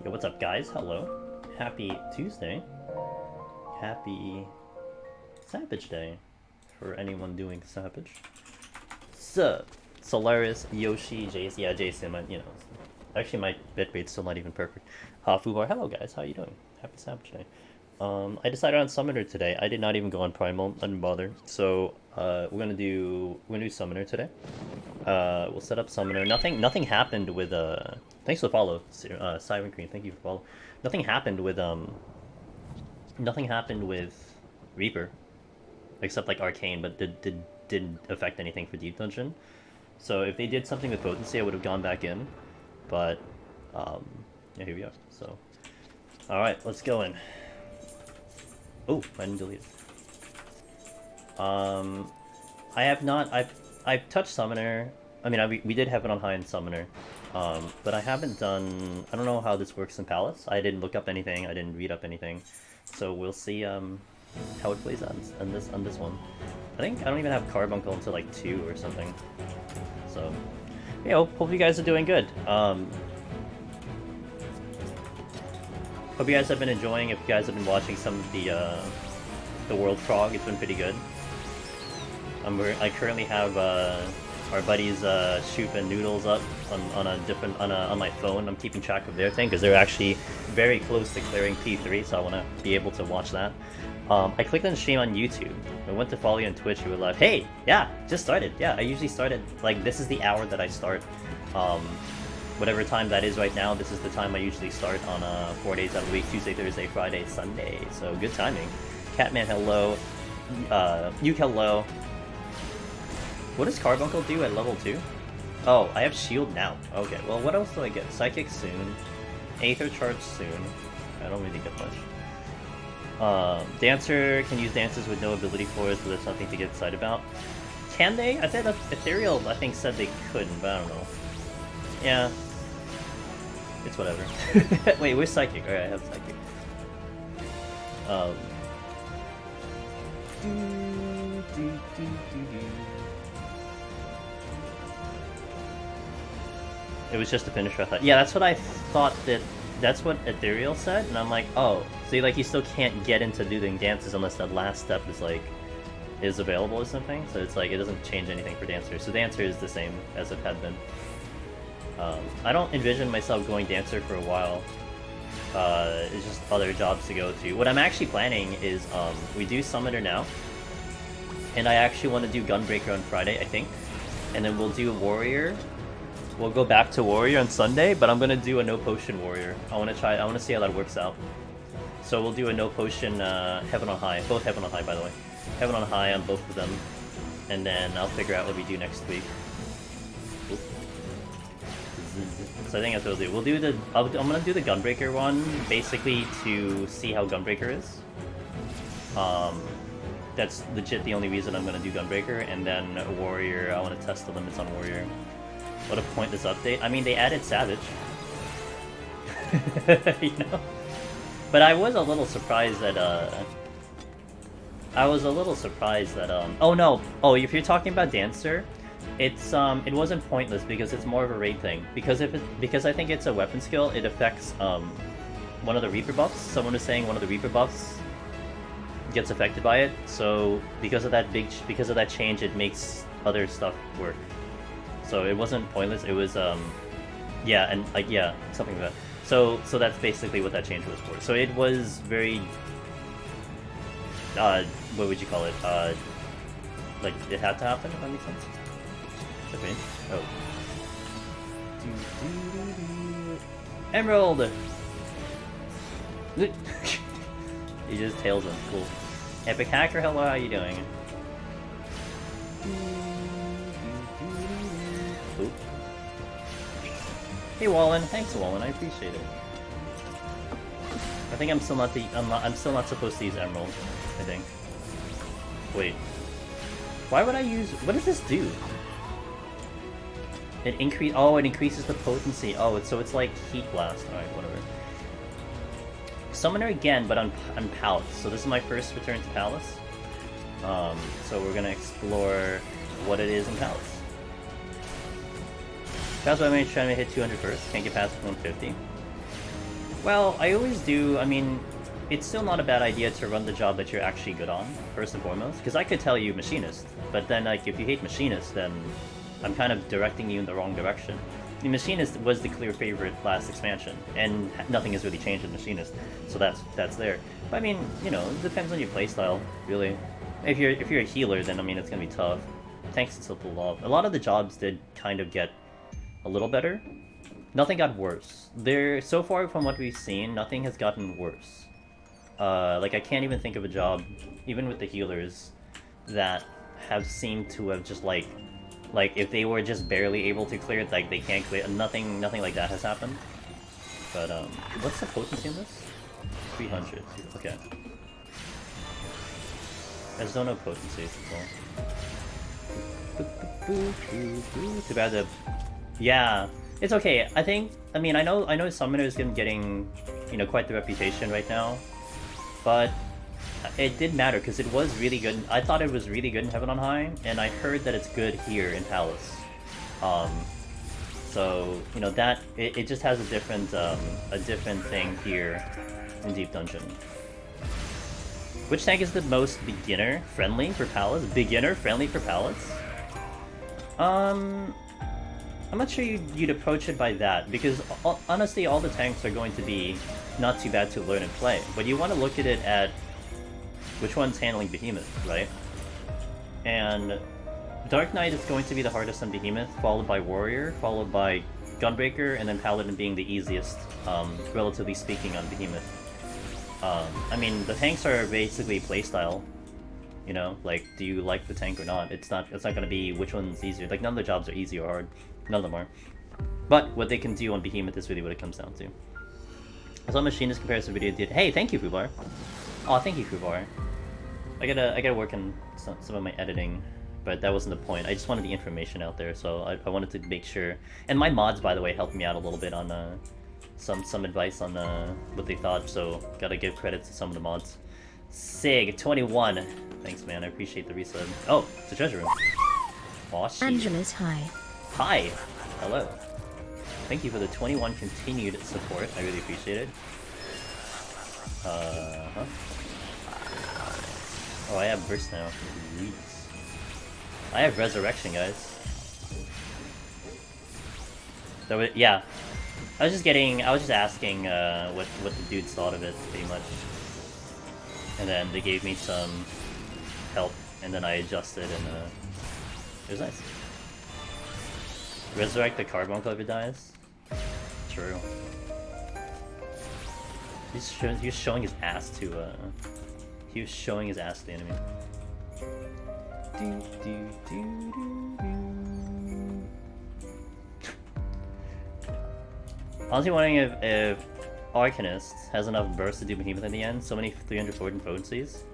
Yo, what's up, guys? Hello. Happy Tuesday. Happy Savage Day for anyone doing Savage. Sup? Solaris, Yoshi, Jason. Yeah, Jason, you know. Actually, my bitrate's still not even perfect. Fubar, hello, guys. How you doing? Happy Savage Day. I decided on Summoner today. I did not even go on Primal. I didn't bother. So, we're gonna do Summoner today. We'll set up Summoner. Nothing happened with thanks for the follow, Siren Queen. Thank you for follow. Nothing happened with Reaper, except like Arcane, but didn't affect anything for Deep Dungeon. So if they did something with Potency, I would have gone back in. But yeah, here we are. So, all right, let's go in. Oh, I didn't delete it. I have not. I've touched Summoner. I mean, we did have it on high in Summoner, but I haven't done. I don't know how this works in Palace. I didn't look up anything. I didn't read up anything, so we'll see how it plays on this one. I think I don't even have Carbuncle until like 2 or something. So, yeah, hope you guys are doing good. Hope you guys have been enjoying. If you guys have been watching some of the World Frog, it's been pretty good. I currently have our buddies Shoop and Noodles up on my phone. I'm keeping track of their thing because they're actually very close to clearing P3, so I want to be able to watch that. I clicked on stream on YouTube. I went to follow you on Twitch. You were like, "Hey, yeah, just started." Yeah, I usually started like this is the hour that I start. Whatever time that is right now, this is the time I usually start on 4 days out of the week: Tuesday, Thursday, Friday, Sunday. So good timing. Catman, hello. Nuke, hello. What does Carbuncle do at level 2? Oh, I have Shield now. Okay, well, what else do I get? Psychic soon. Aether Charge soon. I don't really get much. Dancer can use dances with no ability floors, so there's nothing to get excited about. Can they? I think Ethereal, said they couldn't, but I don't know. Yeah. It's whatever. Wait, where's Psychic? Alright, I have Psychic. It was just a finisher, I thought. Yeah, that's what I thought that's what Ethereal said, and I'm like, oh, so you still can't get into doing dances unless that last step is available or something. So it's like it doesn't change anything for Dancer. So Dancer is the same as it had been. I don't envision myself going Dancer for a while. It's just other jobs to go to. What I'm actually planning is we do Summoner now, and I actually want to do Gunbreaker on Friday, I think, and then we'll do Warrior. We'll go back to Warrior on Sunday, but I'm gonna do a no potion Warrior. I want to see how that works out. So we'll do a no potion Heaven on High, both Heaven on High, by the way. Heaven on High on both of them, and then I'll figure out what we do next week. So I think that's what we'll do. We'll do I'm gonna do the Gunbreaker one, basically to see how Gunbreaker is. That's legit the only reason I'm gonna do Gunbreaker, and then Warrior, I want to test the limits on Warrior. What a pointless update. I mean, they added Savage. You know? But I was a little surprised that, oh no! Oh, if you're talking about Dancer, it's, it wasn't pointless because it's more of a raid thing. Because I think it's a weapon skill, it affects, one of the Reaper buffs. Someone was saying one of the Reaper buffs gets affected by it, so because of that change, it makes other stuff work. So it wasn't pointless. It was yeah, and like yeah, something like that. So that's basically what that change was for. So it was very what would you call it? Like it had to happen. If that makes sense. Okay. Oh. Emerald. He just tails him. Cool. Epic Hacker, hello. How you doing? Oop. Hey Wallen, thanks Wallen, I appreciate it. I think I'm still not supposed to use Emerald, I think. Wait. Why would I use, what does this do? It increases the potency. Oh, so it's like Heat Blast. Alright, whatever. Summoner again, but on Palace. So this is my first return to Palace. So we're gonna explore what it is in Palace. That's why I'm trying to hit 200 first. Can't get past 150. Well, I always do. I mean, it's still not a bad idea to run the job that you're actually good on, first and foremost. Because I could tell you machinist, but then like if you hate machinist, then I'm kind of directing you in the wrong direction. The machinist was the clear favorite last expansion, and nothing has really changed in machinist, so that's there. But I mean, you know, it depends on your playstyle, really. If you're a healer, then I mean it's gonna be tough. Tanks can still pull off. A lot of the jobs did kind of get a little better. Nothing got worse. So far from what we've seen, nothing has gotten worse. Like I can't even think of a job, even with the healers, that have seemed to have just like if they were just barely able to clear it, like they can't clear. Nothing like that has happened. But what's the potency in this? 300. Okay. I just don't know potency. Too bad the. Yeah, it's okay. I mean, I know Summoner is getting, you know, quite the reputation right now, but it did matter because it was really good. I thought it was really good in Heaven on High, and I heard that it's good here in Palace. So you know that it just has a different thing here in Deep Dungeon. Which tank is the most beginner friendly for Palace? Beginner friendly for Palace? I'm not sure you'd approach it by that, because honestly all the tanks are going to be not too bad to learn and play, but you want to look at it at which one's handling Behemoth, right? And Dark Knight is going to be the hardest on Behemoth, followed by Warrior, followed by Gunbreaker, and then Paladin being the easiest, relatively speaking, on Behemoth. I mean, the tanks are basically playstyle. You know, like, do you like the tank or not? It's not gonna be which one's easier. Like, none of the jobs are easy or hard. None of them are. But what they can do on Behemoth is really what it comes down to. I saw a machinist comparison video did. Hey, thank you, Fubar. Oh, thank you, Fubar. I gotta work on some of my editing, but that wasn't the point. I just wanted the information out there, so I wanted to make sure. And my mods, by the way, helped me out a little bit on some advice on what they thought. So gotta give credit to some of the mods. Sig21. Thanks, man. I appreciate the resub. Oh, it's a treasure room. Aw, shit. Angela's hi. Hi. Hello. Thank you for the 21 continued support. I really appreciate it. Huh? Oh, I have burst now. Sweet. I have resurrection, guys. So yeah. I was just asking what the dudes thought of it, pretty much. And then they gave me some help, and then I adjusted, and it was nice. Resurrect the carbon club it dies? True. He's showing his ass to he was showing his ass to the enemy. Honestly wondering if Arcanist has enough burst to do Behemoth in the end. So many 340 potencies.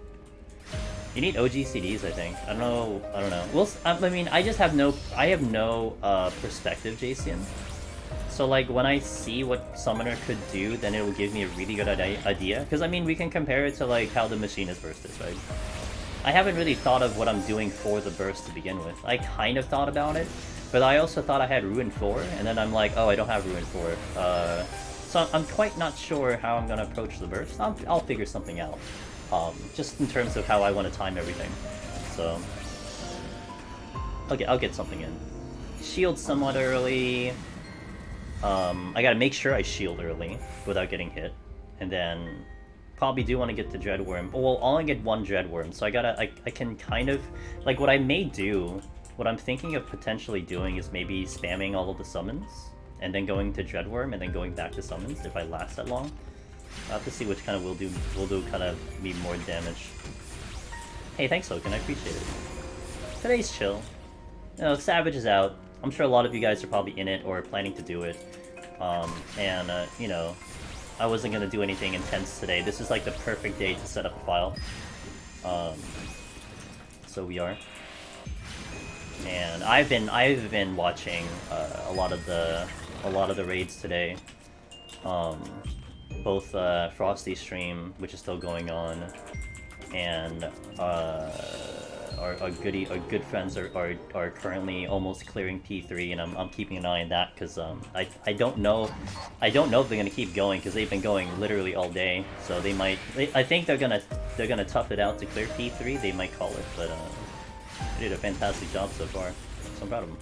You need OG CDs, I think. I don't know. I mean, I have no perspective, Jason. So like when I see what Summoner could do, then it will give me a really good idea. Because I mean, we can compare it to like how the Machinist burst is, right? I haven't really thought of what I'm doing for the burst to begin with. I kind of thought about it, but I also thought I had Ruin 4, and then I'm like, oh, I don't have Ruin 4. So I'm quite not sure how I'm gonna approach the burst. I'll figure something out. Just in terms of how I want to time everything. So I'll get something in. Shield somewhat early. I gotta make sure I shield early without getting hit, and then probably do want to get the Dreadwyrm. Well, I'll only get one Dreadwyrm, so I can kind of like what I may do. What I'm thinking of potentially doing is maybe spamming all of the summons, and then going to Dreadwyrm, and then going back to summons if I last that long. I'll have to see which kind of will do kind of me more damage. Hey, thanks, Logan. I appreciate it. Today's chill. You know, Savage is out. I'm sure a lot of you guys are probably in it or planning to do it. You know, I wasn't gonna do anything intense today. This is like the perfect day to set up a file. So we are. And I've been watching a lot of the raids today. Both Frosty stream, which is still going on, and our good friends are currently almost clearing P3, and I'm keeping an eye on that because I don't know if they're gonna keep going because they've been going literally all day. So they might. I think they're gonna tough it out to clear P3. They might call it, but they did a fantastic job so far. So I'm proud of them.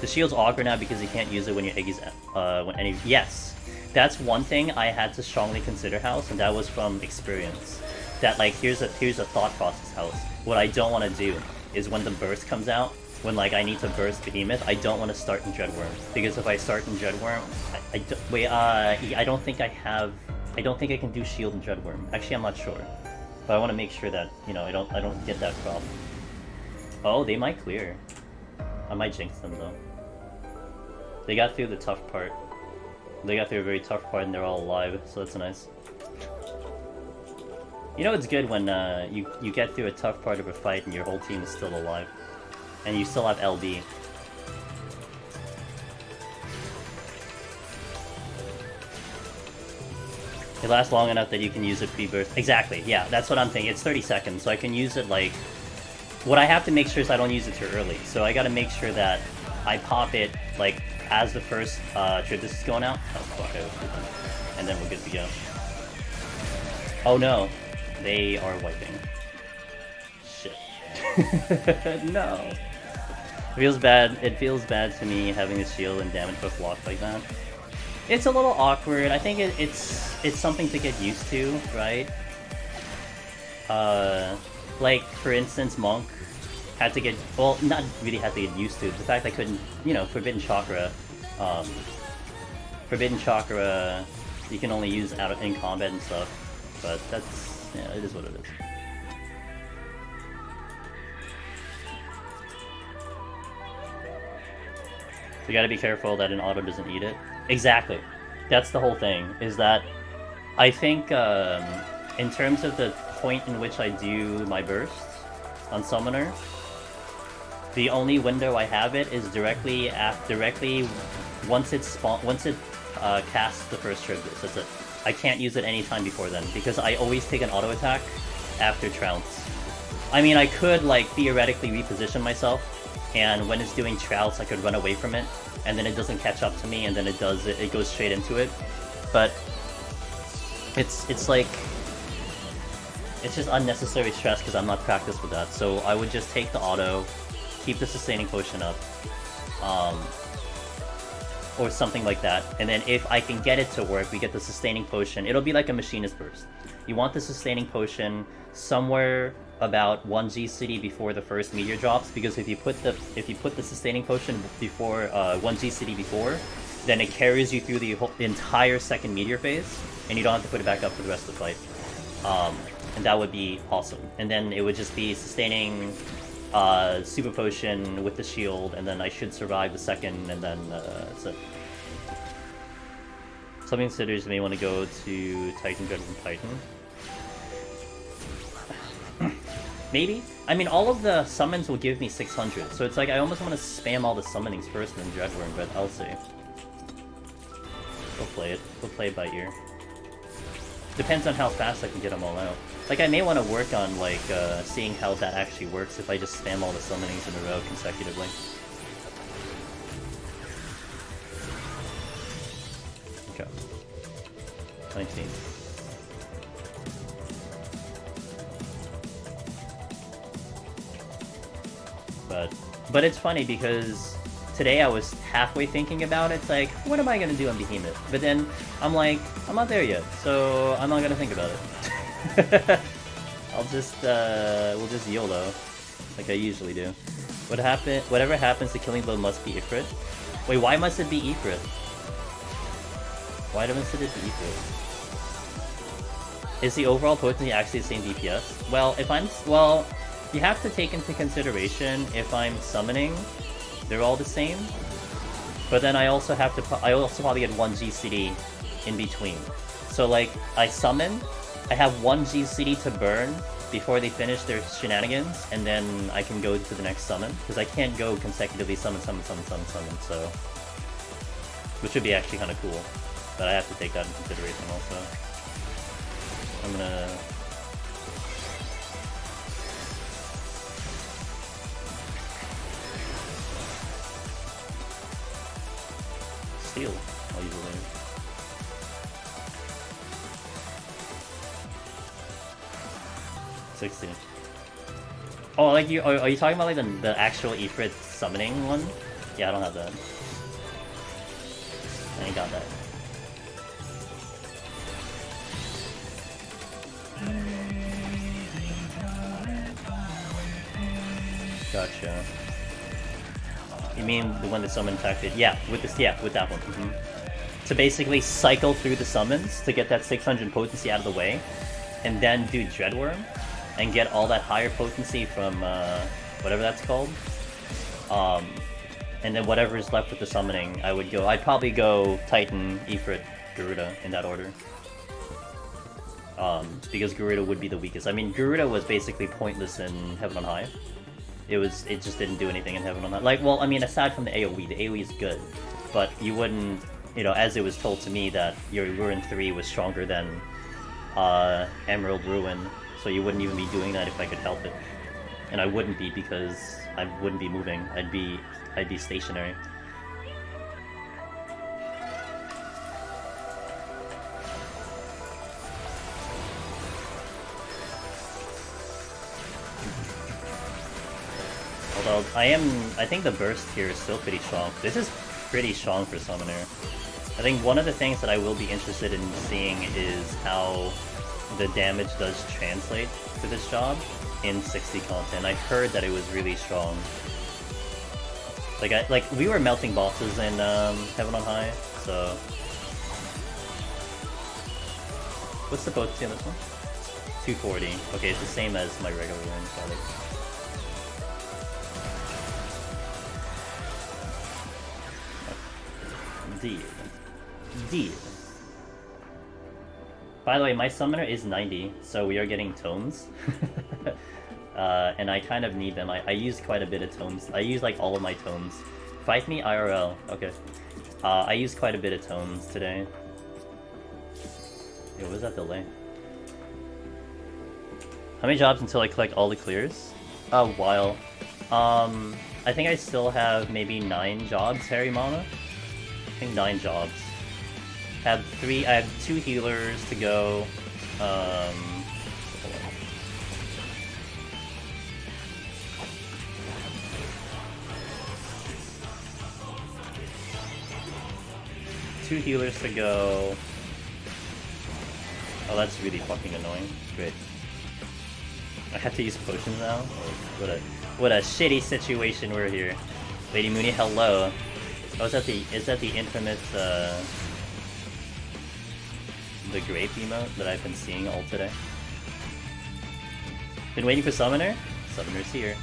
The shield's awkward now because you can't use it when your Iggy's yes, that's one thing I had to strongly consider, House, and that was from experience. That like here's a thought process, House. What I don't want to do is when the burst comes out, when like I need to burst Behemoth, I don't want to start in Dreadwyrm because if I start in Dreadwyrm, I don't think I can do shield in Dreadwyrm. Actually, I'm not sure, but I want to make sure that I don't get that problem. Oh, they might clear. I might jinx them though. They got through the tough part. They got through a very tough part and they're all alive, so that's nice. You know it's good when you get through a tough part of a fight and your whole team is still alive. And you still have LB. It lasts long enough that you can use it pre-burst. Exactly, yeah, that's what I'm thinking. It's 30 seconds, so I can use it like... What I have to make sure is I don't use it too early. So I gotta make sure that I pop it like as the first trip this is going out. Oh fuck, and then we're good to go. Oh no, they are wiping. Shit. No. It feels bad. It feels bad to me having the shield and damage buff locked like that. It's a little awkward. I think it's something to get used to, right? Like for instance, Monk had to get, well, not really had to get used to the fact I couldn't, Forbidden Chakra. Forbidden Chakra, you can only use in combat and stuff, but that's, yeah, it is what it is. You gotta be careful that an auto doesn't eat it. Exactly. That's the whole thing, is that I think in terms of the point in which I do my bursts on Summoner, the only window I have it is directly once it casts the first Tribute. That's it. I can't use it anytime before then, because I always take an auto attack after Trounce. I mean, I could like theoretically reposition myself, and when it's doing Trounce I could run away from it, and then it doesn't catch up to me, and then it goes straight into it. But it's like, it's just unnecessary stress because I'm not practiced with that. So I would just take the auto, keep the sustaining potion up, or something like that. And then if I can get it to work, we get the sustaining potion. It'll be like a machinist burst. You want the sustaining potion somewhere about 1 GCD before the first meteor drops, because if you put the sustaining potion before 1 GCD before, then it carries you through the entire second meteor phase, and you don't have to put it back up for the rest of the fight. And that would be awesome. And then it would just be sustaining super potion with the shield, and then I should survive the second, and then that's it. Some considers may want to go to Titan Dreadwyrm Titan. Maybe? I mean, all of the summons will give me 600, so it's like I almost want to spam all the summonings first and then Dreadwyrm, but I'll see. We'll play it. We'll play it by ear. Depends on how fast I can get them all out. Like, I may want to work on, like, seeing how that actually works if I just spam all the summonings in a row consecutively. Okay. 19. But it's funny because today I was halfway thinking about it. It's like, what am I gonna do on Behemoth? But then I'm like, I'm not there yet, so I'm not gonna think about it. I'll just we'll just YOLO, like I usually do. Whatever happens, the killing blow must be Ifrit. Wait, why must it be Ifrit? Why must it be Ifrit? Is the overall potency actually the same DPS? Well, you have to take into consideration if I'm summoning, they're all the same. But then I also have to. I also probably get 1 GCD in between. So like, I summon, I have 1 GCD to burn before they finish their shenanigans, and then I can go to the next summon, because I can't go consecutively summon, so... Which would be actually kind of cool, but I have to take that into consideration also. I'm gonna... steal. I'll use it later. $60. Oh, like you are you talking about like the actual Ifrit summoning one? Yeah, I don't have that. I ain't got that. Gotcha. You mean the one that summon attacked it? Yeah, with this. Yeah, with that one. To basically cycle through the summons to get that 600 potency out of the way, and then do Dreadwyrm, and get all that higher potency from whatever that's called. And then whatever is left with the summoning, I'd probably go Titan, Ifrit, Garuda in that order. Because Garuda would be the weakest. I mean, Garuda was basically pointless in Heaven on High. It just didn't do anything in Heaven on High. Like, well, I mean, aside from the AoE is good, but you wouldn't, as it was told to me that your Ruin 3 was stronger than Emerald Ruin, so you wouldn't even be doing that if I could help it. And I wouldn't be, because I wouldn't be moving. I'd be stationary. Although I think the burst here is still pretty strong. This is pretty strong for Summoner. I think one of the things that I will be interested in seeing is how the damage does translate for this job in 60 content. I heard that it was really strong. Like we were melting bosses in Heaven on High, so what's the potency on this one? 240. Okay, it's the same as my regular one. Got it. Indeed. By the way, my summoner is 90, so we are getting tomes. And I kind of need them. I used quite a bit of tomes. I used like all of my tomes. Fight me IRL. Okay. I used quite a bit of tomes today. Yo, what was that delay? How many jobs until I collect all the clears? A while. I think I still have maybe 9 jobs, Harry Mana. I think 9 jobs. I have 2 healers to go. Two healers to go. Oh, that's really fucking annoying. Great. I have to use potions now? Oh, what a shitty situation we're here. Lady Mooney, hello. Oh, is that the infamous the grape emote that I've been seeing all today? Been waiting for Summoner? Summoner's here.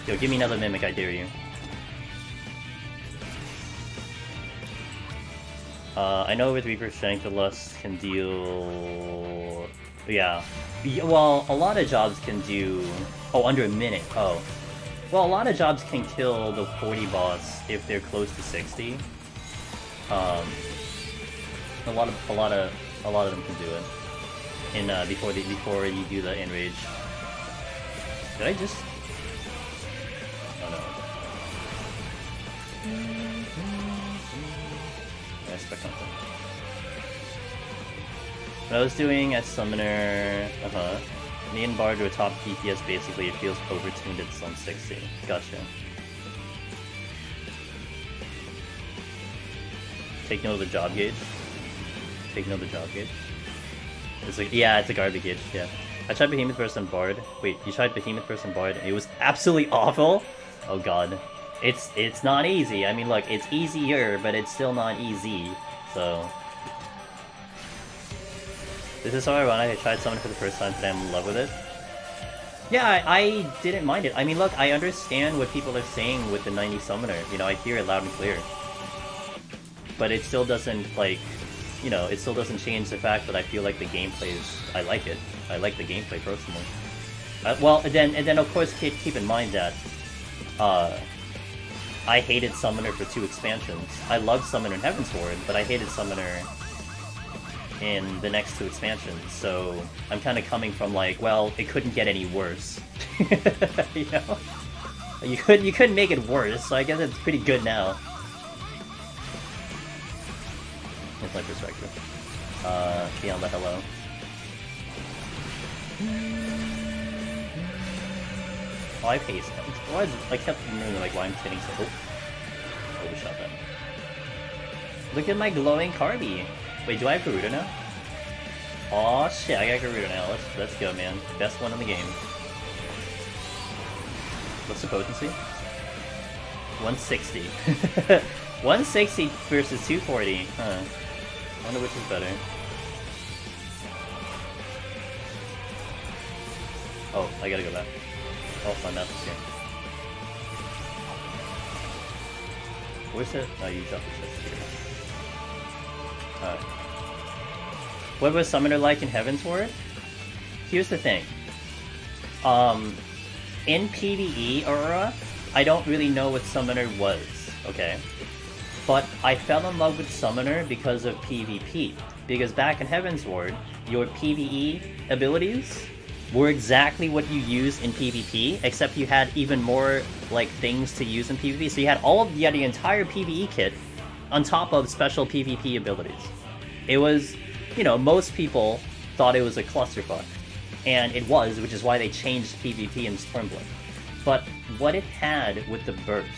Yo, give me another Mimic, I dare you. I know with Reaper Strength, the Lust can deal... Yeah. Well, a lot of jobs can do... Oh, under a minute. Oh. Well, a lot of jobs can kill the 40 boss if they're close to 60. A lot of them can do it. Before you do the enrage. Did I just... Oh no. I expect something. When I was doing a summoner, me and Bard do a top DPS basically, it feels overtuned at some 60. Gotcha. Take note of the job gauge. Take note of the job gauge. It's like, yeah, it's a garbage gauge, yeah. I tried Behemoth versus Bard. Wait, you tried Behemoth versus Bard? It was absolutely awful? Oh god. It's not easy. I mean, look, it's easier, but it's still not easy. So... This is so ironic. I tried summoning for the first time today. I'm in love with it. Yeah, I didn't mind it. I mean, look, I understand what people are saying with the 90 summoner. I hear it loud and clear. But it still doesn't, like... it still doesn't change the fact that I feel like the gameplay is... I like it. I like the gameplay personally. Well, and then of course keep in mind that I hated Summoner for 2 expansions. I loved Summoner in Heavensward, but I hated Summoner in the next 2 expansions. So I'm kind of coming from like, well, it couldn't get any worse. You couldn't make it worse. So I guess it's pretty good now. It's my perspective. Beyond the hello. Oh, I paced. I kept remembering like why I'm sitting so. Oh, overshot that. Look at my glowing Carby. Wait, do I have Garuda now? Aw shit, I got Garuda now. Let's go, man. Best one in the game. What's the potency? 160. 160 versus 240. Huh. I wonder which is better. Oh, I gotta go back. Oh, my mouse is here. Where's it? Oh, you dropped the chest here. Alright. What was Summoner like in Heavensward? Here's the thing. In PvE era, I don't really know what Summoner was, okay? But I fell in love with Summoner because of PvP. Because back in Heavensward, your PvE abilities were exactly what you use in PvP, except you had even more like things to use in PvP. So you had the entire PvE kit on top of special PvP abilities. It was, you know, most people thought it was a clusterfuck, and it was, which is why they changed PvP in Stormblood. But what it had with the burst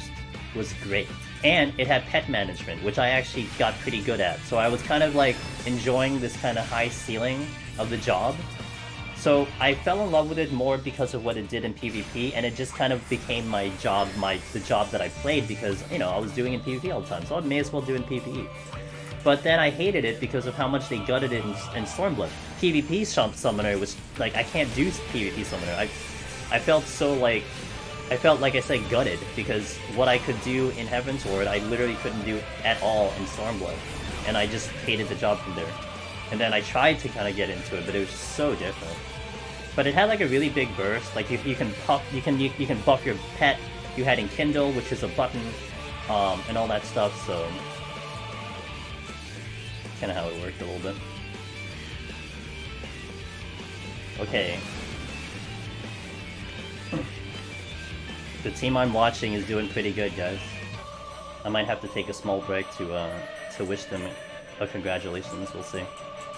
was great. And it had pet management, which I actually got pretty good at. So I was kind of like enjoying this kind of high ceiling of the job. So I fell in love with it more because of what it did in PvP, and it just kind of became my job, the job that I played, because, you know, I was doing it in PvP all the time, so I may as well do it in PvE. But then I hated it because of how much they gutted it in Stormblood. PvP Summoner was, like, I can't do PvP Summoner. I felt so, like, I said, gutted, because what I could do in Heavensward, I literally couldn't do at all in Stormblood. And I just hated the job from there. And then I tried to kind of get into it, but it was so different. But it had like a really big burst. Like you can buff your pet. You had Enkindle, which is a button, and all that stuff. So kind of how it worked a little bit. Okay. The team I'm watching is doing pretty good, guys. I might have to take a small break to wish them a congratulations. We'll see.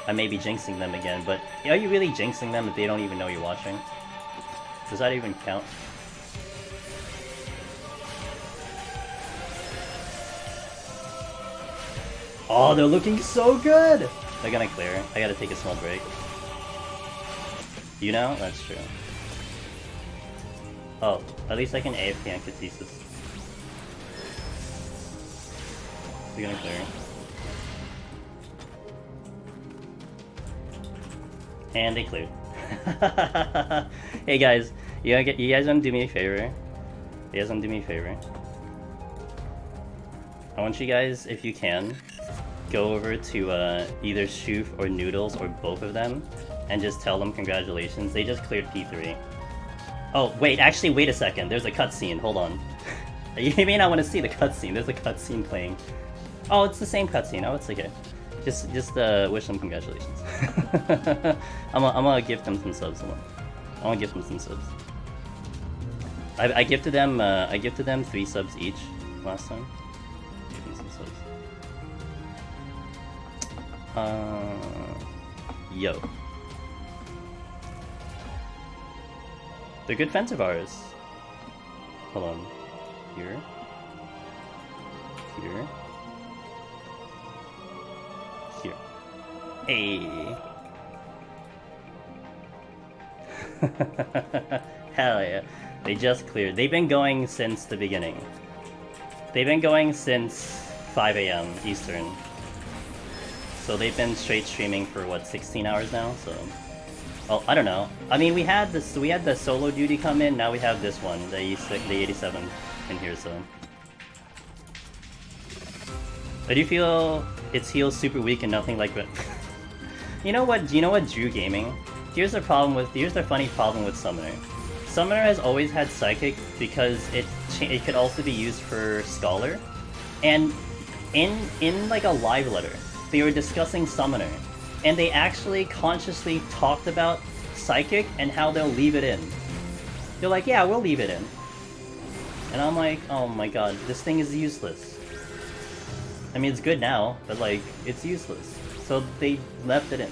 I may be jinxing them again, but are you really jinxing them if they don't even know you're watching? Does that even count? Oh, they're looking so good! They're gonna clear. I gotta take a small break. You know? That's true. Oh, at least I can AFK on Catesis. They're gonna clear. And they cleared. Hey guys, you guys wanna do me a favor? You guys wanna do me a favor? I want you guys, if you can, go over to either Shoof or Noodles or both of them, and just tell them congratulations. They just cleared P3. Oh wait, actually wait a second. There's a cutscene. Hold on. You may not want to see the cutscene. There's a cutscene playing. Oh, it's the same cutscene. Oh, it's okay. Just wish them congratulations. I'm gonna gift them some subs. I'm gonna gift them some subs. I gifted them 3 subs each last time. Give them some subs. Yo. They're good friends of ours. Hold on. Here. Here. Here. Hey. Hell yeah. They just cleared. They've been going since the beginning. They've been going since 5 AM Eastern. So they've been straight streaming for what, 16 hours now? So, oh, I don't know. I mean, we had the solo duty come in. Now we have this one, the 87 in here. So, I do feel its heals super weak and nothing like that. You know what? Do you know what, Drew Gaming? Here's the funny problem with Summoner. Summoner has always had Psychic because it could also be used for Scholar, and in like a live letter, they were discussing Summoner, and they actually consciously talked about Psychic and how they'll leave it in. They're like, yeah, we'll leave it in. And I'm like, oh my god, this thing is useless. I mean, it's good now, but like, it's useless. So they left it in.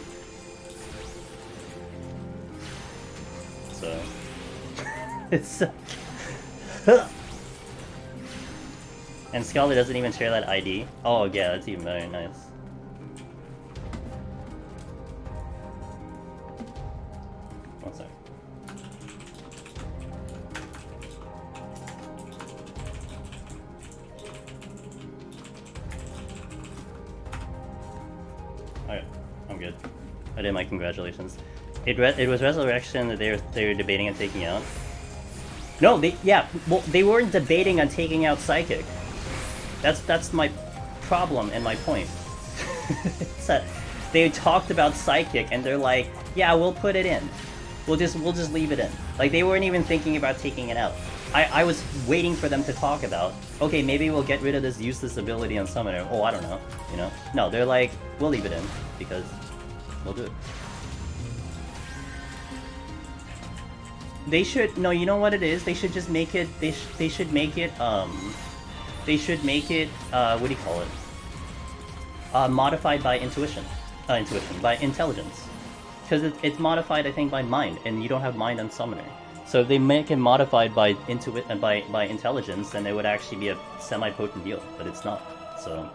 So... it's... And Scholar doesn't even share that ID. Oh yeah, that's even better, nice. One sec. Okay, I'm good. I did my congratulations. It was Resurrection that they were debating on taking out. No, they weren't debating on taking out Psychic. That's my problem and my point. So, they talked about Psychic and they're like, yeah, we'll put it in. We'll just leave it in. Like, they weren't even thinking about taking it out. I was waiting for them to talk about, okay, maybe we'll get rid of this useless ability on Summoner. Oh, I don't know, you know? No, they're like, we'll leave it in, because we'll do it. They should, no, you know what it is? They should just make it, they should make it, what do you call it? Modified by by intelligence. Because it's modified, I think, by mind, and you don't have mind on Summoner. So if they make it modified by by intelligence, then it would actually be a semi-potent heal, but it's not, so...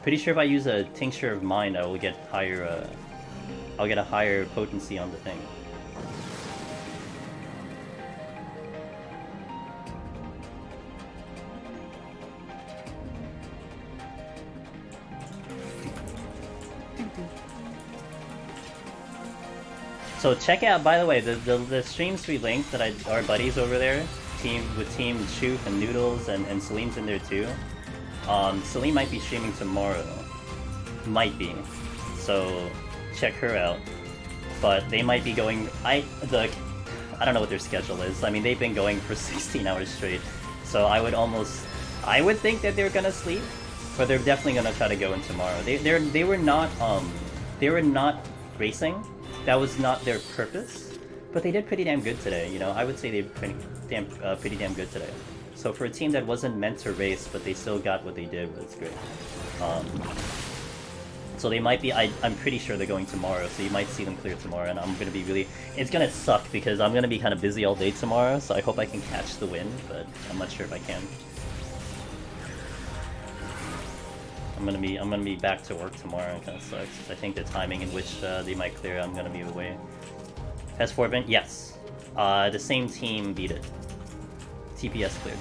Pretty sure if I use a Tincture of Mind, I will get higher, I'll get a higher potency on the thing. So check out, by the way, the streams we linked that our buddies over there, Team Choof and Noodles and Salim's in there too. Salim might be streaming tomorrow. Might be. So check her out. But they might be going, I don't know what their schedule is. I mean, they've been going for 16 hours straight. So I would think that they're gonna sleep, but they're definitely gonna try to go in tomorrow. They were not racing. That was not their purpose, but they did pretty damn good today, you know? I would say they did pretty damn good today. So for a team that wasn't meant to race, but they still got what they did, was great. So they might be, I'm pretty sure they're going tomorrow, so you might see them clear tomorrow, and I'm gonna be really... It's gonna suck, because I'm gonna be kind of busy all day tomorrow, so I hope I can catch the win, but I'm not sure if I can. I'm gonna be back to work tomorrow. It kind of sucks. I think the timing in which they might clear, I'm gonna be away. Has 4 been? Yes. The same team beat it. TPS cleared.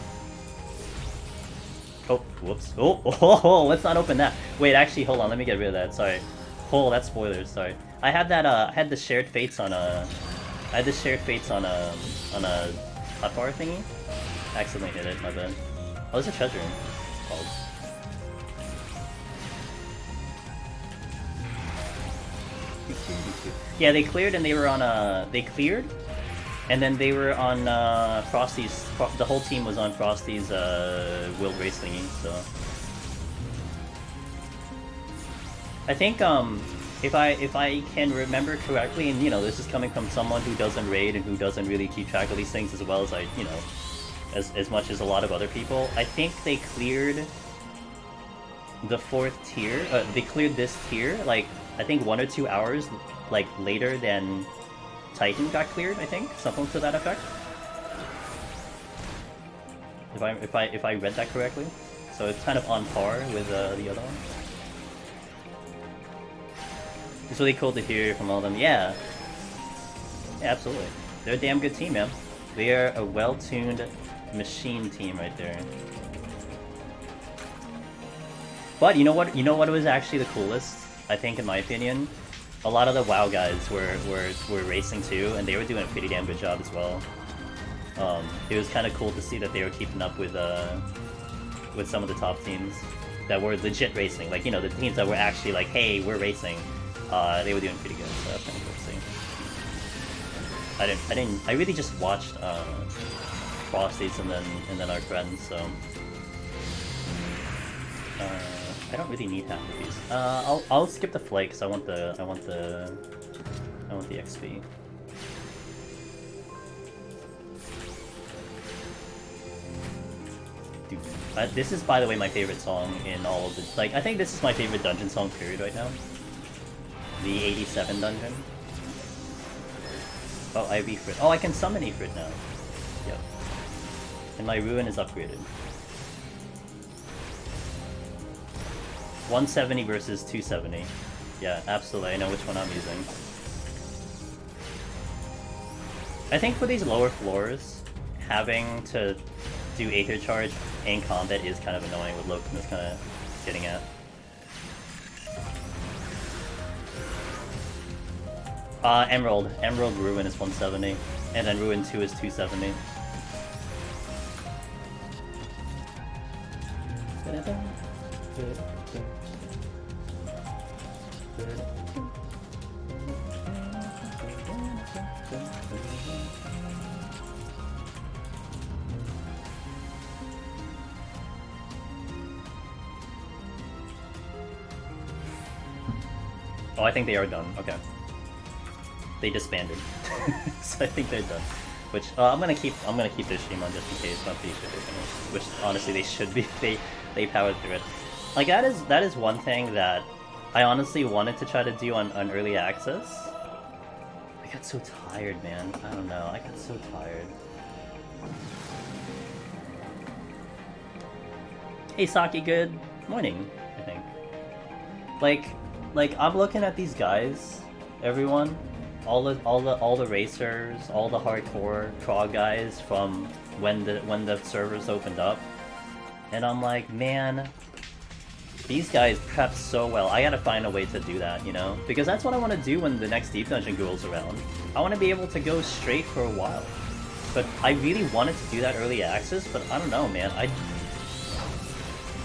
Oh, whoops. Oh, let's not open that. Wait, actually, hold on. Let me get rid of that. Sorry. Oh, that's spoilers. Sorry. I had that. I had the shared fates on a. I had the shared fates on a hotbar thingy. Accidentally hit it. My bad. Oh, there's a treasure room. Called. Yeah, they cleared and they were on they cleared, and then they were on Frosty's. The whole team was on Frosty's Wild Race thingy. So I think if I can remember correctly, and you know this is coming from someone who doesn't raid and who doesn't really keep track of these things as well as as much as a lot of other people. I think they cleared the 4th tier. They cleared this tier like. I think 1 or 2 hours, like, later than Titan got cleared, I think. Something to that effect. If I read that correctly. So it's kind of on par with the other one. It's really cool to hear from all of them. Yeah. Yeah, absolutely. They're a damn good team, man. They are a well-tuned machine team right there. But you know what? You know what was actually the coolest? I think, in my opinion, a lot of the WoW guys were racing too, and they were doing a pretty damn good job as well. It was kind of cool to see that they were keeping up with some of the top teams that were legit racing. Like, you know, the teams that were actually like, hey, we're racing. They were doing pretty good. So that's kind of cool to see. I really just watched Frosties and then our friends. So. I don't really need half of these. I'll skip the flight because I want the XP. Dude. This is, by the way, my favorite song in all of this. Like, I think this is my favorite dungeon song period right now. The 87 dungeon. Oh, I have Ifrit. Oh, I can summon Ifrit now. Yep. And my Ruin is upgraded. 170 versus 270. Yeah, absolutely. I know which one I'm using. I think for these lower floors, having to do Aether Charge in combat is kind of annoying, what Loken is kind of getting at. Emerald Ruin is 170, and then Ruin 2 is 270. Oh, I think they are done. Okay. They disbanded, so I think they're done. Which I'm gonna keep their stream on just in case. Not pretty sure they're finished. Which honestly they should be. They powered through it. Like that is one thing that I honestly wanted to try to do on early access. I got so tired, man. I don't know. I got so tired. Hey Saki, good morning. I think. Like I'm looking at these guys, everyone, all the racers, all the hardcore Krog guys from when the servers opened up, and I'm like, man, these guys prep so well. I gotta find a way to do that, you know, because that's what I want to do when the next Deep Dungeon rolls around. I want to be able to go straight for a while, but I really wanted to do that early access, but I don't know, man.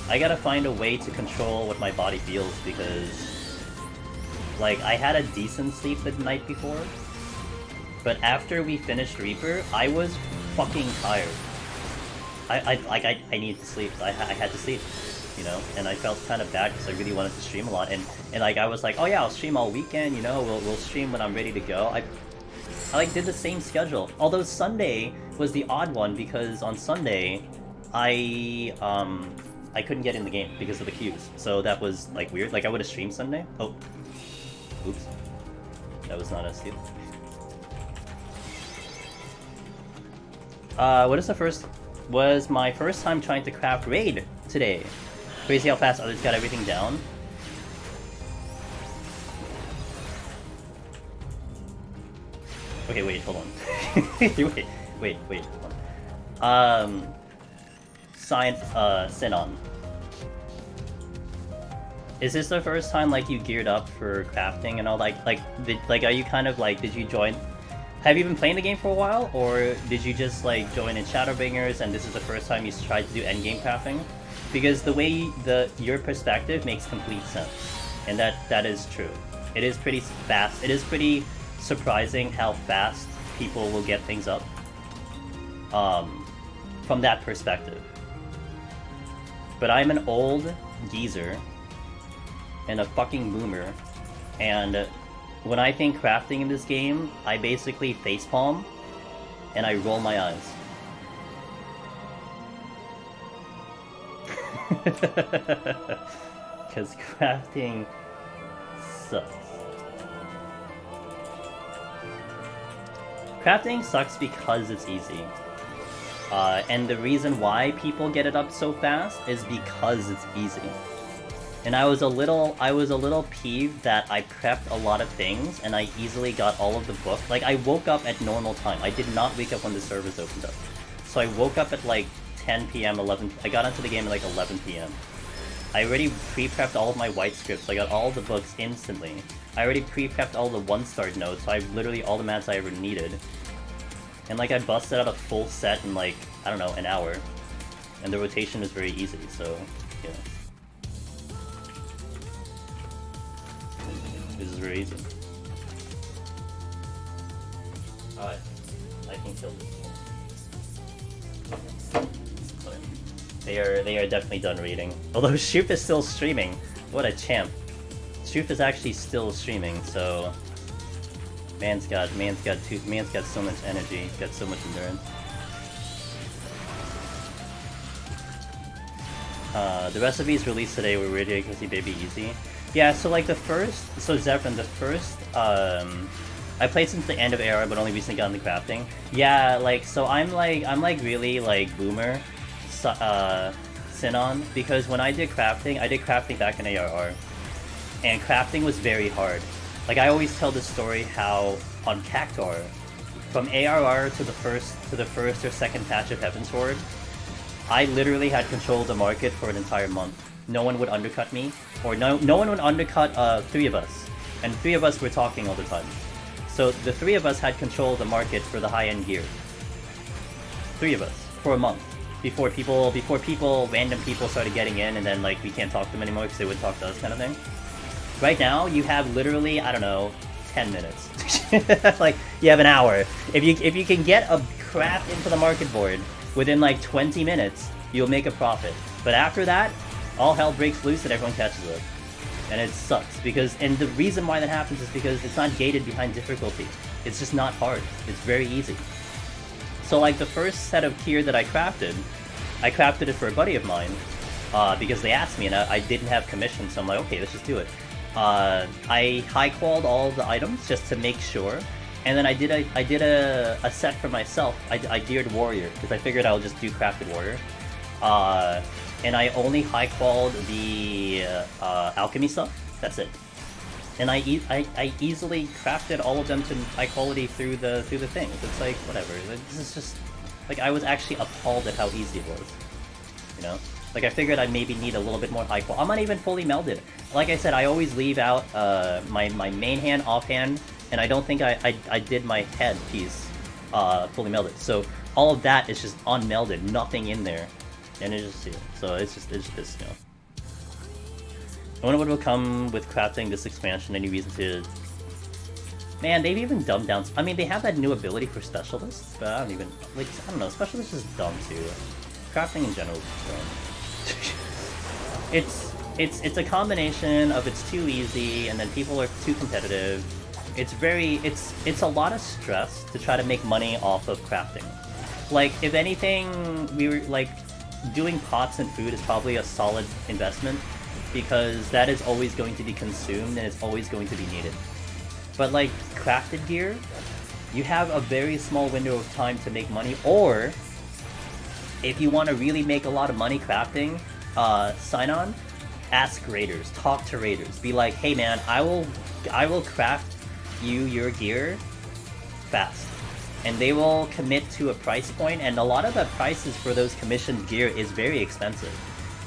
I gotta find a way to control what my body feels because. Like, I had a decent sleep the night before, but after we finished Reaper, I was fucking tired. I needed to sleep. I had to sleep, you know, and I felt kind of bad because I really wanted to stream a lot, and like, I was like, oh yeah, I'll stream all weekend, you know, we'll stream when I'm ready to go. I like, did the same schedule, although Sunday was the odd one because on Sunday, I couldn't get in the game because of the queues, so that was, like, weird. Like, I would have streamed Sunday. Oh. Oops. That was not a steal. Was my first time trying to craft raid today. Crazy how fast others got everything down. Okay, wait, hold on. wait, hold on. Sinon. Is this the first time, like, you geared up for crafting and all, like, are you kind of, like, did you join... Have you been playing the game for a while, or did you just, like, join in Shadowbringers and this is the first time you tried to do endgame crafting? Because the way your perspective makes complete sense, and that is true. It is pretty fast. It is pretty surprising how fast people will get things up, from that perspective. But I'm an old geezer and a fucking boomer, and when I think crafting in this game, I basically facepalm and I roll my eyes. Because crafting sucks. Crafting sucks because it's easy. And the reason why people get it up so fast is because it's easy. And I was a little peeved that I prepped a lot of things and I easily got all of the book. Like, I woke up at normal time. I did not wake up when the servers opened up. So I woke up at like 10 p.m., 11... I got into the game at like 11 p.m. I already pre-prepped all of my white scripts. I got all the books instantly. I already pre-prepped all the one-star notes, so I have literally all the mats I ever needed. And like, I busted out a full set in like, I don't know, an hour. And the rotation was very easy, so, yeah. This is very easy. Alright, I can kill this. They are definitely done reading. Although Shoop is still streaming. What a champ. Shoop is actually still streaming, so man's got so much energy, he's got so much endurance. The recipes released today were ridiculously baby easy. Yeah, so like Zephyrin, the first, I played since the end of AR, but only recently got into crafting. Yeah, like, so I'm like really like boomer, Sinon, because when I did crafting back in ARR, and crafting was very hard. Like, I always tell this story how on Cactuar, from ARR to the first or second patch of Heavensward, I literally had control of the market for an entire month. No one would undercut me, or no one would undercut three of us, and three of us were talking all the time. So the three of us had control of the market for the high-end gear. Three of us for a month before random people started getting in, and then like we can't talk to them anymore because they wouldn't talk to us, kind of thing. Right now, you have literally, I don't know, 10 minutes. Like, you have an hour. If you can get a craft into the market board within like 20 minutes, you'll make a profit. But after that, all hell breaks loose and everyone catches up. And it sucks, and the reason why that happens is because it's not gated behind difficulty. It's just not hard. It's very easy. So like the first set of gear that I crafted it for a buddy of mine, because they asked me and I didn't have commission, so I'm like, okay, let's just do it. I high-qualled all the items just to make sure, and then I did a set for myself. I geared Warrior, because I figured I'll just do Crafted Warrior. And I only high-qualled the alchemy stuff. That's it. And I easily crafted all of them to high quality through the things. It's like, whatever. This is just like, I was actually appalled at how easy it was. You know? Like, I figured I'd maybe need a little bit more high quality. I'm not even fully melded. Like I said, I always leave out my main hand, offhand, and I don't think I did my head piece fully melded. So all of that is just unmelded, nothing in there. And it's just, yeah. So it's just, you know. I wonder what will come with crafting this expansion, any reason to... Man, they've even dumbed down... I mean, they have that new ability for specialists, but I don't even... Like, I don't know, specialists is dumb too. Crafting in general is dumb. It's a combination of it's too easy, and then people are too competitive. It's a lot of stress to try to make money off of crafting. Like, if anything, we were, like... Doing pots and food is probably a solid investment, because that is always going to be consumed and it's always going to be needed. But like crafted gear, you have a very small window of time to make money, or if you want to really make a lot of money crafting, sign on, ask raiders, talk to raiders, be like, hey man, I will craft you your gear fast. And they will commit to a price point, and a lot of the prices for those commissioned gear is very expensive.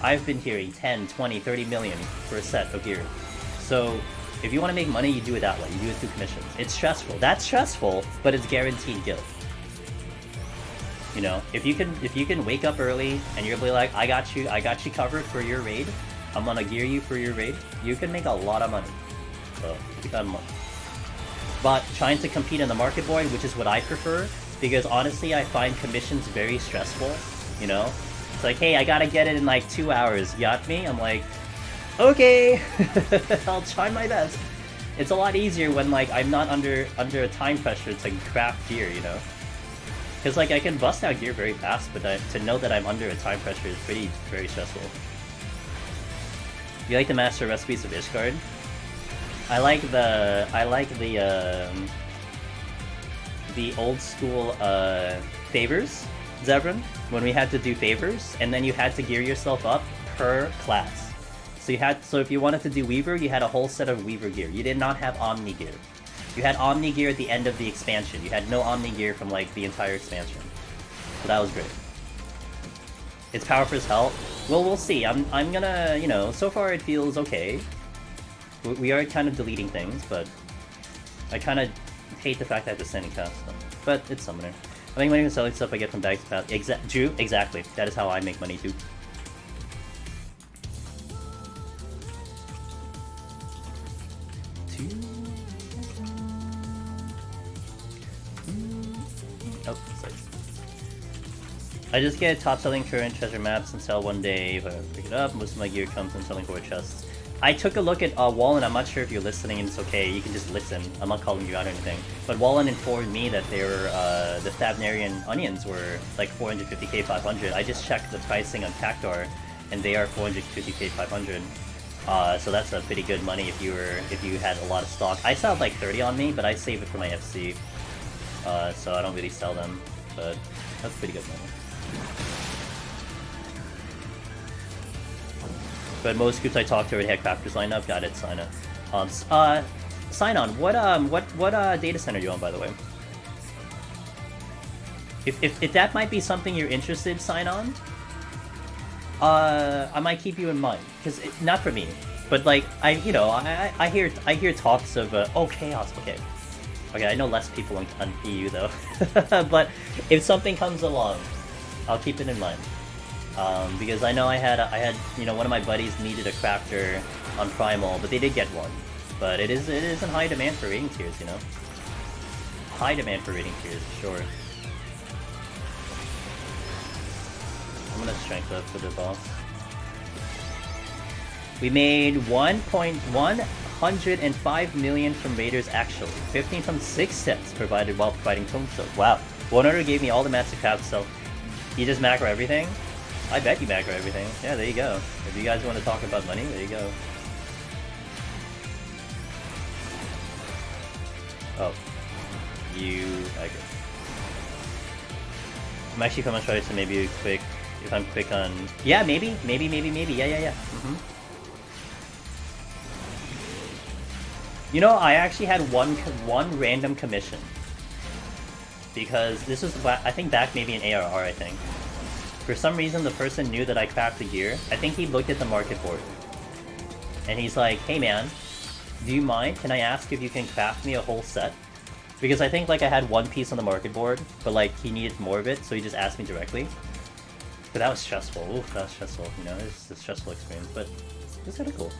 I've been hearing 10, 20, 30 million for a set of gear. So if you want to make money, you do it that way. You do it through commissions. It's stressful. That's stressful, but it's guaranteed guild. You know, if you can wake up early and you're like, I got you covered for your raid. I'm gonna gear you for your raid. You can make a lot of money. So keep that in mind. But trying to compete in the market board, which is what I prefer, because honestly I find commissions very stressful, you know? It's like, hey, I gotta get it in like 2 hours, you got me? I'm like, okay, I'll try my best. It's a lot easier when like I'm not under a time pressure to craft gear, you know? Because like I can bust out gear very fast, but to know that I'm under a time pressure is very stressful. You like the master recipes of Ishgard? I like the old school favors, Zevran, when we had to do favors, and then you had to gear yourself up per class. So if you wanted to do Weaver, you had a whole set of Weaver gear. You did not have Omni gear. You had Omni gear at the end of the expansion. You had no Omni gear from like the entire expansion. So that was great. It's powerful as hell. Well, we'll see. I'm gonna, you know, so far it feels okay. We are kind of deleting things, but I kind of hate the fact that I have to send and cast them. But it's Summoner. I think money from selling stuff I get from bags to path. Drew, exactly. That is how I make money too. Oh, sorry. I just get top selling current treasure maps and sell one day if I pick it up. Most of my gear comes from selling core chests. I took a look at Wallen. I'm not sure if you're listening, and it's okay. You can just listen. I'm not calling you out or anything. But Wallen informed me that they were the Thabnarian onions were like 450k, 500. I just checked the pricing on Cactuar, and they are 450k 500. So that's a pretty good money if you had a lot of stock. I still have like 30 on me, but I save it for my FC, so I don't really sell them. But that's pretty good money. But most groups I talked to already had crafters lined up. Got it, sign up. Sign on. What data center are you on, by the way? If that might be something you're interested, sign on. I might keep you in mind, because not for me, but like I hear talks of oh, chaos. Okay, I know less people on EU though, but if something comes along, I'll keep it in mind. Because I know I had one of my buddies needed a crafter on Primal, but they did get one. But it is in high demand for rating tiers, you know. High demand for rating tiers, for sure. I'm gonna strength up for the boss. We made 1.105 million from raiders actually. 15 from 6 sets provided while providing tomestones. Wow. One order gave me all the mats to craft, so you just macro everything? I bet you macro everything. Yeah, there you go. If you guys want to talk about money, there you go. Oh. I guess. I'm actually gonna try to maybe quick, if I'm quick on... Yeah, maybe. Yeah. You know, I actually had one random commission. Because this was, I think, back maybe in ARR, I think. For some reason, the person knew that I crafted gear. I think he looked at the market board. And he's like, hey man, do you mind? Can I ask if you can craft me a whole set? Because I think like I had one piece on the market board, but like he needed more of it, so he just asked me directly. But that was stressful. Oof, that was stressful. You know, it's a stressful experience, but it's kind of cool.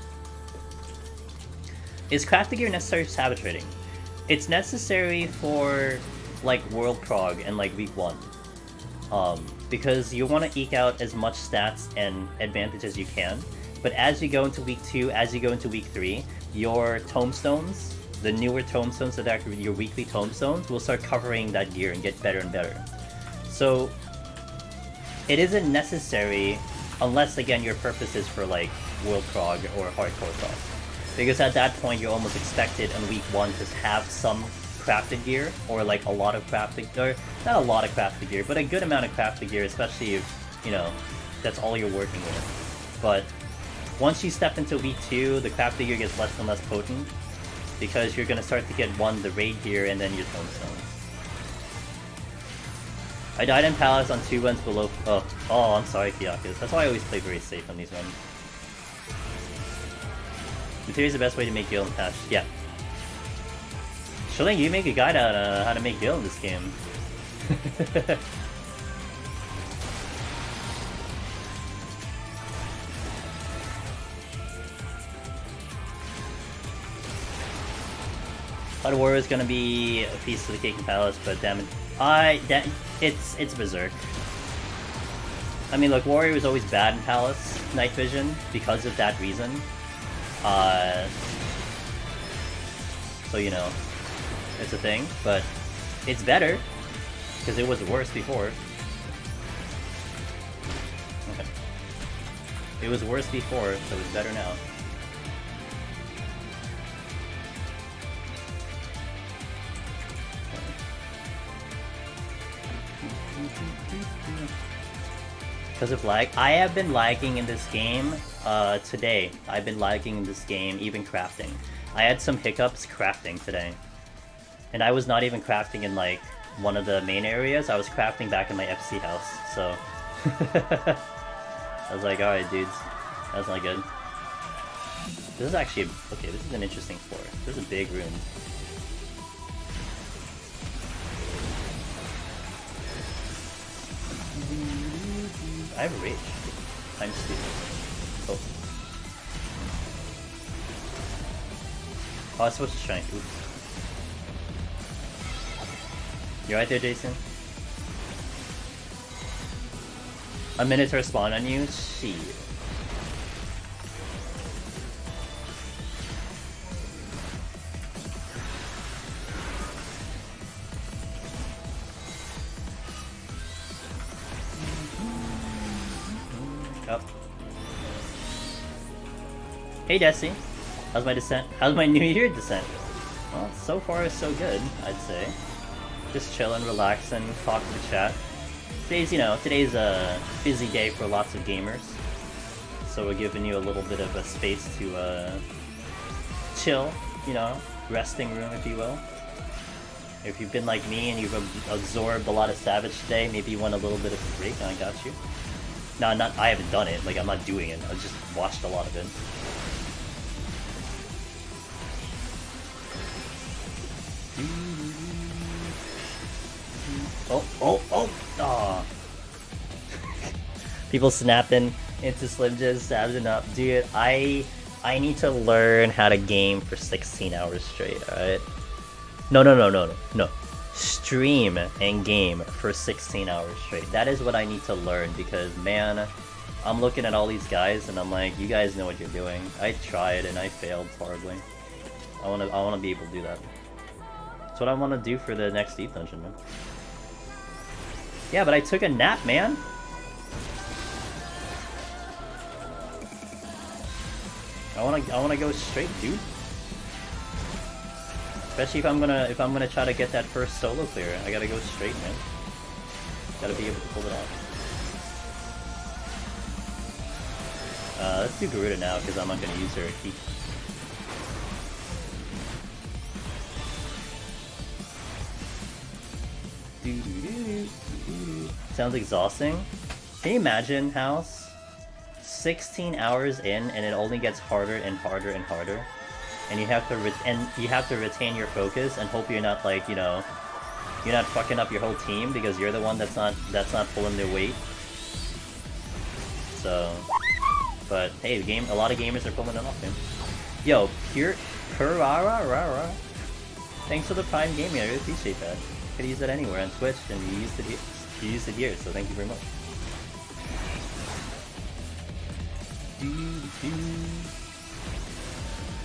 Is crafting gear necessary for Savage rating? It's necessary for like World Prog and like Week 1. Because you want to eke out as much stats and advantage as you can. But as you go into Week 2, as you go into Week 3, your tomestones, the newer tomestones that are your weekly tomestones, will start covering that gear and get better and better. So it isn't necessary unless, again, your purpose is for like World Prog or Hardcore Prog. Because at that point, you're almost expected in Week 1 to have some crafted gear, or like a lot of crafted, or not a lot of crafted gear, but a good amount of crafted gear, especially if, you know, that's all you're working with. But once you step into Week 2, the crafted gear gets less and less potent, because you're going to start to get the raid gear and then your tomestones. I died in Palace on 2 runs below... Oh, I'm sorry, Kiyakus. That's why I always play very safe on these runs. Materia is the best way to make guild and patch. Yeah. Shilling, you make a guide on how to make guild in this game. Blood Warrior is gonna be a piece of the cake and palace, but damn it, it's Berserk. I mean, look, Warrior was always bad in Palace Night Vision because of that reason. So you know, it's a thing, but it's better because it was worse before. Okay, it was worse before, so it's better now. Because of lag. I have been lagging in this game today. I've been lagging in this game, even crafting. I had some hiccups crafting today. And I was not even crafting in like one of the main areas. I was crafting back in my FC house, so... I was like, alright dudes, that's not good. This is actually... okay, this is an interesting floor. This is a big room. I have a rage. I'm stupid. Oh. Oh, I was supposed to strength. Oops. You right there, Jason? A Minotaur spawn on you? Shit. Up. Hey Desi, how's my descent? How's my New Year descent? Well, so far so good, I'd say. Just chilling, relaxing, talk to the chat. Today's a busy day for lots of gamers. So we're giving you a little bit of a space to chill, resting room if you will. If you've been like me and you've absorbed a lot of Savage today, maybe you want a little bit of a break, I got you. No, I haven't done it, I'm not doing it, I just watched a lot of it. Oh. People snapping into Slim Jizz, sabbing up. Dude, I need to learn how to game for 16 hours straight, alright? No. Stream and game for 16 hours straight. That is what I need to learn because, man, I'm looking at all these guys and I'm like, you guys know what you're doing. I tried and I failed horribly. I wanna be able to do that. That's what I wanna do for the next Deep Dungeon, man. Yeah, but I took a nap, man. I wanna go straight, dude. Especially if I'm gonna try to get that first solo clear, I gotta go straight, man. Gotta be able to pull it off. Let's do Garuda now because I'm not gonna use her key. Sounds exhausting. Can you imagine, House? 16 hours in and it only gets harder and harder and harder. And you have to retain your focus and hope you're not you're not fucking up your whole team because you're the one that's not pulling their weight. So, but hey, a lot of gamers are pulling it off, man. Yo, thanks for the Prime Gaming, I really appreciate that. Could use it anywhere on Twitch, and you used it here, so thank you very much.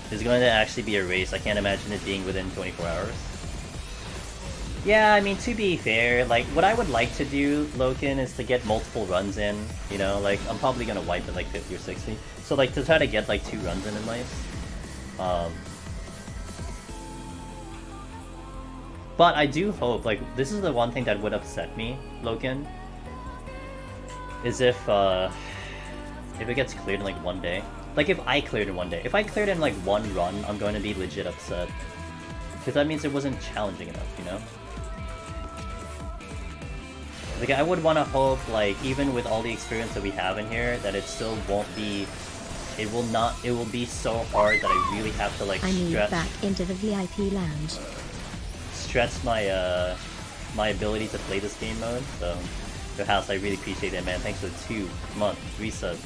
There's going to actually be a race. I can't imagine it being within 24 hours. Yeah, I mean, to be fair, what I would like to do, Loken, is to get multiple runs in, I'm probably gonna wipe at 50 or 60. So to try to get 2 runs in life. But I do hope, this is the one thing that would upset me, Loken, is if it gets cleared in one day. If I cleared in one day. If I cleared in one run, I'm going to be legit upset. Because that means it wasn't challenging enough, I would want to hope, even with all the experience that we have in here, that it still won't be... It will be so hard that I really have to, I need back into the VIP lounge. Stretch my, my ability to play this game mode, so... The House, I really appreciate that, man. Thanks for the 2-month resub.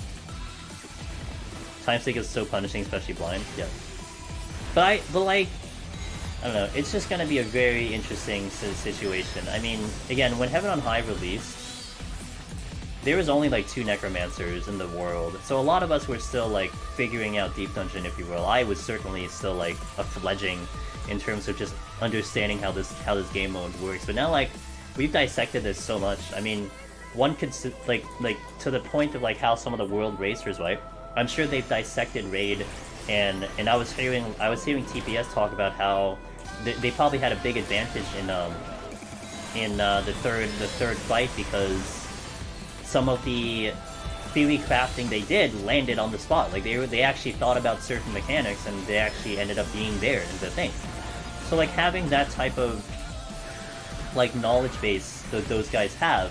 Time sync is so punishing, especially blind. Yeah. But I don't know. It's just gonna be a very interesting situation. I mean, again, when Heaven on High released, there was only 2 Necromancers in the world. So a lot of us were still figuring out Deep Dungeon, if you will. I was certainly still a fledgling in terms of just understanding how this game mode works. But now we've dissected this so much. I mean, one could to the point of how some of the world racers, right? I'm sure they've dissected Raid, and I was hearing TPS talk about how they probably had a big advantage in the third fight because some of the theory crafting they did landed on the spot. They actually thought about certain mechanics and they actually ended up being there in the thing. So having that type of knowledge base that those guys have,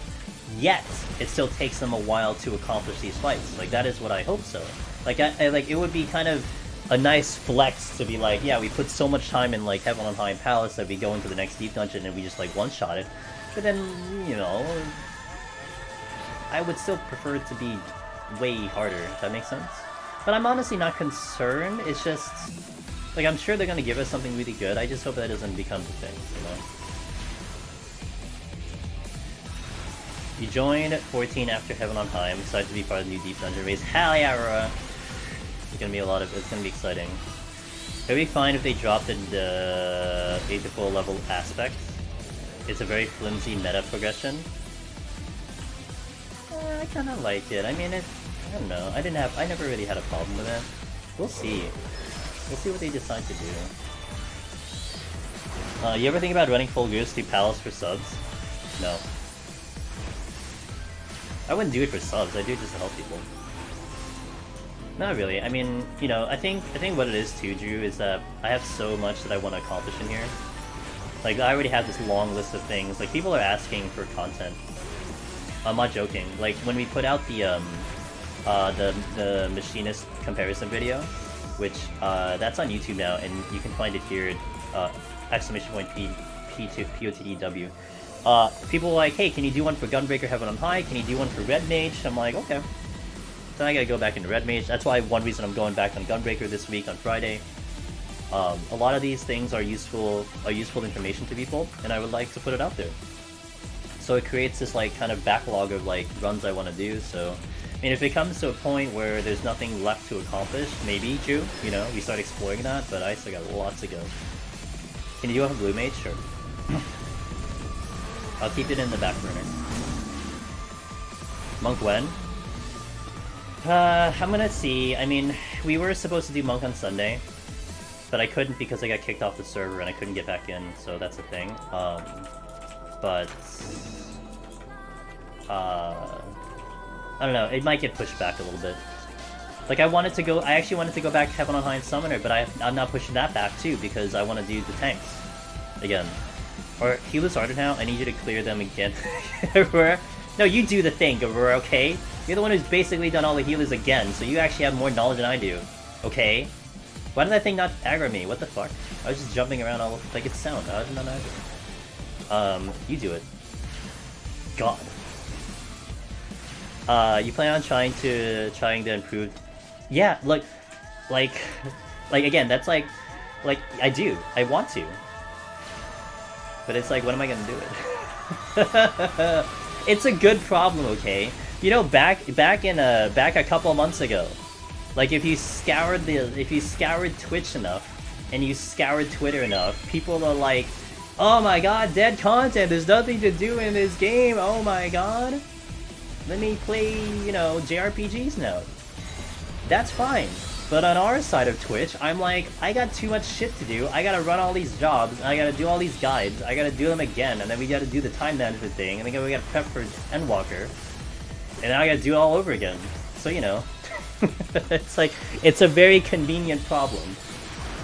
yet it still takes them a while to accomplish these fights. That is what I hope so. It would be kind of a nice flex to be yeah, we put so much time in Heaven on High and Palace that we go into the next Deep Dungeon and we just one-shot it. But then, I would still prefer it to be way harder, if that makes sense. But I'm honestly not concerned, it's just, I'm sure they're gonna give us something really good, I just hope that doesn't become the thing, You joined 14 after Heaven on High. I'm excited to be part of the new Deep Dungeon race. Hell yeah, Aurora! It's gonna be exciting. It would be fine if they dropped the 8 to 4 level aspect. It's a very flimsy meta progression. I kinda like it. I mean, I don't know. I never really had a problem with it. We'll see. We'll see what they decide to do. You ever think about running full goose to Palace for subs? No. I wouldn't do it for subs, I do it just to help people. Not really. I mean, you know, I think what it is too, Drew, is that I have so much that I want to accomplish in here. Like, I already have this long list of things. Like, people are asking for content. I'm not joking. Like, when we put out the machinist comparison video, which that's on YouTube now, and you can find it here at !POTDW. People were like, hey, can you do one for Gunbreaker Heaven on High? Can you do one for Red Mage? I'm like, okay. So I gotta go back into Red Mage. That's why one reason I'm going back on Gunbreaker this week on Friday. A lot of these things are useful information to people, and I would like to put it out there. So it creates this like kind of backlog of like runs I want to do. So, I mean, if it comes to a point where there's nothing left to accomplish, maybe, Drew, you know, we start exploring that. But I still got lots to go. Can you do a Blue Mage? Sure. I'll keep it in the back burner. Monk when? I'm gonna see. I mean, we were supposed to do Monk on Sunday, but I couldn't because I got kicked off the server and I couldn't get back in, so that's a thing. But I don't know, it might get pushed back a little bit. Like, I actually wanted to go back to Heaven on High and Summoner, but I'm not pushing that back too, because I want to do the tanks again. Or, Healers Ardor now, I need you to clear them again. No, you do the thing, Gavur, okay? You're the one who's basically done all the healers again, so you actually have more knowledge than I do, okay? Why did that thing not aggro me? What the fuck? I was just jumping around all like it's sound. How did it not aggro? You do it. God. You plan on trying to improve? Yeah, look, like again, that's like I do. I want to. But it's like, when am I gonna do it? It's a good problem, okay? You know, back a couple of months ago, like if you scoured Twitch enough and you scoured Twitter enough, people are like, oh my god, dead content, there's nothing to do in this game, oh my god. Let me play, you know, JRPGs now. That's fine. But on our side of Twitch, I'm like, I got too much shit to do, I gotta run all these jobs, I gotta do all these guides, I gotta do them again, and then we gotta do the time management thing, and then we gotta prep for Endwalker, and now I gotta do it all over again. So, you know, it's like, it's a very convenient problem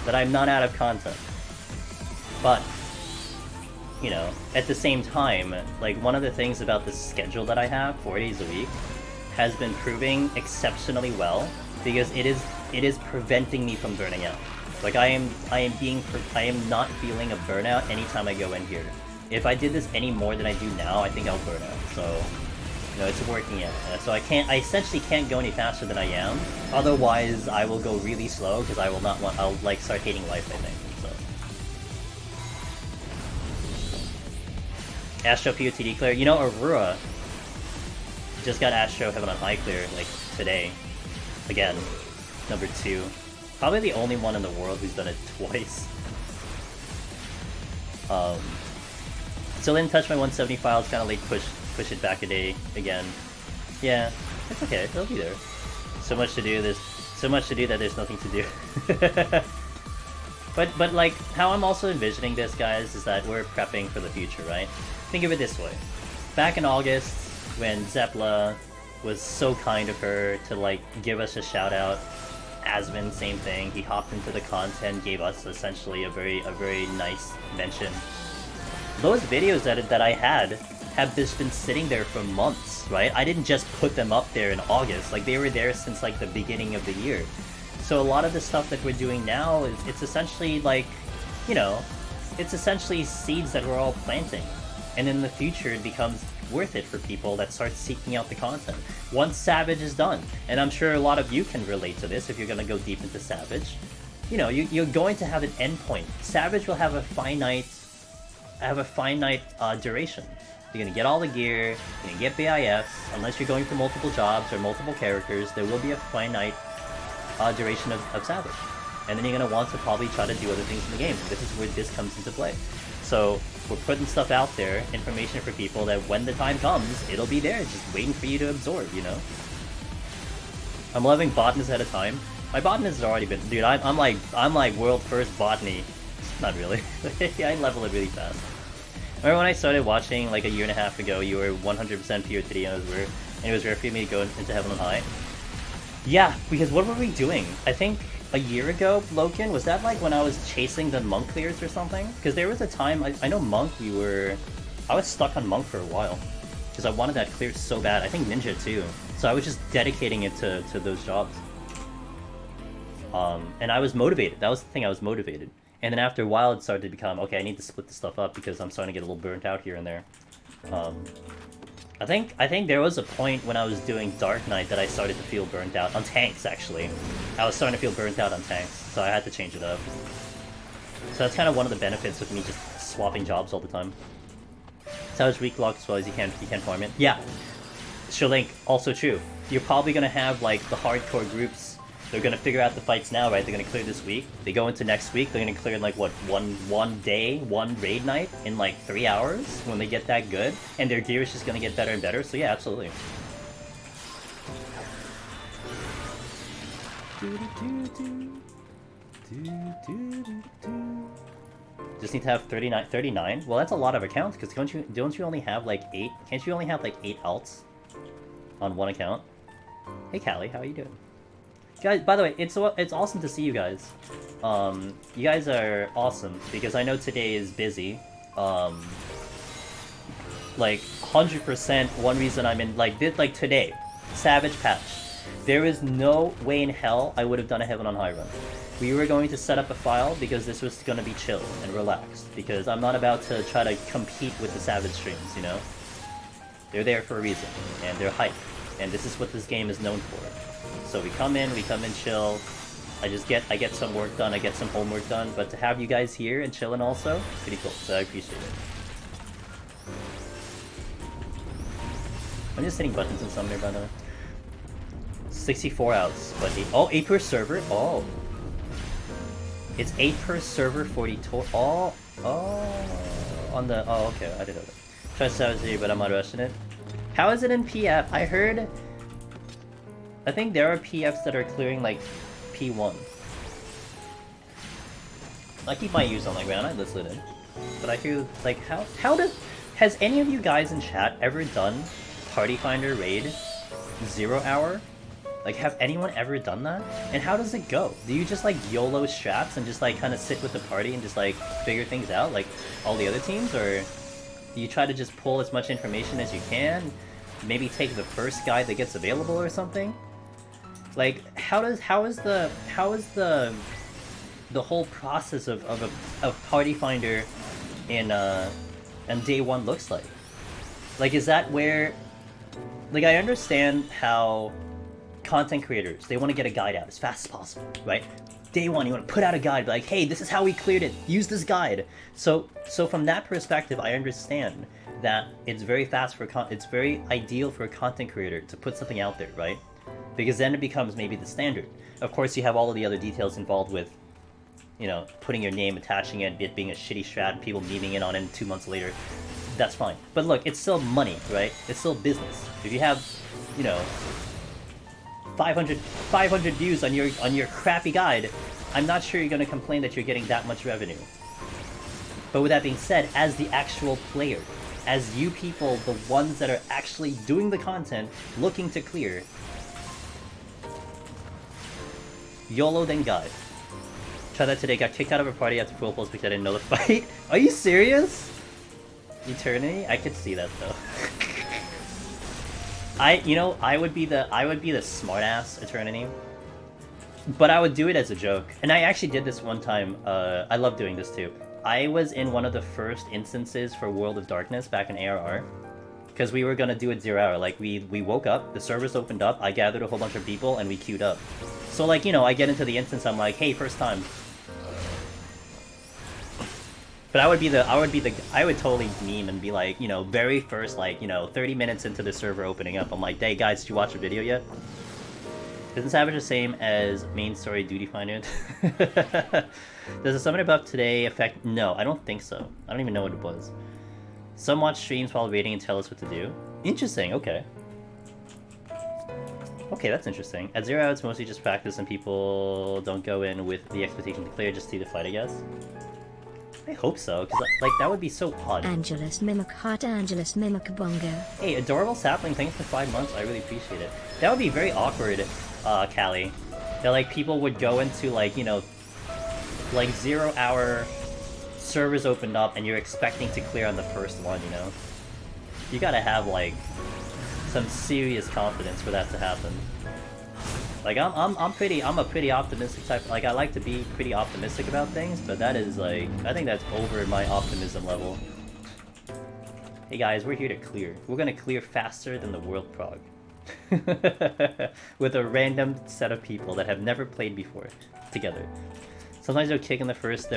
that I'm not out of content. But, you know, at the same time, like, one of the things about the schedule that I have, 4 days a week, has been proving exceptionally well, because it is preventing me from burning out. Like, I am not feeling a burnout anytime I go in here. If I did this any more than I do now, I think I'll burn out. So, you know, it's working out. So I essentially can't go any faster than I am. Otherwise, I will go really slow because I'll like start hating life, I think. So, Astro POTD clear. You know, Aurora just got Astro Heaven on High clear like today. Again, number 2. Probably the only one in the world who's done it twice. Still didn't touch my 170 file, it's kinda late, push it back a day again. Yeah, it's okay, it'll be there. So much to do, that there's nothing to do. But like, how I'm also envisioning this, guys, is that we're prepping for the future, right? Think of it this way. Back in August, when Zepla was so kind of her to like give us a shout out. Asvin, same thing. He hopped into the content, gave us essentially a very nice mention. Those videos that I had have just been sitting there for months, right? I didn't just put them up there in August. Like, they were there since like the beginning of the year. So a lot of the stuff that we're doing now it's essentially like, you know, it's essentially seeds that we're all planting. And in the future it becomes worth it for people that start seeking out the content. Once Savage is done, and I'm sure a lot of you can relate to this if you're gonna go deep into Savage, you know, you're going to have an endpoint. Savage will have a finite duration. You're gonna get all the gear, you're gonna get BIFs, unless you're going for multiple jobs or multiple characters, there will be a finite duration of Savage. And then you're gonna want to probably try to do other things in the game. This is where this comes into play. So we're putting stuff out there, information for people that when the time comes, it'll be there, just waiting for you to absorb, you know? I'm loving Botness at a time. My botanist has already been... Dude, I'm like world first botany. Not really. I level it really fast. Remember when I started watching like a year and a half ago, you were 100% PoTD and it was rare for me to go into Heaven on High? Yeah, because what were we doing? I think a year ago, Loken, was that like when I was chasing the monk clears or something? Because there was a time, I know monk, I was stuck on monk for a while. Because I wanted that clear so bad. I think ninja too. So I was just dedicating it to those jobs. And I was motivated. That was the thing, I was motivated. And then after a while, it started to become, okay, I need to split this stuff up because I'm starting to get a little burnt out here and there. I think there was a point when I was doing Dark Knight that I started to feel burnt out. On tanks, actually. I was starting to feel burnt out on tanks, so I had to change it up. So that's kind of one of the benefits of me just swapping jobs all the time. So it's weak locked as well as you can't farm it. Yeah! Shilink, also true. You're probably gonna have, like, the hardcore groups. They're gonna figure out the fights now, right? They're gonna clear this week. They go into next week, they're gonna clear in like what, one day, one raid night in like 3 hours when they get that good, and their gear is just gonna get better and better, so yeah, absolutely. Just need to have 39? Well, that's a lot of accounts, because don't you only have like 8? Can't you only have like 8 alts on one account? Hey Callie, how are you doing? Guys, by the way, it's awesome to see you guys. You guys are awesome, because I know today is busy. Like, 100% one reason I'm in, like today, Savage Patch. There is no way in hell I would have done a Heaven on High run. We were going to set up a file because this was going to be chill and relaxed, because I'm not about to try to compete with the Savage streams, you know? They're there for a reason, and they're hype, and this is what this game is known for. So we come in chill. I get some work done, I get some homework done, but to have you guys here and chilling also, it's pretty cool, so I appreciate it. I'm just hitting buttons in Summoner, by the way. 64 outs, but 8 per server? Oh. It's 8 per server, 40 total. On the, okay, I didn't know that. Try Savage here, but I'm not rushing it. How is it in PF? I think there are PFs that are clearing like P1. I keep my ears on the ground, I listen in. But I hear like has any of you guys in chat ever done Party Finder raid 0 hour? Like, have anyone ever done that? And how does it go? Do you just like YOLO strats and just like kind of sit with the party and just like figure things out like all the other teams, or do you try to just pull as much information as you can? Maybe take the first guide that gets available or something? Like, how is the whole process of Party Finder in day one looks like? Like, is that where, like, I understand how content creators, they want to get a guide out as fast as possible, right? Day one, you want to put out a guide, like, hey, this is how we cleared it, use this guide. So from that perspective, I understand that it's very fast it's very ideal for a content creator to put something out there, right? Because then it becomes maybe the standard. Of course, you have all of the other details involved with, you know, putting your name, attaching it, it being a shitty strat, people memeing in on it 2 months later. That's fine. But look, it's still money, right? It's still business. If you have, you know, 500 views on your crappy guide, I'm not sure you're going to complain that you're getting that much revenue. But with that being said, as the actual player, as you people, the ones that are actually doing the content, looking to clear, YOLO then guide. Tried that today, got kicked out of a party after full pulse because I didn't know the fight. Are you serious? Eternity? I could see that though. I would be the smartass Eternity. But I would do it as a joke. And I actually did this one time. I love doing this too. I was in one of the first instances for World of Darkness back in ARR. Because we were gonna do it 0 hour. Like, we woke up, the servers opened up, I gathered a whole bunch of people, and we queued up. So, like, you know, I get into the instance, I'm like, hey, first time. But I would totally meme and be like, you know, very first, like, you know, 30 minutes into the server opening up, I'm like, hey guys, did you watch the video yet? Isn't Savage the same as main story Duty Finder? Does the summoner buff today affect? No, I don't think so. I don't even know what it was. Some watch streams while waiting and tell us what to do. Interesting, okay. Okay, that's interesting. At 0 it's mostly just practice and people don't go in with the expectation to clear, just see the fight, I guess. I hope so, because like that would be so odd. Angelus Mimic Heart, Angelus Mimic Bongo. Hey, adorable sapling, thanks for 5 months, I really appreciate it. That would be very awkward, Callie. That like people would go into like, you know, like 0 hour servers opened up and you're expecting to clear on the first one, you know? You gotta have like some serious confidence for that to happen. Like I'm a pretty optimistic type. Like I like to be pretty optimistic about things, but that is like I think that's over my optimism level. Hey guys, we're here to clear. We're gonna clear faster than the world prog. With a random set of people that have never played before together. Sometimes they'll kick in the first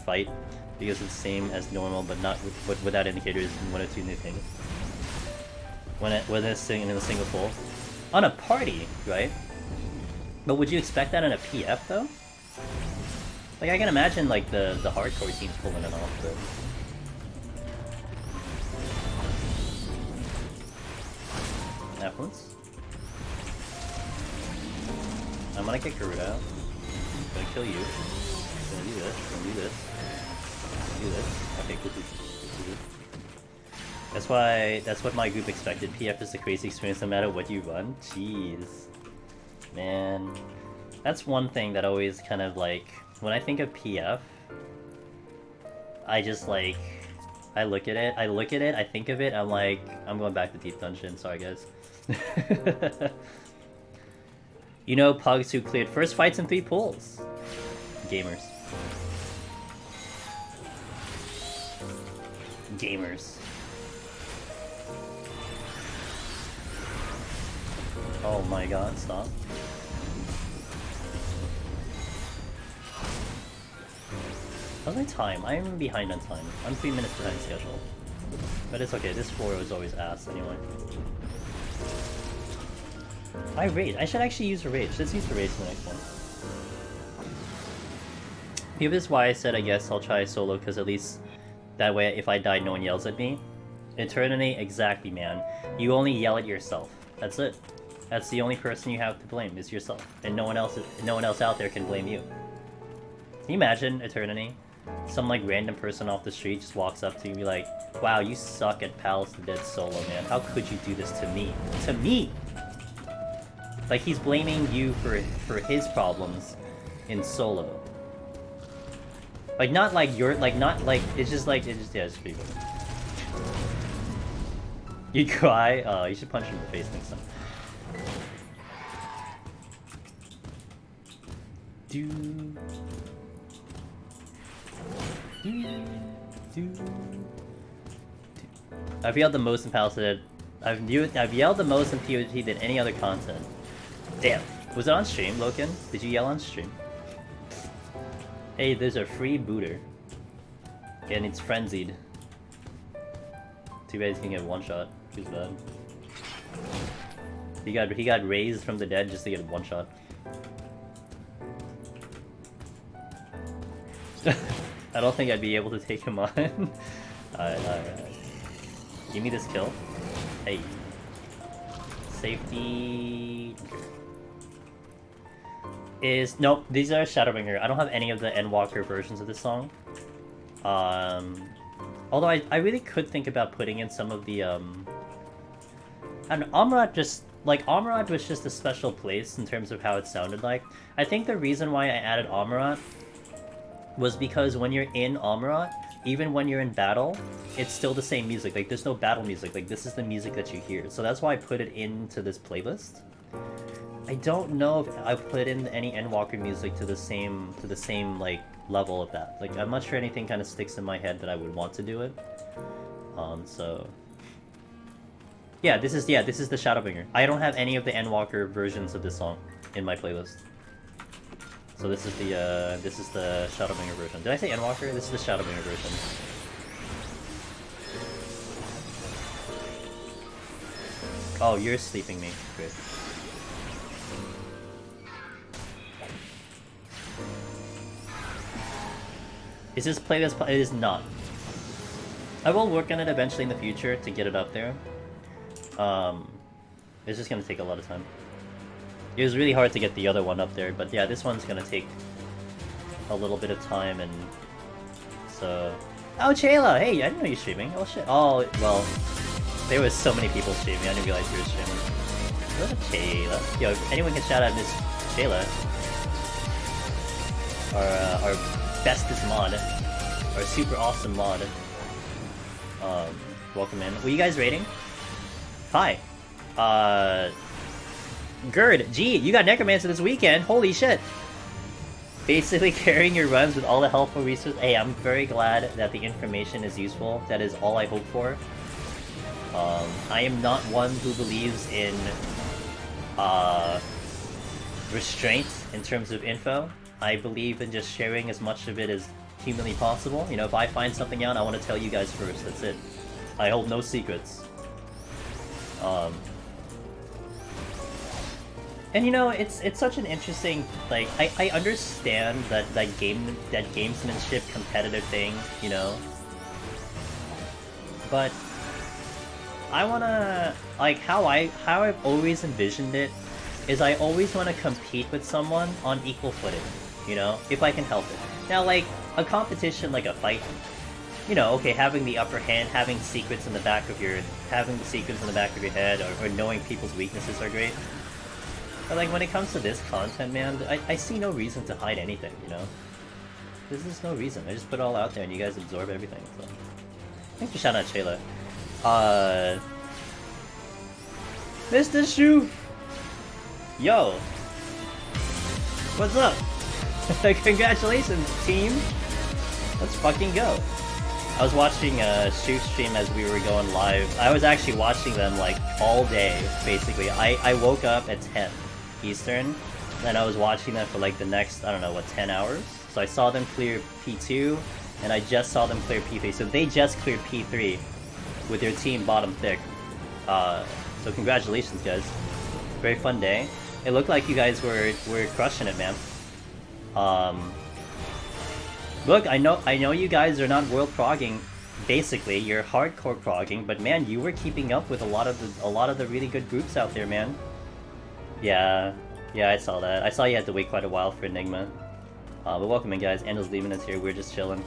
fight because it's the same as normal, but not without indicators and 1 or 2 new things. When it's in a single pool. On a party, right? But would you expect that in a PF though? Like I can imagine like the hardcore teams pulling it off, but F1s? I'm gonna kick Garuda out. I'm gonna kill you. I'm gonna do this. I'm gonna do this. Do this. Okay, cool. That's what my group expected. PF is a crazy experience no matter what you run. Jeez. Man. That's one thing that always kind of like when I think of PF, I just like I look at it, I think of it, I'm like, I'm going back to Deep Dungeon, sorry guys. You know pugs who cleared first fights in 3 pools. Gamers. Gamers. Oh my god, stop. How's my time? I am behind on time. I'm 3 minutes behind schedule. But it's okay, this floor was always ass anyway. I rage. I should actually use a rage. Let's use the rage for the next one. Maybe this is why I said I guess I'll try solo, because at least that way if I die no one yells at me. Eternity, exactly man. You only yell at yourself. That's it. That's the only person you have to blame, is yourself. And no one else out there can blame you. Can you imagine Eternity? Some like random person off the street just walks up to you and be like, wow, you suck at Palace of the Dead solo, man. How could you do this to me? To me! Like he's blaming you for his problems in solo. Like not like you're like not like it's just yeah, it's pretty good. You cry? You should punch him in the face next time. I've yelled the most in Palace of the Dead. I've yelled the most in PoTD than any other content. Damn. Was it on stream, Loken? Did you yell on stream? Hey, there's a free booter. And it's frenzied. Too bad he's gonna get one shot. Too bad. He got raised from the dead just to get one shot. I don't think I'd be able to take him on. Alright. Give me this kill. Hey. Safety... Nope, these are Shadowbringer. I don't have any of the Endwalker versions of this song. Although I really could think about putting in some of the, and Amurad just... Like, Amurad was just a special place in terms of how it sounded like. I think the reason why I added Amurad was because when you're in Amurad, even when you're in battle, it's still the same music. Like, there's no battle music. Like, this is the music that you hear. So that's why I put it into this playlist. I don't know if I put in any Endwalker music to the same like level of that. Like I'm not sure anything kind of sticks in my head that I would want to do it. So yeah, this is the Shadowbringer. I don't have any of the Endwalker versions of this song in my playlist. So this is the Shadowbringer version. Did I say Endwalker? This is the Shadowbringer version. Oh, you're sleeping me. Great. Is this playlist? It is not. I will work on it eventually in the future to get it up there. It's just gonna take a lot of time. It was really hard to get the other one up there, but yeah, this one's gonna take a little bit of time, and so... Oh, Chayla! Hey, I didn't know you're streaming. Oh shit. Oh, well, there was so many people streaming, I didn't realize you were streaming. What a Chayla. Yo, if anyone can shout out Miss Chayla. Our bestest mod. Our super awesome mod. Welcome in. Were you guys rating? Hi. Gerd, gee, you got Necromancer this weekend. Holy shit. Basically carrying your runs with all the helpful resources. Hey, I'm very glad that the information is useful. That is all I hope for. I am not one who believes in restraint in terms of info. I believe in just sharing as much of it as humanly possible. You know, if I find something out, I want to tell you guys first. That's it. I hold no secrets. And you know, it's such an interesting, like, I understand that gamesmanship competitive thing, you know, but I wanna, like, how I've always envisioned it is I always want to compete with someone on equal footing, you know, if I can help it. Now, like, a competition, like a fight, you know, okay, having the upper hand, having secrets in the back of your head, or knowing people's weaknesses are great. But like, when it comes to this content, man, I see no reason to hide anything, you know? There's just no reason. I just put it all out there and you guys absorb everything, so... Thanks for shouting out Shayla. Mr. Shoof! Yo! What's up? Congratulations, team! Let's fucking go! I was watching Shoof stream as we were going live. I was actually watching them, like, all day, basically. I woke up at 10 Eastern, and I was watching them for, like, the next, I don't know, what, 10 hours? So I saw them clear P2, and I just saw them clear P3. So they just cleared P3 with their team bottom thick. So congratulations, guys. Very fun day. It looked like you guys were crushing it, man. Look, I know you guys are not world progging. Basically, you're hardcore progging, but man, you were keeping up with a lot of the really good groups out there, man. Yeah, I saw that. I saw you had to wait quite a while for Enigma. But welcome in, guys. Angel's leaving us here. We're just chilling.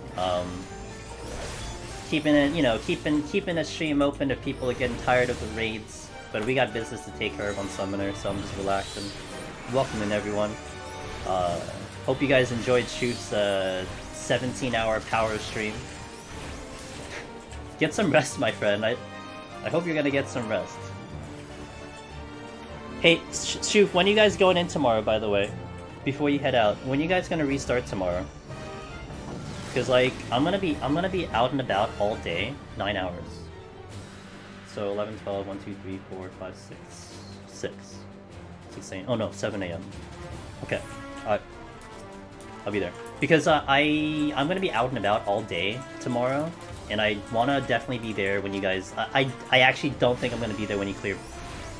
Keeping it, you know, keeping a stream open if people are getting tired of the raids. But we got business to take care of on Summoner, so I'm just relaxing. Welcome in, everyone. Hope you guys enjoyed Shoot's 17-hour power stream. Get some rest, my friend. I hope you're gonna get some rest. Hey, Shoot, when are you guys going in tomorrow, by the way? Before you head out, when are you guys gonna restart tomorrow? Because, like, I'm gonna be out and about all day, 9 hours. So 11, 12, 1, 2, 3, 4, 5, 6 a.m. Oh no, 7 a.m. Okay, I'll be there. Because I'm gonna be out and about all day tomorrow, and I wanna definitely be there when you guys... I actually don't think I'm gonna be there when you clear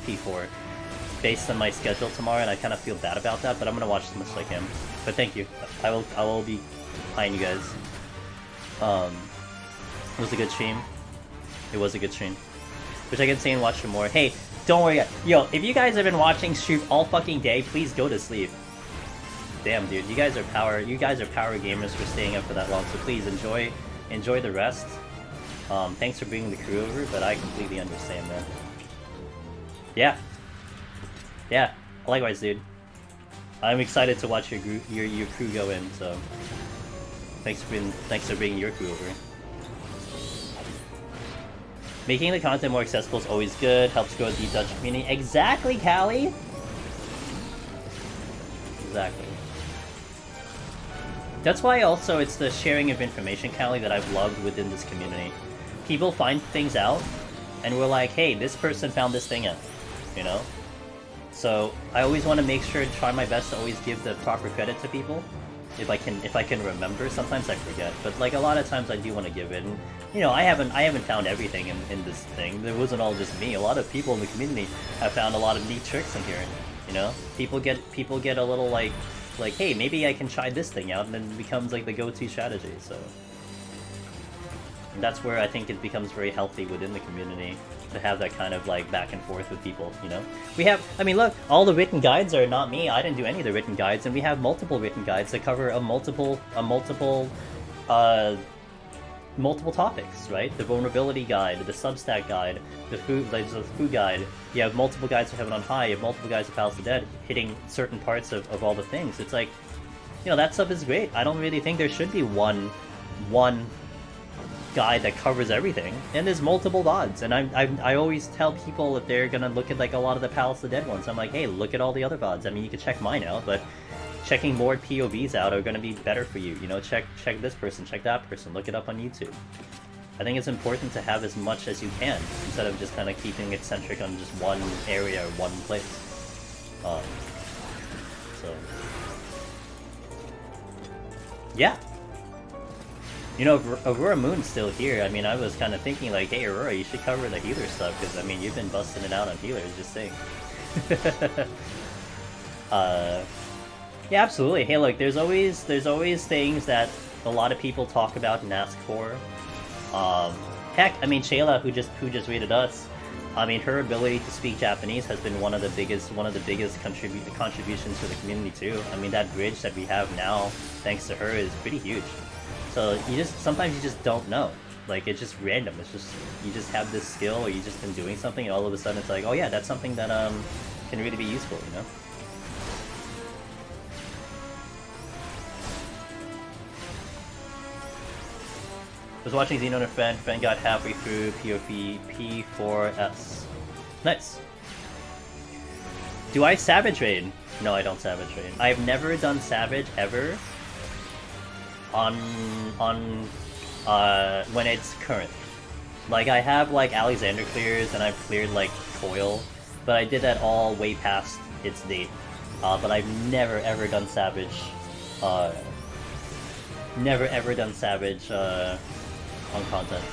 P4, based on my schedule tomorrow, and I kind of feel bad about that, but I'm gonna watch as much as I can. But thank you. I will be behind you guys. It was a good stream. It was a good stream. Which I can say and watch for more. Hey, don't worry. Yo, if you guys have been watching stream all fucking day, please go to sleep. Damn, dude, you guys are power gamers for staying up for that long. So please enjoy the rest. Thanks for bringing the crew over, but I completely understand, man. Yeah. Likewise, dude. I'm excited to watch your crew go in. So thanks for bringing your crew over. Making the content more accessible is always good. Helps grow the Dutch community. Exactly, Callie. Exactly. That's why also it's the sharing of information, Callie, that I've loved within this community. People find things out, and we're like, hey, this person found this thing out, you know? So I always want to make sure and try my best to always give the proper credit to people. If I can remember. Sometimes I forget, but like a lot of times I do want to give it. And you know, I haven't found everything in this thing. There wasn't all just me. A lot of people in the community have found a lot of neat tricks in here. You know, people get a little like, hey, maybe I can try this thing out, and then it becomes like the go-to strategy. So and that's where I think it becomes very healthy within the community. to have that kind of like back and forth with people, you know? We have, I mean, look, all the written guides are not me. I didn't do any of the written guides, and we have multiple written guides that cover multiple topics, right? The vulnerability guide, the Substack guide, the food guide. You have multiple guides for Heaven on High. You have multiple guides for Palace of the Dead, hitting certain parts of all the things. It's like, you know, that stuff is great. I don't really think there should be one guide that covers everything, and there's multiple VODs, and I always tell people if they're gonna look at like a lot of the Palace of the Dead ones, I'm like, hey, look at all the other VODs. I mean, you can check mine out, but checking more POVs out are gonna be better for you. You know, check this person, check that person, look it up on YouTube. I think it's important to have as much as you can instead of just kind of keeping it centric on just one area or one place. So yeah. You know, if Aurora Moon's still here, I mean, I was kind of thinking like, hey, Aurora, you should cover the healer stuff, because, I mean, you've been busting it out on healers, just saying. Yeah, absolutely. Hey, look, there's always things that a lot of people talk about and ask for. Heck, I mean, Shayla, who just rated us, I mean, her ability to speak Japanese has been one of the biggest contributions to the community, too. I mean, that bridge that we have now, thanks to her, is pretty huge. So sometimes you just don't know. Like, it's just random. It's just, you just have this skill, or you just been doing something, and all of a sudden it's like, oh yeah, that's something that can really be useful, you know? I was watching Xeno and a friend got halfway through POV P4S. Nice. Do I Savage Raid? No, I don't Savage Raid. I've never done Savage ever. When it's current. Like, I have like Alexander clears, and I've cleared like Toil, but I did that all way past its date. But I've never ever done Savage. Never ever done Savage on content.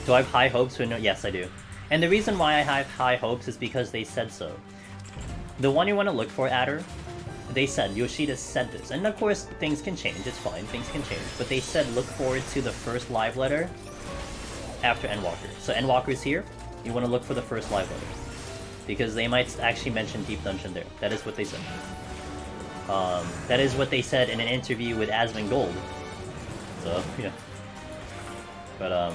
Do I have high hopes for no? Yes, I do. And the reason why I have high hopes is because they said so. The one you want to look for, Adder, they said, Yoshida said this, and of course things can change, it's fine, things can change, but they said look forward to the first live letter after Endwalker. So Endwalker's here, you want to look for the first live letter, because they might actually mention Deep Dungeon there. That is what they said. That is what they said in an interview with Asmongold. So, yeah. But,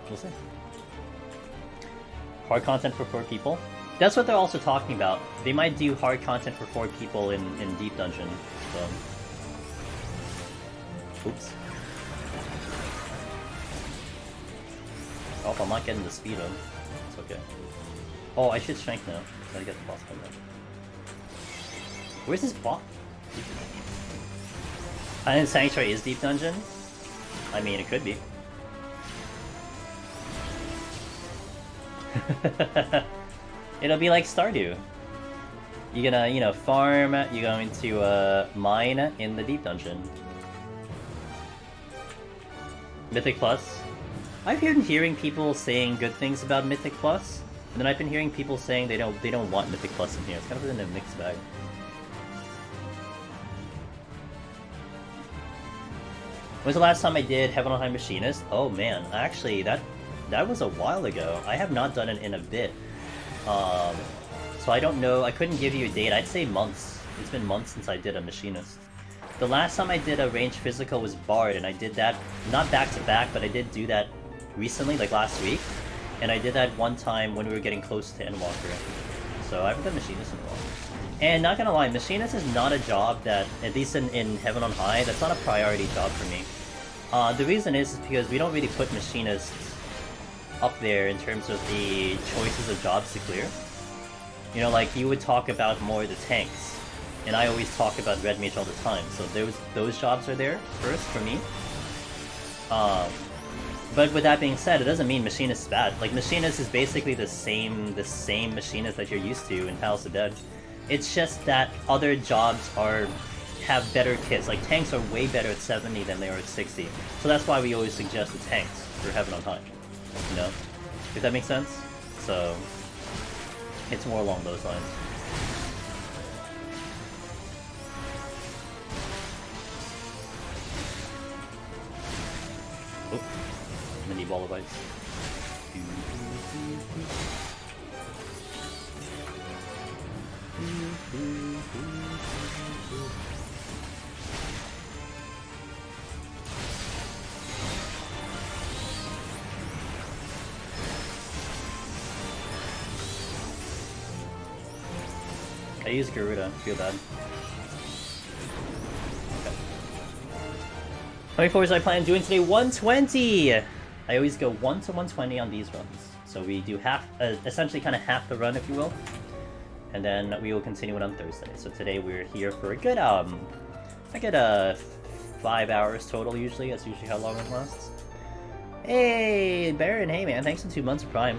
we'll see. Hard content for 4 people. That's what they're also talking about. They might do hard content for 4 people in Deep Dungeon, so... Oops. Oh, if I'm not getting the speed up, it's okay. Oh, I should strength now. Gotta get the boss fight up. Where's this boss? Island Sanctuary is Deep Dungeon? I mean, it could be. It'll be like Stardew. You're gonna, you know, farm, you're going to mine in the Deep Dungeon. Mythic Plus. I've been hearing people saying good things about Mythic Plus, and then I've been hearing people saying they don't want Mythic Plus in here. It's kind of in a mixed bag. When's the last time I did Heaven on High Machinist? Oh man, actually that was a while ago. I have not done it in a bit. So I don't know, I couldn't give you a date. I'd say months. It's been months since I did a Machinist. The last time I did a range physical was Bard, and I did that, not back to back, but I did do that recently, like last week. And I did that one time when we were getting close to Endwalker. So I haven't done Machinist in a while. And not gonna lie, Machinist is not a job that, at least in Heaven on High, that's not a priority job for me. The reason is because we don't really put Machinists up there in terms of the choices of jobs to clear. You know, like, you would talk about more the tanks, and I always talk about Red Mage all the time, so those jobs are there first for me. But with that being said, it doesn't mean Machinist is bad. Like, Machinist is basically the same Machinist that you're used to in Palace of Dead. It's just that other jobs have better kits. Like, tanks are way better at 70 than they are at 60. So that's why we always suggest the tanks for Heaven on High. You know? If that makes sense? So, it's more along those lines. Oop. Mini ball of ice. I use Garuda, feel bad. Okay. How many floors I plan on doing today? 120! I always go 1 to 120 on these runs. So we do half, essentially kind of half the run, if you will. And then we will continue it on Thursday. So today we're here for a good, I get 5 hours total usually. That's usually how long it lasts. Hey, Baron, hey man, thanks for 2 months of Prime.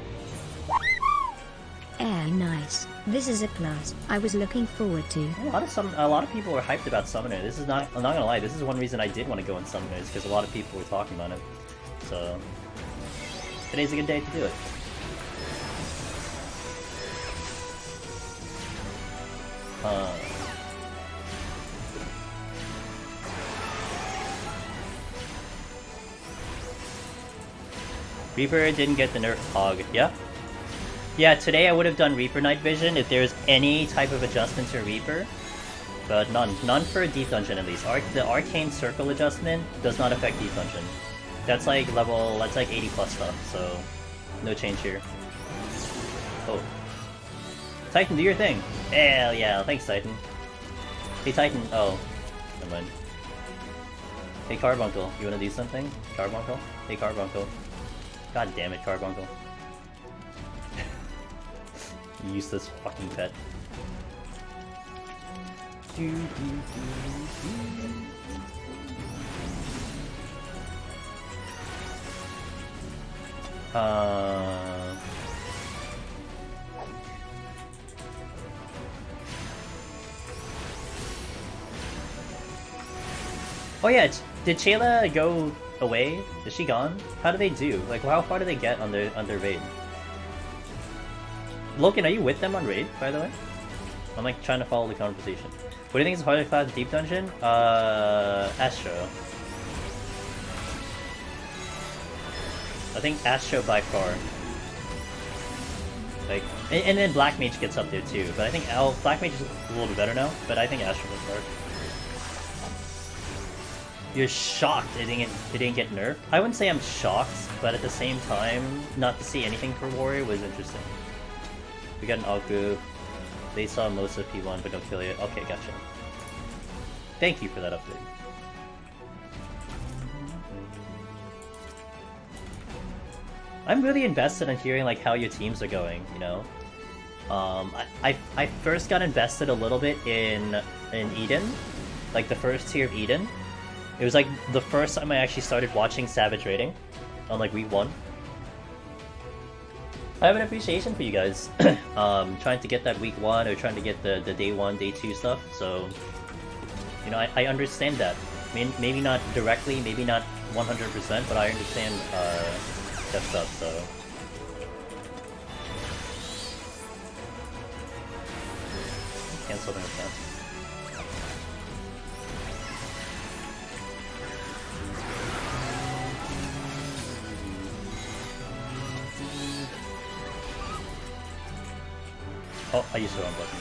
Nice. This is a plus. I was looking forward to. A lot of people are hyped about Summoner. This is not. I'm not gonna lie. This is one reason I did want to go on Summoners because a lot of people were talking about it. So today's a good day to do it. Reaper didn't get the nerf hog. Yeah. Yeah, today I would have done Reaper Night Vision if there's any type of adjustment to Reaper. But none. None for a Deep Dungeon at least. The Arcane Circle adjustment does not affect Deep Dungeon. That's like level, that's like 80 plus stuff, so no change here. Oh. Titan, do your thing! Hell yeah, thanks Titan. Hey Titan, oh. Never mind. Hey Carbuncle, you wanna do something? Carbuncle? Hey Carbuncle. God damn it, Carbuncle. Useless fucking pet. Oh yeah, did Shayla go away? Is she gone? How do they do? Like, how far do they get on their raid? Logan, are you with them on raid, by the way? I'm like trying to follow the conversation. What do you think is harder class Deep Dungeon? Astro. I think Astro by far. Like, and then Black Mage gets up there too, but I think Black Mage is a little bit better now, but I think Astro by far. You're shocked it didn't get nerfed? I wouldn't say I'm shocked, but at the same time, not to see anything for Warrior was interesting. We got an Alku. They saw most of P1 but don't kill it. Okay, gotcha. Thank you for that update. I'm really invested in hearing like how your teams are going, you know? I first got invested a little bit in Eden, like the first tier of Eden. It was like the first time I actually started watching Savage Raiding on like week 1. I have an appreciation for you guys trying to get that week 1 or trying to get the day 1, day 2 stuff, so you know, I understand that. I mean, maybe not directly, maybe not 100%, but I understand that stuff, so. Cancel the account. Oh, I used the wrong button.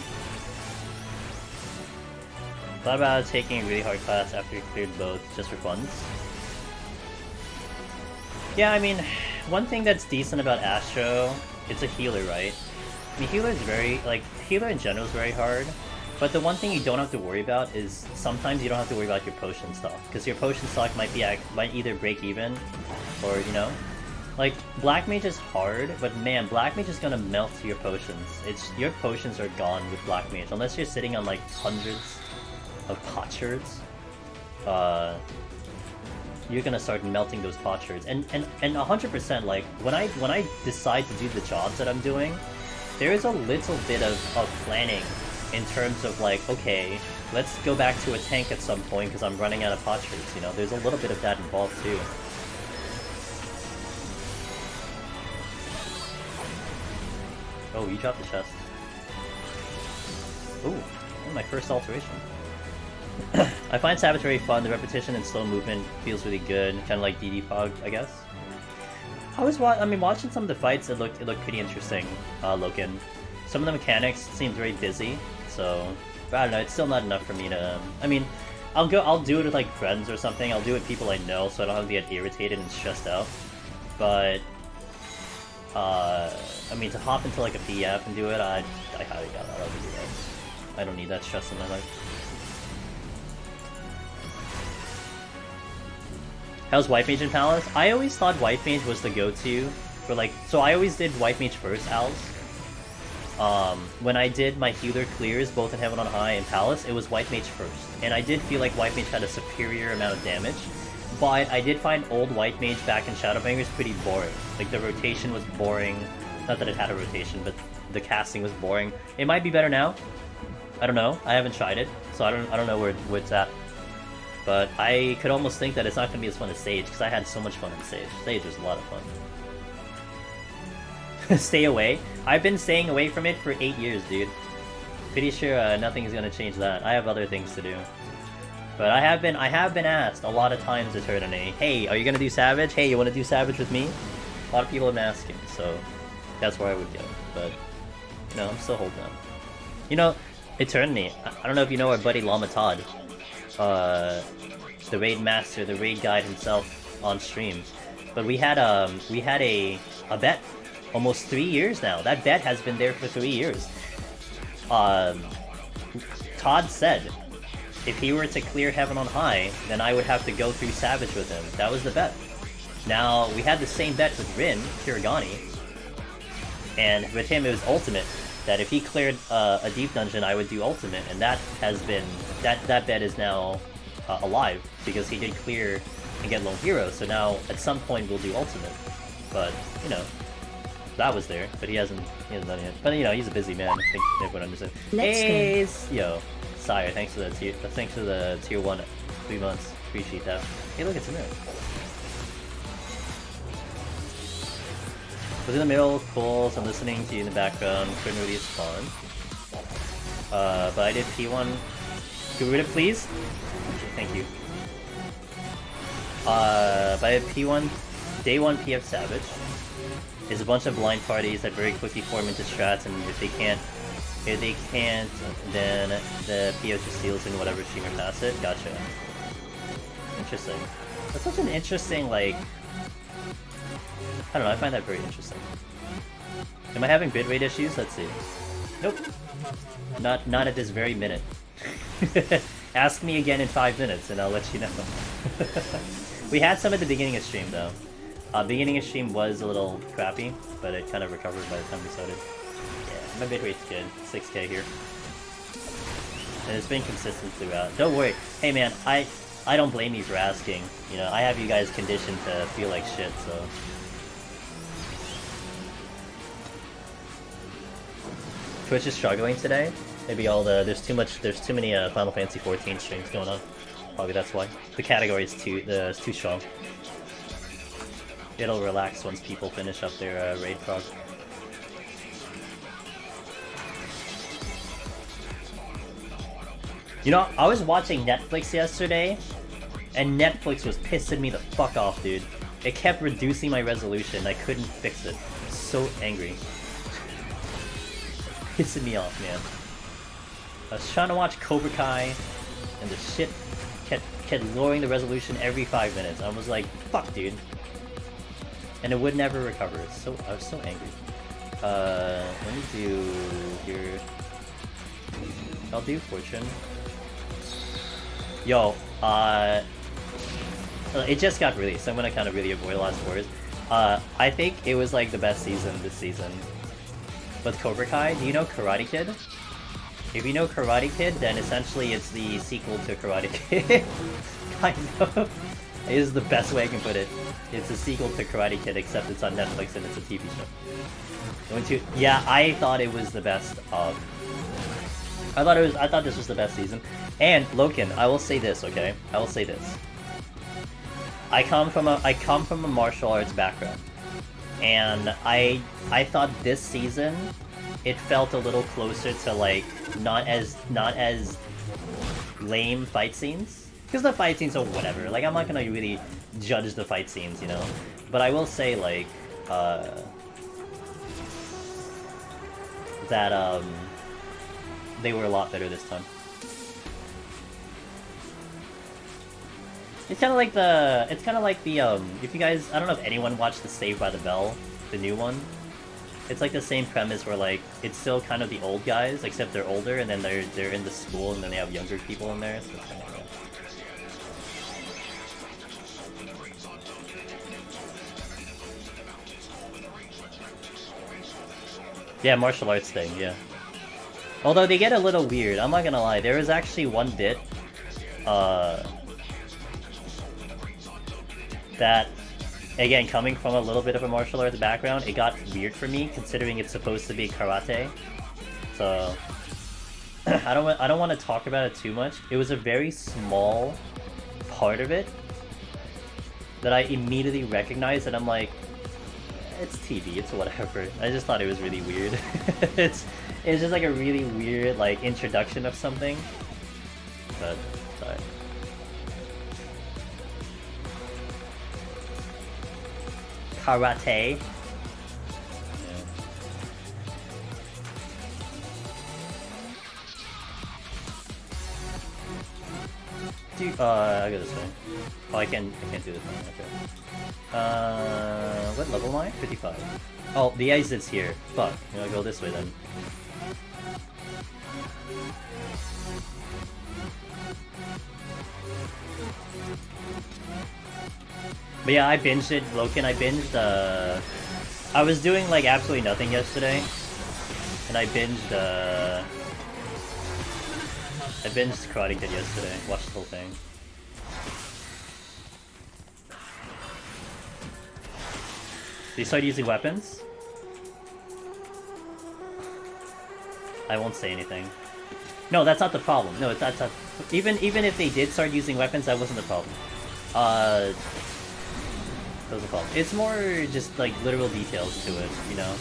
Thought about taking a really hard class after you cleared both, just for funds. Yeah, I mean, one thing that's decent about Astro, it's a healer, right? I mean, healer is very, like, healer in general is very hard, but the one thing you don't have to worry about is sometimes you don't have to worry about your potion stock, because your potion stock might either break even, or, you know? Like, Black Mage is hard, but man, Black Mage is gonna melt your potions. Your potions are gone with Black Mage, unless you're sitting on like hundreds of potsherds. You're gonna start melting those potsherds, and 100%. Like when I decide to do the jobs that I'm doing, there is a little bit of planning in terms of like, okay, let's go back to a tank at some point because I'm running out of potsherds. You know, there's a little bit of that involved too. Oh, you dropped the chest. Ooh, my first alteration. I find Savage very fun. The repetition and slow movement feels really good. Kind of like DD Fog, I guess. I mean, watching some of the fights, it looked pretty interesting. Loken. Some of the mechanics seemed very busy, so but I don't know. It's still not enough for me to. I mean, I'll do it with like friends or something. I'll do it with people I know, so I don't have to get irritated and stressed out. But I mean, to hop into like a PF and do it, I highly doubt I'll ever do that. I don't need that stress in my life. How's White Mage in Palace? I always thought White Mage was the go-to for like, so I always did White Mage first, Als. When I did my healer clears, both in Heaven on High and Palace, it was White Mage first. And I did feel like White Mage had a superior amount of damage, but I did find old White Mage back in Shadowbringers pretty boring. Like, the rotation was boring. Not that it had a rotation, but the casting was boring. It might be better now. I don't know. I haven't tried it, so I don't know where it's at. But I could almost think that it's not going to be as fun as Sage, because I had so much fun in Sage. Sage was a lot of fun. Stay away? I've been staying away from it for 8 years, dude. Pretty sure nothing is going to change that. I have other things to do. But I have been asked a lot of times this Eternity, hey, are you going to do Savage? Hey, you want to do Savage with me? A lot of people have been asking, so that's where I would go. But, no, I'm still holding on. You know, Eternity, I don't know if you know our buddy Llama Todd. The raid master, the raid guide himself on stream. But we had a bet, almost 3 years now. That bet has been there for 3 years. Todd said, if he were to clear Heaven on High, then I would have to go through Savage with him. That was the bet. Now, we had the same bet with Rin, Kirigani, and with him it was Ultimate, that if he cleared a deep dungeon, I would do Ultimate, and that has been, that bet is now alive, because he did clear and get Lone Hero, so now at some point we'll do Ultimate. But, you know, that was there, but he hasn't done it yet. But, you know, he's a busy man, I think everyone understands. Hey, yo, Sire, thanks for the tier 1 3 months, appreciate that. Hey, look, it's in there. Was in the middle, cool, so I'm listening to you in the background, couldn't really respond. But I did P1. Can we read it, please? Thank you. But I did P1, day 1 PF Savage. There's a bunch of blind parties that very quickly form into strats, and if they can't, then the PF just steals in whatever streamer pass it. Gotcha. Interesting. That's such an interesting, like, I don't know, I find that very interesting. Am I having bitrate issues? Let's see. Nope. Not at this very minute. Ask me again in 5 minutes and I'll let you know. We had some at the beginning of stream though. Beginning of stream was a little crappy, but it kind of recovered by the time we started. Yeah, my bitrate's good. 6K here. And it's been consistent throughout. Don't worry. Hey man, I don't blame you for asking. You know, I have you guys conditioned to feel like shit, so... Twitch is struggling today. Maybe all the there's too many Final Fantasy 14 streams going on. Probably that's why. The category is too strong. It'll relax once people finish up their raid prog. You know, I was watching Netflix yesterday, and Netflix was pissing me the fuck off, dude. It kept reducing my resolution. I couldn't fix it. I was so angry. Pissing me off, man. I was trying to watch Cobra Kai, and the shit kept lowering the resolution every 5 minutes. I was like, fuck, dude. And it would never recover. I was so angry. Let me do here. I'll do Fortune. Yo, it just got released, so I'm gonna kind of really avoid a lot of spoilers. I think it was like the best season this season. With Cobra Kai, do you know Karate Kid? If you know Karate Kid, then essentially it's the sequel to Karate Kid. Kind of. It is the best way I can put it. It's a sequel to Karate Kid, except it's on Netflix and it's a TV show. Yeah, I thought it was the best of... I thought this was the best season. And, Loken, I will say this, okay? I will say this. I come from a martial arts background. And I thought this season it felt a little closer to like not as lame fight scenes, because the fight scenes are whatever. Like, I'm not gonna really judge the fight scenes, you know. But I will say, like, that they were a lot better this time. It's kind of like the, if you guys, I don't know if anyone watched the Saved by the Bell, the new one. It's like the same premise where like it's still kind of the old guys, except they're older, and then they're in the school, and then they have younger people in there. So it's kind of like that. Yeah, martial arts thing, yeah. Although they get a little weird, I'm not gonna lie. There was actually one bit, that, again, coming from a little bit of a martial arts background, it got weird for me, considering it's supposed to be karate. So, I don't want to talk about it too much. It was a very small part of it that I immediately recognized, and I'm like, it's TV, it's whatever. I just thought it was really weird. it's just like a really weird like introduction of something. But sorry. Karate. Yeah. Dude, I go this way. Oh, I can't do this one. Okay. What level am I? 55. Oh, the exit's here. Fuck. I'm gonna go this way then. But yeah, I binged it, Loken. I binged, I was doing like absolutely nothing yesterday. And I binged Karate Kid yesterday. Watched the whole thing. They started using weapons? I won't say anything. No, that's not the problem. No, that's not. Even if they did start using weapons, that wasn't the problem. That was the problem. It's more just like literal details to it, you know?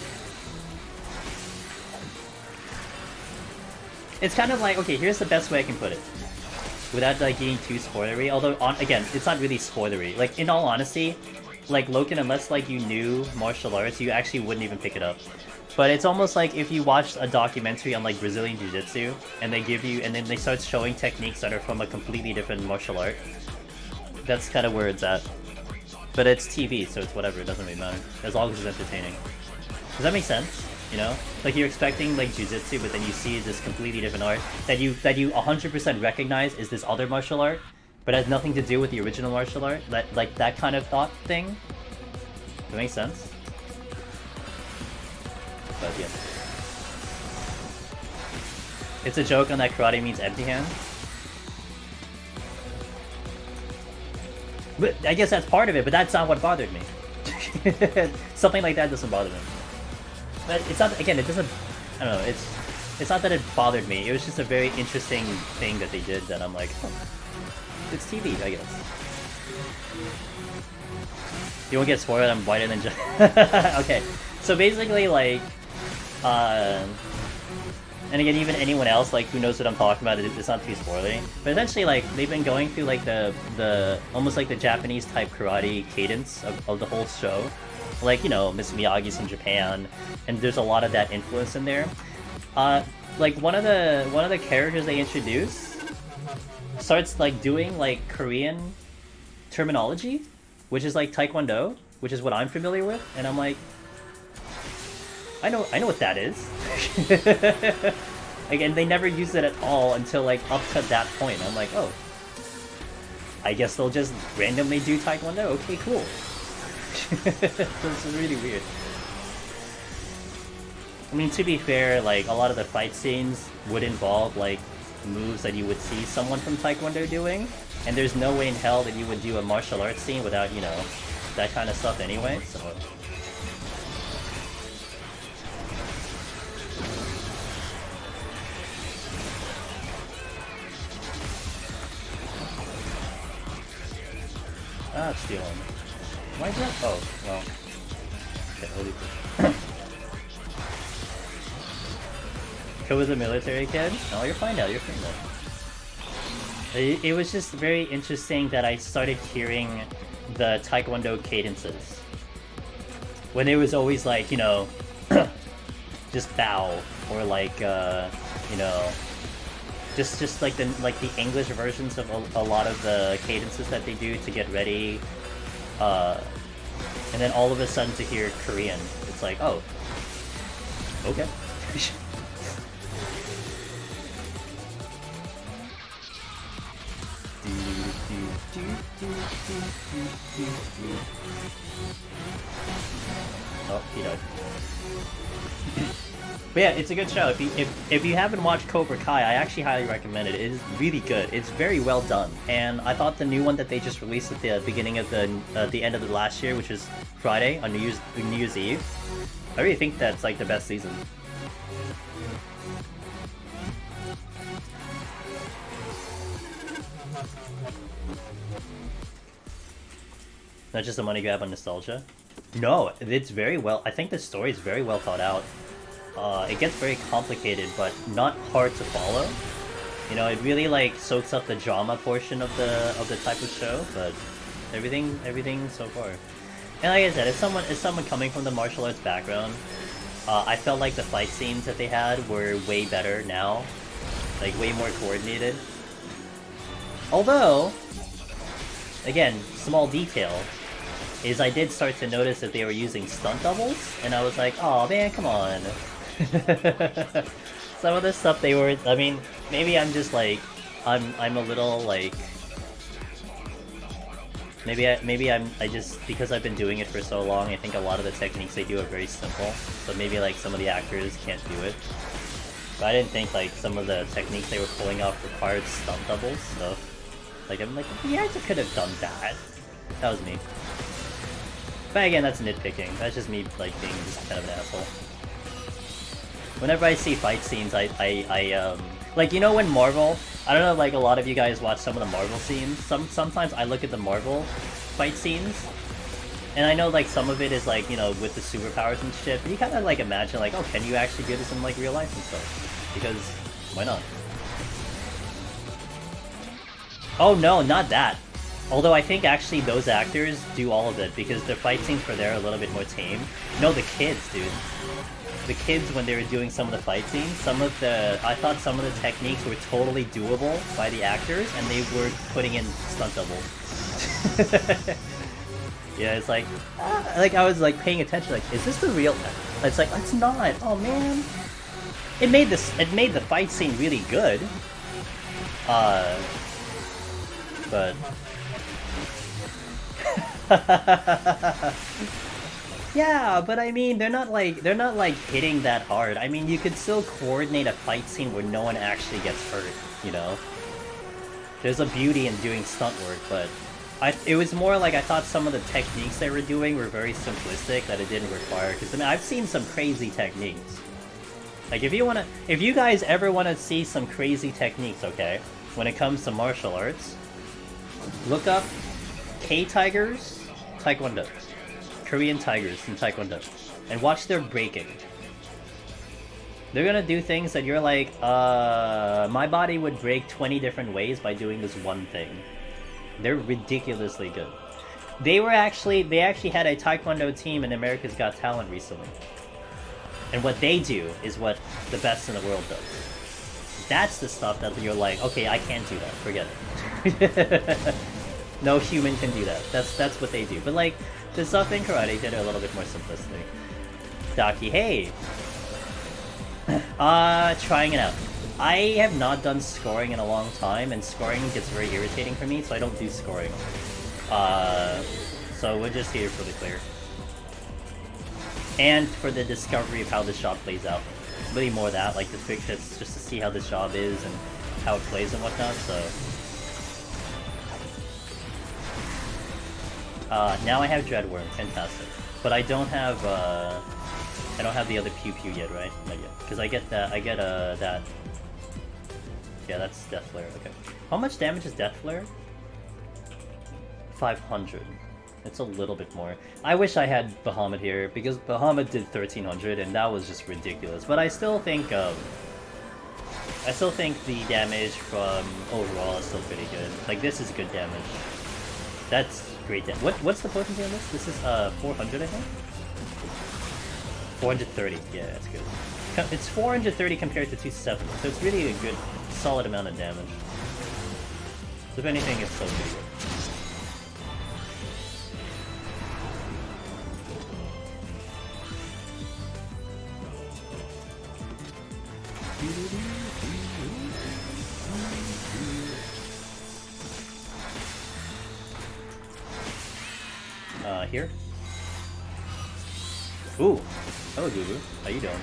It's kind of like, okay, here's the best way I can put it. Without like getting too spoilery, although again, it's not really spoilery. Like, in all honesty, like Loken, unless like you knew martial arts, you actually wouldn't even pick it up. But it's almost like if you watched a documentary on like Brazilian Jiu-Jitsu, and they give you, and then they start showing techniques that are from a completely different martial art. That's kind of where it's at. But it's TV, so it's whatever, it doesn't really matter. As long as it's entertaining. Does that make sense? You know? Like you're expecting like Jiu-Jitsu, but then you see this completely different art that you 100% recognize is this other martial art, but has nothing to do with the original martial art. That kind of thought thing. Does that make sense? But yeah. It's a joke on that karate means empty hand. But I guess that's part of it, but that's not what bothered me. Something like that doesn't bother me. But it's not, again, it doesn't, I don't know, it's not that it bothered me, it was just a very interesting thing that they did that I'm like, oh, it's TV, I guess. You won't get spoiled, I'm whiter than just... Okay, so basically, like, and again, even anyone else, like, who knows what I'm talking about, it's not too spoilery. But essentially, like, they've been going through, like, the almost like the Japanese-type karate cadence of the whole show. Like, you know, Miss Miyagi's from Japan, and there's a lot of that influence in there. Like, one of the characters they introduce starts, like, doing, like, Korean terminology, which is, like, Taekwondo, which is what I'm familiar with, and I'm like, I know what that is. Again, they never use it at all until like up to that point. I'm like, oh, I guess they'll just randomly do Taekwondo. Okay, cool. This is really weird. I mean, to be fair, like a lot of the fight scenes would involve like moves that you would see someone from Taekwondo doing, and there's no way in hell that you would do a martial arts scene without, you know, that kind of stuff anyway. So. Ah, it's stealing. Why is that? Oh, well. Okay, holy push. Kill with a military kid? Oh, you're fine now, you're fine now. It was just very interesting that I started hearing the Taekwondo cadences. when it was always like, you know, just bow, or like, you know, just like the English versions of a lot of the cadences that they do to get ready, and then all of a sudden to hear Korean, it's like, oh, okay. Oh, he died. But yeah, it's a good show. If you haven't watched Cobra Kai, I actually highly recommend it. It is really good. It's very well done, and I thought the new one that they just released at the beginning of the end of the last year, which is Friday on New Year's Eve, I really think that's like the best season. Not just a money grab on nostalgia. No, it's very well. I think the story is very well thought out. It gets very complicated, but not hard to follow. You know, it really like soaks up the drama portion of the type of show, but everything so far. And like I said, as someone coming from the martial arts background, I felt like the fight scenes that they had were way better now, like way more coordinated. Although, again, small detail is I did start to notice that they were using stunt doubles, and I was like, oh man, come on. Some of the stuff they were, I mean, maybe I'm just like, I'm a little like, maybe I just, because I've been doing it for so long, I think a lot of the techniques they do are very simple, so maybe like some of the actors can't do it. But I didn't think like some of the techniques they were pulling off required stunt doubles, so like I'm like, yeah, I could have done that. That was me. But again, that's nitpicking. That's just me like being just kind of an asshole. Whenever I see fight scenes, I like, you know, when Marvel, I don't know, like a lot of you guys watch some of the Marvel scenes. Sometimes I look at the Marvel fight scenes, and I know like some of it is like, you know, with the superpowers and shit, but you kind of like imagine like, oh, can you actually do this in like real life and stuff? Because why not? Oh no, not that. Although I think actually those actors do all of it, because the fight scenes for there are a little bit more tame. No, the kids, dude. The kids, when they were doing some of the fight scenes, I thought some of the techniques were totally doable by the actors, and they were putting in stunt doubles. Yeah, it's like I was like paying attention, like, is this the real? It's like, it's not. Oh man, it made the fight scene really good. But yeah, but I mean, they're not like hitting that hard. I mean, you could still coordinate a fight scene where no one actually gets hurt, you know? There's a beauty in doing stunt work, but it was more like I thought some of the techniques they were doing were very simplistic, that it didn't require, because I mean, I've seen some crazy techniques. Like, if you guys ever want to see some crazy techniques, okay, when it comes to martial arts, look up K-Tigers Taekwondo. Korean Tigers in Taekwondo. And watch their breaking. They're gonna do things that you're like, my body would break 20 different ways by doing this one thing. They're ridiculously good. They actually had a Taekwondo team in America's Got Talent recently. And what they do is what the best in the world does. That's the stuff that you're like, okay, I can't do that, forget it. No human can do that. That's what they do. But like, the stuff in karate did it a little bit more simplistic. Daki, hey! Trying it out. I have not done scoring in a long time, and scoring gets very irritating for me, so I don't do scoring. So we're just here for the clear. And for the discovery of how the shot plays out. Really more that, like the trick tips, just to see how the job is and how it plays and whatnot, so... now I have Dreadwyrm, fantastic. But I don't have the other Pew Pew yet, right? Not yet. Because I get that, that... Yeah, that's Death Flare, okay. How much damage is Death Flare? 500. It's a little bit more. I wish I had Bahamut here, because Bahamut did 1300, and that was just ridiculous. But I still think, the damage from overall is still pretty good. Like, this is good damage. That's great damage. What's the potency on this? This is, 400, I think? 430, yeah, that's good. It's 430 compared to 270, so it's really a good, solid amount of damage. So if anything, it's still pretty good. Here? Ooh! Hello, Guru. How you doing?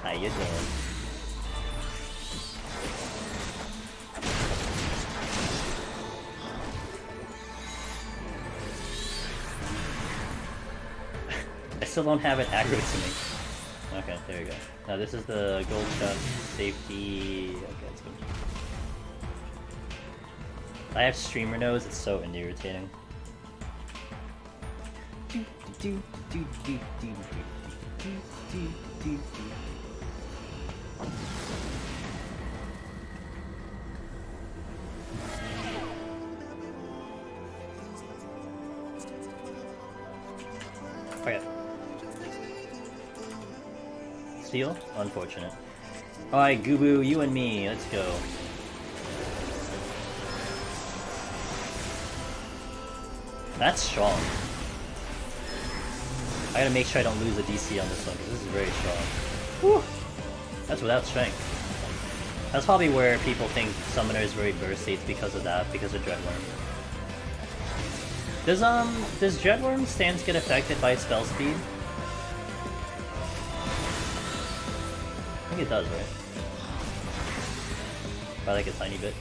How you doing? I still don't have it aggro to me. Okay, there we go. Now this is the gold shot safety. Okay, let's go. I have streamer nose, it's so irritating. Okay. Steal? Unfortunate. Alright, Gubu, you and me, let's go. That's strong. I gotta make sure I don't lose a DC on this one, because this is very strong. Whew. That's without strength. That's probably where people think Summoner is very bursty, it's because of that, because of Dreadwyrm. Does Dreadwyrm stance get affected by spell speed? I think it does, right? By like a tiny bit.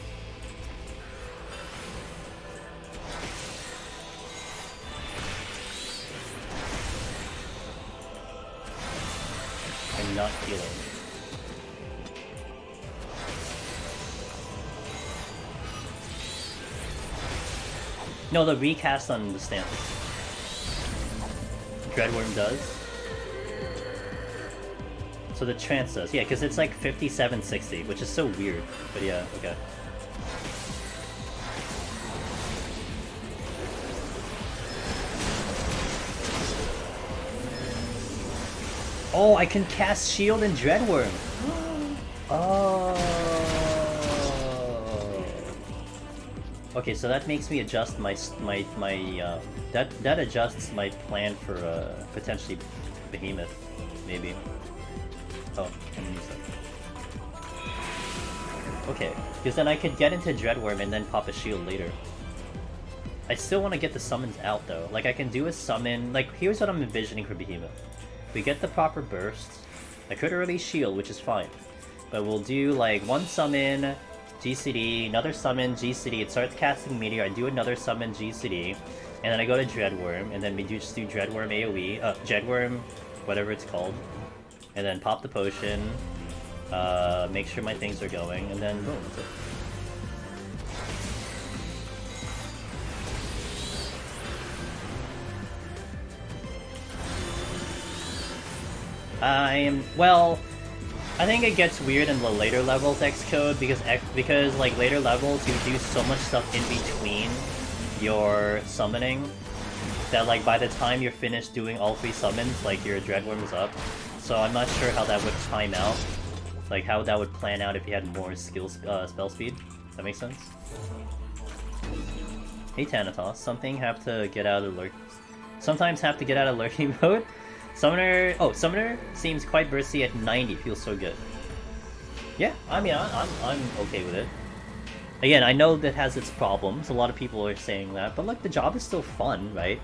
I'm not healing. No, the recast on the stance. Dreadwyrm does. So the trance does. Yeah, because it's like 5760, which is so weird. But yeah, okay. Oh, I can cast Shield and Dreadwyrm. Oh. Okay, so that makes me adjust my that adjusts my plan for potentially Behemoth, maybe. Oh, I can use that. Okay, because then I could get into Dreadwyrm and then pop a shield later. I still want to get the summons out though. Like I can do a summon. Like here's what I'm envisioning for Behemoth. We get the proper bursts. I could release shield, which is fine, but we'll do like one summon. GCD, another summon, GCD, it starts casting Meteor, I do another summon, GCD, and then I go to Dreadwyrm, and then we just do Dreadwyrm AoE, Dreadwyrm, whatever it's called, and then pop the potion, make sure my things are going, and then boom, that's it. Well, I think it gets weird in the later levels Xcode because like later levels you do so much stuff in between your summoning that like by the time you're finished doing all 3 summons, like your Dreadwyrm is up. So I'm not sure how that would time out, like how that would plan out if you had more spell speed. Does that make sense? Hey Thanatos, sometimes have to get out of lurking mode. Summoner seems quite bursty at 90, feels so good. Yeah, I mean, I'm okay with it. Again, I know that has its problems, a lot of people are saying that, but look, the job is still fun, right?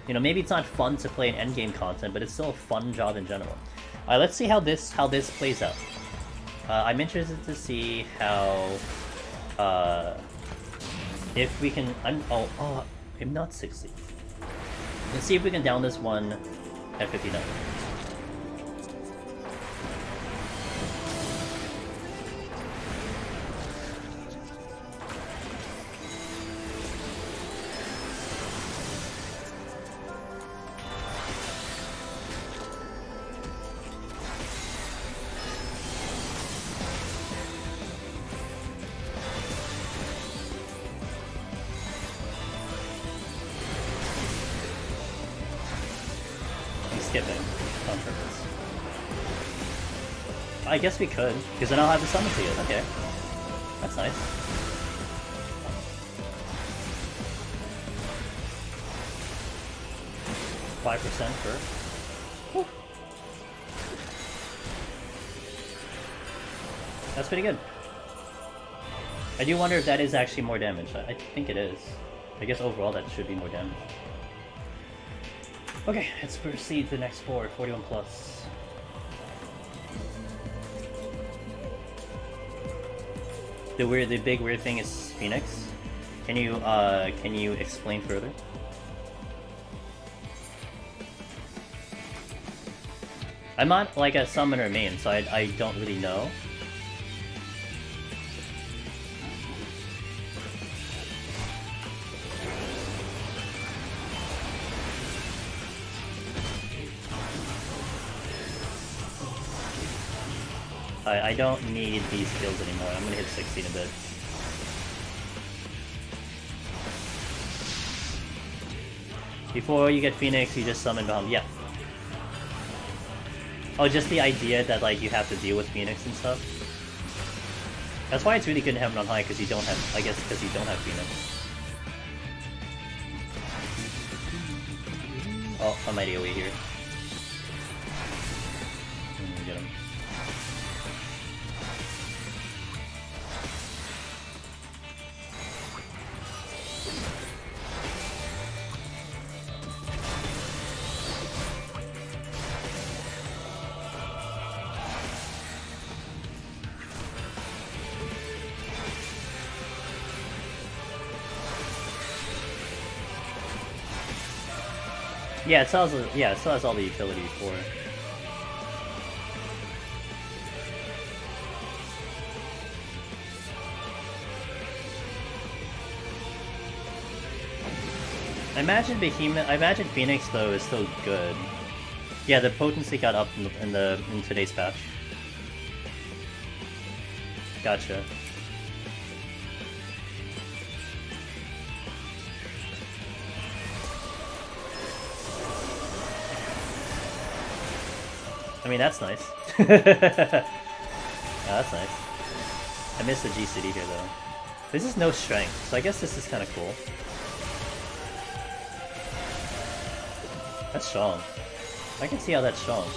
You know, maybe it's not fun to play in endgame content, but it's still a fun job in general. Alright, let's see how this plays out. I'm interested to see how, if we can, I'm not 60. Let's see if we can down this one at 59. skipping on purpose. I guess we could, because then I'll have to summon to it. Okay. That's nice. %5 first. Whew. That's pretty good. I do wonder if that is actually more damage. I think it is. I guess overall that should be more damage. Okay, let's proceed to the next 41 plus. The big weird thing is Phoenix. Can you explain further? I'm not like a summoner main, so I don't really know. I don't need these kills anymore. I'm gonna hit 60 in a bit. Before you get Phoenix, you just summon Bahamut. Yeah. Oh, just the idea that like you have to deal with Phoenix and stuff. That's why it's really good to have it on high, because you don't have, I guess, because you don't have Phoenix. Oh, I might AoE here. Get him. Yeah, it still has all the utility for it. I imagine Phoenix though is still good. Yeah, the potency got up in today's patch. Gotcha. I mean, that's nice. Yeah, that's nice. I missed the G-City here, though. This is no strength, so I guess this is kind of cool. That's strong. I can see how that's strong.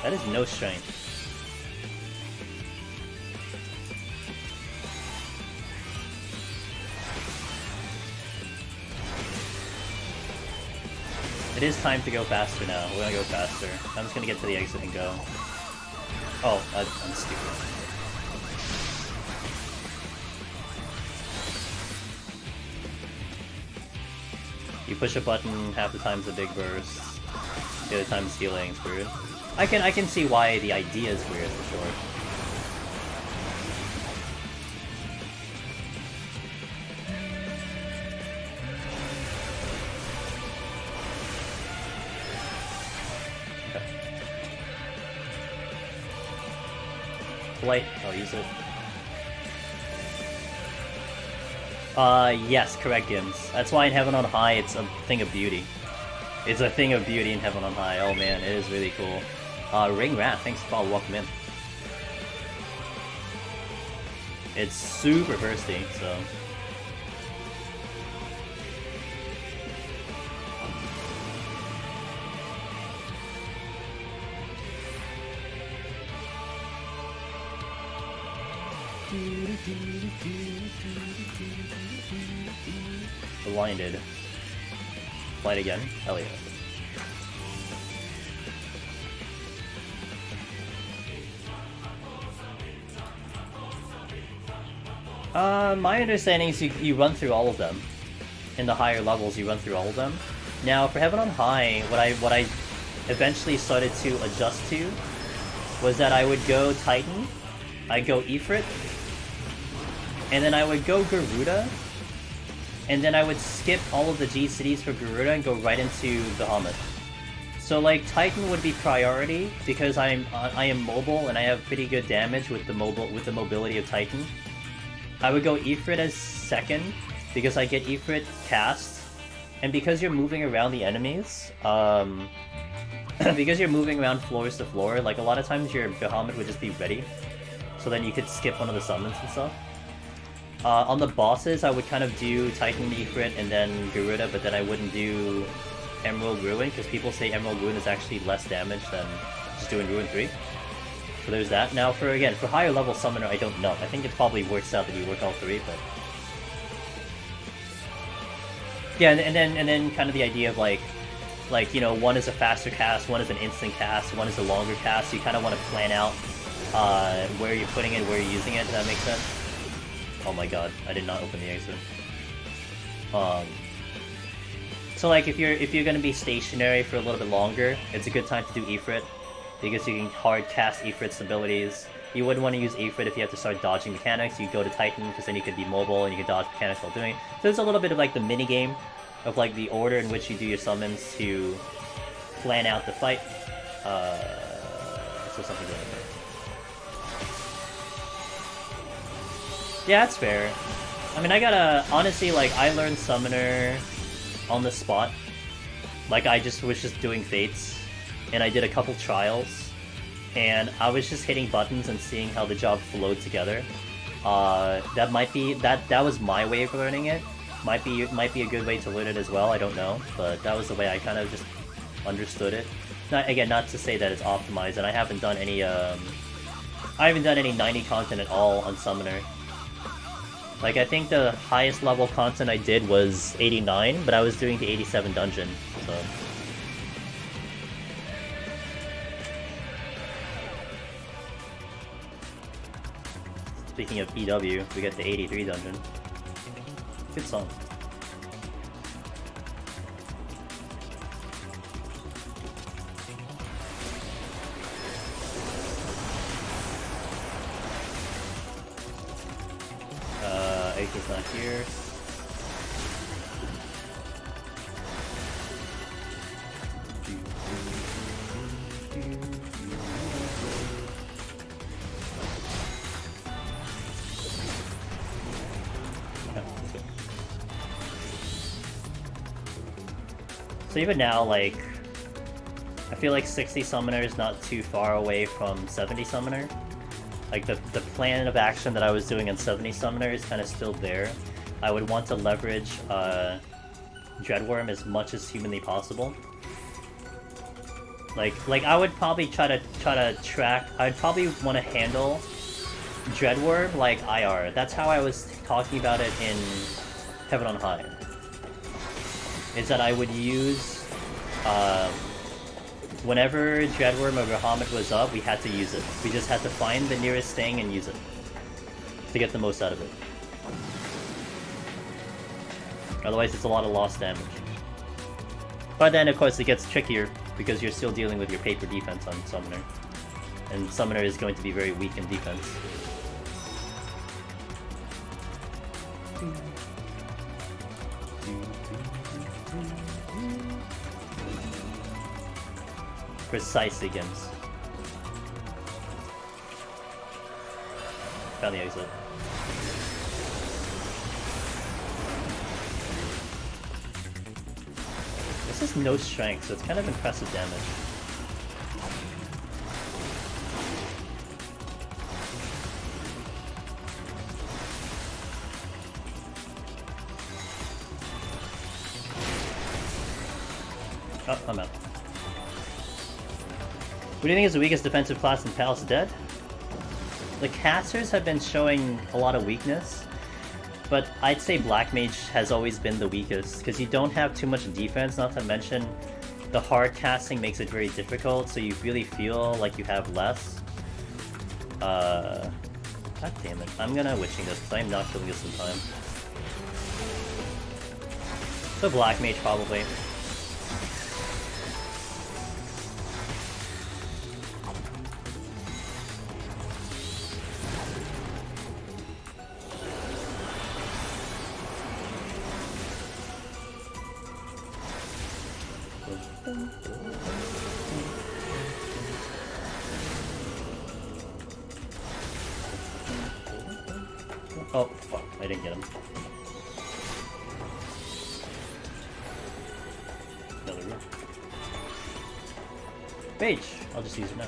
That is no strength. It is time to go faster now. We're gonna go faster. I'm just gonna get to the exit and go. Oh, I'm stupid. You push a button, half the time's a big burst, the other time's healing. It's weird. I can see why the idea is weird for sure. Light. I'll use it. Yes, correct, Gims. That's why in Heaven on High it's a thing of beauty. It's a thing of beauty in Heaven on High. Oh man, it is really cool. Ring Rat, thanks for welcome in. It's super bursty, so... Blinded. Light again. Hell yeah. My understanding is you run through all of them. In the higher levels, you run through all of them. Now, for Heaven on High, what I eventually started to adjust to was that I would go Titan, I'd go Ifrit, and then I would go Garuda, and then I would skip all of the G cities for Garuda and go right into Bahamut. So like Titan would be priority because I am mobile and I have pretty good damage with the mobility of Titan. I would go Ifrit as second because I get Ifrit cast And because you're moving around the enemies, because you're moving around floors to floor, like a lot of times your Bahamut would just be ready. So then you could skip one of the summons and stuff. On the bosses, I would kind of do Titan Ifrit and then Garuda, but then I wouldn't do Emerald Ruin, because people say Emerald Ruin is actually less damage than just doing Ruin 3. So there's that. Now, for higher level Summoner, I don't know. I think it probably works out that you work all three, but... Yeah, and then kind of the idea of like, you know, one is a faster cast, one is an instant cast, one is a longer cast, so you kind of want to plan out where you're putting it, where you're using it, does that make sense? Oh my god, I did not open the exit. So like if you're gonna be stationary for a little bit longer, it's a good time to do Ifrit, because you can hard cast Ifrit's abilities. You wouldn't want to use Ifrit if you have to start dodging mechanics. You go to Titan, because then you could be mobile and you can dodge mechanics while doing it. So there's a little bit of like the mini game of like the order in which you do your summons to plan out the fight. So something like that. Yeah, that's fair. I mean, I gotta honestly, like, I learned Summoner on the spot. Like, I was just doing fates, and I did a couple trials, and I was just hitting buttons and seeing how the job flowed together. That was my way of learning it. Might be a good way to learn it as well. I don't know, but that was the way I kind of just understood it. Not to say that it's optimized, and I haven't done any 90 content at all on Summoner. Like, I think the highest level content I did was 89, but I was doing the 87 dungeon, so... Speaking of PW, we got the 83 dungeon. Good song. Ake's not here. So even now, like, I feel like 60 Summoner is not too far away from 70 Summoner. Like, the plan of action that I was doing on 70 Summoner is kind of still there. I would want to leverage Dreadwyrm as much as humanly possible. Like I would probably try to track. I'd probably want to handle Dreadwyrm like IR. That's how I was talking about it in Heaven on High. Is that I would use whenever Dreadwyrm or Bahamut was up, we had to use it. We just had to find the nearest thing and use it to get the most out of it. Otherwise, it's a lot of lost damage. But then, of course, it gets trickier because you're still dealing with your paper defense on Summoner. And Summoner is going to be very weak in defense. Precisely, Gims. Found the exit. This is no strength, so it's kind of impressive damage. Oh, I'm out. What do you think is the weakest defensive class in Palace Dead? The casters have been showing a lot of weakness, but I'd say Black Mage has always been the weakest, because you don't have too much defense, not to mention the hard casting makes it very difficult, so you really feel like you have less. God damn it. I'm gonna witching this, because I'm not killing this in time. So Black Mage, probably. Oh, fuck. I didn't get him. Mage! I'll just use it now.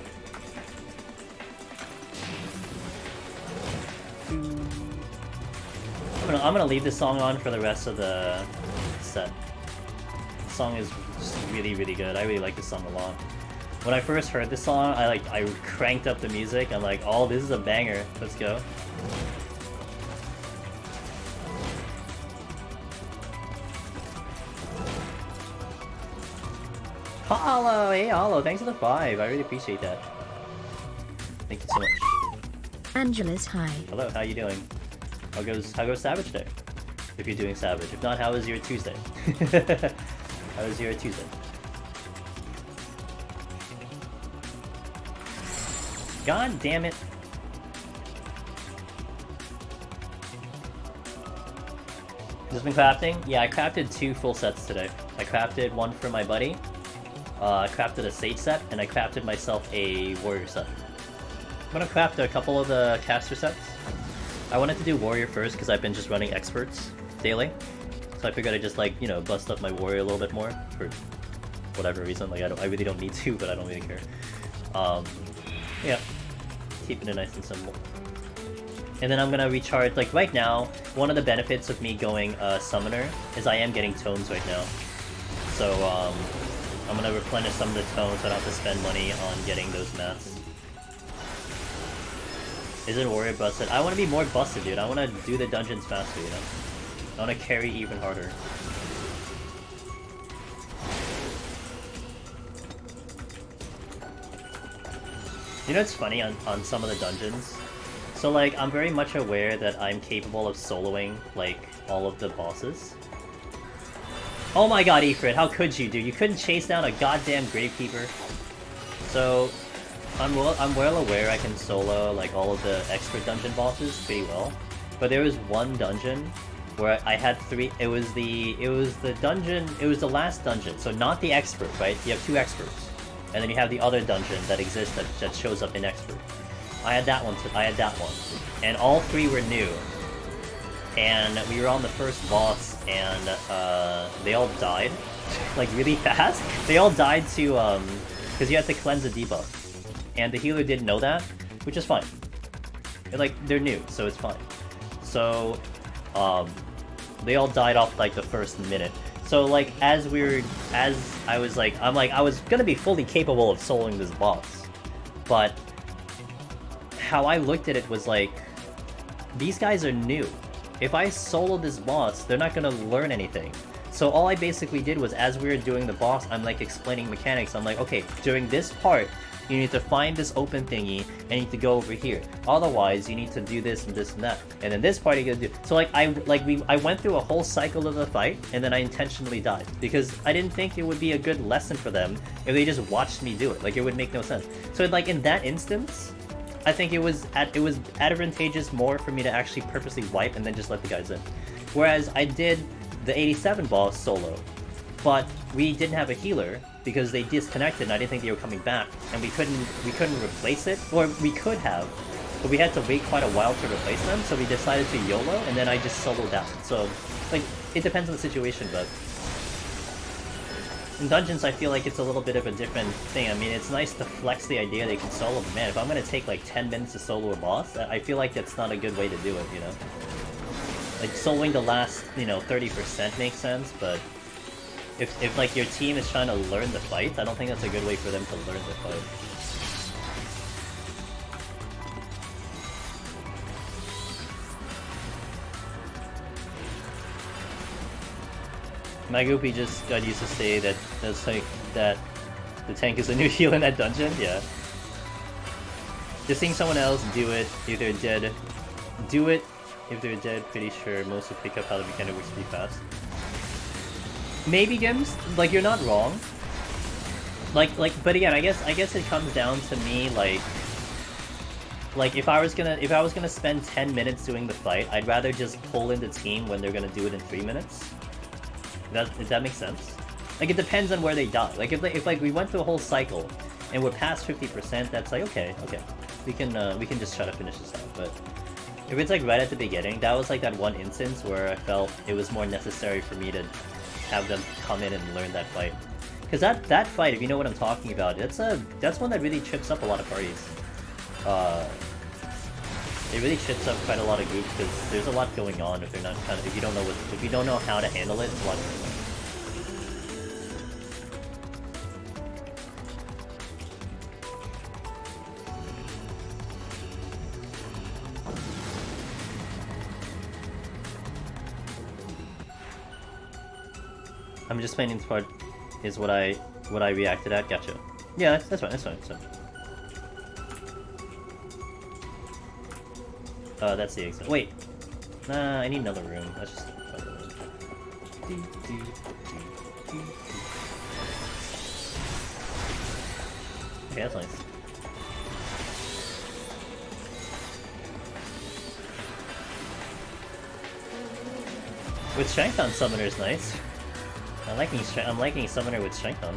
I'm gonna leave this song on for the rest of the set. The song is just really, really good. I really like this song a lot. When I first heard this song, I cranked up the music. I'm like, oh, this is a banger. Let's go. Hollow! Hey, Hollow, thanks for the 5. I really appreciate that. Thank you so much. Angela's hi. Hello, how you doing? How goes Savage Day? If you're doing Savage. If not, how was your Tuesday? How was your Tuesday? God damn it. Just been crafting? Yeah, I crafted 2 full sets today. I crafted one for my buddy. I crafted a Sage set, and I crafted myself a Warrior set. I'm gonna craft a couple of the caster sets. I wanted to do Warrior first because I've been just running Experts daily. So I figured I'd just like, you know, bust up my Warrior a little bit more for whatever reason. Like I really don't need to, but I don't really care. Yeah, keeping it nice and simple. And then I'm gonna recharge. Like right now, one of the benefits of me going Summoner is I am getting tones right now. So I'm gonna replenish some of the tones so I don't have to spend money on getting those mats. Is it Warrior busted? I want to be more busted, dude. I want to do the dungeons faster, you know? I want to carry even harder. You know what's funny on some of the dungeons? So, like, I'm very much aware that I'm capable of soloing, like, all of the bosses. Oh my god, Ifrit, how could you, dude? You couldn't chase down a goddamn Gravekeeper. So... I'm well aware I can solo like all of the expert dungeon bosses pretty well, but there was one dungeon where I had 3. It was the last dungeon, so not the expert, right? You have 2 experts, and then you have the other dungeon that exists that shows up in expert. I had that one. And all 3 were new, and we were on the first boss, and they all died, like really fast. They all died to because you had to cleanse a debuff. And the healer didn't know that, which is fine. They're new, so it's fine. So, they all died off like the first minute. So like, I was gonna be fully capable of soloing this boss. But, how I looked at it was like, these guys are new. If I solo this boss, they're not gonna learn anything. So all I basically did was, as we were doing the boss, I'm like explaining mechanics. I'm like, okay, during this part, you need to find this open thingy, and you need to go over here. Otherwise, you need to do this and this and that. And then this part you gotta do. So like I went through a whole cycle of the fight, and then I intentionally died because I didn't think it would be a good lesson for them if they just watched me do it. Like it would make no sense. So like in that instance, I think it was advantageous more for me to actually purposely wipe and then just let the guys in. Whereas I did the 87 boss solo, but we didn't have a healer because they disconnected and I didn't think they were coming back, and we couldn't replace it, or we could have, but we had to wait quite a while to replace them, so we decided to YOLO, and then I just soloed that. So, like, it depends on the situation, but in dungeons I feel like it's a little bit of a different thing. I mean, it's nice to flex the idea that you can solo, but man, if I'm gonna take like 10 minutes to solo a boss, I feel like that's not a good way to do it, you know? Like, soloing the last, 30% makes sense, but if like your team is trying to learn the fight, I don't think that's a good way for them to learn the fight. My groupie just got used to say that that the tank is a new heal in that dungeon. Yeah. Just seeing someone else do it, if they're dead, pretty sure most will pick up how the mechanic works pretty fast. Maybe, Gims, like, you're not wrong. Like, but again, I guess it comes down to me, like if I was gonna spend 10 minutes doing the fight, I'd rather just pull in the team when they're gonna do it in 3 minutes. If that makes sense? Like, it depends on where they die. Like, if like we went through a whole cycle and we're past 50%, that's like, okay, we can just try to finish this out. But if it's like right at the beginning, that was like that one instance where I felt it was more necessary for me to have them come in and learn that fight. Because that fight, if you know what I'm talking about, that's one that really trips up a lot of parties. It really chips up quite a lot of groups because there's a lot going on if they're not if you don't know how to handle it, it's a lot going on. I'm just playing this part is what I reacted at. Gotcha. Yeah, that's fine. That's fine. That's the exit. Wait. Nah, I need another room. Let's just find a room. Okay, that's nice. With strength on summoner is nice. I'm liking summoner with strength on.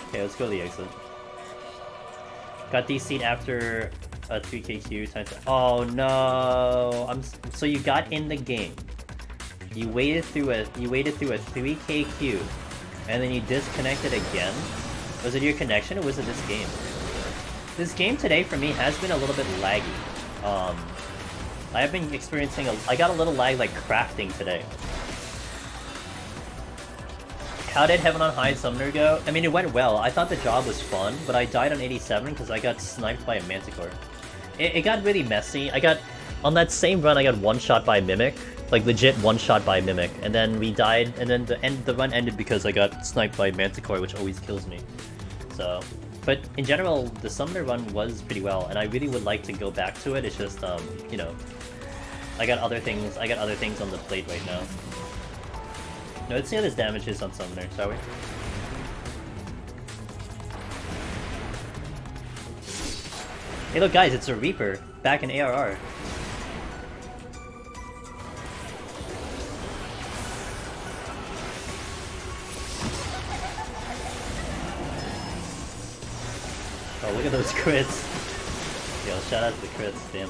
Okay, let's go to the exit. Got DC'd after a 3KQ times. Oh no! So you got in the game. You waited through a 3KQ, and then you disconnected again. Was it your connection or was it this game? This game today for me has been a little bit laggy. I have been experiencing I got a little lag like crafting today. How did Heaven on High Summoner go? I mean, it went well. I thought the job was fun, but I died on 87 because I got sniped by a Manticore. It got really messy. On that same run, I got one-shot by a Mimic. Like, legit one-shot by a Mimic. And then we died, and then the run ended because I got sniped by Manticore, which always kills me. So... But in general, the Summoner run was pretty well, and I really would like to go back to it. It's just, you know... I got other things on the plate right now. No, let's see how this damage is on Summoner, shall we? Hey look guys, it's a Reaper, back in ARR. Oh, look at those crits. Yo, shout out to the crits, damn.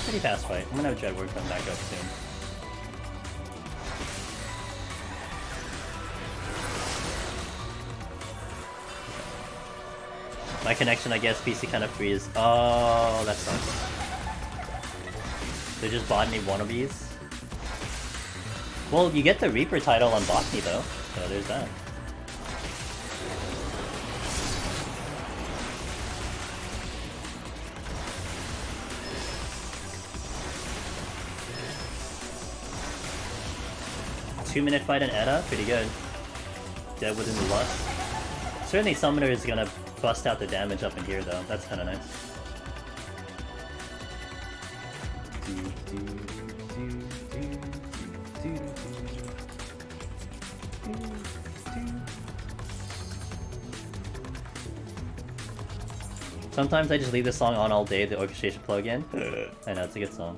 Pretty fast fight. I'm gonna have Dreadwyrm come back up soon. My connection, I guess, PC kind of freeze. Oh, that sucks. They just botany wannabes. Well, you get the Reaper title on botany though, so there's that. Two-minute fight in Edda, pretty good. Dead within the lust. Certainly Summoner is gonna bust out the damage up in here though, that's kinda nice. Sometimes I just leave this song on all day, the orchestration plugin. I know, it's a good song.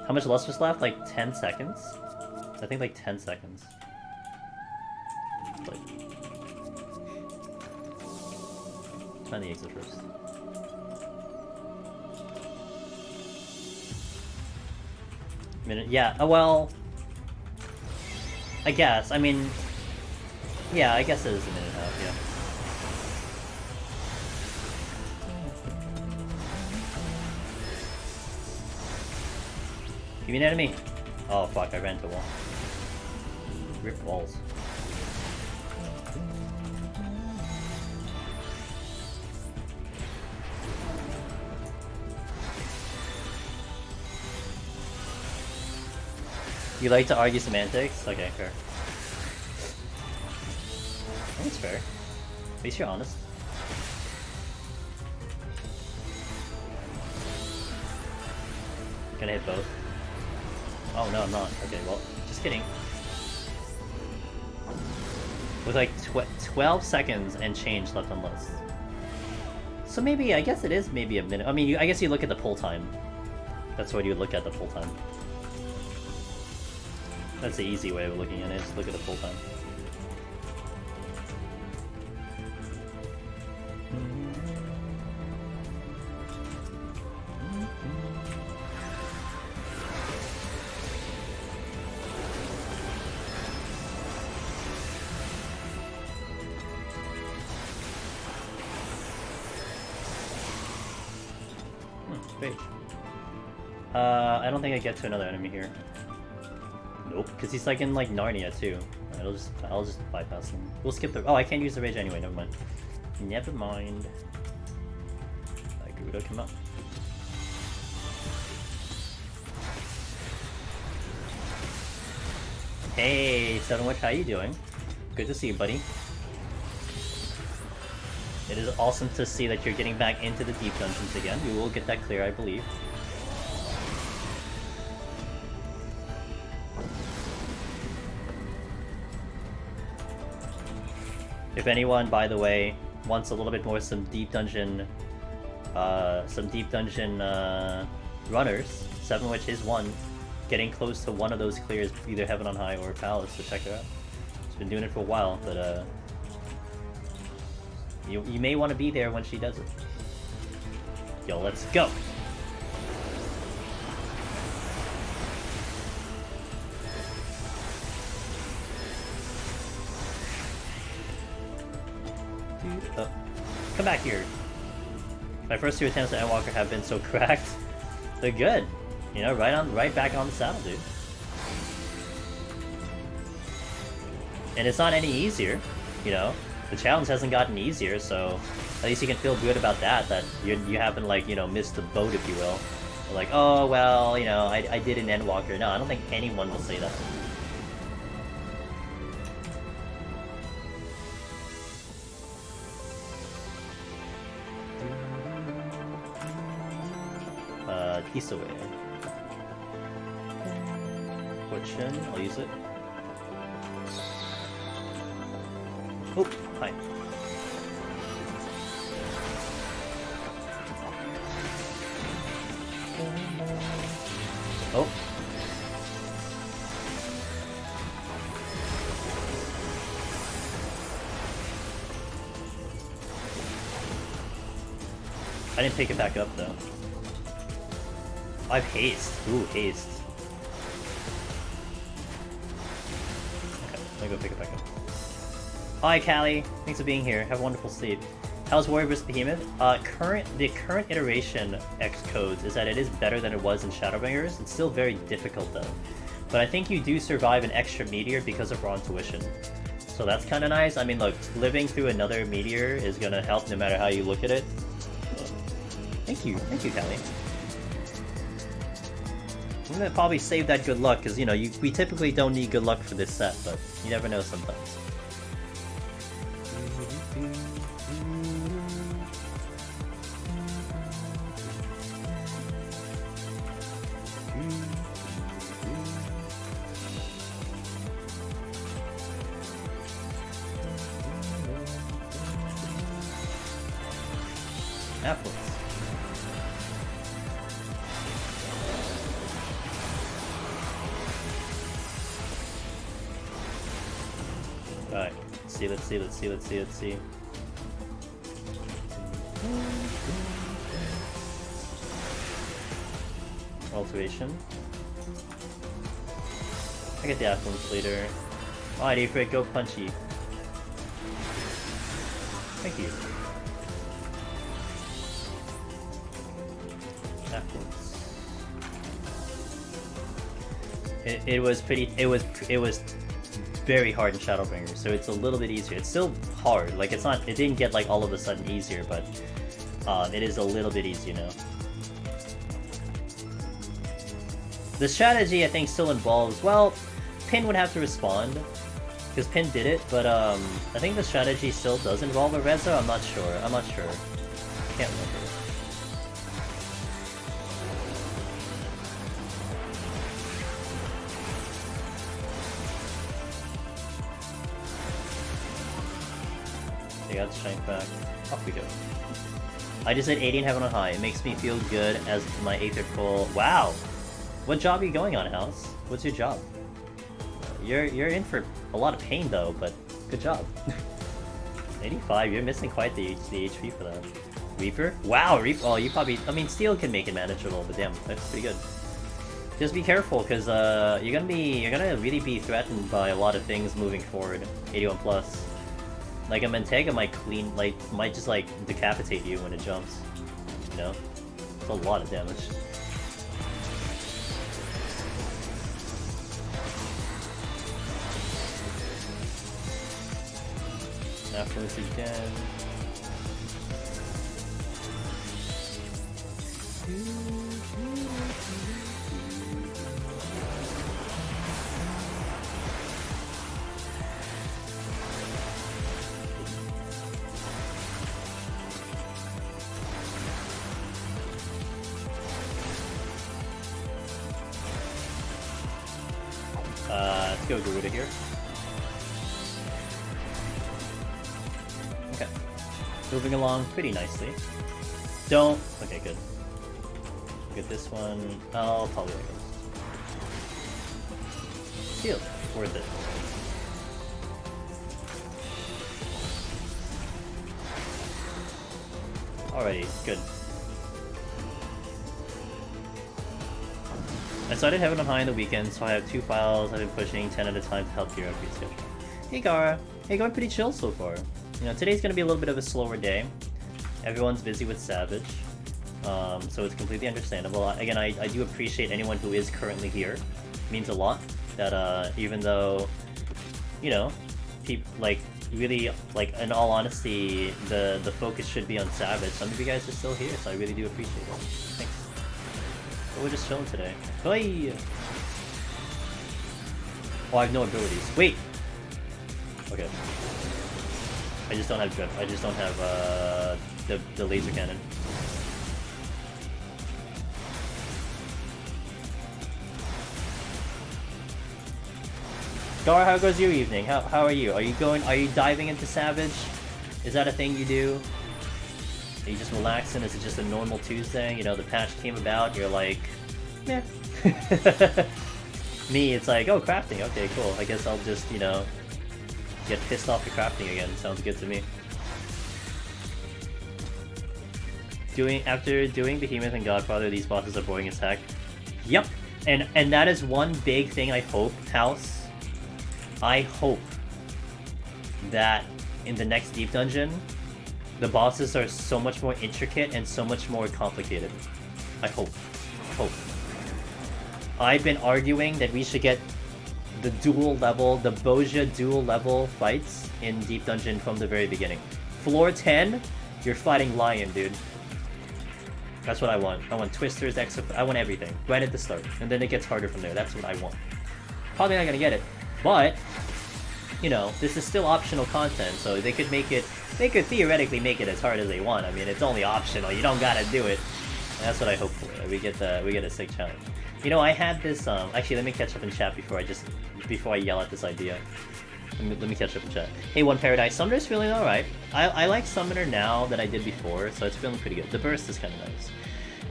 How much lustrous left? Like 10 seconds? I think like 10 seconds. Like... Find the exit first. Minute, yeah, well... I guess, I mean... Yeah, I guess it is a minute and a half, yeah. Give me an enemy! Oh fuck, I ran into a wall. Rip walls. You like to argue semantics? Okay, fair. I think it's fair. least you're honest. Gonna hit both. Oh no, I'm not. Okay, well, just kidding. With like 12 seconds and change left on list. So maybe, I guess it is maybe a minute. I mean, I guess you look at the pull time. That's what you look at, the pull time. That's the easy way of looking at it, just look at the pull time. Great. I don't think I get to another enemy here. Nope, because he's like in like Narnia too. I'll just bypass him. We'll skip the. Oh, I can't use the rage anyway. Never mind. Never mind. Like Gurudo come up. Hey, Sevenwitch, how you doing? Good to see you, buddy. It is awesome to see that you're getting back into the deep dungeons again. We will get that clear, I believe. If anyone, by the way, wants a little bit more some deep dungeon runners, Sevenwitch is one. Getting close to one of those clears, either Heaven on High or Palace, so check it out. She's been doing it for a while, but you may want to be there when she does it. Yo, let's go! Oh. Come back here. My first 2 attempts at Endwalker have been so cracked. They're good. You know, right back on the saddle, dude. And it's not any easier, you know? The challenge hasn't gotten easier, so at least you can feel good about that you haven't, like, you know, missed the boat, if you will. Or like, oh, well, you know, I did an Endwalker. No, I don't think anyone will say that. Kisaway. Fortune, I'll use it. Oh, hi. Oh. I didn't pick it back up though. I have haste. Ooh, haste. Okay, let me go pick it back up. Hi, Callie. Thanks for being here. Have a wonderful sleep. How's Warrior vs. Behemoth? The current iteration X codes is that it is better than it was in Shadowbringers. It's still very difficult though. But I think you do survive an extra meteor because of raw intuition. So that's kind of nice. I mean, look, living through another meteor is gonna help no matter how you look at it. Thank you, Callie. I'm gonna probably save that good luck, because, you know, we typically don't need good luck for this set, but you never know sometimes. Apples. Alright, let's see. Alteration. I get the affluence later. Alright, Afraid, go punchy. Thank you. Affluence. It was very hard in Shadowbringers, so it's a little bit easier. It's still hard, like it didn't get like all of a sudden easier, but it is a little bit easier now. The strategy I think still involves, well, Pin would have to respond, Because Pin did it, but I think the strategy still does involve a Rezo. I'm not sure. Can't remember. They got strength back. Off we go. I just hit 80 in Heaven on High. It makes me feel good as my Aether pull. Wow! What job are you going on, House? What's your job? You're in for a lot of pain though, but good job. 85, you're missing quite the HP for that. Reaper? Wow, Reaper. Oh, you probably. I mean, Steel can make it manageable, but damn, that's pretty good. Just be careful, cause you're gonna really be threatened by a lot of things moving forward. 81 plus. Like a Mentega might just like decapitate you when it jumps. You know, it's a lot of damage. After this again. Let's go Garuda here. Okay. Moving along pretty nicely. Don't... Okay, good. Get this one. I'll probably like this. Shield. Worth it. Alrighty, good. I started Heaven on High in the weekend, so I have 2 files I've been pushing 10 at a time to help gear up your schedule. Hey Gara! Hey, going pretty chill so far. You know, today's gonna be a little bit of a slower day. Everyone's busy with Savage, so it's completely understandable. Again, I do appreciate anyone who is currently here. It means a lot that even though, you know, people like really like in all honesty, the focus should be on Savage. Some of you guys are still here, so I really do appreciate it. Thanks. But we're just chilling today. Hey! Oh, I have no abilities. Wait! Okay. I just don't have drip. I just don't have the laser cannon. Gar, how goes your evening? How are you? Are you diving into Savage? Is that a thing you do? Are you just relaxing? Is it just a normal Tuesday? You know, the patch came about, you're like, meh. Me, it's like, oh, crafting, okay, cool. I guess I'll just, you know, get pissed off at crafting again. Sounds good to me. After doing Behemoth and Godfather, these bosses are boring as heck. Yep, and that is one big thing I hope, House. I hope that in the next Deep Dungeon, the bosses are so much more intricate and so much more complicated. I hope. I've been arguing that we should get the dual level, the Boja dual level fights in Deep Dungeon from the very beginning. Floor 10, you're fighting Lion, dude. That's what I want. I want Twisters, I want everything, right at the start. And then it gets harder from there. That's what I want. Probably not gonna get it, but, you know, this is still optional content, so they could theoretically make it as hard as they want. I mean, it's only optional, you don't gotta do it. And that's what I hope for. We get a sick challenge. You know, I had this, actually, let me catch up in chat before I yell at this idea. Let me catch up in chat. Hey, One Paradise, Summoner's feeling alright. I like Summoner now that I did before, so it's feeling pretty good. The burst is kind of nice.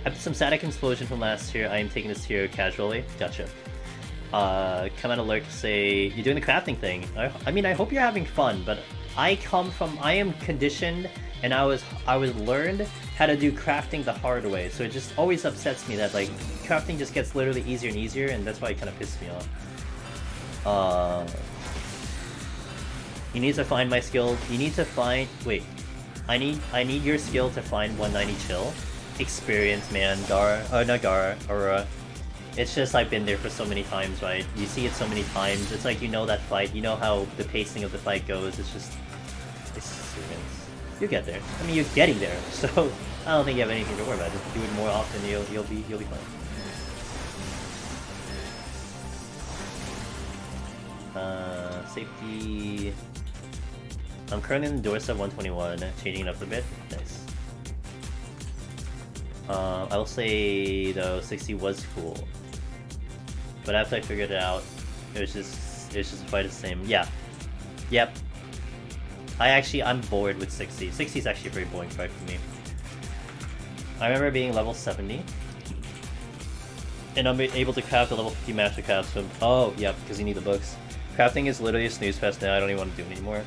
After some static explosion from last year, I am taking this tier casually. Gotcha. Comment alert to say you're doing the crafting thing. I mean, I hope you're having fun, but I am conditioned, and I was learned how to do crafting the hard way, so it just always upsets me that like crafting just gets literally easier and easier, and that's why it kind of pisses me off. You need to find my skill. You need to find. Wait, I need your skill to find 190 chill. Experience, man. Not Gara, Aurora. It's just I've been there for so many times, right? You see it so many times. It's like you know that fight. You know how the pacing of the fight goes. It's you'll get there. I mean, you're getting there. So I don't think you have anything to worry about. Just do it more often. You'll be fine. safety. I'm currently in Dorsa 121, changing it up a bit. Nice. I will say though 60 was cool, but after I figured it out, it was just quite the same. Yeah. Yep. I'm bored with 60. 60 is actually a very boring fight for me. I remember being level 70, and I'm able to craft a level 50 master craft. So, oh, yeah, because you need the books. Crafting is literally a snooze fest now. I don't even want to do it anymore.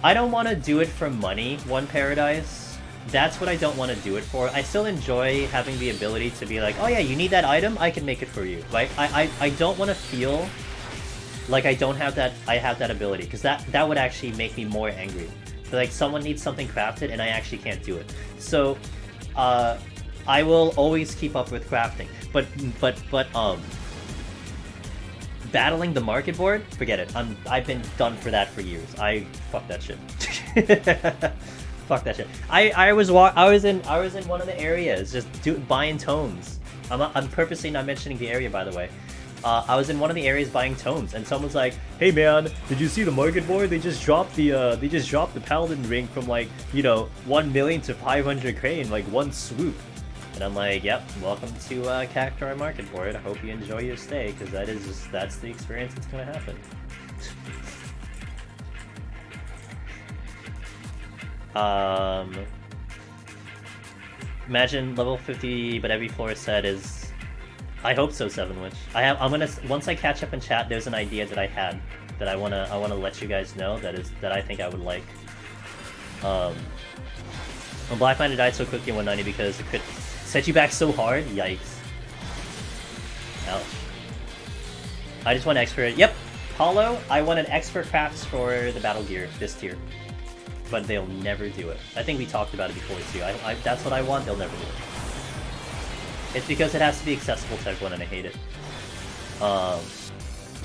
I don't want to do it for money, One Paradise. That's what I don't want to do it for. I still enjoy having the ability to be like, oh yeah, you need that item? I can make it for you. Like, I don't want to feel like I have that ability, because that would actually make me more angry. Like, someone needs something crafted and I actually can't do it. So, I will always keep up with crafting. But, battling the market board? Forget it. I've been done for that for years. Fuck that shit. Fuck that shit. I was in one of the areas just buying tomes. I'm purposely not mentioning the area, by the way. I was in one of the areas buying tomes, and someone's like, "Hey man, did you see the market board? They just dropped the paladin ring from, like, 1 million to 500k in like one swoop." And I'm like, "Yep, welcome to Cactuar market board. I hope you enjoy your stay, because that's the experience that's gonna happen." Imagine level 50, but every floor set is. I hope so, Sevenwitch. Once I catch up in chat, there's an idea that I had that I wanna let you guys know that I think I would like. When Black Miner died so quickly in 190 because it could set you back so hard. Yikes. Ouch. I just want expert. Yep, Paulo. I wanted expert crafts for the battle gear this tier, but they'll never do it. I think we talked about it before too. That's what I want. They'll never do it. It's because it has to be accessible to everyone, and I hate it.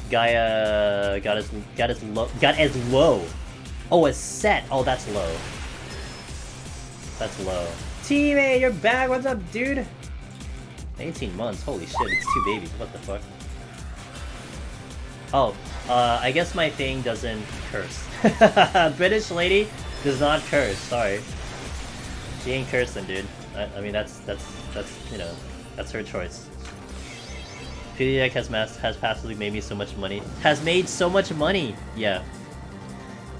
Gaia got as low. Oh, a set. Oh, that's low. That's low. Teammate, you're back. What's up, dude? 18 months. Holy shit, it's 2 babies. What the fuck? Oh, I guess my thing doesn't curse. British lady does not curse. Sorry. She ain't cursing, dude. I mean, that's that's her choice. PoTD has passively made me so much money. Has made so much money! Yeah.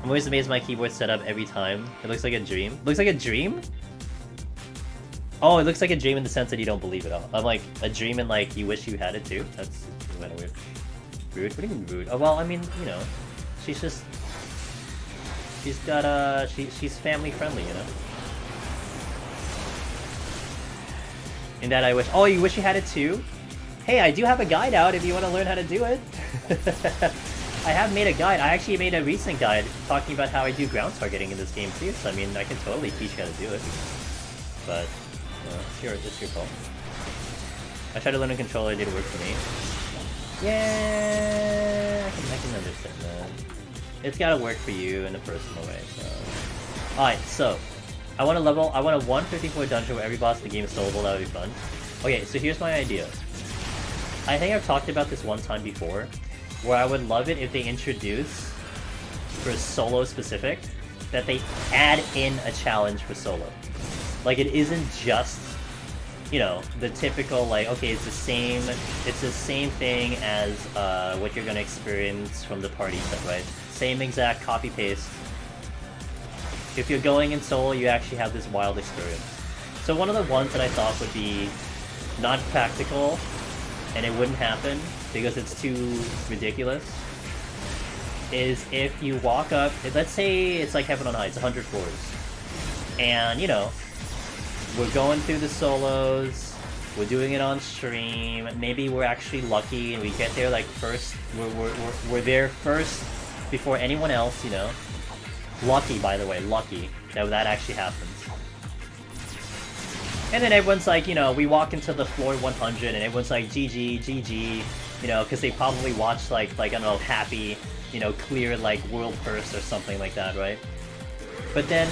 I'm always amazed my keyboard setup every time. It looks like a dream. Looks like a dream? Oh, it looks like a dream in the sense that you don't believe it all. I'm like, a dream and like, you wish you had it too? That's kind of weird. Rude? What do you mean rude? Oh, well, I mean, she's just... She's got, she's family friendly, In that I wish... Oh, you wish you had it too? Hey, I do have a guide out if you want to learn how to do it. I have made a guide. I actually made a recent guide talking about how I do ground targeting in this game too, so I mean, I can totally teach you how to do it. But, it's your call. I tried to learn a controller, it didn't work for me. Yeah, I can understand that. It's gotta work for you in a personal way, so... Alright, so... I want a 154 dungeon where every boss in the game is soloable. That would be fun. Okay, so here's my idea. I think I've talked about this one time before, where I would love it if they introduce, for solo specific, that they add in a challenge for solo. Like, it isn't just, the typical, like, okay, it's the same thing as what you're gonna experience from the party set, right? Same exact copy-paste. If you're going in solo, you actually have this wild experience. So one of the ones that I thought would be not practical, and it wouldn't happen because it's too ridiculous, is if you walk up, let's say it's like Heaven on High, it's 100 floors, and we're going through the solos, we're doing it on stream, maybe we're actually lucky and we get there like first, we're there first before anyone else, Lucky, by the way, lucky that actually happens. And then everyone's like, we walk into the floor 100 and everyone's like, GG, GG, because they probably watched like, I don't know, Happy, clear like world first or something like that, right? But then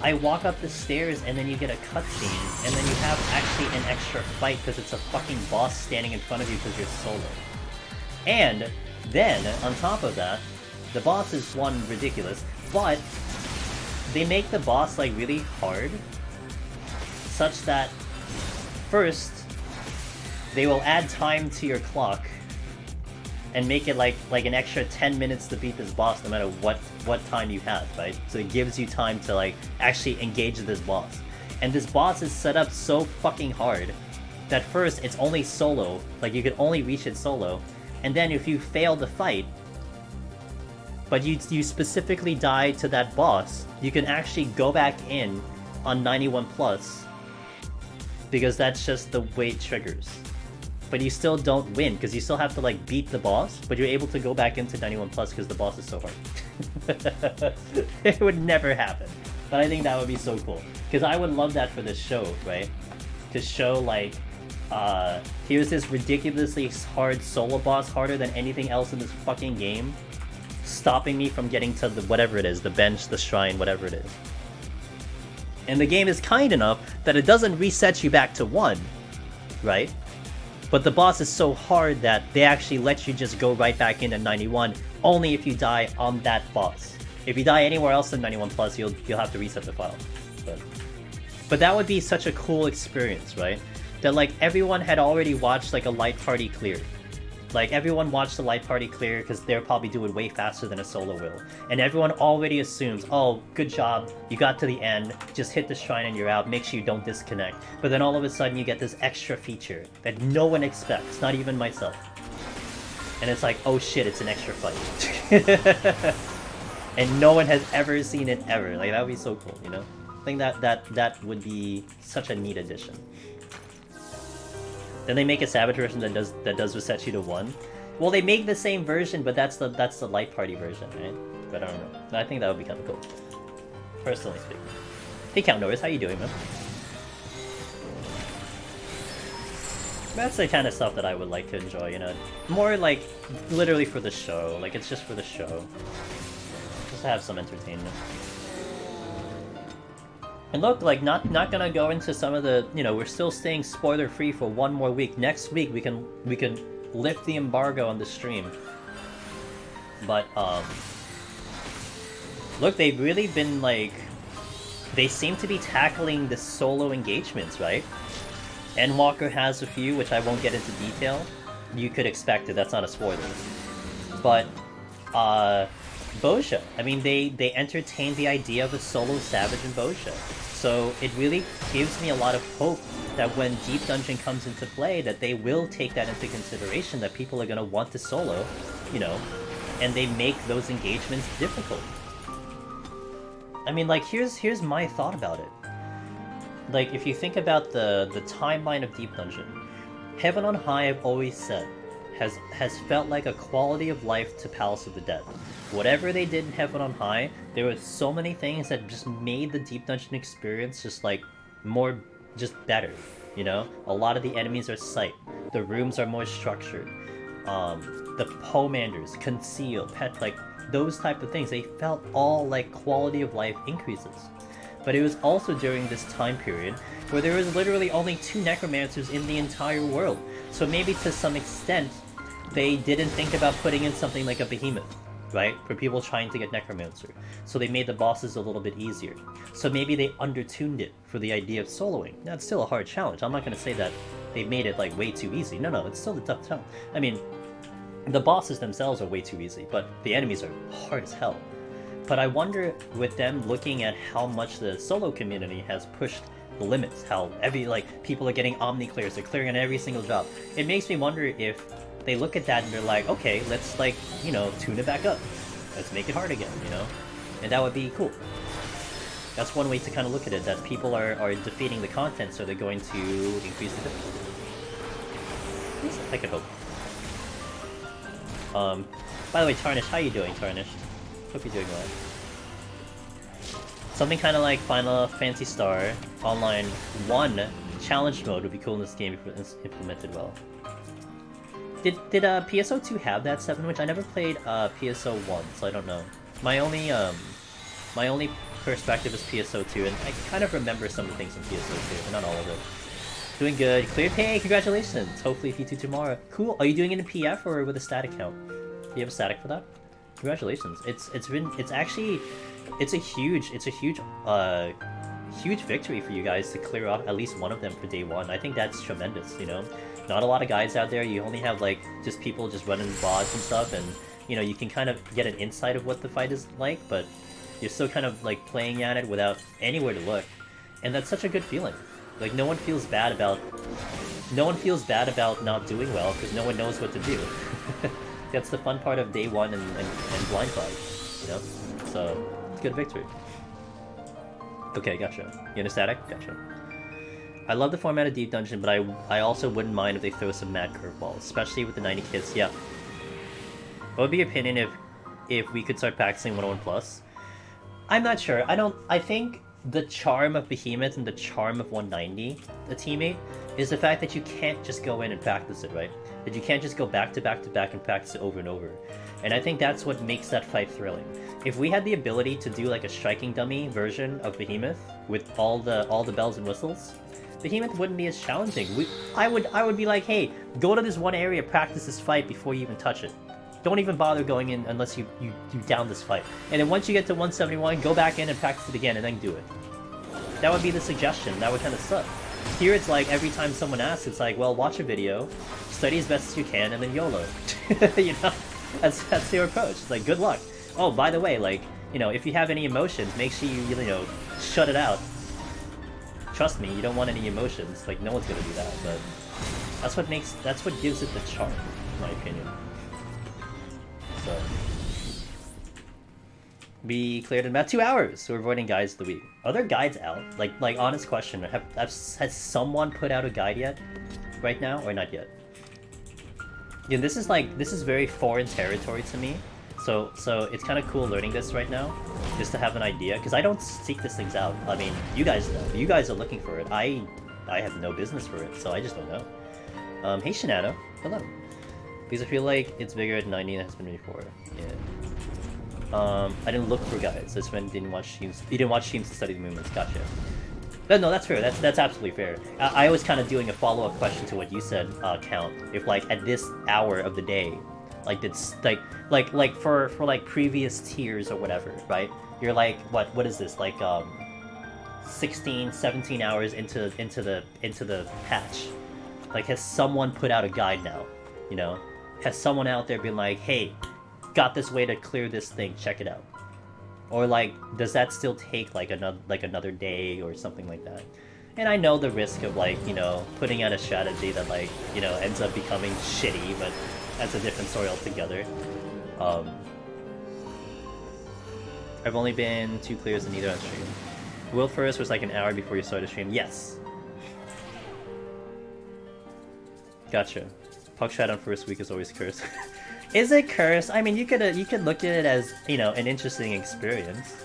I walk up the stairs and then you get a cutscene and then you have actually an extra fight because it's a fucking boss standing in front of you because you're solo. And then, on top of that, The boss is one ridiculous, but they make the boss like really hard, such that first they will add time to your clock and make it like an extra 10 minutes to beat this boss no matter what time you have, right? So it gives you time to like actually engage this boss. And this boss is set up so fucking hard that first it's only solo, like you can only reach it solo, and then if you fail the fight, but you specifically die to that boss, you can actually go back in on 91 plus, because that's just the way it triggers. But you still don't win, because you still have to like beat the boss, but you're able to go back into 91 plus because the boss is so hard. It would never happen, but I think that would be so cool, because I would love that for this show, right? To show like, here's this ridiculously hard solo boss, harder than anything else in this fucking game, stopping me from getting to the whatever it is, the bench, the shrine, whatever it is. And the game is kind enough that it doesn't reset you back to 1, right? But the boss is so hard that they actually let you just go right back into 91, only if you die on that boss. If you die anywhere else than 91 plus, you'll have to reset the file. But that would be such a cool experience, right? That like everyone had already watched like a light party clear. Like everyone watched the light party clear because they're probably doing way faster than a solo will. And everyone already assumes, oh, good job, you got to the end, just hit the shrine and you're out, make sure you don't disconnect. But then all of a sudden you get this extra feature that no one expects, not even myself. And it's like, oh shit, it's an extra fight. And no one has ever seen it ever. Like that would be so cool, you know? I think that would be such a neat addition. Then they make a Savage version that does reset you to 1. Well, they make the same version, but that's the light party version, right? But I don't know. I think that would be kind of cool, personally speaking. Hey, Count Norris, how you doing, man? That's the kind of stuff that I would like to enjoy, you know? More like literally for the show. Like it's just for the show. Just to have some entertainment. And look, like, not gonna go into some of the, you know, we're still staying spoiler free for 1 more week. Next week we can lift the embargo on the stream. But look, they've really been like, they seem to be tackling the solo engagements, right? Endwalker has a few, which I won't get into detail. You could expect it. That's not a spoiler. But Bosha. I mean, they entertained the idea of a solo Savage in Bosha. So it really gives me a lot of hope that when Deep Dungeon comes into play, that they will take that into consideration, that people are going to want to solo, you know, and they make those engagements difficult. I mean, like, here's my thought about it. Like, if you think about the timeline of Deep Dungeon, Heaven on High, I've always said, has felt like a quality of life to Palace of the Dead. Whatever they did in Heaven on High, there were so many things that just made the Deep Dungeon experience just like more, just better, you know? A lot of the enemies are sight, the rooms are more structured, the pomanders, conceal, pet, like those type of things, they felt all like quality of life increases. But it was also during this time period where there was literally only 2 necromancers in the entire world. So maybe to some extent, they didn't think about putting in something like a behemoth, right? For people trying to get necromancer. So they made the bosses a little bit easier. So maybe they undertuned it for the idea of soloing. Now, it's still a hard challenge. I'm not going to say that they made it like way too easy. No, it's still a tough challenge. I mean, the bosses themselves are way too easy, but the enemies are hard as hell. But I wonder, with them looking at how much the solo community has pushed the limits, how people are getting Omni clears, they're clearing on every single job. It makes me wonder if they look at that and they're like, okay, let's like, you know, tune it back up. Let's make it hard again, you know? And that would be cool. That's one way to kind of look at it, that people are defeating the content, so they're going to increase the difficulty. I could hope. By the way, Tarnished, how you doing, Tarnished? Hope you're doing well. Something kind of like Final Fantasy Star Online 1 challenge mode would be cool in this game if it was implemented well. Did PSO2 have that 7-witch? I never played PSO1, so I don't know. My only perspective is PSO2, and I kind of remember some of the things in PSO2, but not all of it. Doing good. Cleared pay, congratulations! Hopefully P2 tomorrow. Cool. Are you doing it in PF or with a static count? Do you have a static for that? Congratulations. It's actually a huge huge victory for you guys to clear out at least one of them for day one. I think that's tremendous, you know? Not a lot of guides out there. You only have like just people just running bots and stuff, and you know, you can kind of get an insight of what the fight is like, but you're still kind of like playing at it without anywhere to look. And that's such a good feeling. Like no one feels bad about not doing well because no one knows what to do. That's the fun part of day one and blind fight, you know? So it's a good victory. Okay, gotcha. You in a static? Gotcha. I love the format of Deep Dungeon, but I also wouldn't mind if they throw some mad curveballs, especially with the 90 kits. Yeah. What would be your opinion if we could start practicing 101 plus? I'm not sure. I think the charm of Behemoth and the charm of 190, the teammate, is the fact that you can't just go in and practice it, right? That you can't just go back to back to back and practice it over and over. And I think that's what makes that fight thrilling. If we had the ability to do like a striking dummy version of Behemoth with all the bells and whistles, Behemoth wouldn't be as challenging. I would be like, hey, go to this one area, practice this fight before you even touch it. Don't even bother going in unless you down this fight. And then once you get to 171, go back in and practice it again and then do it. That would be the suggestion. That would kind of suck. Here it's like every time someone asks, it's like, well, watch a video, study as best as you can, and then YOLO. You know? That's their approach. It's like, good luck. Oh, by the way, like, you know, if you have any emotions, make sure you know, shut it out. Trust me, you don't want any emotions. Like, no one's gonna do that, but that's what gives it the charm, in my opinion. So we cleared in about 2 hours, so we're avoiding guides of the week. Are there guides out? Like honest question, has someone put out a guide yet? Right now, or not yet? Yeah, this is very foreign territory to me. So it's kind of cool learning this right now, just to have an idea, because I don't seek these things out. I mean, you guys know. You guys are looking for it. I have no business for it, so I just don't know. Hey Shinano, hello. Because I feel like it's bigger at 90 than it has been before. Yeah. I didn't look for guides. That's when didn't watch streams. You didn't watch streams to study the movements. Gotcha. No, that's fair. That's absolutely fair. I was kind of doing a follow-up question to what you said, Count. If like at this hour of the day, like it's like for like previous tiers or whatever, right? You're like what is this, like 16, 17 hours into the patch. Like, has someone put out a guide now? You know, has someone out there been like, hey, got this way to clear this thing, check it out? Or like, does that still take like another day or something like that? And I know the risk of like, you know, putting out a strategy that like, you know, ends up becoming shitty, but that's a different story altogether. I've only been 2 clears and neither on stream. Will first was like an hour before you started stream. Yes. Gotcha. Puck shot on first week is always cursed. Is it cursed? I mean, you could look at it as, you know, an interesting experience.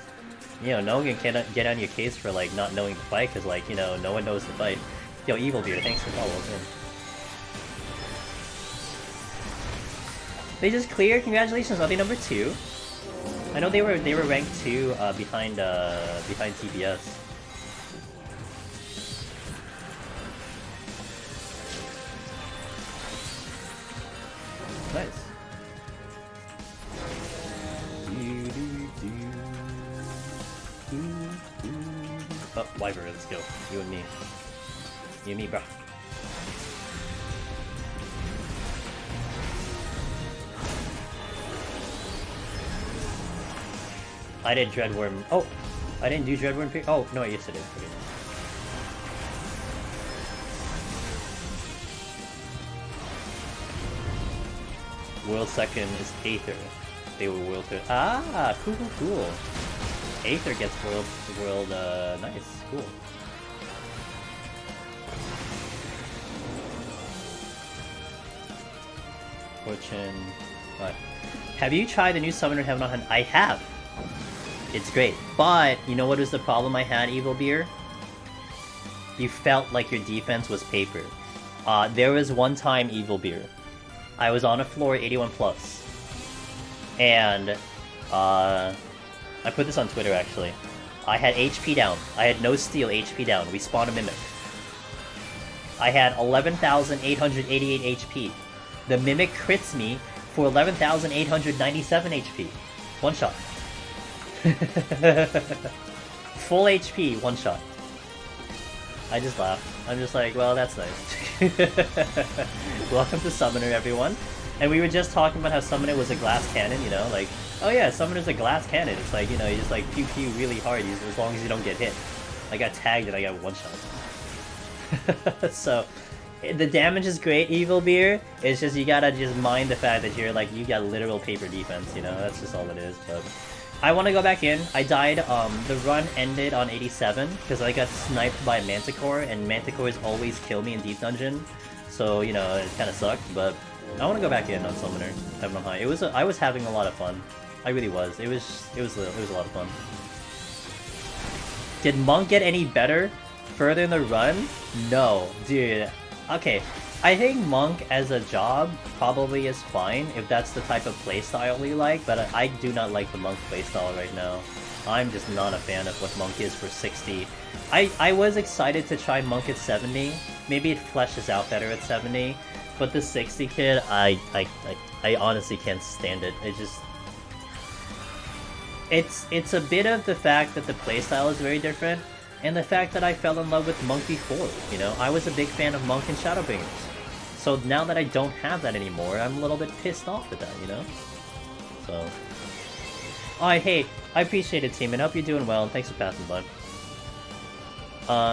You know, no one can get on your case for like not knowing the fight, because like, you know, no one knows the fight. Yo, Evil Beard, thanks for following in. They just cleared. Congratulations, are they number 2? I know they were ranked 2 behind TBS. Nice. Oh, Wyvern, let's go. You and me. You and me, bro. I did Dreadwyrm. Oh, I didn't do Dreadwyrm. Oh, no, yes I did. Okay. World second is Aether. They were world third. Ah, cool. Aether gets world, nice, cool. Fortune, what? Have you tried the new Summoner Heaven on Hand? I have. It's great, but you know what was the problem I had, Evil Beer? You felt like your defense was paper. There was one time, Evil Beer, I was on a floor 81 plus, and I put this on Twitter actually. I had HP down. I had no steal, HP down. We spawned a Mimic. I had 11,888 HP. The Mimic crits me for 11,897 HP. One shot. Full HP, one shot. I just laughed. I'm just like, well, that's nice. Welcome to Summoner, everyone. And we were just talking about how Summoner was a glass cannon, you know? Like, oh yeah, Summoner's a glass cannon. It's like, you know, you just like pew pew really hard as long as you don't get hit. I got tagged and I got one shot. So, the damage is great, Evil Beer. It's just, you gotta just mind the fact that you're like, you got literal paper defense, you know? That's just all it is, but... I want to go back in. I died, the run ended on 87, because I got sniped by Manticore, and Manticores always kill me in Deep Dungeon. So, you know, it kind of sucked, but I want to go back in on Summoner, Heaven on High. I was having a lot of fun. I really was. It was a lot of fun. Did Monk get any better further in the run? No. Dude, okay. I think Monk as a job probably is fine if that's the type of playstyle you like, but I do not like the Monk playstyle right now. I'm just not a fan of what Monk is for 60. I was excited to try Monk at 70. Maybe it fleshes out better at 70, but the 60 kid, I honestly can't stand it. It just... It's a bit of the fact that the playstyle is very different, and the fact that I fell in love with Monk before, you know? I was a big fan of Monk and Shadowbringers. So now that I don't have that anymore, I'm a little bit pissed off with that, you know? So... Oh, hey, I appreciate it, team, and I hope you're doing well, and thanks for passing by.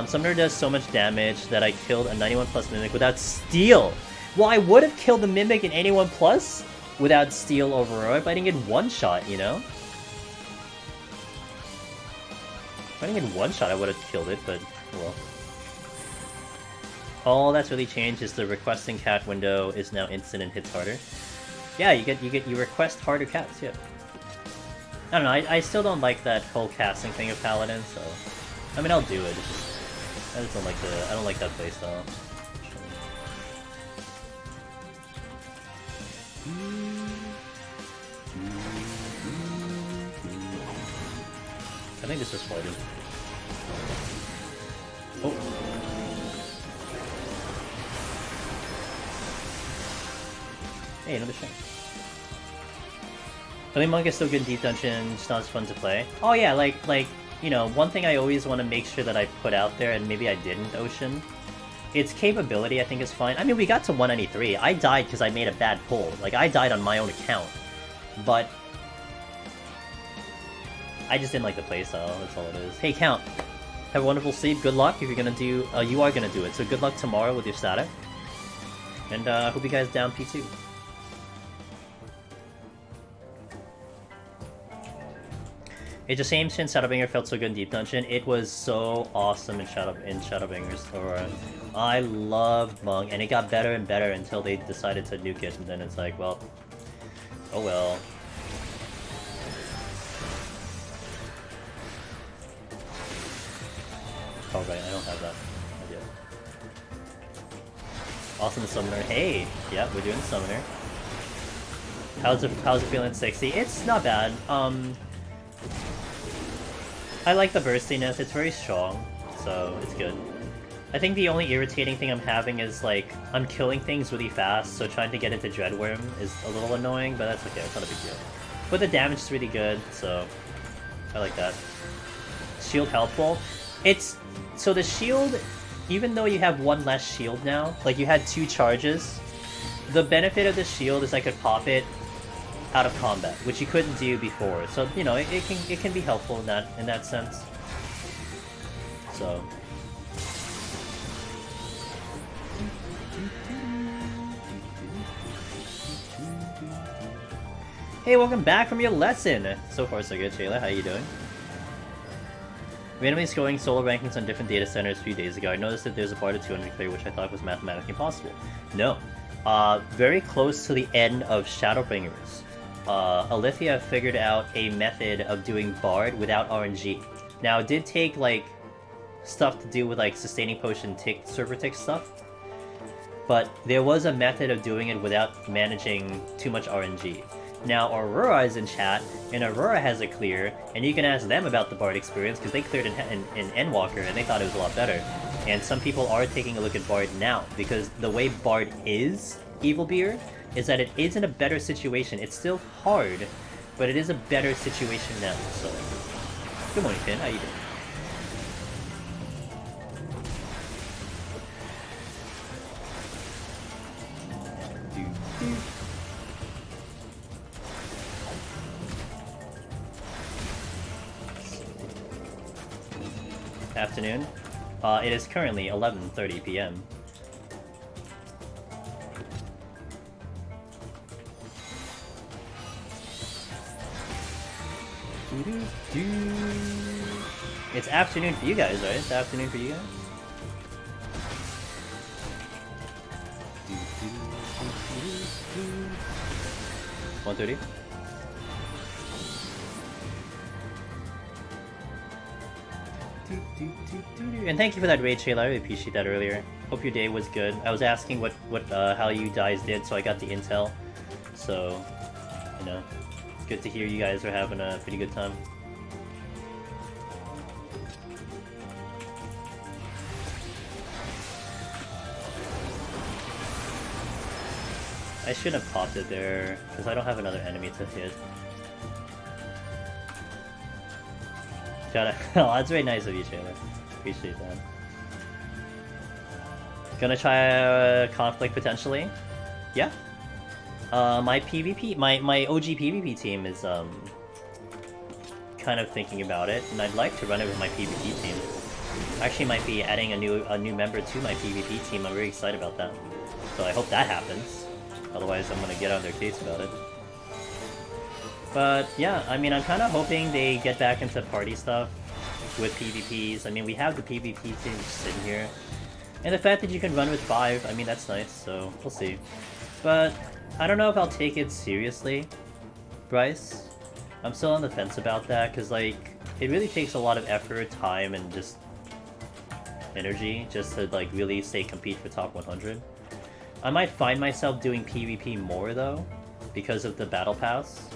Summoner does so much damage that I killed a 91 plus Mimic without Steel! Well, I would have killed the Mimic in 81 plus without Steel over if I didn't get one shot, you know? If I didn't get one shot, I would have killed it, but well. All that's really changed is the requesting cat window is now instant and hits harder. Yeah, you request harder cats, yeah. I don't know, I still don't like that whole casting thing of Paladin, so I mean I'll do it. I just don't like I don't like that playstyle. I think this is floated. Oh. Hey, another shot. I think Monk is still good in Deep Dungeon, just not as fun to play. Oh yeah, like, you know, one thing I always want to make sure that I put out there, and maybe I didn't, Ocean, its capability I think is fine. I mean, we got to 193. I died because I made a bad pull. Like, I died on my own account. But I just didn't like the playstyle, that's all it is. Hey, Count, have a wonderful sleep, good luck if you're gonna do, you are gonna do it, so good luck tomorrow with your static. And, hope you guys down P2. It's a shame since Shadowbringer felt so good in Deep Dungeon. It was so awesome in Shadowbringer's Aurora. I loved Monk, and it got better and better until they decided to nuke it, and then it's like, well, oh well. Oh right, I don't have that yet. Awesome Summoner. Hey! Yeah, we're doing Summoner. How's it feeling 60? It's not bad. I like the burstiness, it's very strong, so it's good. I think the only irritating thing I'm having is, like, I'm killing things really fast, so trying to get into Dreadwyrm is a little annoying, but that's okay, it's not a big deal. But the damage is really good, so I like that. Shield helpful. So the shield, even though you have one less shield now, like you had 2 charges, the benefit of the shield is I could pop it out of combat, which you couldn't do before. So, you know, it can be helpful in that sense. So hey, welcome back from your lesson! So far so good, Shayla. How you doing? Randomly scoring solo rankings on different data centers a few days ago. I noticed that there's a bar to 200 clear, which I thought was mathematically impossible. No. Very close to the end of Shadowbringers. Alithia figured out a method of doing Bard without RNG. Now, it did take, like, stuff to do with, like, sustaining potion server tick stuff, but there was a method of doing it without managing too much RNG. Now, Aurora is in chat, and Aurora has a clear, and you can ask them about the Bard experience, because they cleared in Endwalker, and they thought it was a lot better. And some people are taking a look at Bard now, because the way Bard is, Evil Beard, is that it is in a better situation. It's still hard, but it is a better situation now, so... Good morning, Finn. How you doing? Afternoon. It is currently 11:30 p.m. It's afternoon for you guys, right? It's afternoon for you guys? 1:30? And thank you for that raid, Shayla. I really appreciate that earlier. Hope your day was good. I was asking how you guys did, so I got the intel. So, you know, it's good to hear you guys are having a pretty good time. I shouldn't have popped it there, because I don't have another enemy to hit. Oh, that's very nice of you, Shayla. Appreciate that. Gonna try a conflict potentially? Yeah. My PvP, my OG PvP team is kind of thinking about it, and I'd like to run it with my PvP team. Actually, might be adding a new member to my PvP team. I'm very excited about that. So I hope that happens. Otherwise, I'm gonna get on their case about it. But yeah, I mean, I'm kind of hoping they get back into party stuff with PvPs. I mean, we have the PvP team sitting here. And the fact that you can run with 5, I mean, that's nice, so we'll see. But I don't know if I'll take it seriously, Bryce. I'm still on the fence about that, because, like, it really takes a lot of effort, time, and just energy just to, like, really compete for top 100. I might find myself doing PvP more, though, because of the Battle Pass.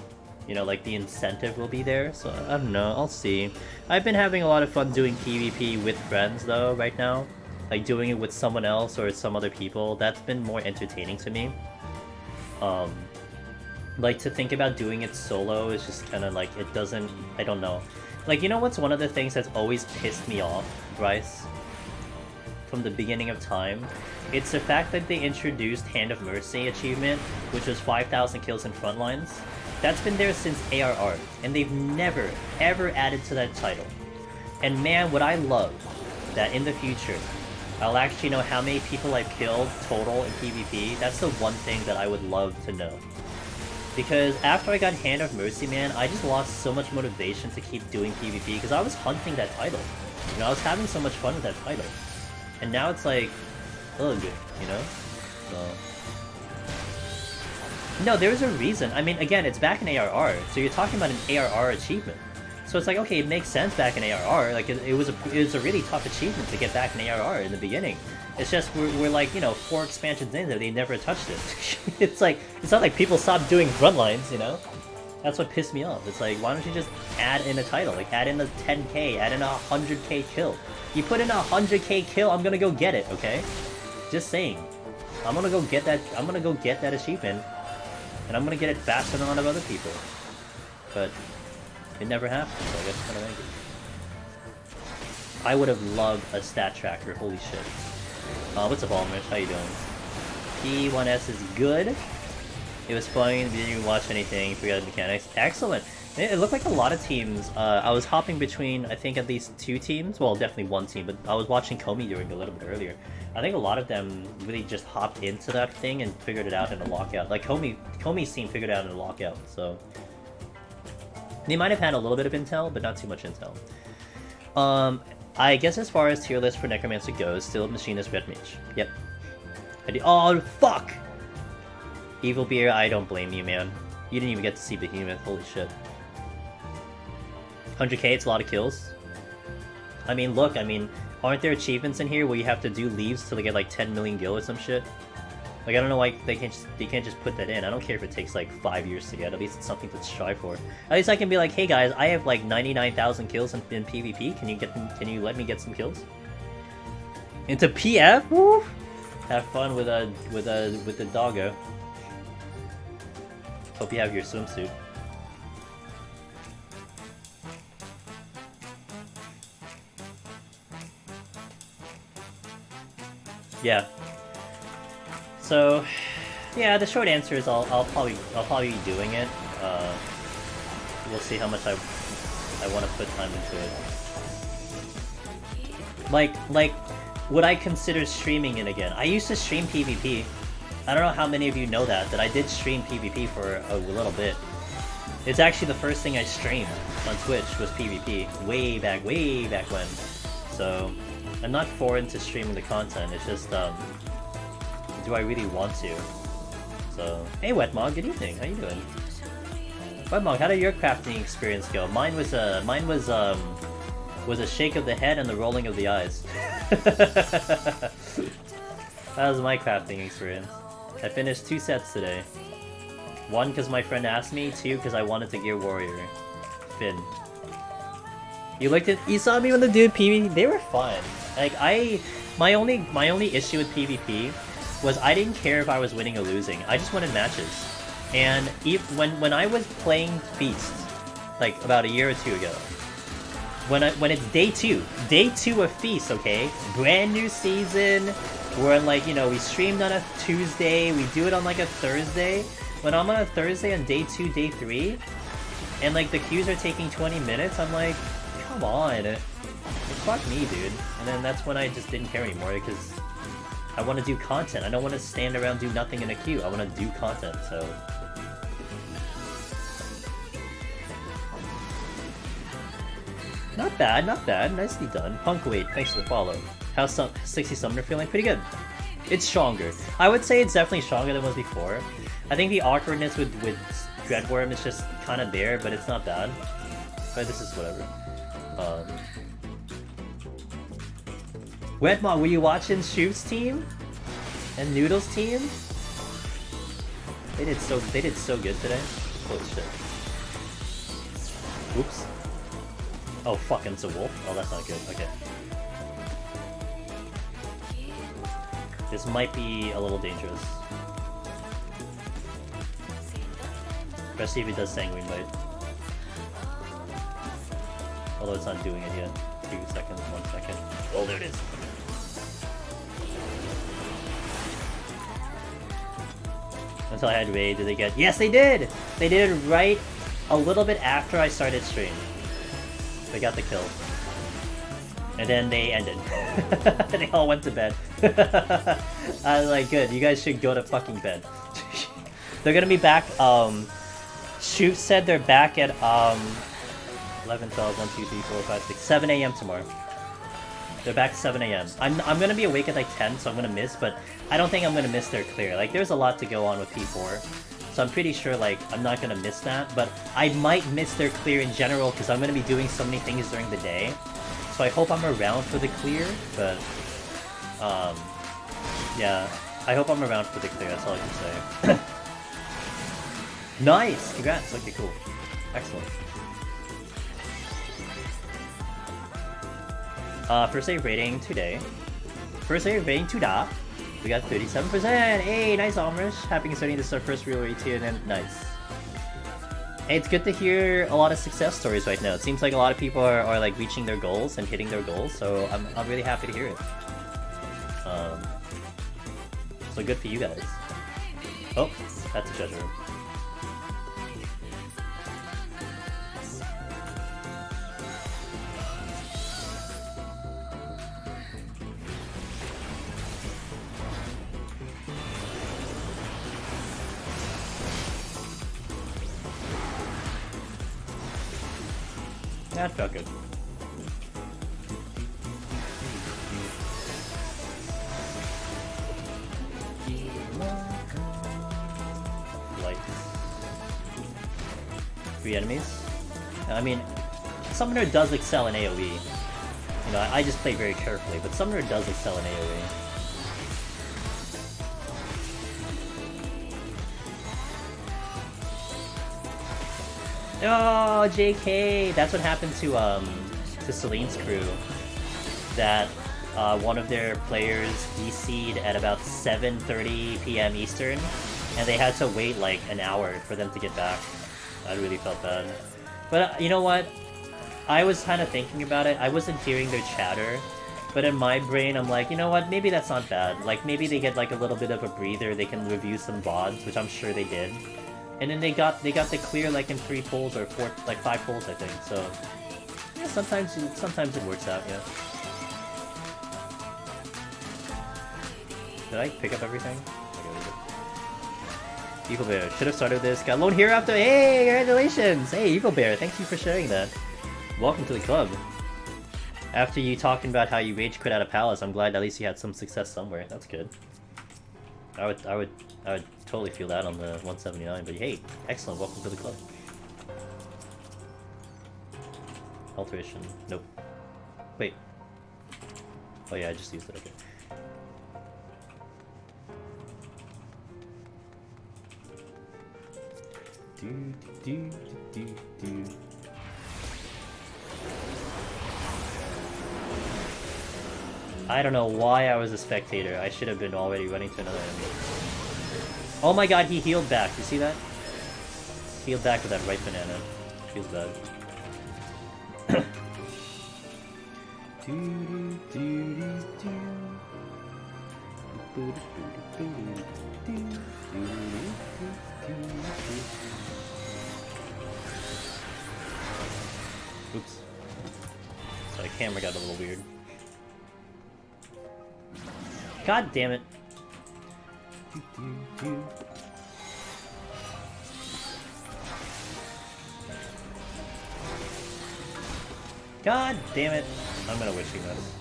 You know, like, the incentive will be there, so I don't know, I'll see. I've been having a lot of fun doing PvP with friends, though, right now. Like, doing it with someone else or some other people, that's been more entertaining to me. Like, to think about doing it solo is just kind of like, it doesn't, I don't know. Like, you know what's one of the things that's always pissed me off, Bryce? From the beginning of time? It's the fact that they introduced Hand of Mercy achievement, which was 5,000 kills in frontlines. That's been there since ARR, and they've never, ever added to that title. And man, would I love that in the future, I'll actually know how many people I've killed total in PvP. That's the one thing that I would love to know. Because after I got Hand of Mercy, man, I just lost so much motivation to keep doing PvP, because I was hunting that title. You know, I was having so much fun with that title. And now it's like, ugh, you know? So... No, there's a reason. I mean, again, it's back in ARR, so you're talking about an ARR achievement. So it's like, okay, it makes sense back in ARR. Like, it was a really tough achievement to get back in ARR in the beginning. It's just, we're like, you know, 4 expansions in there, they never touched it. It's like, it's not like people stopped doing frontlines, you know? That's what pissed me off. It's like, why don't you just add in a title? Like, add in a 10k, add in a 100k kill. You put in a 100k kill, I'm gonna go get it, okay? Just saying. I'm gonna go get that achievement. And I'm gonna get it faster than a lot of other people. But it never happened, so I guess kind of angry. I would have loved a stat tracker, holy shit. What's up, Almers? How you doing? P1S is good. It was fun, didn't even watch anything, forgot the mechanics. Excellent! It looked like a lot of teams. I was hopping between, I think, at least 2 teams. Well, definitely 1 team, but I was watching Komi doing a little bit earlier. I think a lot of them really just hopped into that thing and figured it out in a lockout. Like, Komi's team figured it out in a lockout, so... They might have had a little bit of intel, but not too much intel. I guess as far as tier list for Necromancer goes, still Machinist Red Mage. Yep. Oh, fuck! Evil Beer, I don't blame you, man. You didn't even get to see Behemoth, holy shit. 100k, it's a lot of kills. I mean, look, aren't there achievements in here where you have to do leaves till they get like 10 million gil or some shit? Like, I don't know why they can't just put that in. I don't care if it takes like 5 years to get. At least it's something to strive for. At least I can be like, hey guys, I have like 99,000 kills in PvP. Can you let me get some kills? Into PF? Woo! Have fun with the doggo. Hope you have your swimsuit. Yeah. So, yeah, the short answer is I'll probably be doing it. We'll see how much I want to put time into it. Like, would I consider streaming it again? I used to stream PvP. I don't know how many of you know that I did stream PvP for a little bit. It's actually the first thing I streamed on Twitch was PvP, way back when. So, I'm not foreign to streaming the content, it's just, do I really want to? So, hey Wetmog, good evening, how you doing? Wetmog, how did your crafting experience go? Mine was a shake of the head and the rolling of the eyes. That was my crafting experience. I finished 2 sets today. 1 because my friend asked me, 2 because I wanted to gear warrior. Finn. You saw me when the dude PvP, they were fun. Like my only issue with PvP was I didn't care if I was winning or losing. I just wanted matches. And when I was playing Feast, like about a year or 2 ago, when it's day 2 of Feast, okay, brand new season. We're on like, you know, we streamed on a Tuesday, we do it on like a Thursday. When I'm on a Thursday on day 2, day 3, and like the queues are taking 20 minutes, I'm like, come on, fuck me, dude. And then that's when I just didn't care anymore because I want to do content. I don't want to stand around do nothing in a queue. I want to do content. So. Not bad, not bad. Nicely done. Punkweight, thanks for the follow. How's 60 Summoner feeling? Pretty good. It's stronger. I would say it's definitely stronger than it was before. I think the awkwardness with Dreadwyrm is just kind of there, but it's not bad. But this is whatever. Wetmog, were you watching Shoof's team? And Noodle's team? They did so good today. Holy shit. Oops. Oh fucking it's a wolf? Oh, that's not good. Okay. This might be a little dangerous. Especially if it does Sanguine Bite. Although it's not doing it yet. 2 seconds, 1 second. Oh, there it is! Until I had raid, did they get— Yes, they did! They did it right a little bit after I started stream. They got the kill. And then they ended. They all went to bed. I was like, good, you guys should go to fucking bed. They're gonna be back, Shoof said they're back at, 11, 12, 1, 2, 3, 4, 5, 6, 7 a.m. tomorrow. They're back 7 a.m. I'm gonna be awake at like 10, so I'm gonna miss, but I don't think I'm gonna miss their clear. Like, there's a lot to go on with P4, so I'm pretty sure, like, I'm not gonna miss that, but I might miss their clear in general, because I'm gonna be doing so many things during the day. So I hope I'm around for the clear, but, yeah, I hope I'm around for the clear, that's all I can say. Nice! Congrats! Okay, cool. Excellent. First day rating today. First day rating today. We got 37%! Hey, nice Omrish! Happy considering this is our first real raid here, and then nice. Hey, it's good to hear a lot of success stories right now. It seems like a lot of people are like reaching their goals and hitting their goals, so I'm really happy to hear it. So good for you guys. Oh, that's a treasure room. That felt good. Like 3 enemies. I mean, Summoner does excel in AoE. You know, I just play very carefully, but Summoner does excel in AoE. Oh, JK! That's what happened to Celine's crew. That one of their players DC'd at about 7:30 PM Eastern, and they had to wait like an hour for them to get back. I really felt bad. But you know what? I was kind of thinking about it. I wasn't hearing their chatter, But in my brain, I'm like, you know what? Maybe that's not bad. Like, maybe they get like a little bit of a breather. They can review some VODs, which I'm sure they did. And then they got the clear like in 3 pulls or 4, like 5 pulls, I think. So yeah, sometimes it works out. Yeah. Did I pick up everything? Evil Bear should have started this. Got lone hero after. Hey, congratulations! Hey, Evil Bear, thank you for sharing that. Welcome to the club. After you talking about how you rage quit out of Palace, I'm glad at least you had some success somewhere. That's good. I would totally feel that on the 179. But hey, excellent. Welcome to the club. Alteration. Nope. Wait. Oh yeah, I just used it. Okay. I don't know why I was a spectator. I should have been already running to another enemy. Oh my god, he healed back. You see that? Healed back with that right banana. Feels bad. Oops. So the camera got a little weird. God damn it. God damn it. I'm gonna wishing this.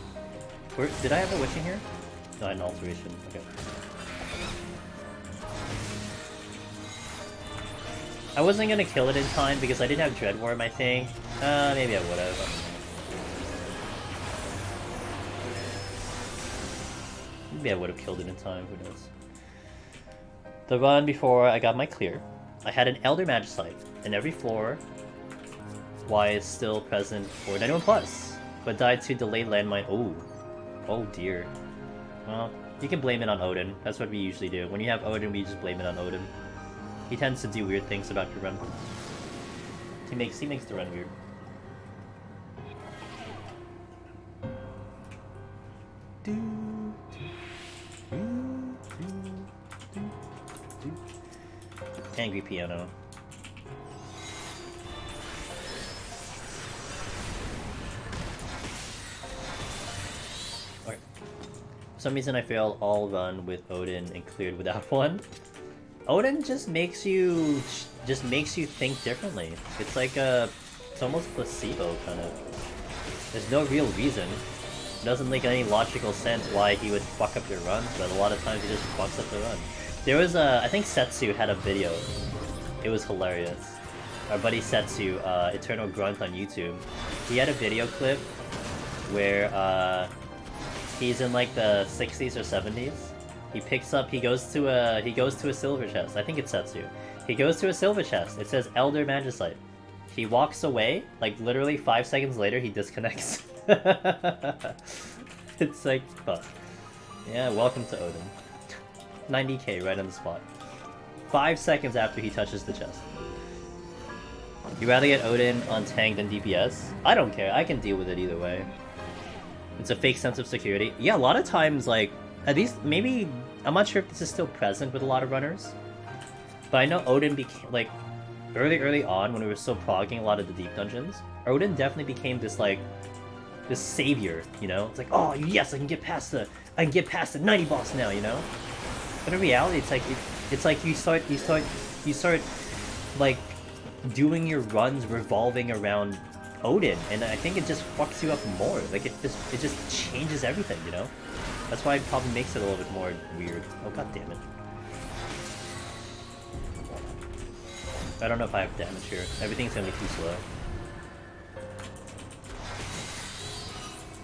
Did I have a wishing here? No, I had an alteration. Okay. I wasn't gonna kill it in time because I didn't have Dreadwyrm, I think. Maybe I would have. Maybe I would have killed it in time, who knows. The run before I got my clear, I had an Elder Magicite, and every floor Y is still present for 91+, but died to delayed landmine. Oh dear. Well, you can blame it on Odin. That's what we usually do. When you have Odin, we just blame it on Odin. He tends to do weird things about your run. He makes the run weird. Angry piano. Okay. For some reason I failed all run with Odin and cleared without one. Odin just makes you think differently. It's like it's almost placebo kind of. There's no real reason. It doesn't make any logical sense why he would fuck up your runs, but a lot of times he just fucks up the run. There was I think Setsu had a video. It was hilarious. Our buddy Setsu, Eternal Grunt on YouTube. He had a video clip where he's in like the 60s or 70s. He goes to a silver chest. I think it's Setsu. He goes to a silver chest. It says Elder Magicite. He walks away, like literally 5 seconds later he disconnects. It's like, fuck. Yeah, welcome to Odin. 90k right on the spot. 5 seconds after he touches the chest. You rather get Odin on tank than DPS? I don't care, I can deal with it either way. It's a fake sense of security. Yeah, a lot of times, like, at least, maybe, I'm not sure if this is still present with a lot of runners, but I know Odin became, like, early on when we were still progging a lot of the deep dungeons, Odin definitely became this, like, this savior, you know? It's like, oh yes, I can get past the 90 boss now, you know? But in reality, it's like you start like doing your runs revolving around Odin, and I think it just fucks you up more. Like it just changes everything, you know? That's why it probably makes it a little bit more weird. Oh god damn it. I don't know if I have damage here. Everything's gonna be too slow.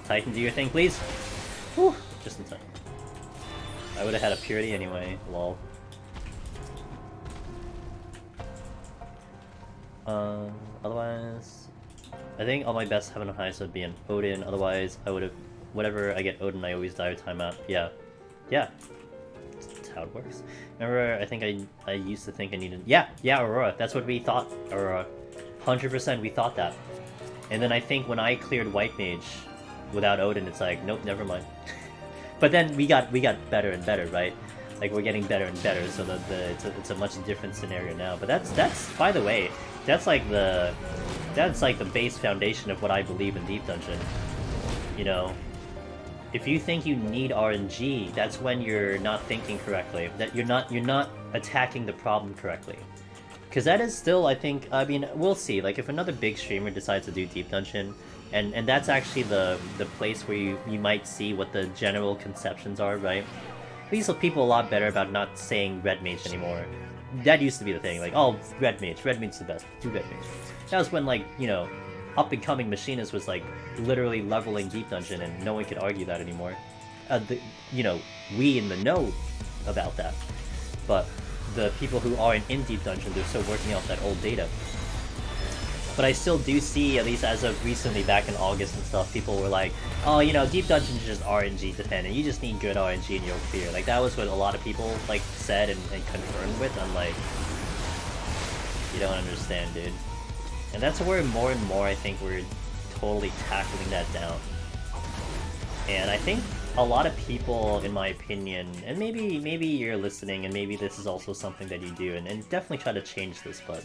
Titan, do your thing, please. Whew, just in time. I would have had a purity anyway, lol. Otherwise, I think all my best heaven and highs would be an Odin. Otherwise, I would have, whatever I get Odin, I always die with timeout. Yeah, that's how it works. Remember, I think I used to think I needed. Yeah, Aurora. That's what we thought. Aurora, 100%. We thought that. And then I think when I cleared White Mage, Without Odin, it's like, nope, never mind. But then we got better and better, right? Like we're getting better and better, so that it's a much different scenario now. But that's by the way, that's like the base foundation of what I believe in Deep Dungeon. You know, if you think you need RNG, that's when you're not thinking correctly. That you're not attacking the problem correctly. Because that is still, I think, I mean, we'll see. Like if another big streamer decides to do Deep Dungeon, and that's actually the place where you might see what the general conceptions are, right? These are people a lot better about not saying Red Mage anymore. That used to be the thing, like, oh, Red Mage's the best, do Red Mage. That was when, like, you know, up-and-coming machinists was, like, literally leveling Deep Dungeon, and no one could argue that anymore. You know, we in the know about that. But the people who aren't in Deep Dungeon, they're still working out that old data. But I still do see, at least as of recently, back in August and stuff, people were like, oh, you know, Deep Dungeon is just RNG dependent, you just need good RNG and you'll clear. Like, that was what a lot of people, like, said and confirmed with. I'm like, you don't understand, dude. And that's where more and more I think we're totally tackling that down. And I think a lot of people, in my opinion, and maybe you're listening and maybe this is also something that you do, and definitely try to change this, but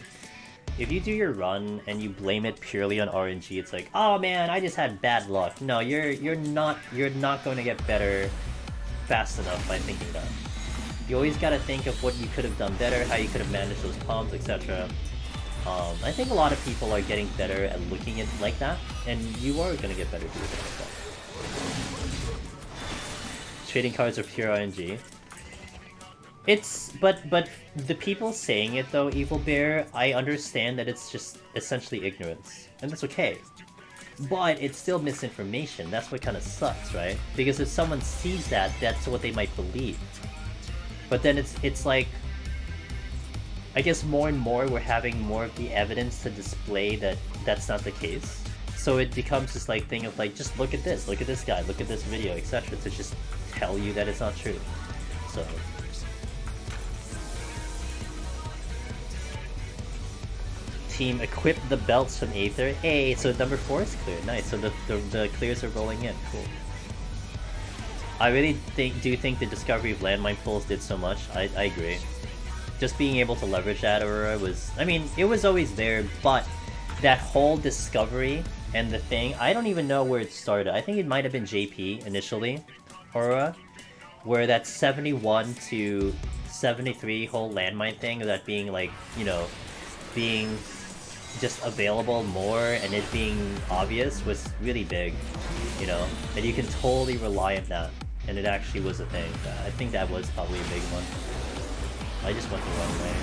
if you do your run and you blame it purely on RNG, it's like, oh man, I just had bad luck. No, you're not going to get better fast enough by thinking that. You always got to think of what you could have done better, how you could have managed those palms, etc. I think a lot of people are getting better at looking at it like that, and you are going to get better doing it like that. Trading cards are pure RNG. It's, but the people saying it though, Evil Bear, I understand that it's just essentially ignorance, and that's okay. But it's still misinformation, that's what kind of sucks, right? Because if someone sees that, that's what they might believe. But then it's like, I guess more and more we're having more of the evidence to display that that's not the case. So it becomes this like thing of like, just look at this guy, look at this video, etc. to just tell you that it's not true. So team equip the belts from Aether. Hey, so number 4 is clear. Nice. So the clears are rolling in. Cool. I really do think the discovery of landmine pools did so much. I agree. Just being able to leverage that Aurora was, I mean, it was always there, but that whole discovery and the thing, I don't even know where it started. I think it might have been JP initially, Aurora, where that 71 to 73 whole landmine thing, that being like, you know, being just available more and it being obvious was really big, you know, and you can totally rely on that, and it actually was a thing. I think that was probably a big one. I just went the wrong way,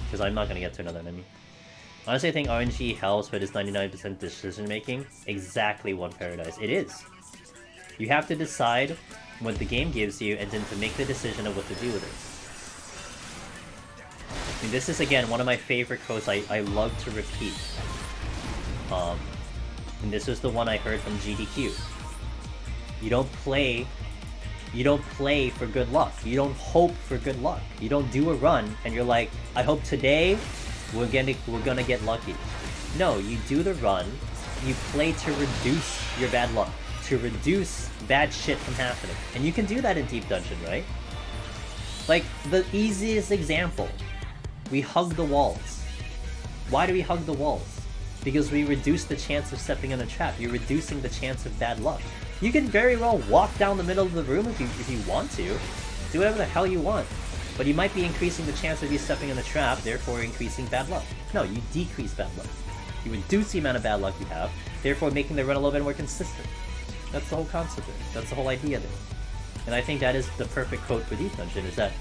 because I'm not going to get to another enemy. Honestly, I think RNG helps, but it's 99% decision making. Exactly one paradise. It is. You have to decide what the game gives you, and then to make the decision of what to do with it. I mean, this is, again, one of my favorite quotes I love to repeat. And this was the one I heard from GDQ. You don't play for good luck. You don't hope for good luck. You don't do a run and you're like, I hope today we're gonna get lucky. No, you do the run, you play to reduce your bad luck, to reduce bad shit from happening. And you can do that in Deep Dungeon, right? Like, the easiest example. We hug the walls. Why do we hug the walls? Because we reduce the chance of stepping in a trap. You're reducing the chance of bad luck. You can very well walk down the middle of the room if you want to. Do whatever the hell you want. But you might be increasing the chance of you stepping in a trap, therefore increasing bad luck. No, you decrease bad luck. You reduce the amount of bad luck you have, therefore making the run a little bit more consistent. That's the whole concept there. That's the whole idea there. And I think that is the perfect quote for Deep Dungeon, is that,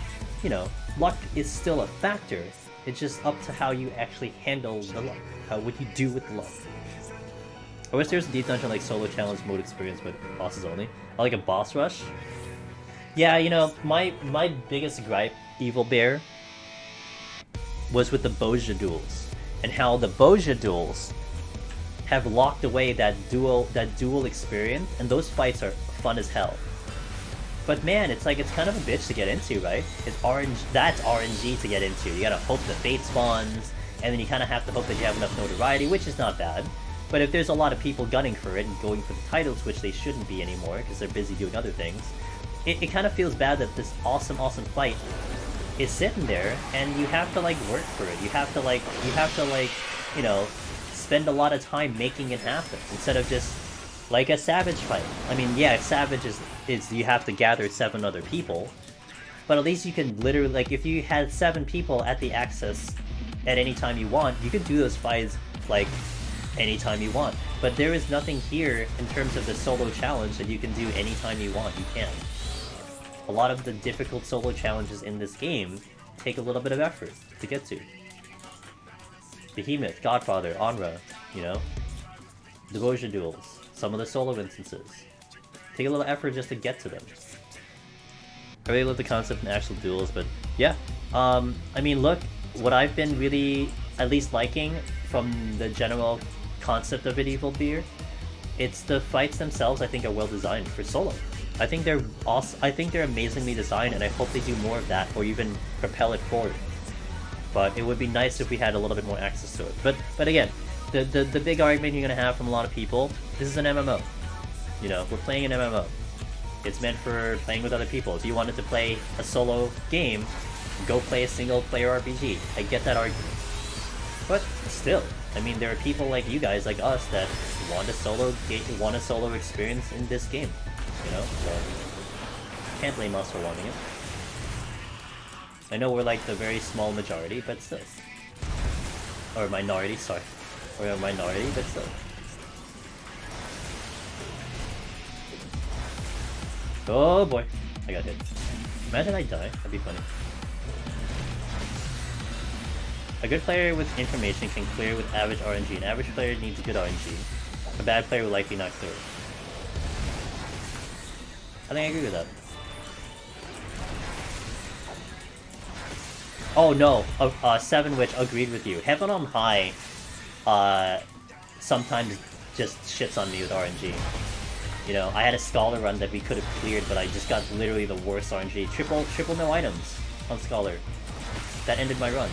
you know, luck is still a factor. It's just up to how you actually handle the luck. What you do with the luck. I wish there was a Deep Dungeon like solo challenge mode experience with bosses only. I like a boss rush. Yeah, you know, my biggest gripe, Evil Bear, was with the Bozja duels. And how the Bozja duels have locked away that duel experience, and those fights are fun as hell. But man, it's like, it's kind of a bitch to get into, right? That's RNG to get into. You gotta hope the fate spawns, and then you kind of have to hope that you have enough notoriety, which is not bad. But if there's a lot of people gunning for it and going for the titles, which they shouldn't be anymore because they're busy doing other things, it kind of feels bad that this awesome fight is sitting there and you have to like work for it. You have to like, you know, spend a lot of time making it happen instead of just like a Savage fight. I mean, yeah, Savage is you have to gather 7 other people, but at least you can literally, like, if you had 7 people at the Axis at any time you want, you could do those fights like anytime you want. But there is nothing here in terms of the solo challenge that you can do anytime you want. You can't. A lot of the difficult solo challenges in this game take a little bit of effort to get to. Behemoth, Godfather, Onra, you know? Devotion duels, some of the solo instances. Take a little effort just to get to them. I really love the concept in actual duels, but yeah. I mean, look, what I've been really at least liking from the general concept of Medieval Beer, it's the fights themselves I think are well designed for solo. I think they're awesome. I think they're amazingly designed, and I hope they do more of that, or even propel it forward. But it would be nice if we had a little bit more access to it. But again, the big argument you're gonna have from a lot of people, this is an MMO. You know, we're playing an MMO. It's meant for playing with other people. If you wanted to play a solo game, go play a single player RPG. I get that argument. But still, I mean, there are people like you guys, like us, that want a solo experience in this game. You know, so can't blame us for wanting it. I know we're like the very small majority, but still. Or minority, sorry. Or a minority, but still. Oh boy, I got hit. Imagine I die, that'd be funny. A good player with information can clear with average RNG. An average player needs good RNG. A bad player will likely not clear. I think I agree with that. Oh no, 7 Witch agreed with you. Heaven on High sometimes just shits on me with RNG. You know, I had a Scholar run that we could have cleared, but I just got literally the worst RNG. Triple no items on Scholar. That ended my run.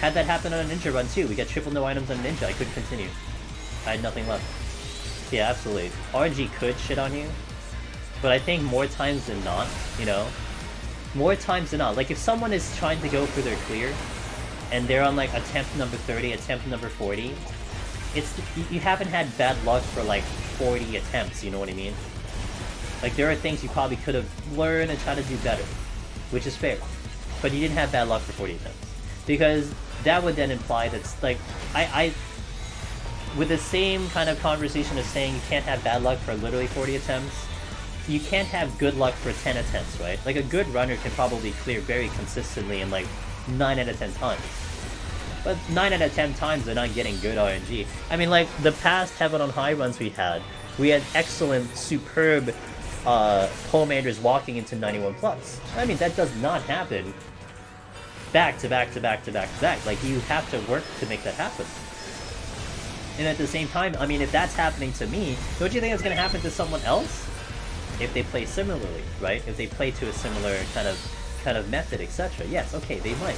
Had that happen on a Ninja run too. We got triple no items on Ninja, I couldn't continue. I had nothing left. Yeah, absolutely. RNG could shit on you, but I think more times than not, you know? More times than not. Like, if someone is trying to go for their clear, and they're on, like, attempt number 30, attempt number 40, you haven't had bad luck for, like, 40 attempts, you know what I mean? Like, there are things you probably could have learned and tried to do better, which is fair. But you didn't have bad luck for 40 attempts. Because that would then imply that, like, with the same kind of conversation of saying you can't have bad luck for literally 40 attempts, you can't have good luck for 10 attempts, right? Like, a good runner can probably clear very consistently in, like, 9 out of 10 times. But 9 out of 10 times they're not getting good RNG. I mean, like, the past Heaven on High runs we had excellent, superb Polemanders walking into 91+. I mean, that does not happen back to back to back to back to back. Like, you have to work to make that happen. And at the same time, I mean, if that's happening to me, don't you think it's going to happen to someone else? If they play similarly, right? If they play to a similar kind of method, etc. Yes, okay, they might.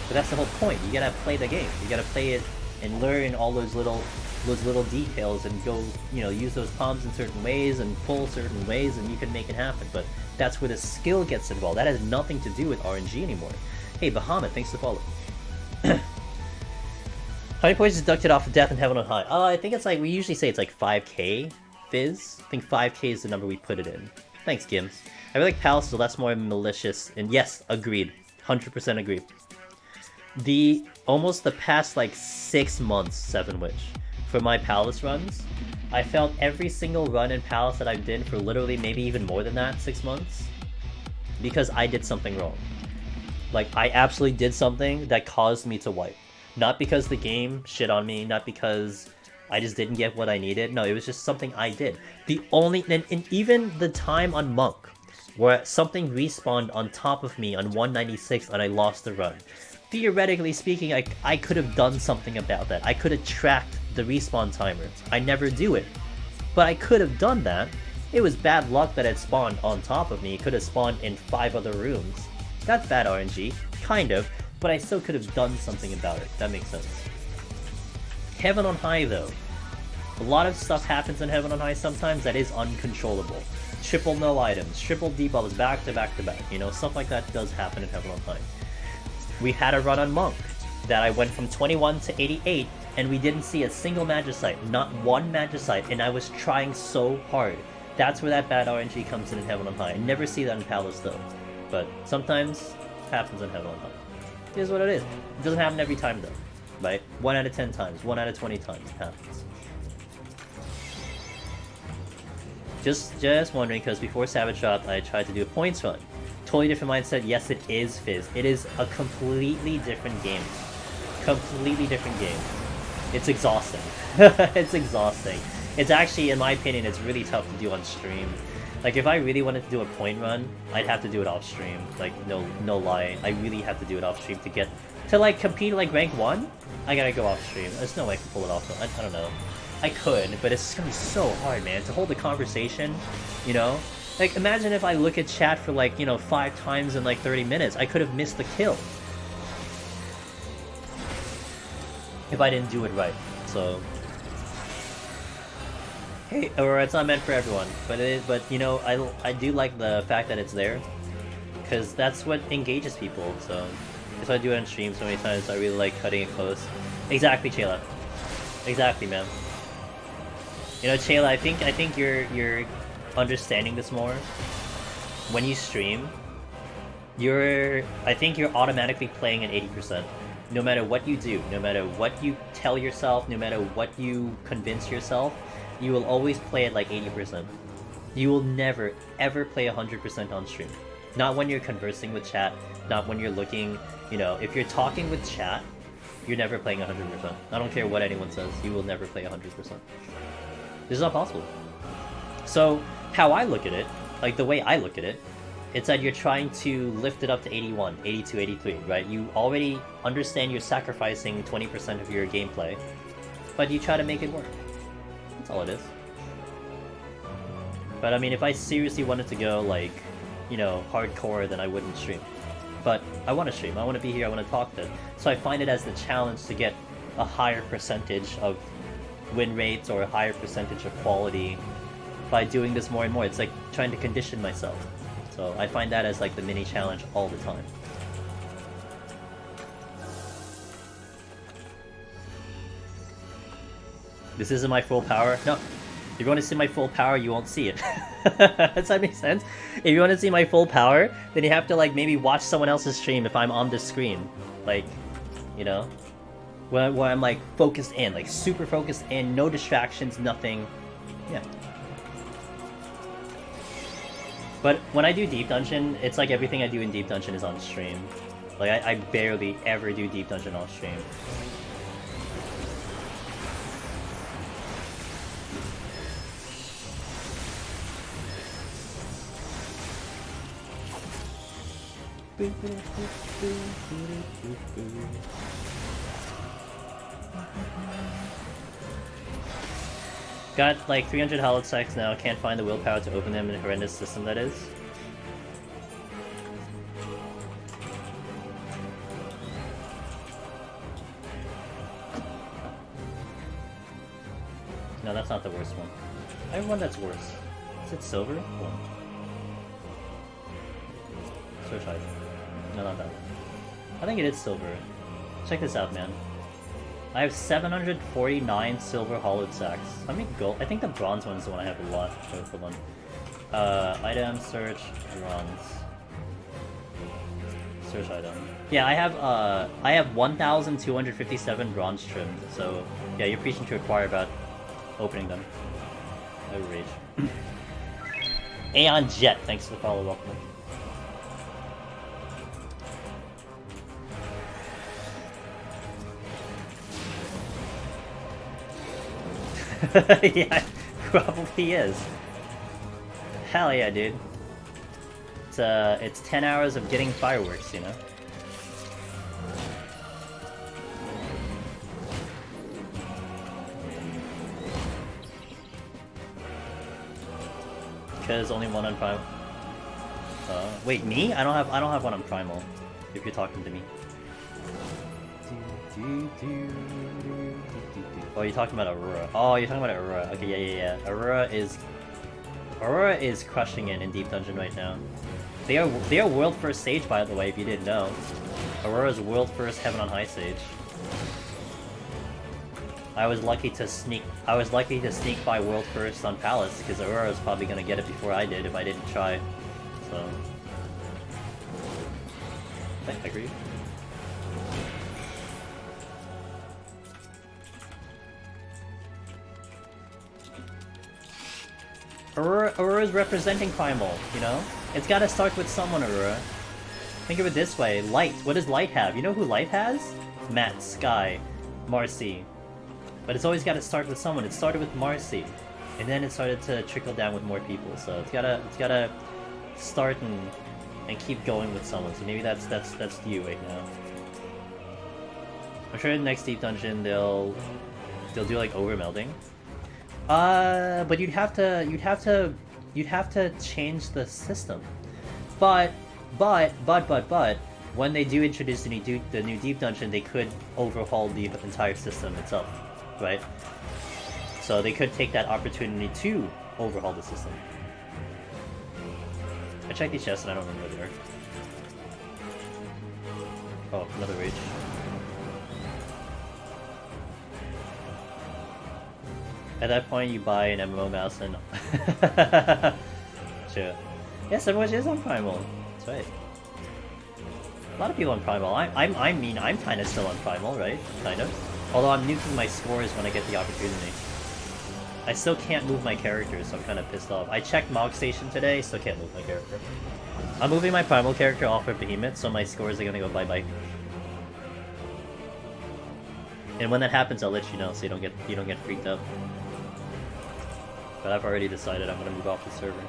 But that's the whole point. You gotta play the game. You gotta play it and learn all those little details and go, you know, use those palms in certain ways and pull certain ways, and you can make it happen. But that's where the skill gets involved. That has nothing to do with RNG anymore. Hey, Bahamut, thanks for following. How many points is deducted off of death in Heaven on High? I think it's like, we usually say it's like 5k. Fizz? I think 5k is the number we put it in. Thanks, Gims. I really like Palace, so that's more malicious. And yes, agreed. 100% agreed. Almost the past like 6 months, 7 Witch, for my Palace runs, I felt every single run in Palace that I've done for literally maybe even more than that, 6 months, because I did something wrong. Like, I absolutely did something that caused me to wipe. Not because the game shit on me, not because I just didn't get what I needed. No, it was just something I did. And even the time on Monk, where something respawned on top of me on 196 and I lost the run. Theoretically speaking, I could have done something about that. I could have tracked the respawn timer. I never do it. But I could have done that. It was bad luck that it spawned on top of me. It could have spawned in 5 other rooms. That's bad RNG, kind of, but I still could have done something about it. That makes sense. Heaven on High, though. A lot of stuff happens in Heaven on High sometimes that is uncontrollable. Triple no items, triple debuffs back to back to back, you know, stuff like that does happen in Heaven on High. We had a run on Monk that I went from 21 to 88 and we didn't see a single Magicite, not one Magicite, and I was trying so hard. That's where that bad RNG comes in Heaven on High. I never see that in Palace though, but sometimes it happens in Heaven on High. It is what it is. It doesn't happen every time though, right? 1 out of 10 times, 1 out of 20 times it happens. Just wondering, because before Savage Drop I tried to do a points run. Totally different mindset. Yes, it is Fizz. It is a completely different game. Completely different game. It's exhausting. It's exhausting. It's actually, in my opinion, it's really tough to do on stream. Like, if I really wanted to do a point run, I'd have to do it off stream. Like, no lie. I really have to do it off stream to get... To, like, compete, like, rank 1? I gotta go off stream. There's no way I can pull it off. I don't know. I could, but it's gonna be so hard, man. To hold a conversation, you know? Like, imagine if I look at chat for, like, you know, 5 times in, like, 30 minutes. I could have missed the kill. If I didn't do it right. So... Hey, or it's not meant for everyone, but it is, but you know, I do like the fact that it's there, because that's what engages people. So if I do it on stream so many times, I really like cutting it close. Exactly, Chayla. Exactly, man. You know, Chayla, I think you're understanding this more. When you stream, I think you're automatically playing at 80%. No matter what you do, no matter what you tell yourself, no matter what you convince yourself, you will always play at like 80%. You will never, ever play 100% on stream. Not when you're conversing with chat, not when you're looking, you know, if you're talking with chat, you're never playing 100%. I don't care what anyone says, you will never play 100%. This is not possible. So, how I look at it, like the way I look at it, it's that you're trying to lift it up to 81, 82, 83, right? You already understand you're sacrificing 20% of your gameplay, but you try to make it work. That's all it is. But I mean, if I seriously wanted to go, like, you know, hardcore, then I wouldn't stream. But I want to stream, I want to be here, I want to talk to them. So I find it as the challenge to get a higher percentage of win rates or a higher percentage of quality by doing this more and more. It's like trying to condition myself. So I find that as like the mini challenge all the time. This isn't my full power. No, if you want to see my full power, you won't see it. Does that make sense? If you want to see my full power, then you have to like maybe watch someone else's stream if I'm on the screen. Like, you know, where I'm like focused in, like super focused in, no distractions, nothing. Yeah. But when I do Deep Dungeon, it's like everything I do in Deep Dungeon is on stream. Like I barely ever do Deep Dungeon off stream. Got like 300 hallowed sacks now, can't find the willpower to open them in a horrendous system that is. No, that's not the worst one. I have one that's worse. Is it silver? One. Search item. No, not that one. I think it is silver. Check this out, man. I have 749 silver hollowed sacks. Let me go. I think the bronze one is the one I have a lot. Oh, hold on. Item, search, bronze. Search item. Yeah, I have 1,257 bronze trimmed. So yeah, you're preaching to a choir about opening them. No rage. Aeon Jet, thanks for the follow, welcome. Yeah, probably is. Hell yeah, dude. It's 10 hours of getting fireworks, you know? Because only one on Primal. Wait, me? I don't have one on Primal. If you're talking to me. Oh, you're talking about Aurora. Oh, you're talking about Aurora. Okay, yeah. Aurora is crushing it in Deep Dungeon right now. They are world first stage, by the way, if you didn't know. Aurora's world first Heaven on High stage. I was lucky to sneak by world first on Palace because Aurora was probably gonna get it before I did if I didn't try. So I agree. Aurora's representing Primal, you know? It's gotta start with someone, Aurora. Think of it this way, Light. What does Light have? You know who Light has? Matt, Sky, Marcy. But it's always gotta start with someone. It started with Marcy. And then it started to trickle down with more people. So it's gotta start and keep going with someone. So maybe that's you right now. I'm sure in the next Deep Dungeon they'll do like overmelding. But you'd have to change the system. But when they do introduce the new Deep Dungeon, they could overhaul the entire system itself, right? So they could take that opportunity to overhaul the system. I checked these chests and I don't remember where they are. Oh, another rage. At that point, you buy an MMO mouse and... Sure. Yes, Overwatch is on Primal. That's right. A lot of people on Primal. I mean, I'm kind of still on Primal, right? Kind of. Although I'm nuking my scores when I get the opportunity. I still can't move my character, so I'm kind of pissed off. I checked Mog Station today, still can't move my character. I'm moving my Primal character off of Behemoth, so my scores are gonna go bye-bye. And when that happens, I'll let you know, so you don't get freaked up. But I've already decided I'm gonna move off the server.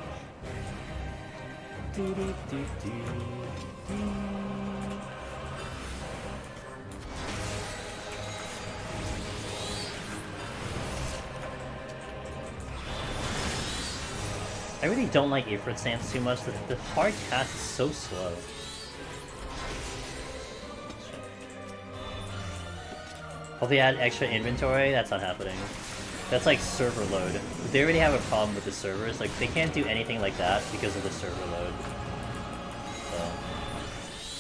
I really don't like Ifrit stance too much. The hard cast is so slow. Oh, they add extra inventory? That's not happening. That's like server load. They already have a problem with the servers. Like, they can't do anything like that because of the server load. So,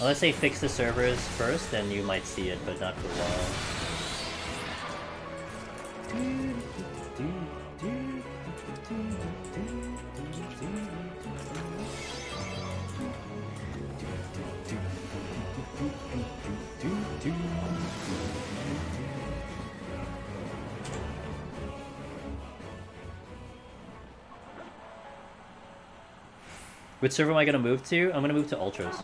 unless they fix the servers first, then you might see it, but not for a while. Which server am I gonna move to? I'm gonna move to Ultras.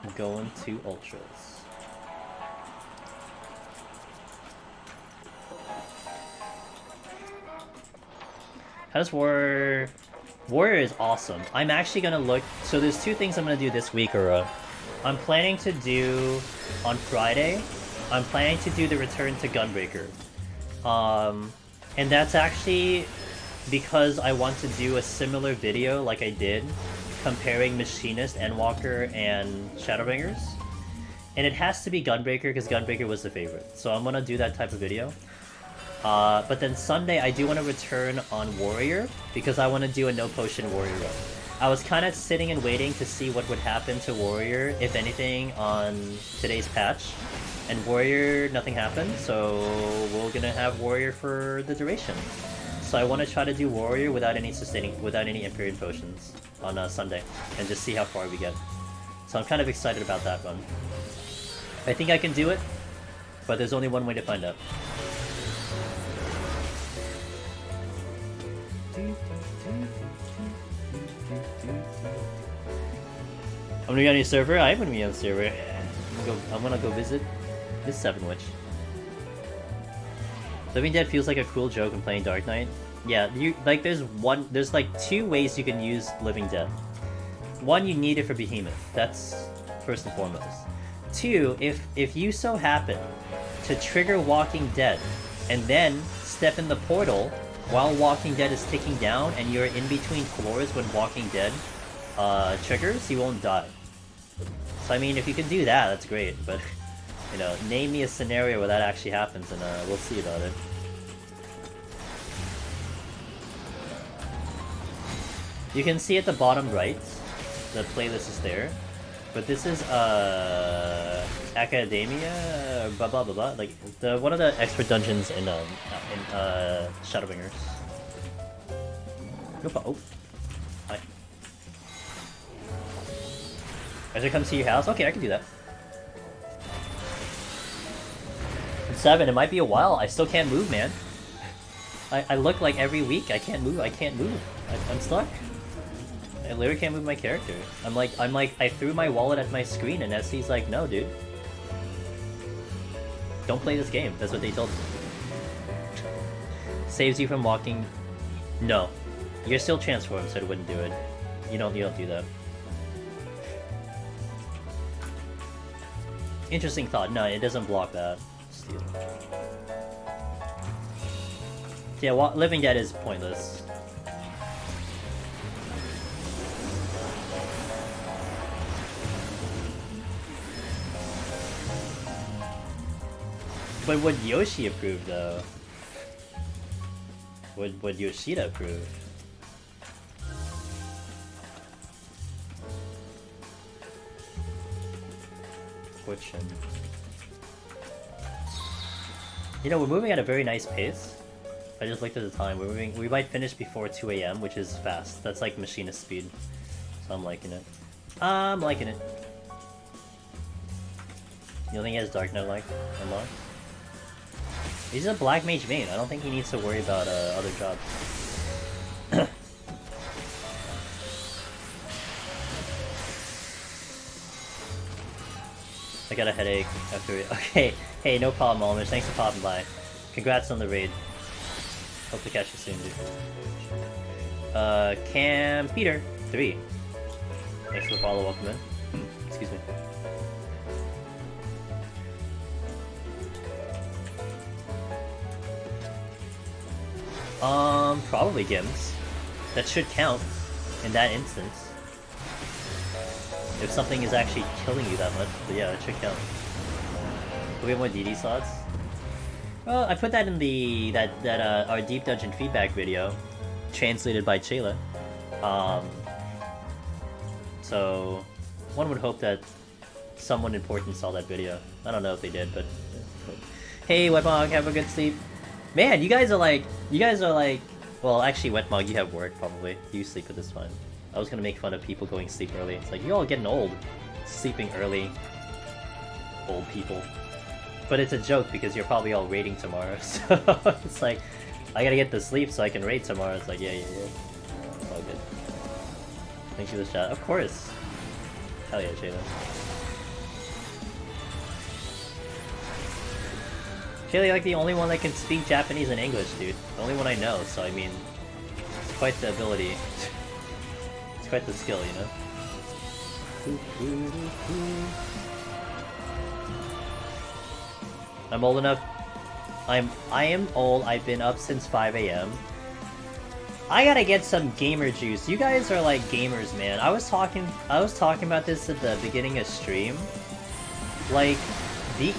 I'm going to Ultras. How does Warrior is awesome. I'm actually gonna look... So there's two things I'm gonna do this week, Aura. I'm planning to do... On Friday, I'm planning to do the Return to Gunbreaker. And that's actually... because I want to do a similar video like I did, comparing Machinist, Endwalker, and Shadowbringers. And it has to be Gunbreaker, because Gunbreaker was the favorite. So I'm gonna do that type of video. But then Sunday, I do want to return on Warrior, because I want to do a no-potion Warrior run. I was kind of sitting and waiting to see what would happen to Warrior, if anything, on today's patch. And Warrior, nothing happened, so we're gonna have Warrior for the duration. So I want to try to do Warrior without any Empyrean Potions on Sunday, and just see how far we get. So I'm kind of excited about that run. I think I can do it, but there's only one way to find out. I'm gonna be on your server? I am gonna be on the server. I'm gonna go visit Miss Seven Witch. Living Dead feels like a cool joke when playing Dark Knight. Yeah, there's like two ways you can use Living Dead. One, you need it for Behemoth. That's first and foremost. Two, if you so happen to trigger Walking Dead and then step in the portal while Walking Dead is ticking down and you're in between floors when Walking Dead triggers, you won't die. So I mean, if you can do that, that's great, but you know, name me a scenario where that actually happens and we'll see about it. You can see at the bottom right, the playlist is there, but this is Academia, blah blah blah blah, like the one of the expert dungeons in Shadowbringers. Oh, hi. I should come see your house. Okay, I can do that. It's 7. It might be a while. I still can't move, man. I look like every week. I can't move. I'm stuck. I literally can't move my character. I'm like, I threw my wallet at my screen and SC's like, no, dude. Don't play this game. That's what they told me. Saves you from walking. No. You're still transformed, so it wouldn't do it. You don't do that. Interesting thought. No, it doesn't block that. Steal. Yeah, Living Dead is pointless. But would Yoshi approve, though? Would Yoshida approve? Question. You know, we're moving at a very nice pace. I just looked at the time. We might finish before 2 AM, which is fast. That's like machinist speed. So I'm liking it. I'm liking it. You don't think he has Dark Knight like unlocked? He's a Black Mage main. I don't think he needs to worry about other jobs. I got a headache after it. Okay, hey, no problem, Almish. Thanks for popping by. Congrats on the raid. Hope to catch you soon, dude. Cam Peter 3. Thanks for the follow. Welcome in. Excuse me. Probably Gims. That should count in that instance. If something is actually killing you that much, but yeah, it should count. Do we have more DD slots? Well, I put that in the our Deep Dungeon feedback video, translated by Chayla. So one would hope that someone important saw that video. I don't know if they did, but hey, Wetmog, have a good sleep. Man, you guys are like, well, actually, Wetmog, you have work probably. You sleep at this time. I was gonna make fun of people going to sleep early. It's like, you're all getting old. Sleeping early. Old people. But it's a joke because you're probably all raiding tomorrow, so it's like, I gotta get to sleep so I can raid tomorrow. It's like, yeah. It's all good. Thank you for the chat. Of course. Hell yeah, Jayla. Jayla, like the only one that can speak Japanese and English, dude. The only one I know, so I mean, it's quite the ability. It's quite the skill, you know? I'm old enough. I am old. I've been up since 5 AM. I gotta get some gamer juice. You guys are like gamers, man. I was talking about this at the beginning of stream. Like these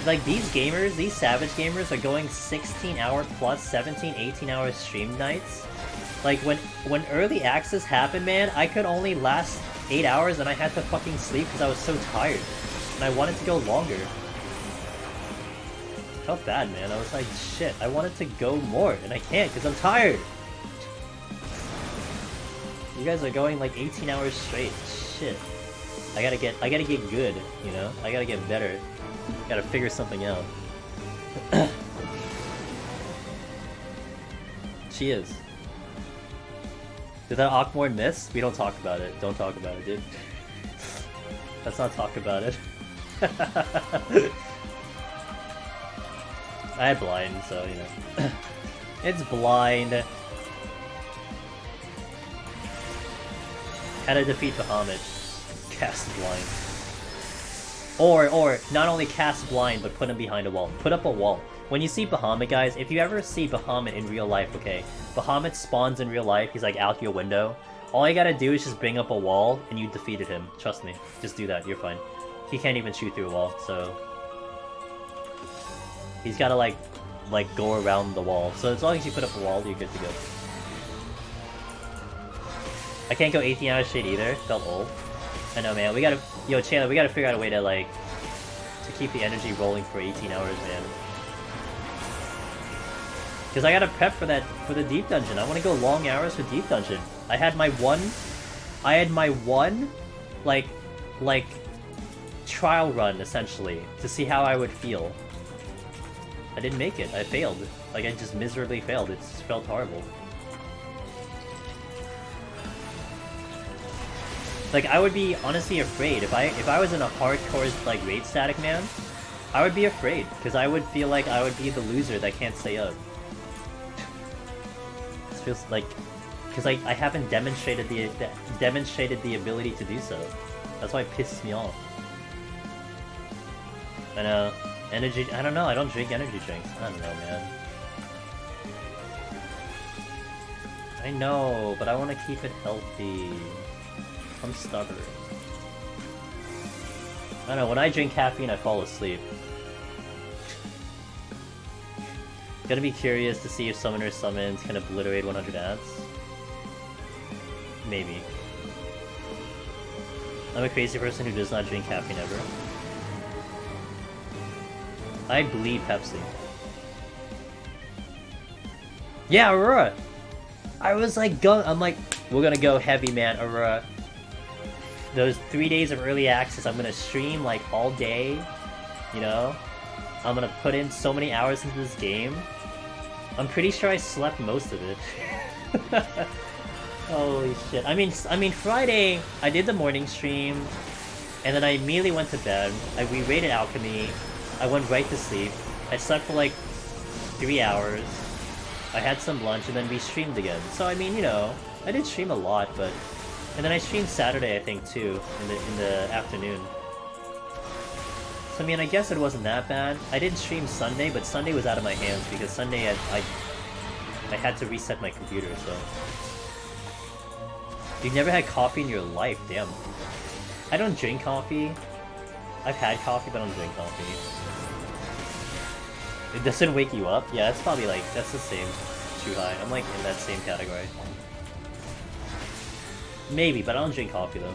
gamers, these savage gamers are going 16-hour plus 17, 18-hour stream nights. Like when early access happened, man, I could only last 8 hours and I had to fucking sleep because I was so tired. And I wanted to go longer. I felt bad, man. I was like, shit, I wanted to go more and I can't because I'm tired. You guys are going like 18 hours straight. Shit. I gotta get good, you know? I gotta get better. Gotta figure something out. She is. Did that Awkward miss? We don't talk about it. Don't talk about it, dude. Let's not talk about it. I had blind, so, you know. It's blind. How to defeat Bahamut. Cast blind. Or, not only cast blind, but put him behind a wall. Put up a wall. When you see Bahamut, guys, if you ever see Bahamut in real life, okay? Bahamut spawns in real life, he's like out your window. All you gotta do is just bring up a wall, and you defeated him. Trust me. Just do that, you're fine. he can't even shoot through a wall, so he's gotta like go around the wall. So as long as you put up a wall, you're good to go. I can't go 18 hours straight either. Felt old. I know, man. We gotta, yo, Chandler, we gotta figure out a way to like to keep the energy rolling for 18 hours, man. Because I gotta prep for the deep dungeon. I want to go long hours for deep dungeon. I had my one, like trial run essentially to see how I would feel. I didn't make it. I failed. Like I just miserably failed. It just felt horrible. Like I would be honestly afraid if I was in a hardcore like raid static, man. I would be afraid because I would feel like I would be the loser that can't stay up. This feels like because I haven't demonstrated the ability to do so. That's why it pisses me off. I know. Energy, I don't know, I don't drink energy drinks. I don't know, man. I know, but I want to keep it healthy. I'm stubborn. I don't know, when I drink caffeine, I fall asleep. Gonna be curious to see if Summoner Summons can obliterate 100 ads. Maybe. I'm a crazy person who does not drink caffeine ever. I bleed Pepsi. Yeah, Aurora! I was like, I'm like, we're gonna go heavy, man, Aurora. Those 3 days of early access, I'm gonna stream like all day, you know? I'm gonna put in so many hours into this game. I'm pretty sure I slept most of it. Holy shit. I mean, Friday, I did the morning stream, and then I immediately went to bed. We raided Alchemy. I went right to sleep. I slept for like 3 hours. I had some lunch, and then we streamed again. So I mean, you know, I did stream a lot, but... And then I streamed Saturday, I think, too, in the afternoon. So I mean, I guess it wasn't that bad. I didn't stream Sunday, but Sunday was out of my hands, because Sunday I had to reset my computer, so... You've never had coffee in your life, damn. I don't drink coffee. I've had coffee, but I don't drink coffee. It doesn't wake you up? Yeah, it's probably like, that's the same. Too high. I'm like in that same category. Maybe, but I don't drink coffee though.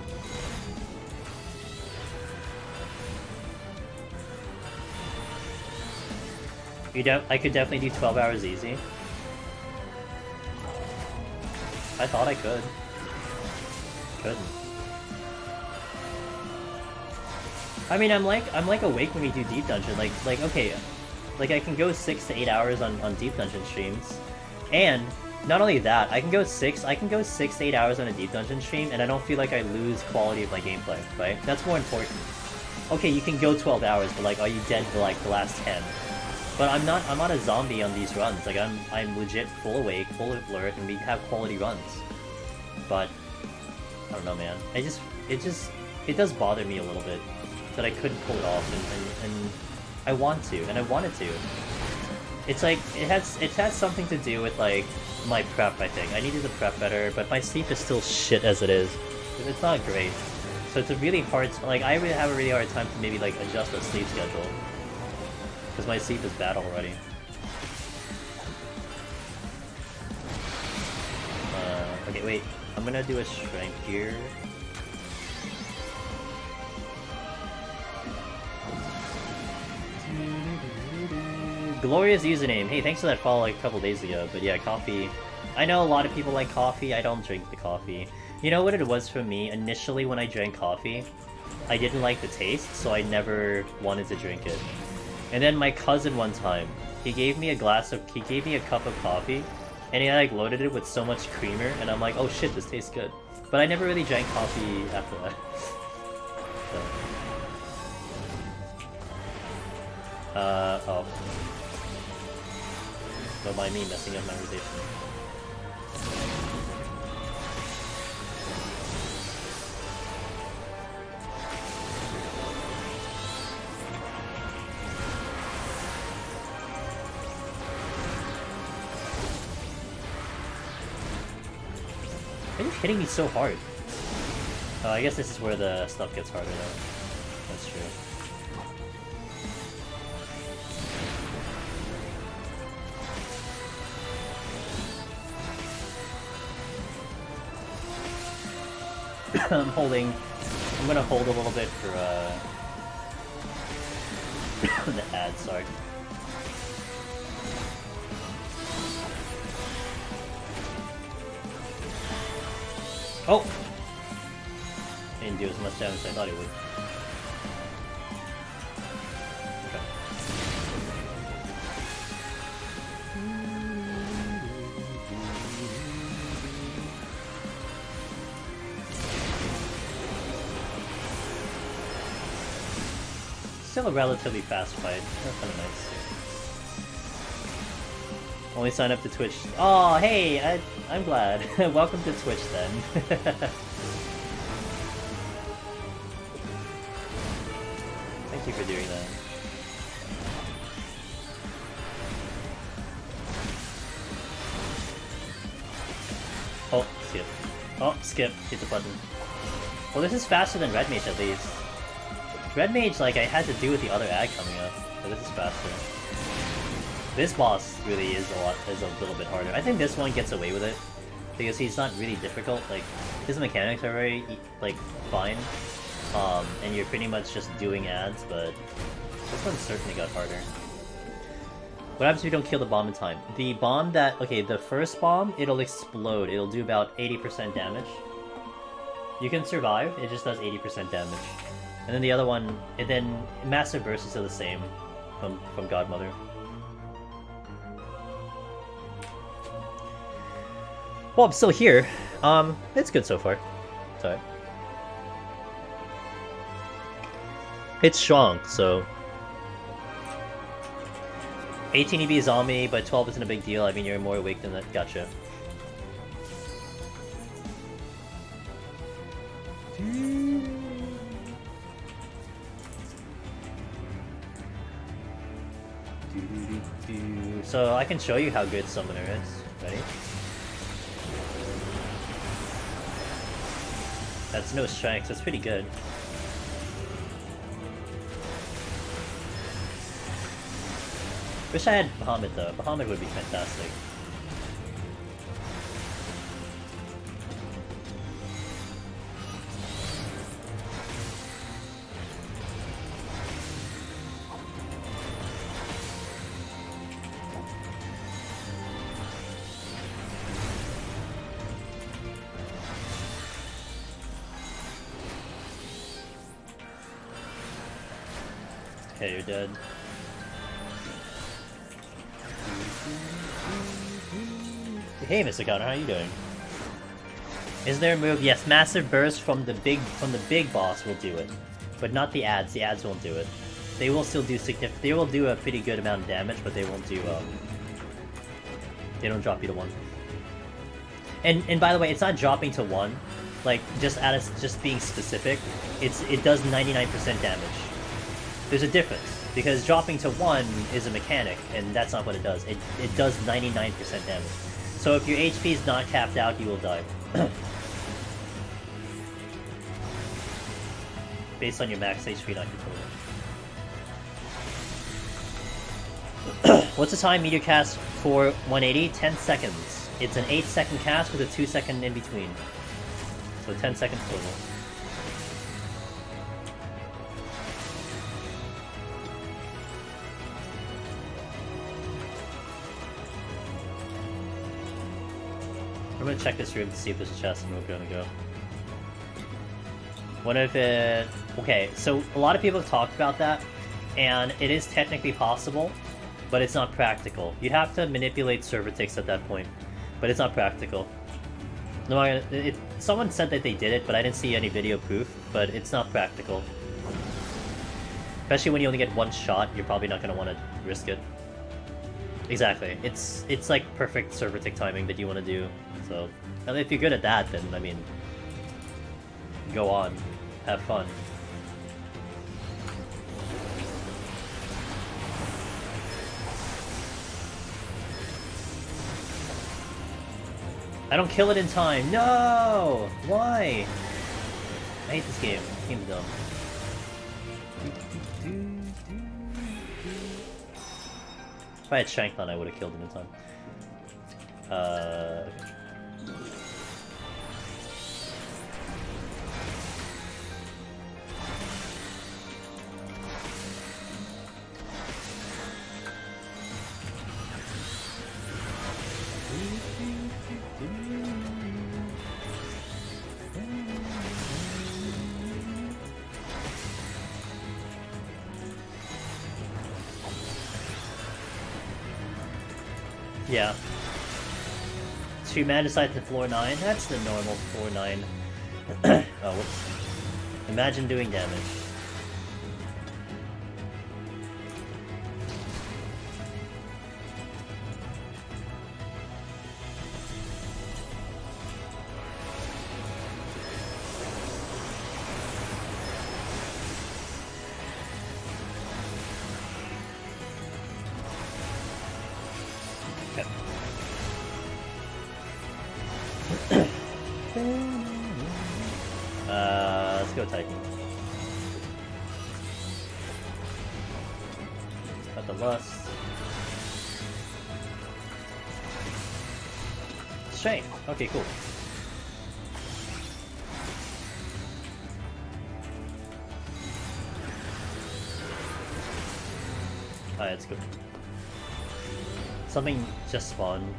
I could definitely do 12 hours easy. I thought I could. Couldn't. I mean, I'm like awake when we do deep dungeon. Like okay, like I can go 6 to 8 hours on deep dungeon streams, and not only that, I can go 6 to 8 hours on a deep dungeon stream, and I don't feel like I lose quality of my gameplay. Right? That's more important. Okay, you can go 12 hours, but like, are you dead for like the last 10? But I'm not a zombie on these runs. Like I'm legit full awake, full alert, and we have quality runs. But I don't know, man. It does bother me a little bit that I couldn't pull it off, and I want to, and I wanted to. It's like it has something to do with like my prep. I think I needed to prep better, but my sleep is still shit as it is. It's not great, so it's a really hard. Like I really have a really hard time to maybe like adjust a sleep schedule because my sleep is bad already. Okay, wait. I'm gonna do a strength here. Glorious username. Hey, thanks for that follow like a couple days ago. But yeah, coffee. I know a lot of people like coffee. I don't drink the coffee. You know what it was for me? Initially, when I drank coffee, I didn't like the taste, so I never wanted to drink it. And then my cousin one time, he gave me a cup of coffee, and he like loaded it with so much creamer, and I'm like, oh shit, this tastes good. But I never really drank coffee after that. So. Oh. Don't mind me messing up my rotation. Why are you hitting me so hard? I guess this is where the stuff gets harder though. That's true. I'm gonna hold a little bit for the ad, sorry. Oh! Didn't do as much damage as I thought it would. Still a relatively fast fight. That's kind of nice. Only sign up to Twitch. Oh, hey! I'm glad. Welcome to Twitch then. Thank you for doing that. Oh, skip. Oh, skip. Hit the button. Well, this is faster than Red Mage at least. Red Mage, like, I had to do with the other ad coming up, but this is faster. This boss really is a little bit harder. I think this one gets away with it, because he's not really difficult. Like, his mechanics are very, like, fine, and you're pretty much just doing ads, but this one certainly got harder. What happens if you don't kill the bomb in time? The bomb that, okay, the first bomb, it'll explode. It'll do about 80% damage. You can survive, it just does 80% damage. And then the other one, and then Massive Burst is still the same from Godmother. Well, I'm still here. It's good so far. It's alright. It's strong, so 18 EB is on me, but 12 isn't a big deal. I mean, you're more awake than that. Gotcha. So I can show you how good Summoner is. Ready? That's no strength, that's pretty good. Wish I had Bahamut though. Bahamut would be fantastic. Okay, you're dead. Hey, Mr. Connor, how are you doing? Is there a move? Yes, Massive Burst from the big boss will do it, but not the ads. The ads won't do it. They will still do significant. They will do a pretty good amount of damage, but they won't do. They don't drop you to 1. And by the way, it's not dropping to 1. Like just being specific, it does 99% damage. There's a difference, because dropping to 1 is a mechanic, and that's not what it does. It does 99% damage. So if your HP is not capped out, you will die. Based on your max HP, not your total. What's the time meteor cast for 180? 10 seconds. It's an 8-second cast with a 2-second in between. So 10 seconds total. I'm gonna check this room to see if there's a chest and we're gonna go. What if it... Okay, so a lot of people have talked about that, and it is technically possible, but it's not practical. You'd have to manipulate server ticks at that point, but it's not practical. No, someone said that they did it, but I didn't see any video proof, but it's not practical. Especially when you only get one shot, you're probably not gonna want to risk it. Exactly. It's like perfect server tick timing that you want to do. So, and if you're good at that, then I mean, go on, have fun. I don't kill it in time. No! Why? I hate this game. This game's dumb. If I had Shankland, I would have killed him in time. Okay. Yeah. 2 mana decide to floor 9? That's the normal floor 9. Oh, whoops. Imagine doing damage. Let's go Titan. Got the Lust. Strength. Okay, cool. Alright, let's go. Something just spawned.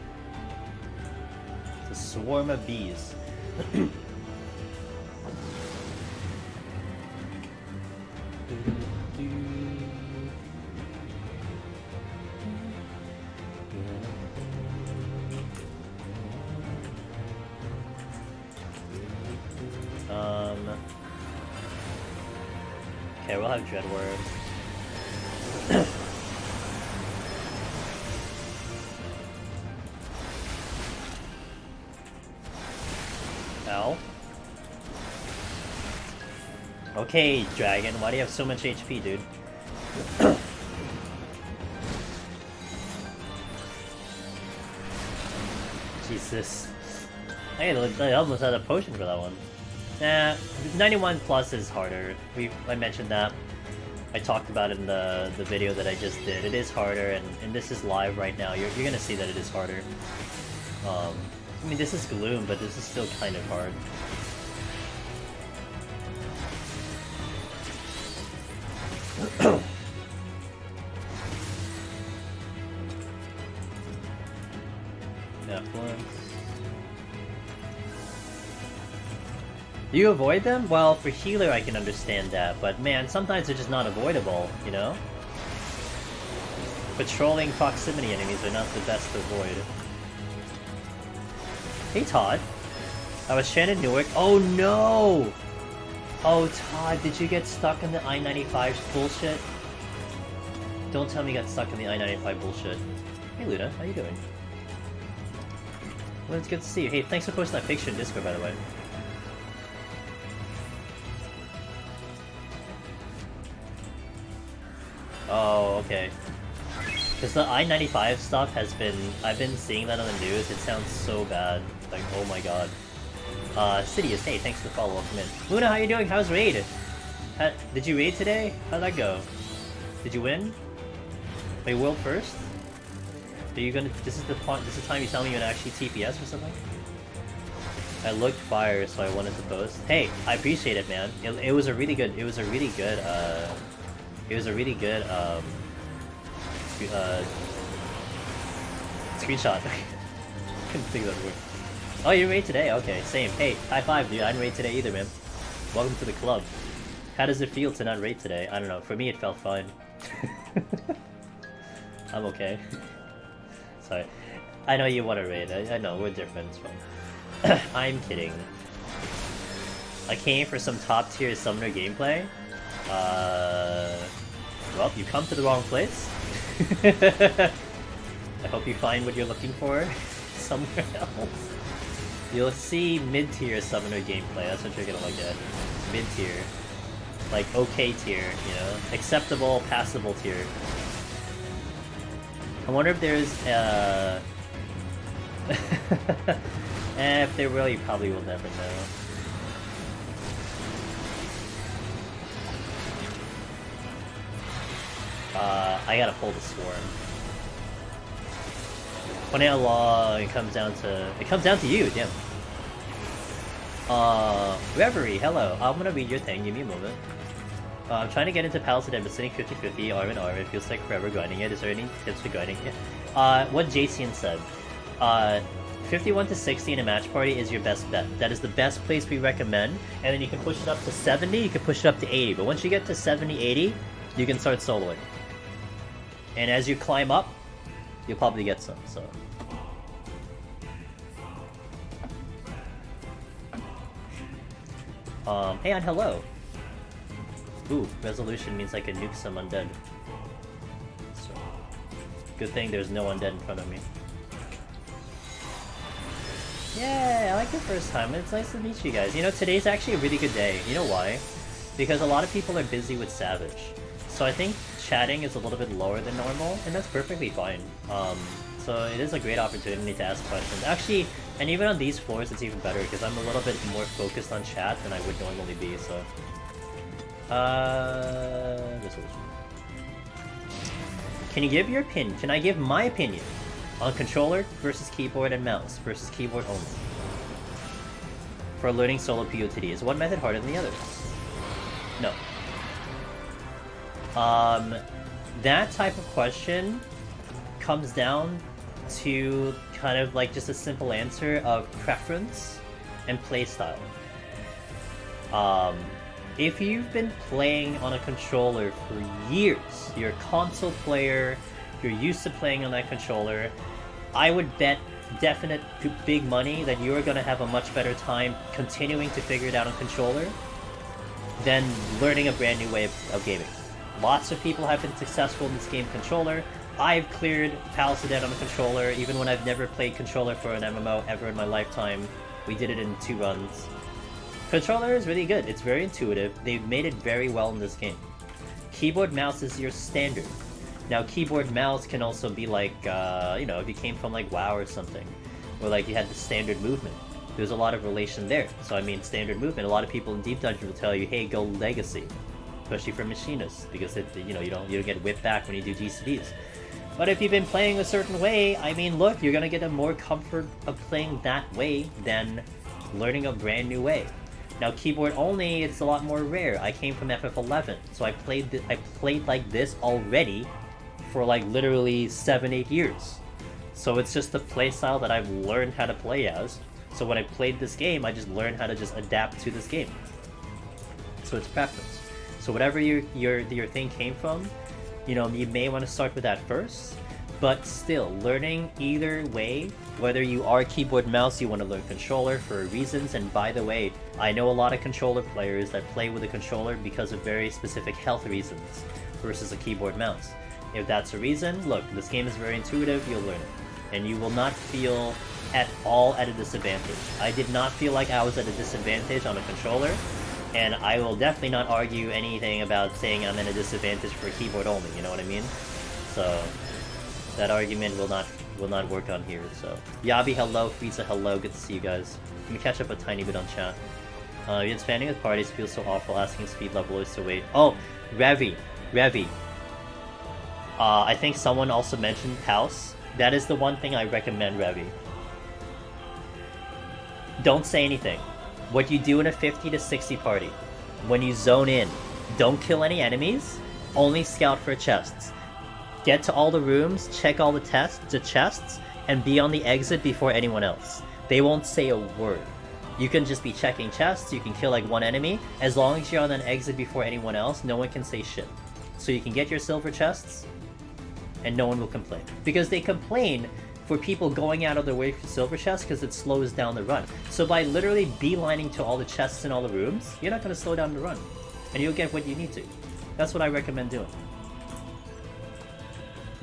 It's a swarm of bees. Okay, we'll have Dreadwyrm. Ow. Okay, Dragon, why do you have so much HP, dude? Jesus. I almost had a potion for that one. Nah, 91 plus is harder. I mentioned that. I talked about it in the video that I just did. It is harder, and this is live right now. You're gonna see that it is harder. I mean, this is Gloom, but this is still kind of hard. Do you avoid them? Well, for healer I can understand that, but man, sometimes they're just not avoidable, you know? Patrolling proximity enemies are not the best to avoid. Hey Todd. I was stranded in Newark. Oh no! Oh Todd, did you get stuck in the I-95 bullshit? Don't tell me you got stuck in the I-95 bullshit. Hey Luna, how you doing? Well, it's good to see you. Hey, thanks for posting that picture in Discord, by the way. Oh, okay. Because the I-95 stuff has been... I've been seeing that on the news. It sounds so bad. Like, oh my god. Sidious, hey, thanks for the follow-up. Come in. Luna, how you doing? How's raid? Did you raid today? How'd that go? Did you win? Wait, world first? Are you gonna... This is the time you tell me you're gonna actually TPS or something? I looked fire, so I wanted to post. Hey, I appreciate it, man. It was a really good... It was a really good screenshot. Couldn't think of that word. Oh, you raid today? Okay, same. Hey, high five, dude. I didn't raid today either, man. Welcome to the club. How does it feel to not raid today? I don't know. For me, it felt fine. I'm okay. Sorry. I know you want to raid. I know, we're different. It's fine. I'm kidding. I came for some top-tier summoner gameplay. Well, you come to the wrong place. I hope you find what you're looking for somewhere else. You'll see mid-tier summoner gameplay, that's what you're gonna look at. Mid-tier. Like, okay tier, you know? Acceptable, passable tier. I wonder if there's, if there will, you probably will never know. I gotta pull the swarm. Putting out law, it comes down to you, damn. Reverie, hello. I'm gonna read your thing, give me a moment. I'm trying to get into Palisade, but sitting 50-50, arm in arm, it feels like forever grinding it. Is there any tips for grinding it? What Jason said. 51-60 in a match party is your best bet. That is the best place we recommend, and then you can push it up to 70, you can push it up to 80, but once you get to 70-80, you can start soloing. And as you climb up, you'll probably get some, so... hey on hello! Ooh, resolution means I can nuke some undead. So, good thing there's no undead in front of me. Yeah, I like the first time. It's nice to meet you guys. You know, today's actually a really good day. You know why? Because a lot of people are busy with Savage. So I think chatting is a little bit lower than normal, and that's perfectly fine. So it is a great opportunity to ask questions. Actually, and even on these floors, it's even better because I'm a little bit more focused on chat than I would normally be, so... Can you give your opinion? Can I give my opinion on controller versus keyboard and mouse versus keyboard only? For learning solo PoTD, is one method harder than the other? No. That type of question comes down to kind of like just a simple answer of preference and playstyle. If you've been playing on a controller for years, you're a console player, you're used to playing on that controller, I would bet definite big money that you're going to have a much better time continuing to figure it out on controller than learning a brand new way of gaming. Lots of people have been successful in this game controller. I've cleared Palisade on a controller, even when I've never played controller for an MMO ever in my lifetime. We did it in 2 runs. Controller is really good. It's very intuitive. They've made it very well in this game. Keyboard mouse is your standard. Now, keyboard mouse can also be like, you know, if you came from like WoW or something, or like you had the standard movement. There's a lot of relation there. So I mean, standard movement. A lot of people in Deep Dungeon will tell you, hey, go Legacy, especially for machinists, because it, you know, you don't get whipped back when you do GCDs. But if you've been playing a certain way, I mean, look, you're gonna get a more comfort of playing that way than learning a brand new way. Now, keyboard only, it's a lot more rare. I came from FF11, so I played like this already for like literally 7-8 years. So it's just the playstyle that I've learned how to play as. So when I played this game, I just learned how to just adapt to this game. So it's preference. So whatever your thing came from, you know, you may want to start with that first. But still, learning either way, whether you are keyboard mouse, you want to learn controller for reasons. And by the way, I know a lot of controller players that play with a controller because of very specific health reasons versus a keyboard mouse. If that's a reason, look, this game is very intuitive, you'll learn it. And you will not feel at all at a disadvantage. I did not feel like I was at a disadvantage on a controller, and I will definitely not argue anything about saying I'm at a disadvantage for keyboard only, you know what I mean? So... that argument will not work on here, so... Yabi, hello. Frieza, hello. Good to see you guys. Let me catch up a tiny bit on chat. You're expanding with parties feels so awful, asking speed levelers to wait. Oh! Revi. I think someone also mentioned house. That is the one thing I recommend, Revi. Don't say anything. What you do in a 50-60 party, when you zone in, don't kill any enemies, only scout for chests. Get to all the rooms, check all the chests, and be on the exit before anyone else. They won't say a word. You can just be checking chests, you can kill like one enemy. As long as you're on an exit before anyone else, no one can say shit. So you can get your silver chests, and no one will complain. Because they complain for people going out of their way for silver chests because it slows down the run. So by literally beelining to all the chests in all the rooms, you're not going to slow down the run. And you'll get what you need to. That's what I recommend doing.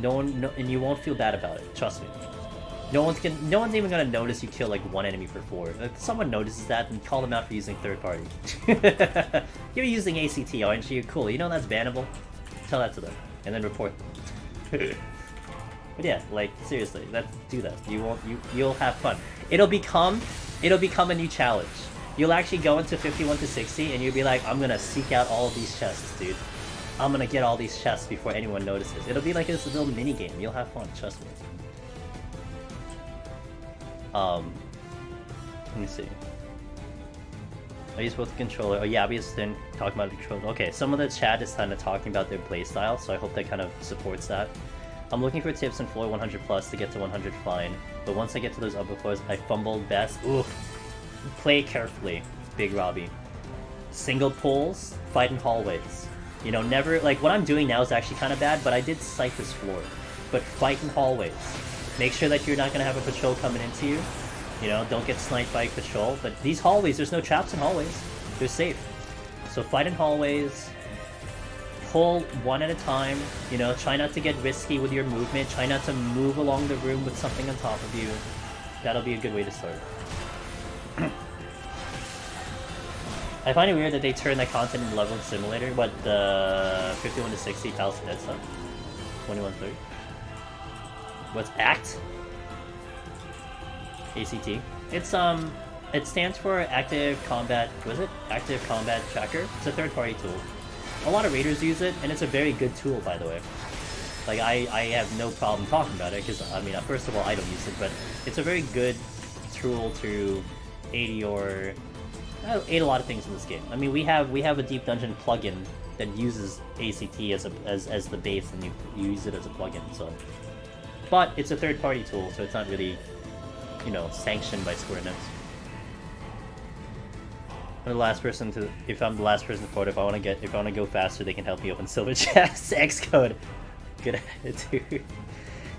And you won't feel bad about it. Trust me. No one's even gonna notice you kill like one enemy for 4. If someone notices that, then call them out for using third party. You're using ACT, aren't you? Cool. You know that's bannable. Tell that to them, and then report them. But yeah, like seriously, do that. You'll have fun. It'll become a new challenge. You'll actually go into 51-60, and you'll be like, I'm gonna seek out all of these chests, dude. I'm gonna get all these chests before anyone notices. It'll be like this little mini game. You'll have fun, trust me. Let me see. I use both the controller. Oh yeah, because then talking about the controller. Okay, some of the chat is kind of talking about their playstyle, so I hope that kind of supports that. I'm looking for tips in floor 100 plus to get to 100 fine, but once I get to those upper floors, I fumbled best. Oof. Play carefully, Big Robbie. Single pulls, fight in hallways. You know, never, like, what I'm doing now is actually kind of bad, but I did sight this floor. But fight in hallways. Make sure that you're not going to have a patrol coming into you. You know, don't get sniped by a patrol. But these hallways, there's no traps in hallways. They're safe. So fight in hallways. Pull one at a time. You know, try not to get risky with your movement. Try not to move along the room with something on top of you. That'll be a good way to start. I find it weird that they turn that content into leveling simulator, but the 51 to 60 Palace Dead stuff. 2130. What's ACT? ACT. It's it stands for Active Combat. Was it Active Combat Tracker? It's a third-party tool. A lot of raiders use it, and it's a very good tool, by the way. Like I have no problem talking about it because I mean, first of all, I don't use it, but it's a very good tool to aid a lot of things in this game. I mean, we have a Deep Dungeon plugin that uses ACT as the base, and you use it as a plugin. So, but it's a third-party tool, so it's not really, you know, sanctioned by Square Enix. I'm the last person to. If I'm the last person to vote, if I want to go faster, they can help me open silver chests. Xcode. Good attitude.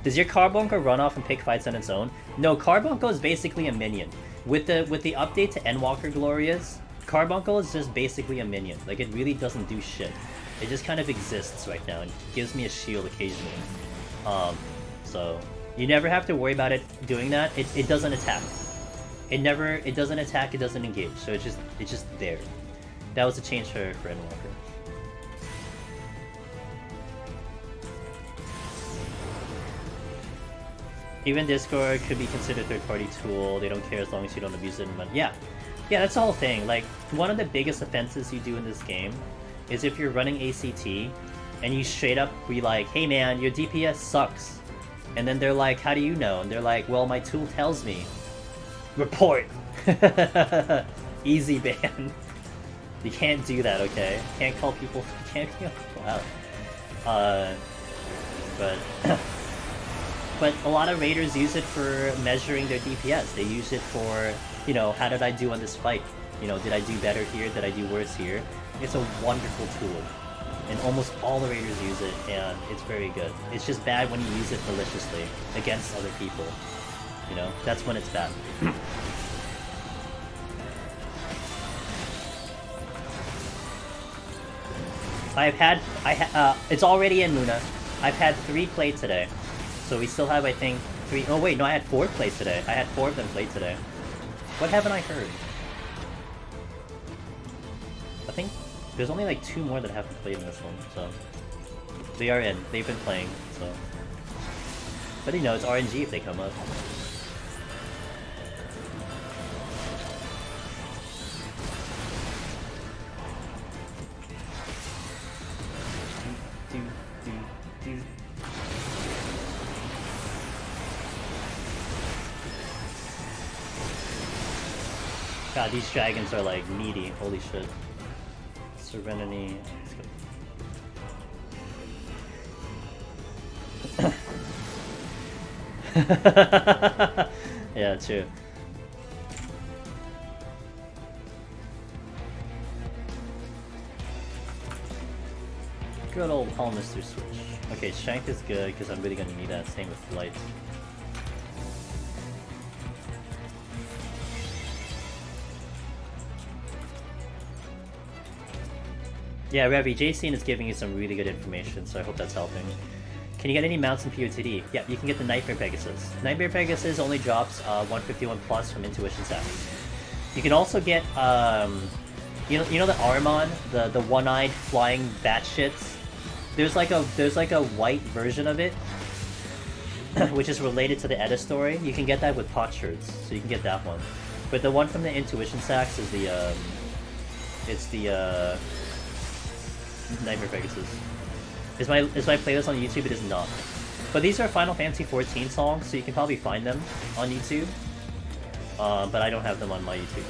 Does your Carbuncle run off and pick fights on its own? No, Carbuncle is basically a minion. With the update to Endwalker Glorias, Carbuncle is just basically a minion. Like, it really doesn't do shit. It just kind of exists right now and gives me a shield occasionally. So you never have to worry about it doing that. It doesn't attack. It doesn't attack, it doesn't engage. So it's just there. That was a change for Endwalker. Even Discord could be considered a third-party tool. They don't care as long as you don't abuse it. But yeah, that's the whole thing. Like, one of the biggest offenses you do in this game is if you're running ACT and you straight up be like, "Hey man, your DPS sucks," and then they're like, "How do you know?" And they're like, "Well, my tool tells me." Report. Easy ban. You can't do that, okay? Can't call people. Can't call people out. But a lot of raiders use it for measuring their DPS. They use it for, you know, how did I do on this fight? You know, did I do better here? Did I do worse here? It's a wonderful tool. And almost all the raiders use it, and it's very good. It's just bad when you use it maliciously against other people. You know, that's when it's bad. It's already in Luna. I've had 3 played today. So we still have, I think, 3... Oh wait, no, I had 4 played today. I had 4 of them played today. What haven't I heard? I think there's only like 2 more that haven't played in this one, so... They are in. They've been playing, so... But you know, it's RNG if they come up. God, these dragons are like meaty. Holy shit. Serenity. Let's go. Yeah, true. Good old Palmister switch. Okay, strength is good because I'm really gonna need that. Same with light. Yeah, Revi, JCN is giving you some really good information, so I hope that's helping. Can you get any mounts in PoTD? Yeah, you can get the Nightmare Pegasus. Nightmare Pegasus only drops 151 plus from Intuition Sacks. You can also get, you know the Armon, the one-eyed flying bat shits. There's like a white version of it, which is related to the Edda story. You can get that with potsherds, so you can get that one. But the one from the Intuition Sacks is the, it's the Nightmare Pegasus. Is my playlist on YouTube? It is not. But these are Final Fantasy XIV songs, so you can probably find them on YouTube. but I don't have them on my YouTube.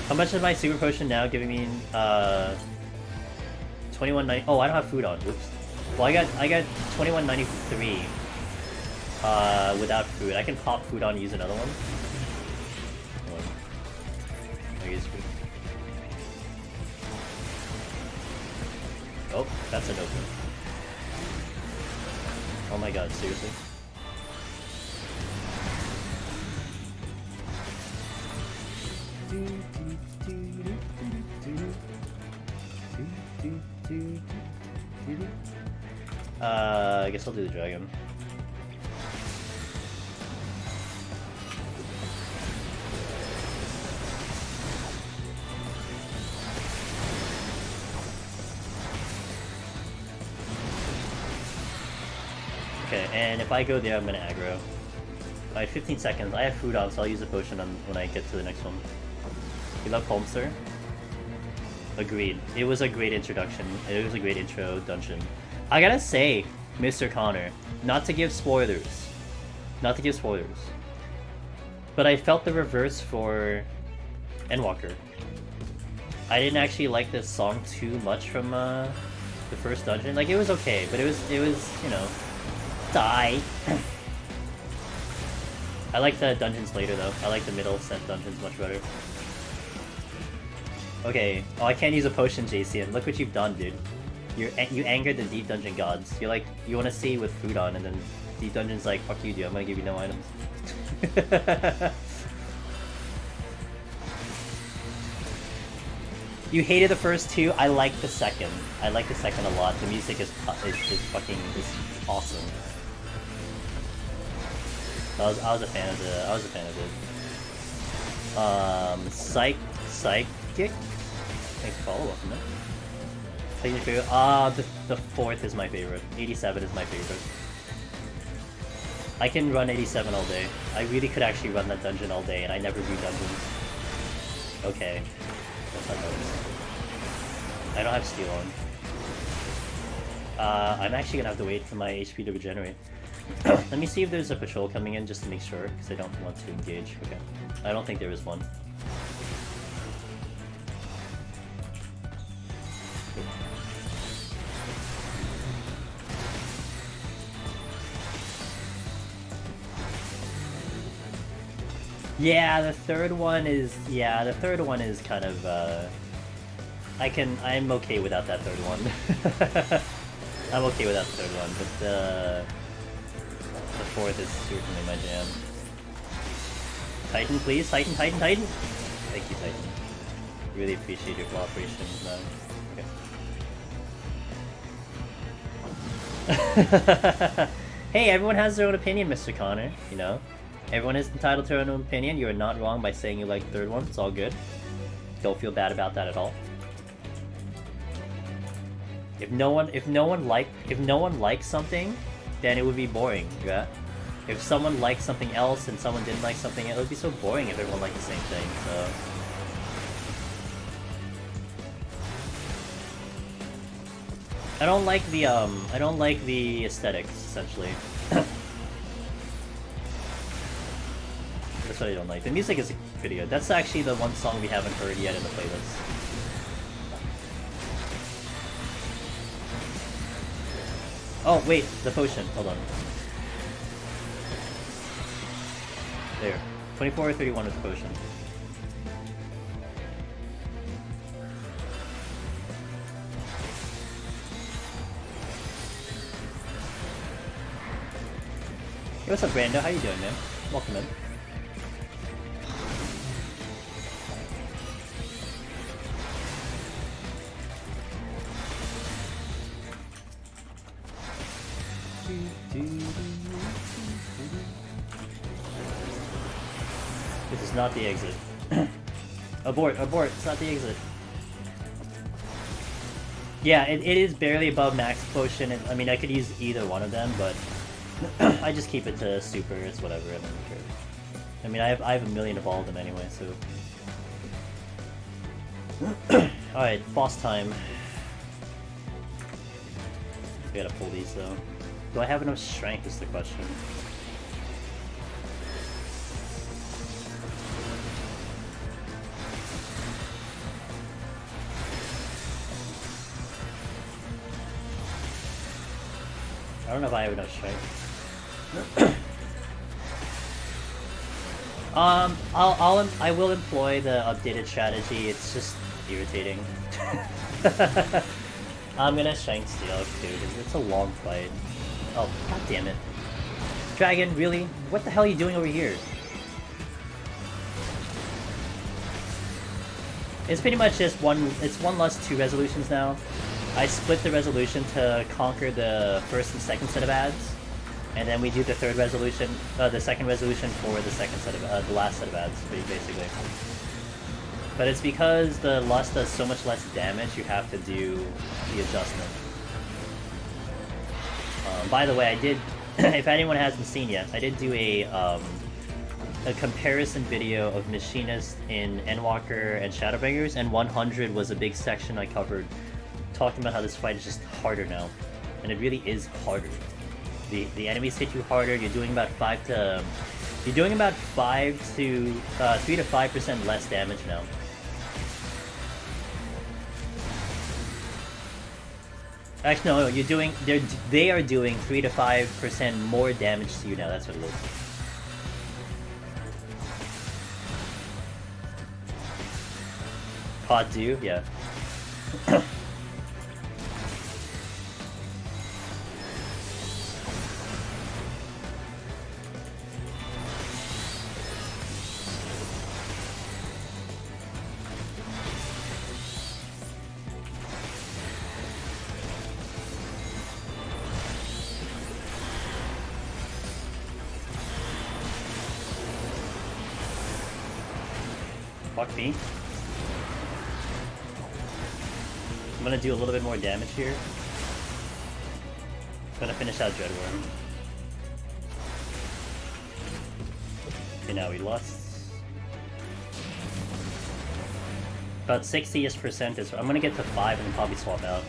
How much is my super potion now giving me 21.90? Oh, I don't have food on. Whoops. Well, I got 21.93 without food. I can pop food on and use another one. Hold on. I use food. Oh, that's an open. Oh my god, seriously? I guess I'll do the dragon. Okay, and if I go there, I'm gonna aggro. I have 15 seconds. I have food on, so I'll use a potion on when I get to the next one. You love Holmster? Agreed. It was a great introduction. It was a great intro dungeon. I gotta say, Mr. Connor, not to give spoilers, but I felt the reverse for Endwalker. I didn't actually like this song too much from the first dungeon. Like, it was okay, but it was you know, die. I like the dungeons later though. I like the middle set dungeons much better. Okay. Oh, I can't use a potion, JCN. Look what you've done, dude. You angered the deep dungeon gods. You're like, you want to see with food on, and then deep dungeon's like, fuck you, dude. I'm gonna give you no items. You hated the first two. I like the second. I like the second a lot. The music is fucking awesome. I was a fan of it. Psychic. Thanks for follow up, man. Your favorite? The fourth is my favorite. 87 is my favorite. I can run 87 all day. I really could actually run that dungeon all day, and I never do dungeons. Okay. That's not nice. I don't have steel on. I'm actually gonna have to wait for my HP to regenerate. Let me see if there's a patrol coming in just to make sure, because I don't want to engage. Okay. I don't think there is one. Yeah, the third one is kind of, I'm okay without that third one. I'm okay without the third one, but the fourth is certainly my jam. Titan, please, Titan. Thank you, Titan. Really appreciate your cooperation, man. Okay. Hey, everyone has their own opinion, Mr. Connor, you know? Everyone is entitled to their own opinion. You are not wrong by saying you like the third one. It's all good. Don't feel bad about that at all. If no one likes something, then it would be boring, yeah? If someone liked something else and someone didn't like something, it would be so boring if everyone liked the same thing, so... I don't like the aesthetics, essentially. That's what I don't like. The music is pretty good. That's actually the one song we haven't heard yet in the playlist. Oh, wait, the potion. Hold on. There. 24 or 31 with the potion. Hey, what's up, Brando? How you doing, man? Welcome in. This is not the exit. Abort, it's not the exit. Yeah, it is barely above max potion. I mean, I could use either one of them, but I just keep it to super, it's whatever, I don't care. I mean, I have a million of all of them anyway, so... Alright, boss time. I gotta pull these though. Do I have enough strength is the question. I don't know if I have enough strength. I will employ the updated strategy. It's just irritating. I'm gonna Shank Steel, dude. It's a long fight. Oh, god damn it. Dragon, really? What the hell are you doing over here? It's pretty much just it's 1 lust 2 resolutions now. I split the resolution to conquer the first and second set of ads, and then we do the third resolution, the second resolution for the second set of the last set of ads, basically. But it's because the lust does so much less damage, you have to do the adjustment. By the way, I did, if anyone hasn't seen yet, I did do a comparison video of Machinists in Endwalker and Shadowbringers, and 100 was a big section I covered, talking about how this fight is just harder now. And it really is harder. The enemies hit you harder, you're doing about 3 to 5% less damage now. Actually, no, they are doing 3 to 5% more damage to you now. That's what it is. PoTD, yeah. Fuck me. I'm gonna do a little bit more damage here. I'm gonna finish out Dreadwyrm. Okay, now we lost. About 60-ish percent is. I'm gonna get to 5 and probably swap out.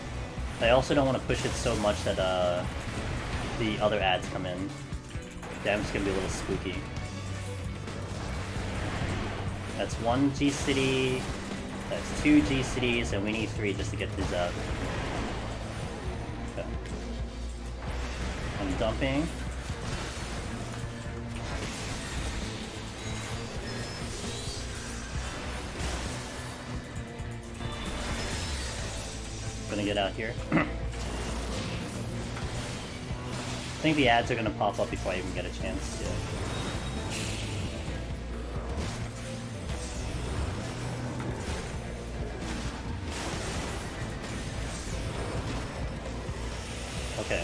I also don't want to push it so much that the other ads come in. Damage gonna be a little spooky. That's 1 G-City, that's 2 G-Cities, and we need 3 just to get these out. Okay. I'm dumping. Gonna get out here. I think the ads are gonna pop up before I even get a chance. Yeah. Okay,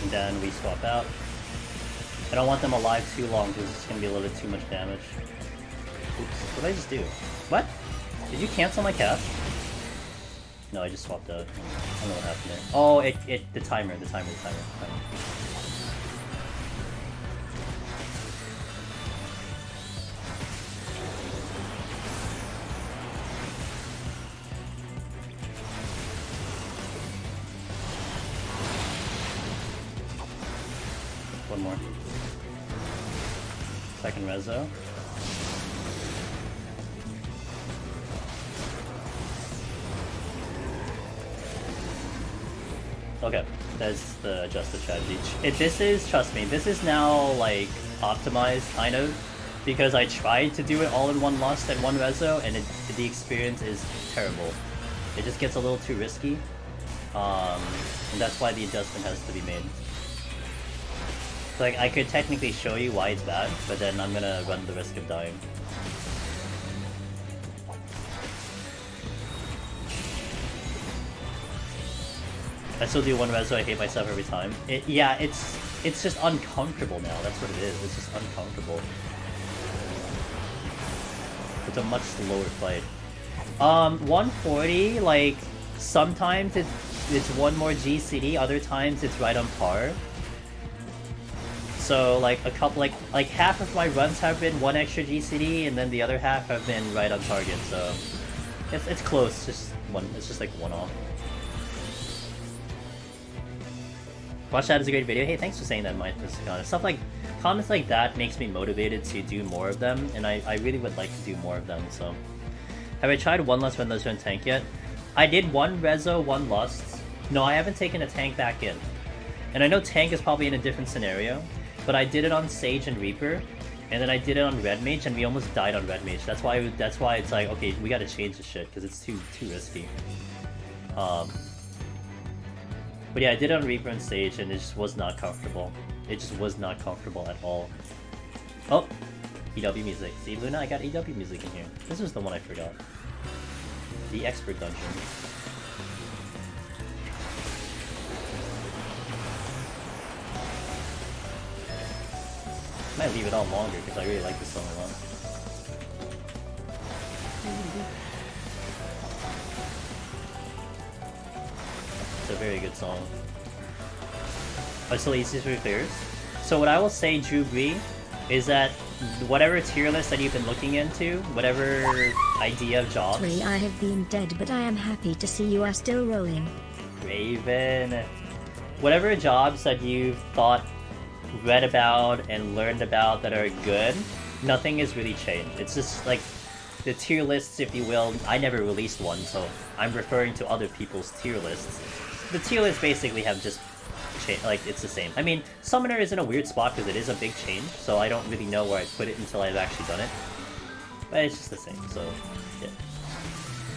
and then we swap out. I don't want them alive too long because it's going to be a little bit too much damage. Oops, what did I just do? What? Did you cancel my cast? No, I just swapped out. I don't know what happened there. Oh, the timer. One more. Second reso. Okay, that's the adjusted strategy. This is, trust me, this is now like optimized kind of, because I tried to do it all in 1 lust and 1 reso, and the experience is terrible. It just gets a little too risky, and that's why the adjustment has to be made. Like, I could technically show you why it's bad, but then I'm gonna run the risk of dying. I still do 1 reso, I hate myself every time. Yeah, it's just uncomfortable now, that's what it is. It's just uncomfortable. It's a much slower fight. 140, like, sometimes it's 1 more GCD, other times it's right on par. So like a couple, like half of my runs have been 1 extra GCD, and then the other half have been right on target. So it's close. Just one. It's just like 1 off. Watch that is a great video. Hey, thanks for saying that, Mike. Stuff like comments like that makes me motivated to do more of them, and I really would like to do more of them. So have I tried 1 lust when those are in tank yet? I did 1 reso, 1 lust. No, I haven't taken a tank back in. And I know tank is probably in a different scenario, but I did it on Sage and Reaper, and then I did it on Red Mage, and we almost died on Red Mage. That's why it's like, okay, we gotta change the shit, because it's too risky. But yeah, I did it on Reaper and Sage, and it just was not comfortable. It just was not comfortable at all. Oh! EW music. See, Luna, I got EW music in here. This was the one I forgot. The Expert Dungeon. Might leave it on longer because I really like this song a lot. It's a very good song. Oh, so easy for players. So what I will say, Drew Bree, is that whatever tier list that you've been looking into, whatever idea of jobs... Sorry, I have been dead, but I am happy to see you are still rolling. Raven. Whatever jobs that you've thought, read about, and learned about that are good, nothing has really changed. It's just like the tier lists, if you will. I never released one, so I'm referring to other people's tier lists. The tier lists basically have just changed, like, it's the same. I mean, Summoner is in a weird spot because it is a big change, so I don't really know where I'd put it until I've actually done it. But it's just the same, so yeah.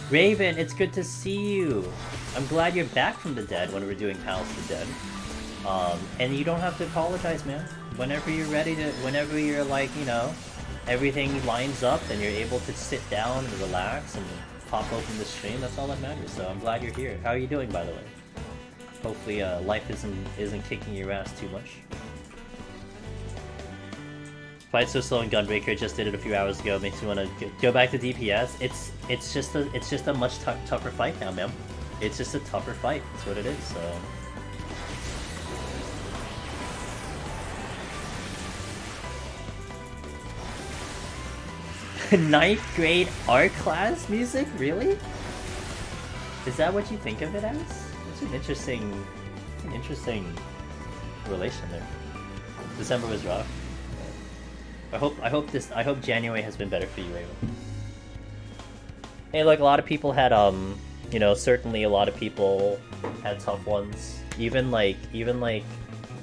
Raven, it's good to see you! I'm glad you're back from the dead when we're doing Palace of the Dead. And you don't have to apologize, man. Whenever you're ready to, whenever you're like, you know, everything lines up and you're able to sit down and relax and pop open the stream, that's all that matters. So I'm glad you're here. How are you doing, by the way? Hopefully, life isn't kicking your ass too much. Fight so slow in Gunbreaker, just did it a few hours ago, makes me want to go back to DPS. It's just a much tougher fight now, man. It's just a tougher fight, that's what it is, so... Ninth grade art class music? Really? Is that what you think of it as? It's an interesting relation there. December was rough. I hope January has been better for you, Raven. Hey, look, a lot of people had you know, certainly a lot of people had tough ones. Even like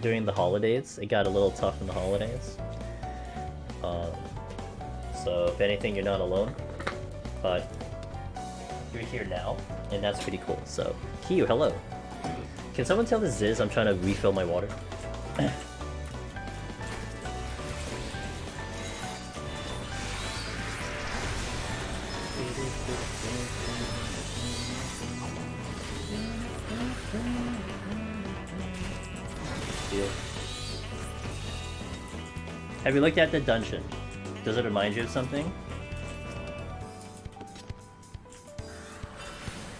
during the holidays, it got a little tough in the holidays. So if anything, you're not alone, but you're here now, and that's pretty cool. So, Kiyu, hello. Can someone tell the Ziz I'm trying to refill my water? Have you looked at the dungeon? Does it remind you of something?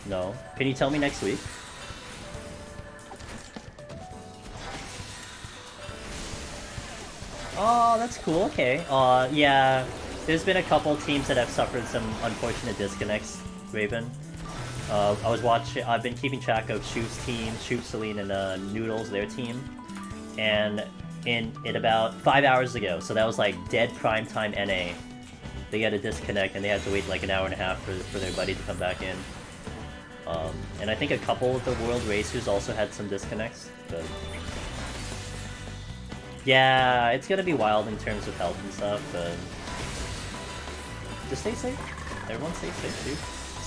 No. Can you tell me next week? Oh, that's cool. Okay. Yeah. There's been a couple teams that have suffered some unfortunate disconnects, Raven. I've been keeping track of Shoof's team, Shoof, Celine, and Noodles, their team. And in about 5 hours ago, so that was like dead prime time NA. They had a disconnect and they had to wait like an hour and a half for their buddy to come back in. And I think a couple of the World Racers also had some disconnects, but... Yeah, it's gonna be wild in terms of health and stuff, but... Just stay safe. Everyone stay safe,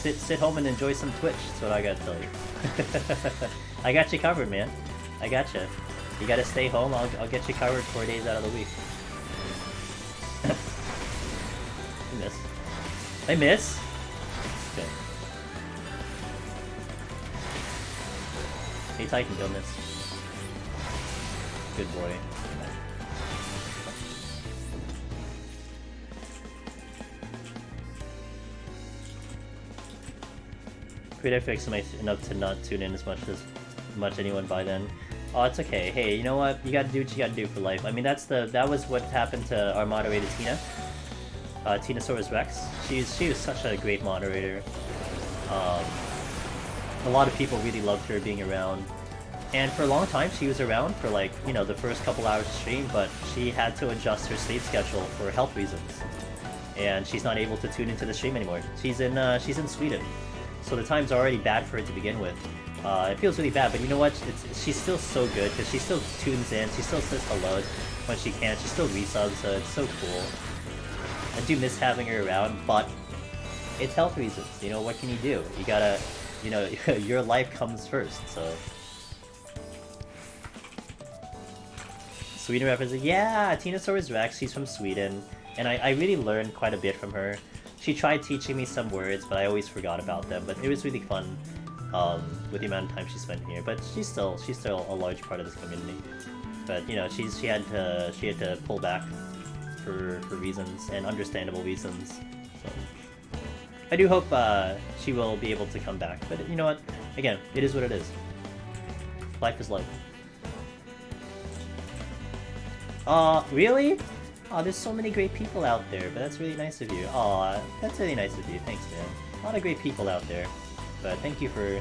dude. Sit home and enjoy some Twitch, that's what I gotta tell you. I got you covered, man. I got you. You gotta stay home, I'll get you covered 4 days out of the week. I miss. I miss? Okay. Hey Titan, don't miss. Good boy. Prefix enough to not tune in as much anyone by then. Oh, it's okay. Hey, you know what? You gotta do what you gotta do for life. I mean, that was what happened to our moderator Tina. Tinasaurus Rex. She was such a great moderator. A lot of people really loved her being around. And for a long time, she was around for like, you know, the first couple hours of stream, but she had to adjust her sleep schedule for health reasons. And she's not able to tune into the stream anymore. She's in Sweden. So the time's already bad for her to begin with. It feels really bad, but you know what? She's still so good because she still tunes in. She still says hello when she can. She still resubs, so it's so cool. I do miss having her around, but it's health reasons. You know, what can you do? You gotta, you know, your life comes first. So. Sweden reference, yeah, Tinosaurus Rex. She's from Sweden, and I really learned quite a bit from her. She tried teaching me some words, but I always forgot about them. But it was really fun. With the amount of time she spent here, but she's still a large part of this community. But you know, she had to pull back for reasons, and understandable reasons. So I do hope she will be able to come back. But you know what? Again, it is what it is. Life is life. Really? Oh, there's so many great people out there, but that's really nice of you. Aw, that's really nice of you. Thanks, man. A lot of great people out there. But thank you for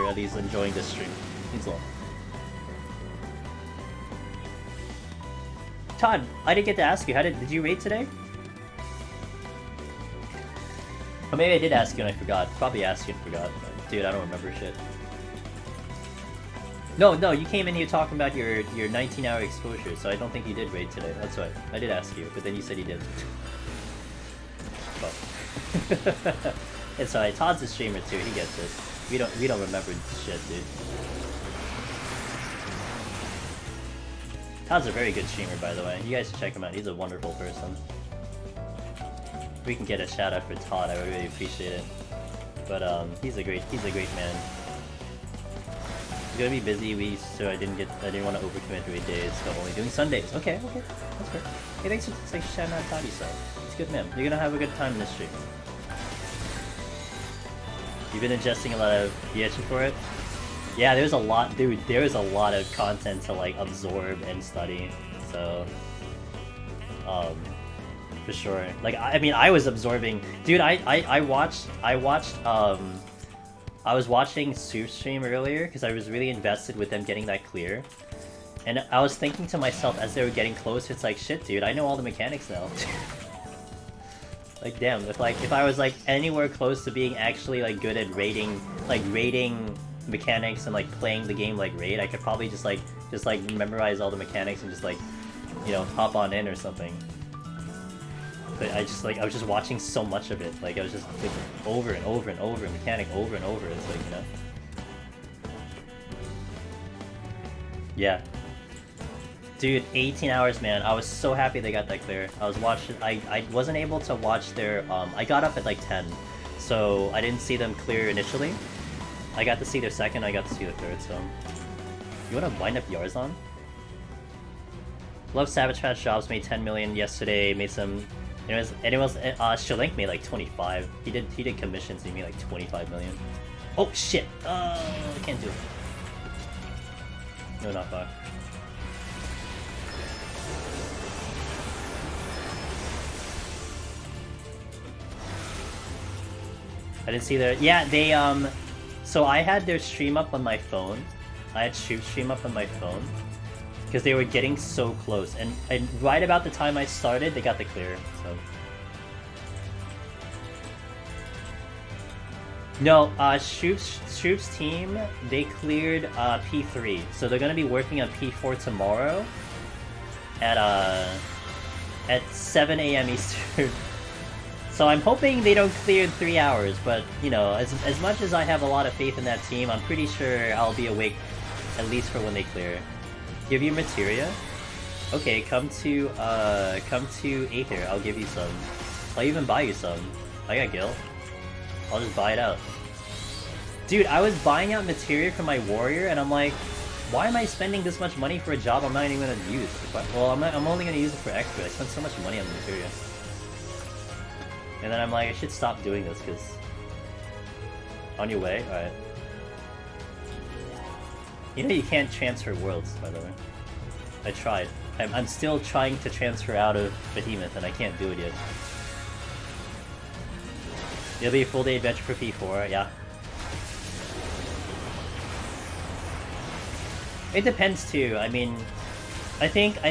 at least enjoying this stream. Means a lot. Todd, I didn't get to ask you. Did you raid today? Or maybe I did ask you and I forgot. Probably asked you and forgot. But dude, I don't remember shit. No, you came in here talking about your 19-hour exposure, so I don't think you did raid today. That's right. I did ask you, but then you said you didn't. Well. It's alright, Todd's a streamer too, he gets this. We don't remember shit, dude. Todd's a very good streamer, by the way. You guys should check him out, he's a wonderful person. If we can get a shout out for Todd, I would really appreciate it. But he's a great man. He's gonna be busy, so I didn't want to overcommit 3 days, so only doing Sundays. Okay, that's fair. Hey, thanks for shouting out Todd, so. He's a good man. You're gonna have a good time in this stream. You've been ingesting a lot of itching for it? Yeah, there's a lot, dude, there's a lot of content to like absorb and study, so for sure. Like, I mean, I was absorbing, dude, I was watching Soup's stream earlier because I was really invested with them getting that clear. And I was thinking to myself as they were getting close, it's like, shit, dude, I know all the mechanics now. Like, damn, if I was like anywhere close to being actually like good at rating mechanics and like playing the game like raid, I could probably just memorize all the mechanics and just like, you know, hop on in or something. But I was just watching so much of it. Like, I was just like, over and over and over, mechanic over and over. It's like, you know. Yeah. Dude, 18 hours, man. I was so happy they got that clear. I was watching, I wasn't able to watch their, I got up at like 10, so I didn't see them clear initially. I got to see their second, I got to see the third, so. You wanna wind up Yarzon? Love Savage Fat Jobs, made 10 million yesterday, made some, Shalink made like 25. He did commissions, he made like 25 million. Oh shit! I can't do it. No, not far. I didn't see their... Yeah, they, so I had their stream up on my phone. I had Shoot stream up on my phone. Because they were getting so close. And right about the time I started, they got the clear, so... No, Shoop's team, they cleared P3. So they're gonna be working on P4 tomorrow at 7 AM Eastern. So I'm hoping they don't clear in 3 hours, but, you know, as much as I have a lot of faith in that team, I'm pretty sure I'll be awake at least for when they clear. Give you materia? Okay, come to Aether, I'll give you some. I'll even buy you some. I got Gil. I'll just buy it out. Dude, I was buying out materia for my warrior, and I'm like, why am I spending this much money for a job I'm not even gonna use? Well, I'm only gonna use it for extra. I spent so much money on the materia. And then I'm like, I should stop doing this, because... On your way? Alright. You know you can't transfer worlds, by the way. I tried. I'm still trying to transfer out of Behemoth, and I can't do it yet. It'll be a full day adventure for P4, yeah. It depends too. I mean, I think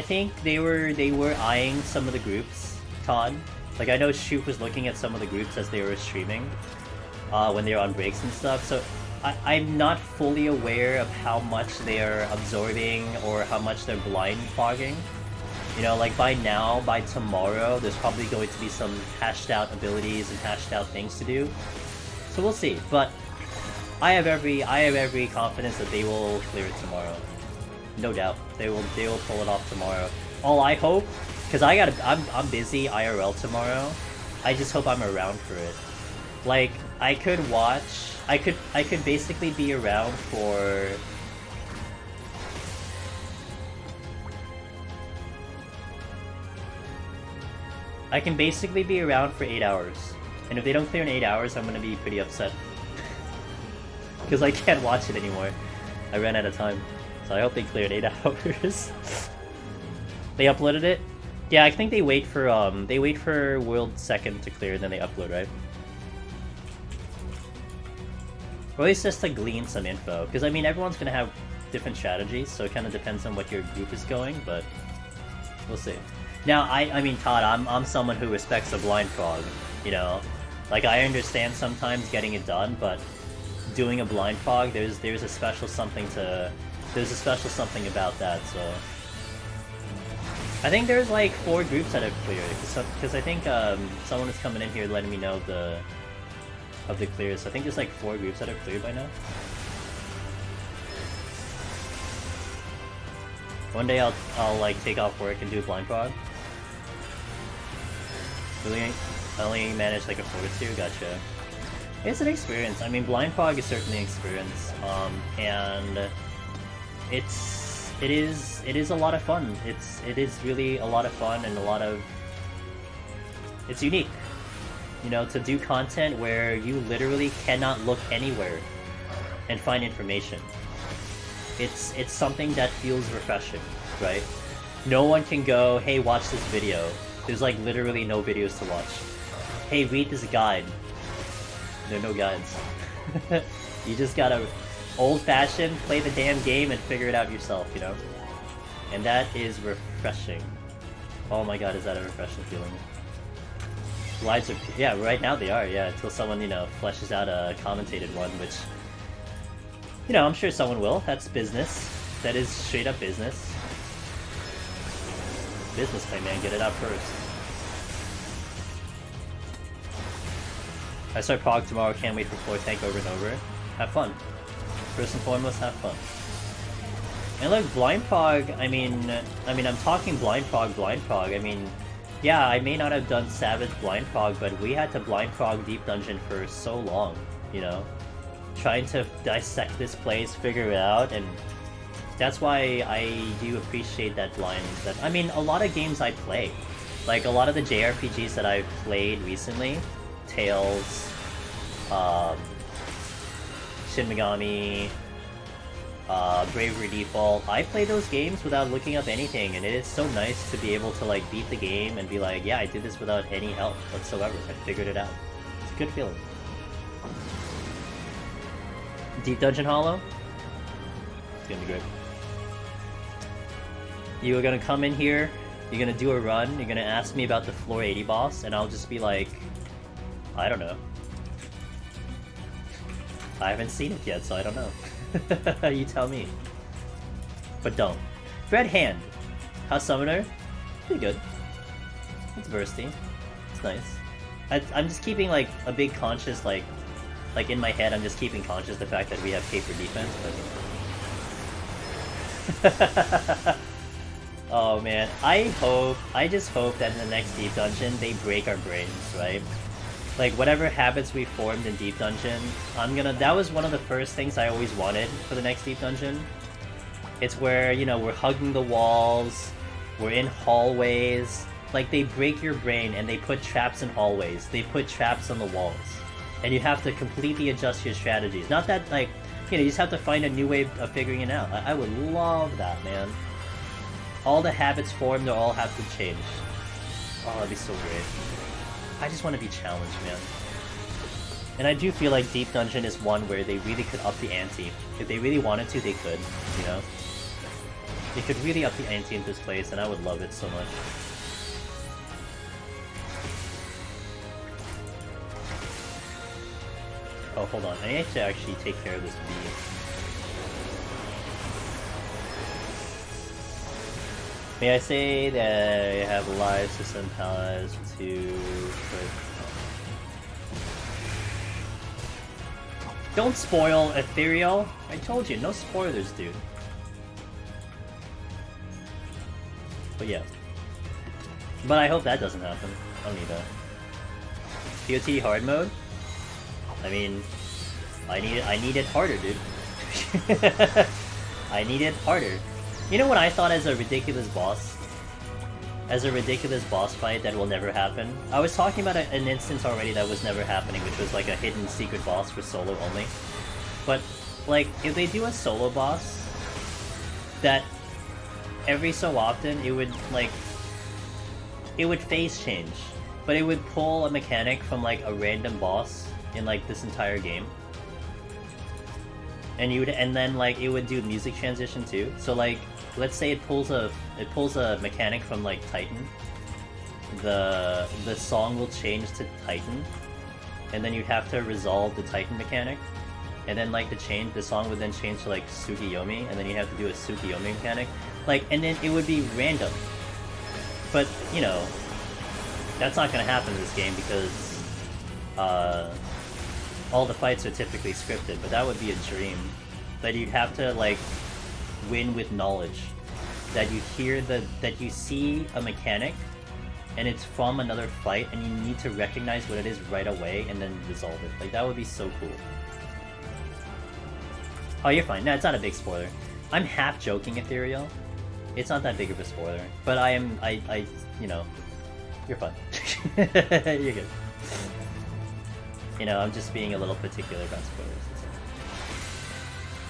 they were eyeing some of the groups, Todd. Like, I know Shoop was looking at some of the groups as they were streaming, when they were on breaks and stuff. So I'm not fully aware of how much they're absorbing or how much they're blind fogging. You know, like by now, by tomorrow, there's probably going to be some hashed out abilities and hashed out things to do. So we'll see. But I have every confidence that they will clear it tomorrow. No doubt, they will pull it off tomorrow. All I hope, because I'm busy IRL tomorrow. I just hope I'm around for it. Like I could watch. I could basically be around for. I can basically be around for 8 hours, and if they don't clear in 8 hours, I'm gonna be pretty upset because I can't watch it anymore. I ran out of time, so I hope they clear in 8 hours. They uploaded it. Yeah, I think they wait for World Second to clear, and then they upload, right? Or at least just to glean some info, because I mean everyone's gonna have different strategies, so it kind of depends on what your group is going, but we'll see. Now, I mean, Todd, I'm someone who respects a blind frog, you know? Like, I understand sometimes getting it done, but doing a blind frog, there's a special something about that, so... I think there's like 4 groups that have cleared, because I think someone is coming in here letting me know of the clears, so I think there's like 4 groups that have cleared by now. One day I'll like take off work and do a blind frog. Really, I only managed like a 4 or 2. Gotcha. It's an experience. I mean, blind frog is certainly an experience, and it is a lot of fun. It is really a lot of fun and it's unique. You know, to do content where you literally cannot look anywhere and find information. It's something that feels refreshing, right? No one can go, hey, watch this video. There's like literally no videos to watch. Hey, read this guide. There are no guides. You just gotta old-fashioned play the damn game and figure it out yourself, you know? And that is refreshing. Oh my god, is that a refreshing feeling? Lives are... yeah, right now they are, yeah, until someone, you know, fleshes out a commentated one, which... you know, I'm sure someone will. That's business. That is straight up business. Business play, man. Get it out first. I start Pog tomorrow. Can't wait for floor tank over and over. Have fun. First and foremost, have fun. And look, blind Pog, I mean, I'm talking blind Pog. I mean, yeah, I may not have done Savage blind Pog, but we had to blind Pog Deep Dungeon for so long, you know? Trying to dissect this place, figure it out, and that's why I do appreciate that blind. That I mean, a lot of games I play, like a lot of the JRPGs that I've played recently, Tales, Shin Megami, Bravery Default, I play those games without looking up anything, and it is so nice to be able to like beat the game and be like, yeah, I did this without any help whatsoever. I figured it out. It's a good feeling. Deep Dungeon Hollow? It's gonna be great. You are gonna come in here, you're gonna do a run, you're gonna ask me about the floor 80 boss, and I'll just be like, I don't know. I haven't seen it yet, so I don't know. You tell me. But don't. Red Hand. House Summoner? Pretty good. It's bursty. It's nice. I'm just keeping like a big conscious like in my head, I'm just keeping conscious the fact that we have paper defense, but... oh man, I just hope that in the next Deep Dungeon, they break our brains, right? Like, whatever habits we formed in Deep Dungeon, that was one of the first things I always wanted for the next Deep Dungeon. It's where, you know, we're hugging the walls, we're in hallways, like, they break your brain and they put traps in hallways, they put traps on the walls. And you have to completely adjust your strategies. Not that, like, you know, you just have to find a new way of figuring it out. I would love that, man. All the habits formed, they all have to change. Oh, that'd be so great. I just want to be challenged, man. And I do feel like Deep Dungeon is one where they really could up the ante. If they really wanted to, they could, you know? They could really up the ante in this place, and I would love it so much. Oh, hold on. I need to actually take care of this bee. May I say that I have a live system palace to put... Don't spoil Ethereal! I told you, no spoilers, dude. But yeah. But I hope that doesn't happen. I don't need that. PoTD hard mode? I mean, I need it harder, dude. I need it harder. You know what I thought as a ridiculous boss? As a ridiculous boss fight that will never happen? I was talking about an instance already that was never happening, which was like a hidden secret boss for solo only. But, like, if they do a solo boss, that every so often it would, like, it would phase change. But it would pull a mechanic from, like, a random boss in, like, this entire game. And then like it would do music transition too. So like, let's say it pulls a mechanic from like Titan. The song will change to Titan, and then you'd have to resolve the Titan mechanic, and then like the song would then change to like Tsukiyomi, and then you have to do a Tsukiyomi mechanic, like, and then it would be random. But you know, that's not gonna happen in this game because all the fights are typically scripted, but that would be a dream. That you'd have to, like, win with knowledge. That you hear that you see a mechanic, and it's from another fight, and you need to recognize what it is right away, and then resolve it. Like, that would be so cool. Oh, you're fine. No, it's not a big spoiler. I'm half joking, Ethereal. It's not that big of a spoiler. But you know, you're fine. You're good. You know, I'm just being a little particular about spoilers.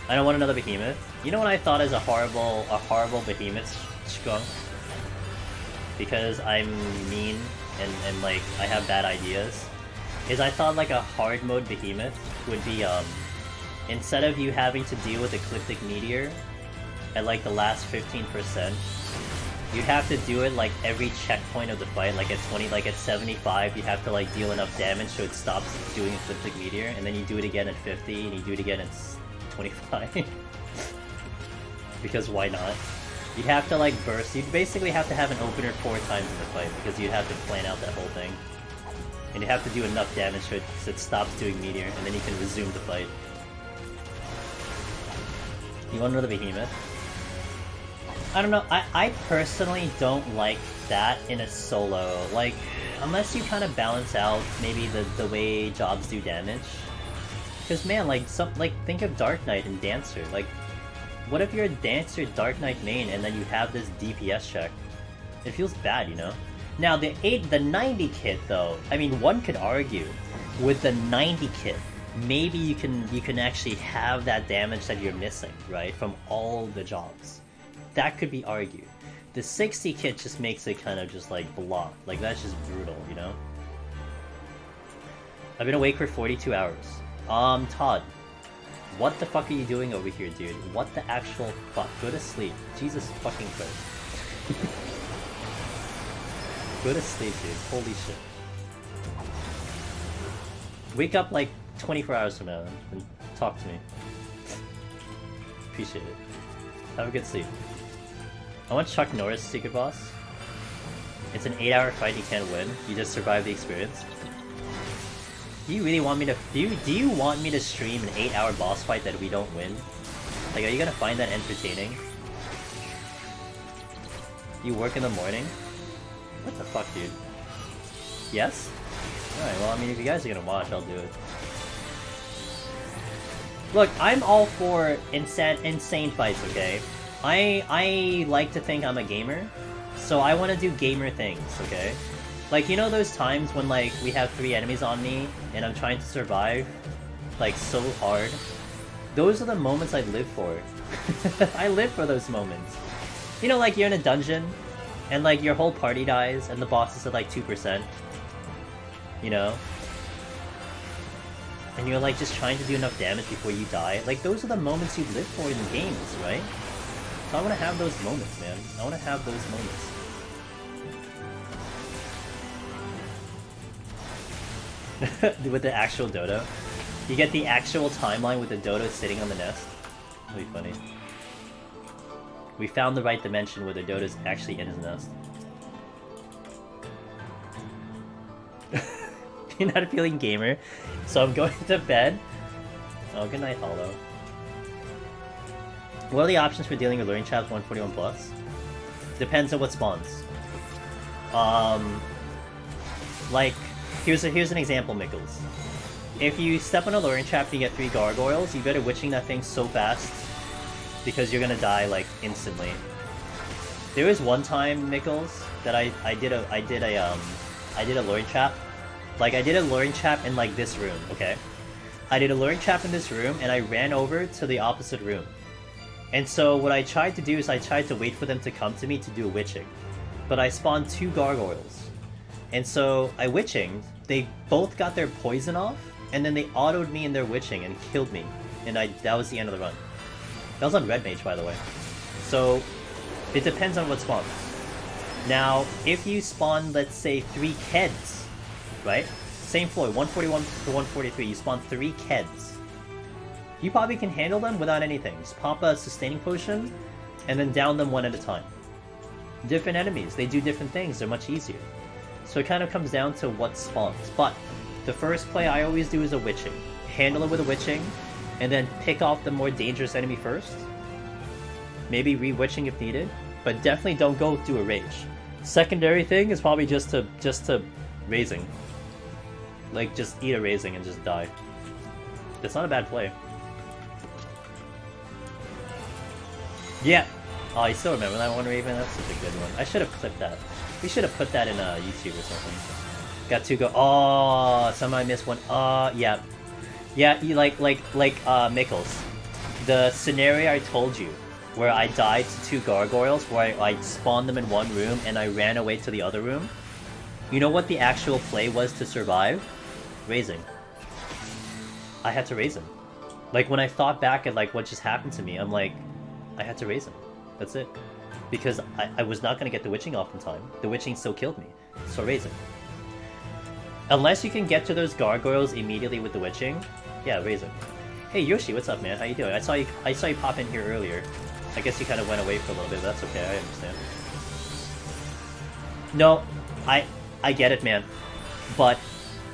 I don't want another behemoth. You know what I thought is a horrible behemoth skunk? Because I'm mean and like I have bad ideas. Is I thought like a hard mode behemoth would be instead of you having to deal with Ecliptic Meteor at like the last 15%, you'd have to do it like every checkpoint of the fight, like at 20, like at 75, you have to like deal enough damage so it stops doing Ecliptic Meteor, and then you do it again at 50, and you do it again at 25. Because why not? You'd have to like burst, you'd basically have to have an opener 4 times in the fight, because you'd have to plan out that whole thing. And you have to do enough damage so it stops doing Meteor, and then you can resume the fight. You want another behemoth? I don't know, I personally don't like that in a solo, like, unless you kind of balance out maybe the way jobs do damage. Because man, like, think of Dark Knight and Dancer, like, what if you're a Dancer Dark Knight main and then you have this DPS check? It feels bad, you know? Now, the 90 kit though, I mean, one could argue, with the 90 kit, maybe you can actually have that damage that you're missing, right, from all the jobs. That could be argued. The 60 kit just makes it kind of just like blah. Like, that's just brutal, you know? I've been awake for 42 hours. Todd. What the fuck are you doing over here, dude? What the actual fuck? Go to sleep. Jesus fucking Christ. Go to sleep, dude. Holy shit. Wake up like 24 hours from now and talk to me. Appreciate it. Have a good sleep. I want Chuck Norris secret boss. It's an 8-hour fight you can't win. You just survive the experience. Do you really want me to do you want me to stream an 8-hour boss fight that we don't win? Like, are you gonna find that entertaining? You work in the morning? What the fuck, dude? Yes? Alright, well, I mean, if you guys are gonna watch, I'll do it. Look, I'm all for insane fights, okay? I like to think I'm a gamer, so I want to do gamer things, okay? Like, you know those times when, like, we have 3 enemies on me, and I'm trying to survive, like, so hard? Those are the moments I live for. I live for those moments. You know, like, you're in a dungeon, and, like, your whole party dies, and the boss is at, like, 2%. You know? And you're, like, just trying to do enough damage before you die. Like, those are the moments you live for in games, right? So I want to have those moments, man. I want to have those moments. With the actual dodo. You get the actual timeline with the dodo sitting on the nest. That'd be funny. We found the right dimension where the dodo's actually in his nest. You're not a feeling gamer, so I'm going to bed. Oh, good night, Hollow. What are the options for dealing with learning traps 141 plus? Depends on what spawns. Like, here's an example, Mickles. If you step on a luring trap and you get 3 gargoyles, you better witching that thing so fast because you're gonna die like instantly. There was one time, Mickles, that I did a luring trap. Like, I did a luring trap in like this room, okay? I did a luring trap in this room and I ran over to the opposite room. And so what I tried to do is I tried to wait for them to come to me to do a witching. But I spawned 2 gargoyles. And so I witching, they both got their poison off, and then they autoed me in their witching and killed me. And that was the end of the run. That was on Red Mage, by the way. So, it depends on what spawns. Now, if you spawn, let's say, 3 Keds, right? Same floor, 141 to 143, you spawn 3 Keds. You probably can handle them without anything. Just pop a sustaining potion, and then down them one at a time. Different enemies, they do different things, they're much easier. So it kind of comes down to what spawns. But the first play I always do is a witching. Handle it with a witching, and then pick off the more dangerous enemy first. Maybe re-witching if needed, but definitely don't go do a rage. Secondary thing is probably just to raising. Like, just eat a raising and just die. That's not a bad play. Yeah! Oh, I still remember that one, Raven? That's such a good one. I should have clipped that. We should have put that in YouTube or something. Got 2 go. Oh, somehow I missed one. Yeah. Yeah, you like Mickles. The scenario I told you, where I died to 2 gargoyles, where I spawned them in one room and I ran away to the other room. You know what the actual play was to survive? Raising. I had to raise him. Like, when I thought back at like what just happened to me, I'm like, I had to raise him. That's it. Because I was not going to get the witching off in time. The witching still killed me. So raise him. Unless you can get to those gargoyles immediately with the witching, yeah, raise him. Hey Yoshi, what's up, man? How you doing? I saw you pop in here earlier. I guess you kind of went away for a little bit, but that's okay, I understand. No, I get it, man. But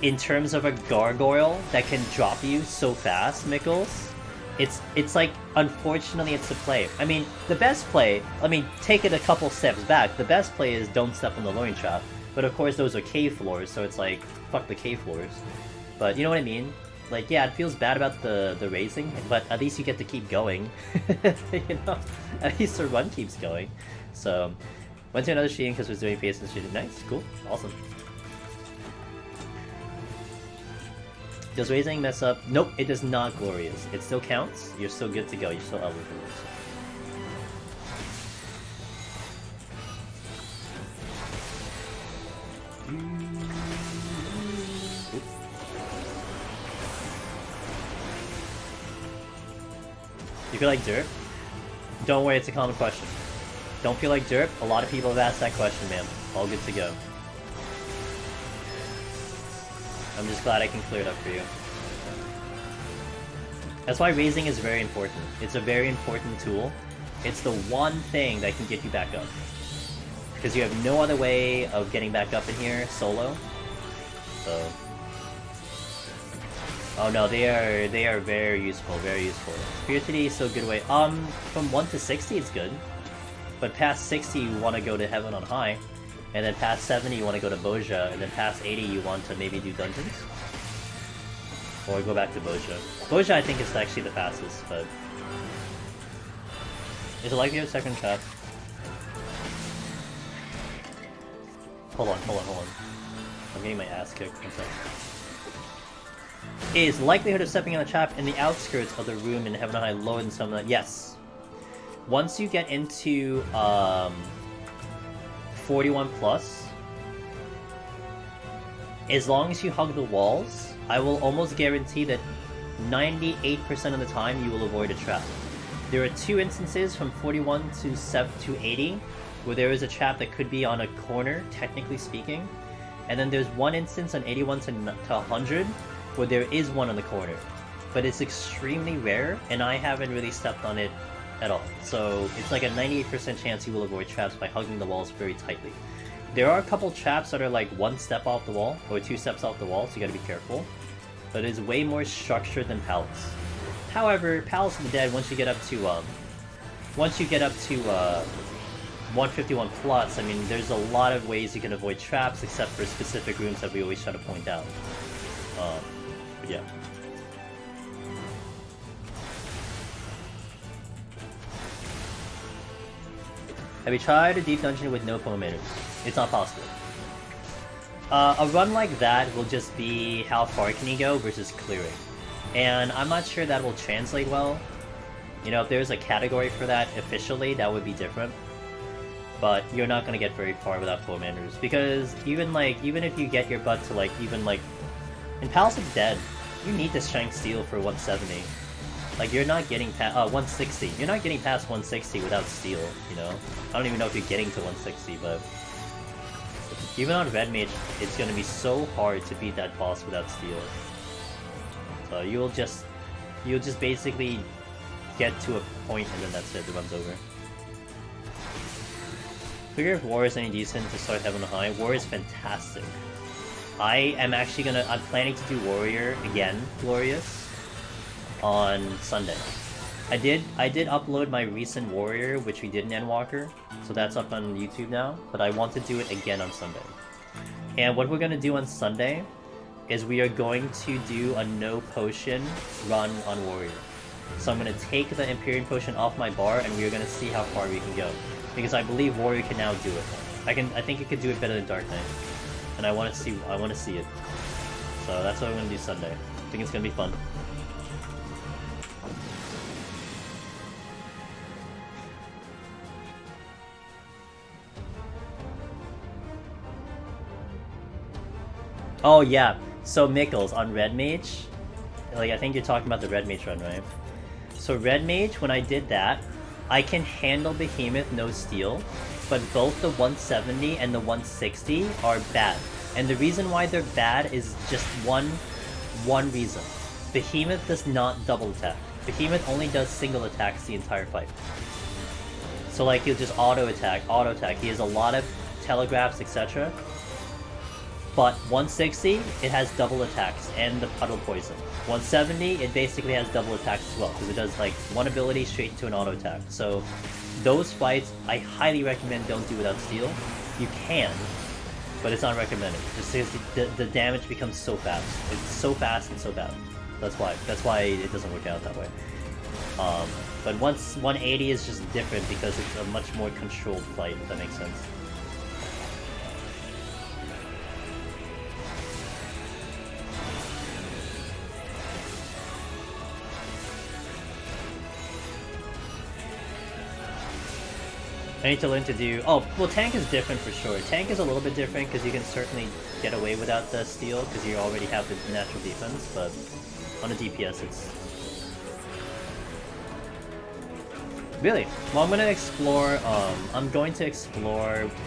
in terms of a gargoyle that can drop you so fast, Mickles, it's like, unfortunately, it's the play. I mean, the best play, take it a couple steps back. The best play is don't step on the luring trap. But of course, those are cave floors, so it's like, fuck the cave floors. But you know what I mean? Like, yeah, it feels bad about the raising, but at least you get to keep going. You know? At least the run keeps going. So, went to another stream because I was doing face and shooting. Nice, cool, awesome. Does raising mess up? Nope, it does not, Glorious. It still counts. You're still good to go. You're still eligible. You feel like derp? Don't worry, it's a common question. Don't feel like derp? A lot of people have asked that question, man. All good to go. I'm just glad I can clear it up for you. That's why raising is very important. It's a very important tool. It's the one thing that can get you back up. Because you have no other way of getting back up in here solo. So... Oh no, they are very useful, very useful. PoTD is so good way. From 1 to 60 it's good. But past 60 you want to go to Heaven on High. And then past 70 you want to go to Boja, and then past 80 you want to maybe do dungeons? Or go back to Boja. Boja I think is actually the fastest, but... Is it likely to have second trap? Hold on. I'm getting my ass kicked. One second. Is likelihood of stepping on a trap in the outskirts of the room in Heaven on High lower than some of that? Yes. Once you get into, 41 plus, as long as you hug the walls, I will almost guarantee that 98% of the time you will avoid a trap. There are 2 instances from 41 to 80 where there is a trap that could be on a corner, technically speaking, and then there's 1 instance on 81 to 100 where there is one on the corner. but it's extremely rare, and I haven't really stepped on it at all. So it's like a 98% chance you will avoid traps by hugging the walls very tightly. There are a couple traps that are like 1 step off the wall, or 2 steps off the wall, so you gotta be careful. But it's way more structured than Palace. However, Palace of the Dead, once you get up to 151 plus, I mean, there's a lot of ways you can avoid traps, except for specific rooms that we always try to point out. But yeah. Have you tried a deep dungeon with no poemators? It's not possible. A run like that will just be how far can you go versus clearing. And I'm not sure that will translate well. You know, if there's a category for that officially, that would be different. But you're not gonna get very far without poemators, because even if you get your butt to in Palace of the Dead, you need the strength steel for 170. Like, you're not getting past 160. You're not getting past 160 without steel, you know? I don't even know if you're getting to 160, but even on Red Mage, it's gonna be so hard to beat that boss without steel. So you'll just basically get to a point and then that's it, the run's over. Figure if War is any decent to start Heaven High. War is fantastic. I'm planning to do Warrior again, Glorious, on Sunday. I did upload my recent Warrior, which we did in Endwalker, so that's up on YouTube now, but I want to do it again on Sunday. And what we're going to do on Sunday is we are going to do a no potion run on Warrior. So I'm going to take the Empyrean Potion off my bar, and we are going to see how far we can go. Because I believe Warrior can now do it. I think it could do it better than Dark Knight. And I want to see it. So that's what I'm going to do Sunday. I think it's going to be fun. Oh yeah, so Mikkels on Red Mage, I think you're talking about the Red Mage run, right? So Red Mage, when I did that, I can handle Behemoth no steel, but both the 170 and the 160 are bad. And the reason why they're bad is just one reason. Behemoth does not double attack. Behemoth only does single attacks the entire fight. So he'll just auto attack. He has a lot of telegraphs, etc. But 160, it has double attacks and the puddle poison. 170, it basically has double attacks as well, because it does one ability straight into an auto attack. So those fights, I highly recommend don't do without steel. You can, but it's not recommended. Just because the damage becomes so fast. It's so fast and so bad. That's why it doesn't work out that way. But once 180 is just different because it's a much more controlled fight, if that makes sense. I need to learn to do... Oh, well, tank is different for sure. Tank is a little bit different because you can certainly get away without the steal because you already have the natural defense, but on a DPS it's... Really? Well, I'm going to explore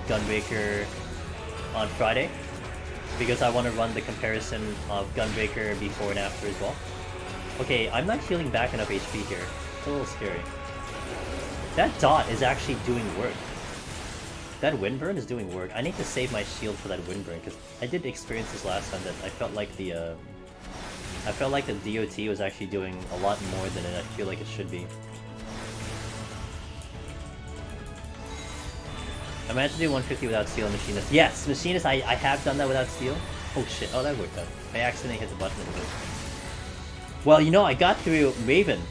Gunbreaker on Friday because I want to run the comparison of Gunbreaker before and after as well. Okay, I'm not healing back enough HP here. It's a little scary. That dot is actually doing work. That windburn is doing work. I need to save my shield for that windburn because I did experience this last time that I felt like the DOT was actually doing a lot more than I feel like it should be. I managed to do 150 without steel and machinist. Yes, machinist. I have done that without steel. Oh shit! Oh, that worked out. I accidentally hit the button. Well, you know, I got through Raven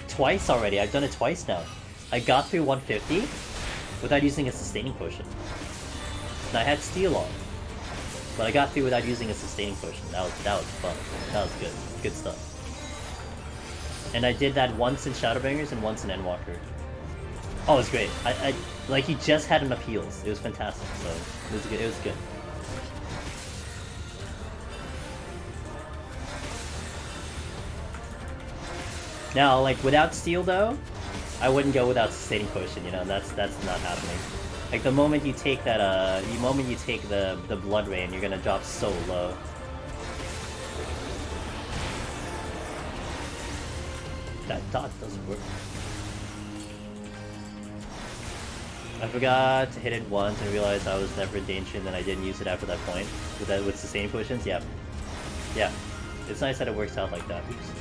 twice already. I've done it twice now. I got through 150 without using a sustaining potion. And I had steel on, but I got through without using a sustaining potion. That was fun. That was good. Good stuff. And I did that once in Shadowbringers and once in Endwalker. Oh, it was great. He just had enough heals. It was fantastic. So it was good. It was good. Now, without steel though, I wouldn't go without sustaining potion, you know, that's not happening. The moment you take that, the blood rain, you're gonna drop so low. That dot doesn't work. I forgot to hit it once and realized I was never in danger, and then I didn't use it after that point. With sustaining potions, yeah. Yeah. It's nice that it works out like that. Oops.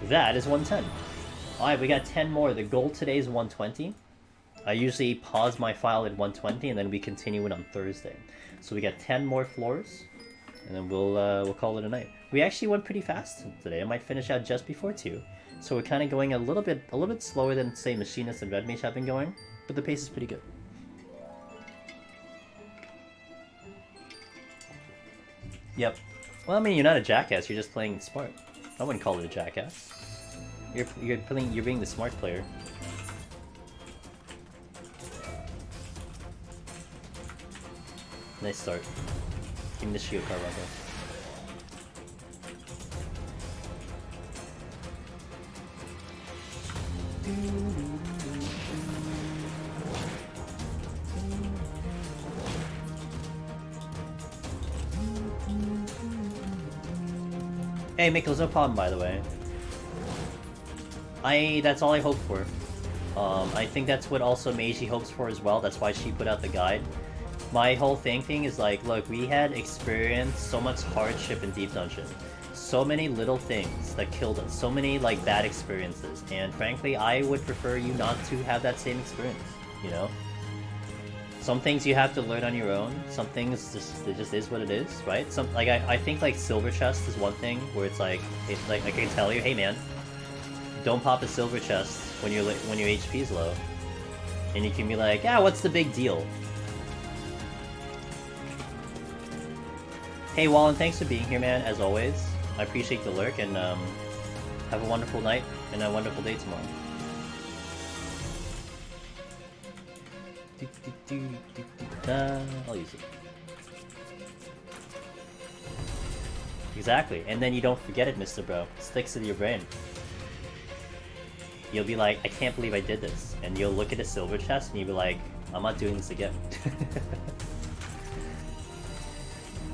That is 110. Alright, we got 10 more. The goal today is 120. I usually pause my file at 120 and then we continue it on Thursday. So we got 10 more floors, and then we'll call it a night. We actually went pretty fast today. I might finish out just before 2. So we're kind of going a little bit slower than, say, Machinist and Red Mage have been going, but the pace is pretty good. Yep. Well, I mean, you're not a jackass. You're just playing smart. I wouldn't call it a jackass. You're being the smart player. Nice start. Give me the shield card, Rocco. Hey, Mikkel's no problem, by the way. That's all I hope for. I think that's what also Meiji hopes for as well. That's why she put out the guide. My whole thing is like, look, we had experienced so much hardship in Deep Dungeon. So many little things that killed us. So many, like, bad experiences. And frankly, I would prefer you not to have that same experience, you know? Some things you have to learn on your own. Some things it just is what it is, right? I think like Silver Chest is one thing where it's like I can tell you, hey man, don't pop a Silver Chest when your HP is low, and you can be like, yeah, what's the big deal? Hey Wallen, thanks for being here, man. As always, I appreciate the lurk, and have a wonderful night and a wonderful day tomorrow. I'll use it. Exactly, and then you don't forget it, Mr. Bro. It sticks to your brain. You'll be like, I can't believe I did this. And you'll look at a Silver Chest and you'll be like, I'm not doing this again.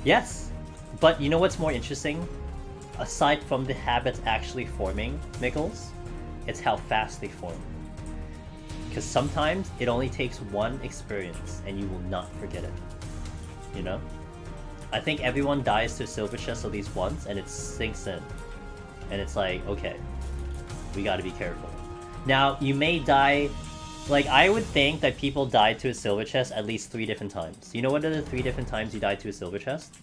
Yes! But you know what's more interesting? Aside from the habits actually forming, Mikkels, it's how fast they form. Because sometimes it only takes one experience and you will not forget it. You know? I think everyone dies to a Silver Chest at least once and it sinks in. And it's like, okay, we gotta be careful. Now, you may die... Like, I would think that people die to a Silver Chest at least 3 different times. You know what are the 3 different times you die to a Silver Chest?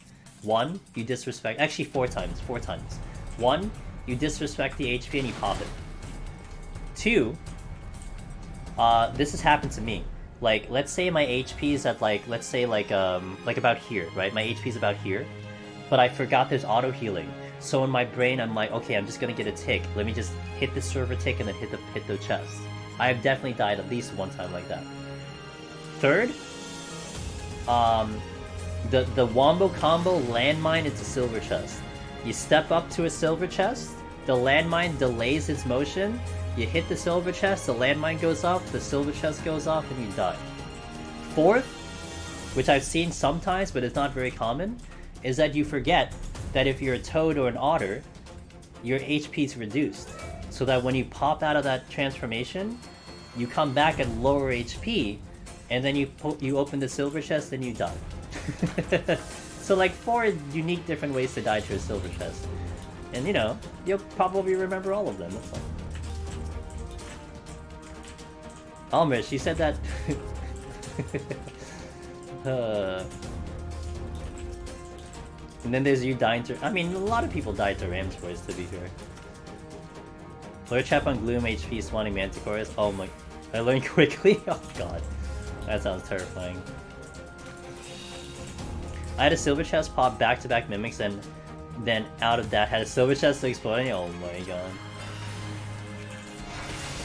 1, you disrespect... Actually, 4 times. 4 times. 1, you disrespect the HP and you pop it. 2, this has happened to me. Like, let's say my HP is at, like, let's say, like about here, right? My HP is about here. But I forgot there's auto-healing. So in my brain, I'm like, okay, I'm just gonna get a tick. Let me just hit the server tick and then hit the chest. I have definitely died at least 1 time like that. 3rd, the wombo combo landmine into Silver Chest. You step up to a Silver Chest, the landmine delays its motion, you hit the Silver Chest, the landmine goes off, the Silver Chest goes off, and you die. 4th, which I've seen sometimes, but it's not very common, is that you forget that if you're a toad or an otter, your HP is reduced. So that when you pop out of that transformation, you come back at lower HP, and then you open the Silver Chest and you die. So like 4 unique different ways to die to a Silver Chest. And you know, you'll probably remember all of them, that's all. Almrish, you said that... And then there's you dying to... I mean, a lot of people died to Ram's Voice, to be fair. Lure Trap on Gloom HP spawning Manticores. Oh my... I learned quickly? Oh god. That sounds terrifying. I had a Silver Chest pop back-to-back Mimics, and then out of that had a Silver Chest exploding. Oh my god.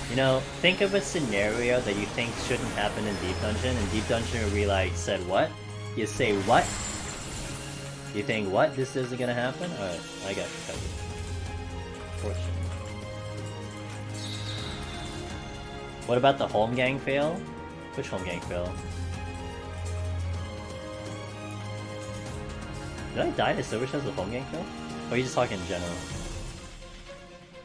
You know, think of a scenario that you think shouldn't happen in Deep Dungeon, and Deep Dungeon will be like, said what? You say what? You think, what? This isn't gonna happen? Alright, I got you covered. Fortune. What about the home gang fail? Which home gang fail? Did I die to silver chest with home gang fail? Or are you just talking in general?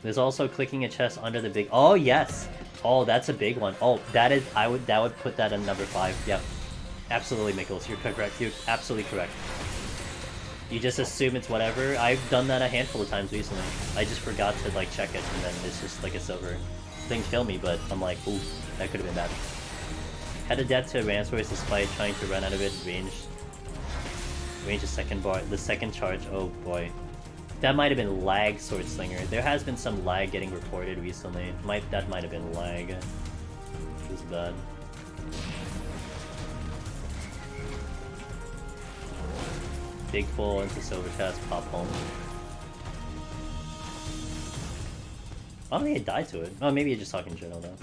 There's also clicking a chest under the big. Oh yes. Oh, that's a big one. Oh, that is. That would put that in number 5. Yep. Absolutely, Mikkels. You're correct. You're absolutely correct. You just assume it's whatever. I've done that a handful of times recently. I just forgot to like check it, and then it's just like a silver. Didn't kill me, but I'm like, ooh, that could have been bad. Had a death to a Ransworth despite trying to run out of it. Range the second bar, the second charge. Oh boy, that might have been lag, Sword Slinger. There has been some lag getting reported recently. That might have been lag. It was bad. Big full into silver chest, pop home. I don't think it died to it. Oh, maybe you're just talking general though.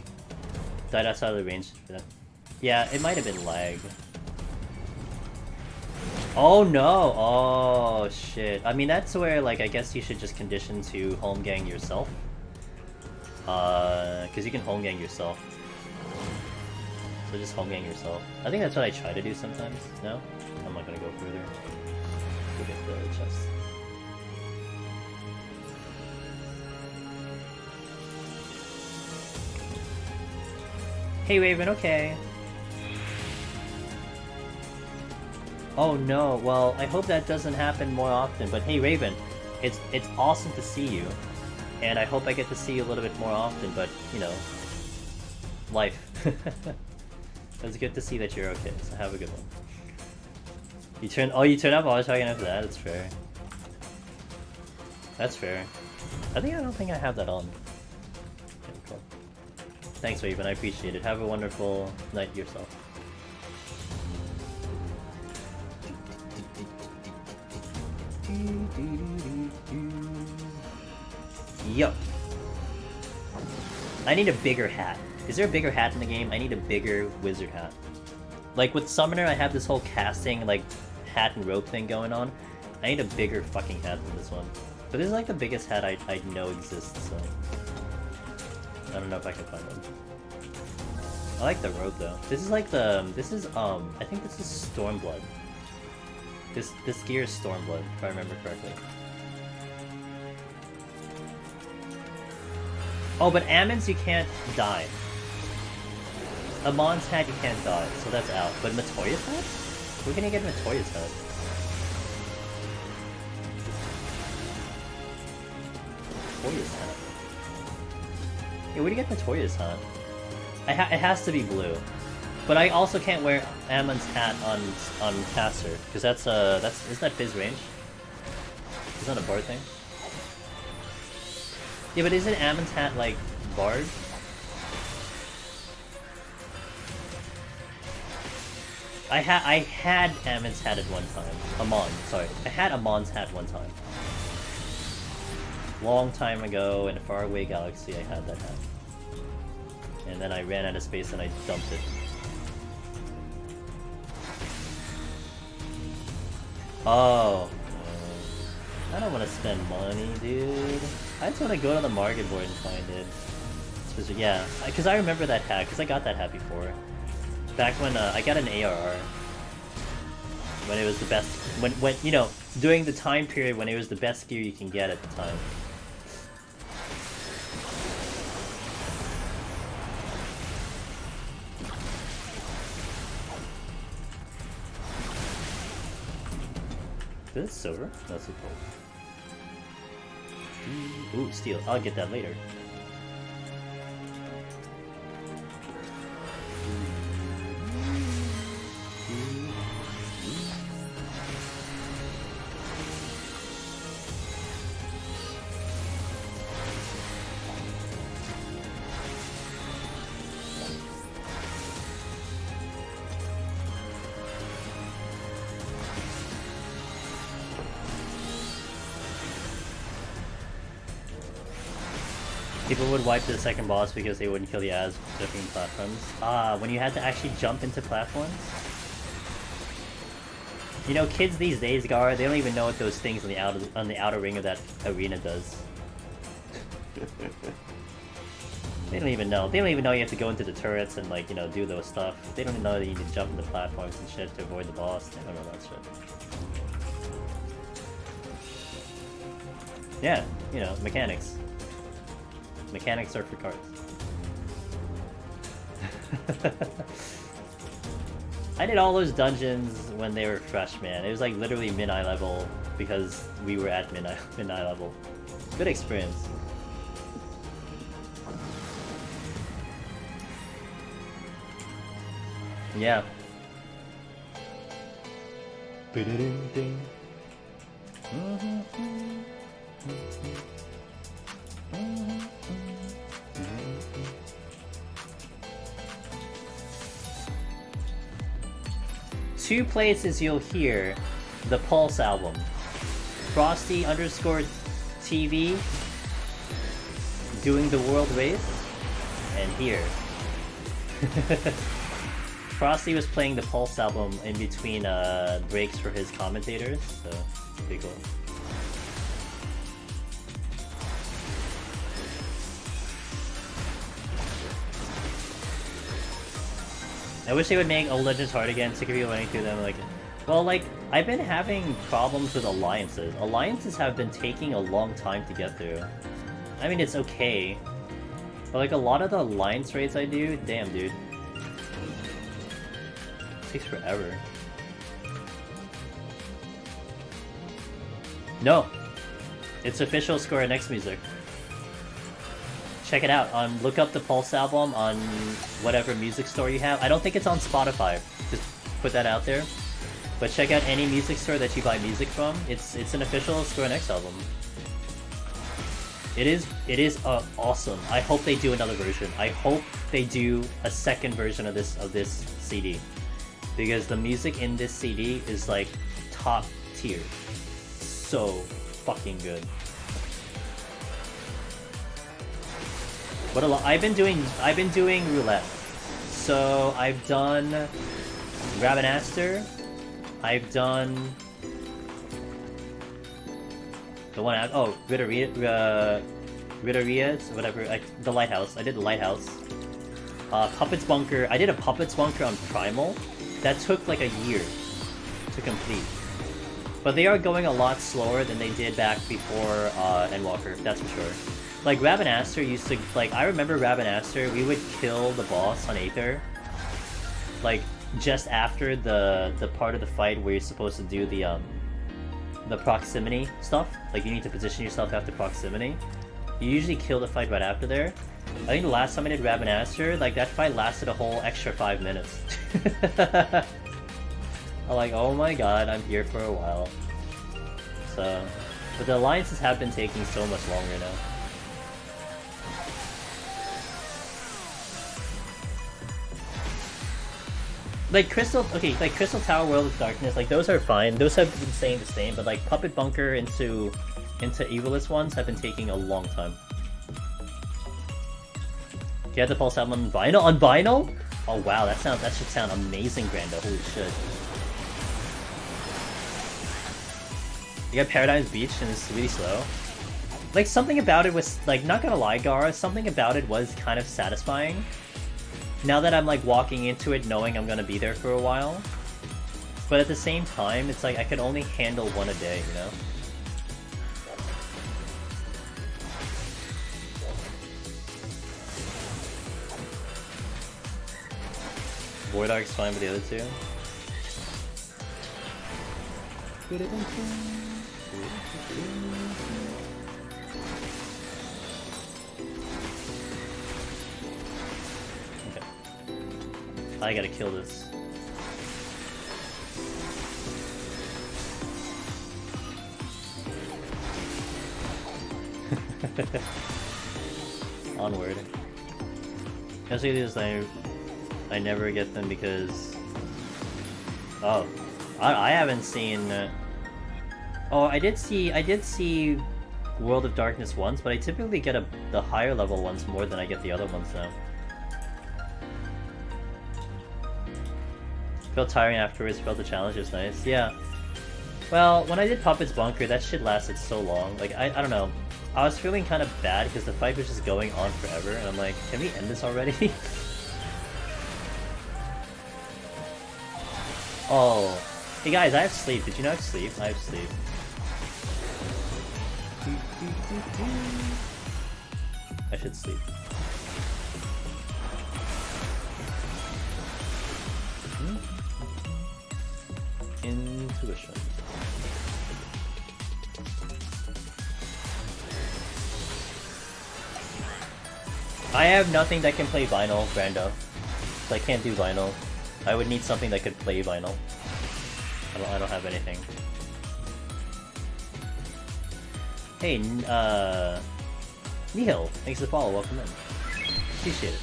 Died outside of the range for that. Yeah, it might have been lag. Oh no! Oh shit. I mean, that's where, like, I guess you should just condition to home gang yourself. Because you can home gang yourself. So just home gang yourself. I think that's what I try to do sometimes. No? I'm not gonna go further. Go get the chest. Hey Raven, okay. Oh no, well, I hope that doesn't happen more often, but hey Raven, it's awesome to see you. And I hope I get to see you a little bit more often, but, you know, life. It's good to see that you're okay, so have a good one. You turn up while I was talking after that? That's fair. That's fair. I don't think I have that on. Okay, cool. Thanks, Raven. I appreciate it. Have a wonderful night yourself. Yo. I need a bigger hat. Is there a bigger hat in the game? I need a bigger wizard hat. Like with Summoner, I have this whole casting, like, hat and rope thing going on. I need a bigger fucking hat than this one. But this is like the biggest hat I know exists, so... I don't know if I can find one. I like the rope though. This is like the... I think this is Stormblood. This gear is Stormblood, if I remember correctly. Oh, but Ammons you can't die. Amon's hat you can't die, so that's out. But Matoya's hat? We're gonna get Matoya's hat. Matoya's hat. Yeah, where do you get Matoya's hat? It has to be blue. But I also can't wear Ammon's hat on caster, because isn't that Fizz range? Isn't that a bard thing? Yeah, but isn't Ammon's hat like bard? I had Ammon's hat at one time. Amon, sorry. I had Amon's hat one time. Long time ago in a faraway galaxy, I had that hat. And then I ran out of space and I dumped it. Oh. I don't want to spend money, dude. I just want to go to the market board and find it. Yeah, because I remember that hat, because I got that hat before. Back when I got an ARR. When it was the best, when you know, during the time period when it was the best gear you can get at the time. Is this silver? That's a gold. Ooh, steel. I'll get that later. People would wipe the second boss because they wouldn't kill the as jumping platforms. Ah, when you had to actually jump into platforms? You know, kids these days, Gar, they don't even know what those things on the outer ring of that arena does. They don't even know. They don't even know you have to go into the turrets and like, you know, do those stuff. They don't even know that you need to jump into platforms and shit to avoid the boss. They don't know that shit. Yeah, you know, mechanics. Mechanics are for cards. I did all those dungeons when they were fresh, man. It was like literally mid-eye level because we were at mid-eye level. Good experience. Yeah. Two places you'll hear the Pulse album. Frosty_TV doing the world race, and here. Frosty was playing the Pulse album in between breaks for his commentators, so pretty cool. I wish they would make Old Legends hard again, sick of you running through them. Like, well, like, I've been having problems with alliances. Alliances have been taking a long time to get through. I mean, it's okay, but like a lot of the alliance raids I do, damn, dude. It takes forever. No! It's official Square Enix music. Check it out. Look up the Pulse album on whatever music store you have. I don't think it's on Spotify. Just put that out there. But check out any music store that you buy music from. It's an official Square Enix album. It is awesome. I hope they do another version. I hope they do a second version of this CD, because the music in this CD is like top tier. So fucking good. What I've been doing roulette. So I've done Rabbinaster. I've done the one out. Oh, Ritteria's, whatever. The Lighthouse. I did the Lighthouse. Puppet's Bunker. I did a Puppet's Bunker on Primal. That took like a year to complete. But they are going a lot slower than they did back before Endwalker, that's for sure. Like, Rabbinaster used to, like, I remember Rabbinaster, we would kill the boss on Aether, like, just after the part of the fight where you're supposed to do the proximity stuff. Like, you need to position yourself after proximity. You usually kill the fight right after there. I think the last time I did Rabbinaster, like, that fight lasted a whole extra 5 minutes. I'm like, oh my god, I'm here for a while. So, but the alliances have been taking so much longer now. Like Crystal Tower, World of Darkness, like those are fine. Those have been staying the same, but like Puppet Bunker into Evilist ones have been taking a long time. Do you have the Pulse album on vinyl? On vinyl? Oh wow, that should sound amazing, Grando. Holy shit. You got Paradigm's Beach and it's really slow. Like something about it was like, not gonna lie, Gara, something about it was kind of satisfying. Now that I'm like walking into it knowing I'm gonna be there for a while. But at the same time, it's like I could only handle one a day, you know? Void Ark's fine with the other two. Okay. I gotta kill this. Onward. Actually, this I never get them because... Oh. I haven't seen... Oh, I did see World of Darkness once, but I typically get the higher level ones more than I get the other ones now. Felt tiring afterwards, felt the challenge was nice. Yeah. Well, when I did Puppet's Bunker, that shit lasted so long. Like, I don't know. I was feeling kind of bad because the fight was just going on forever, and I'm like, can we end this already? Oh. Hey guys, I have sleep. Did you know I have sleep? I have sleep. I should sleep. Intuition. I have nothing that can play vinyl, Brando. So I can't do vinyl. I would need something that could play vinyl. I don't have anything. Hey, Nihil, thanks for the follow, welcome in. Appreciate it.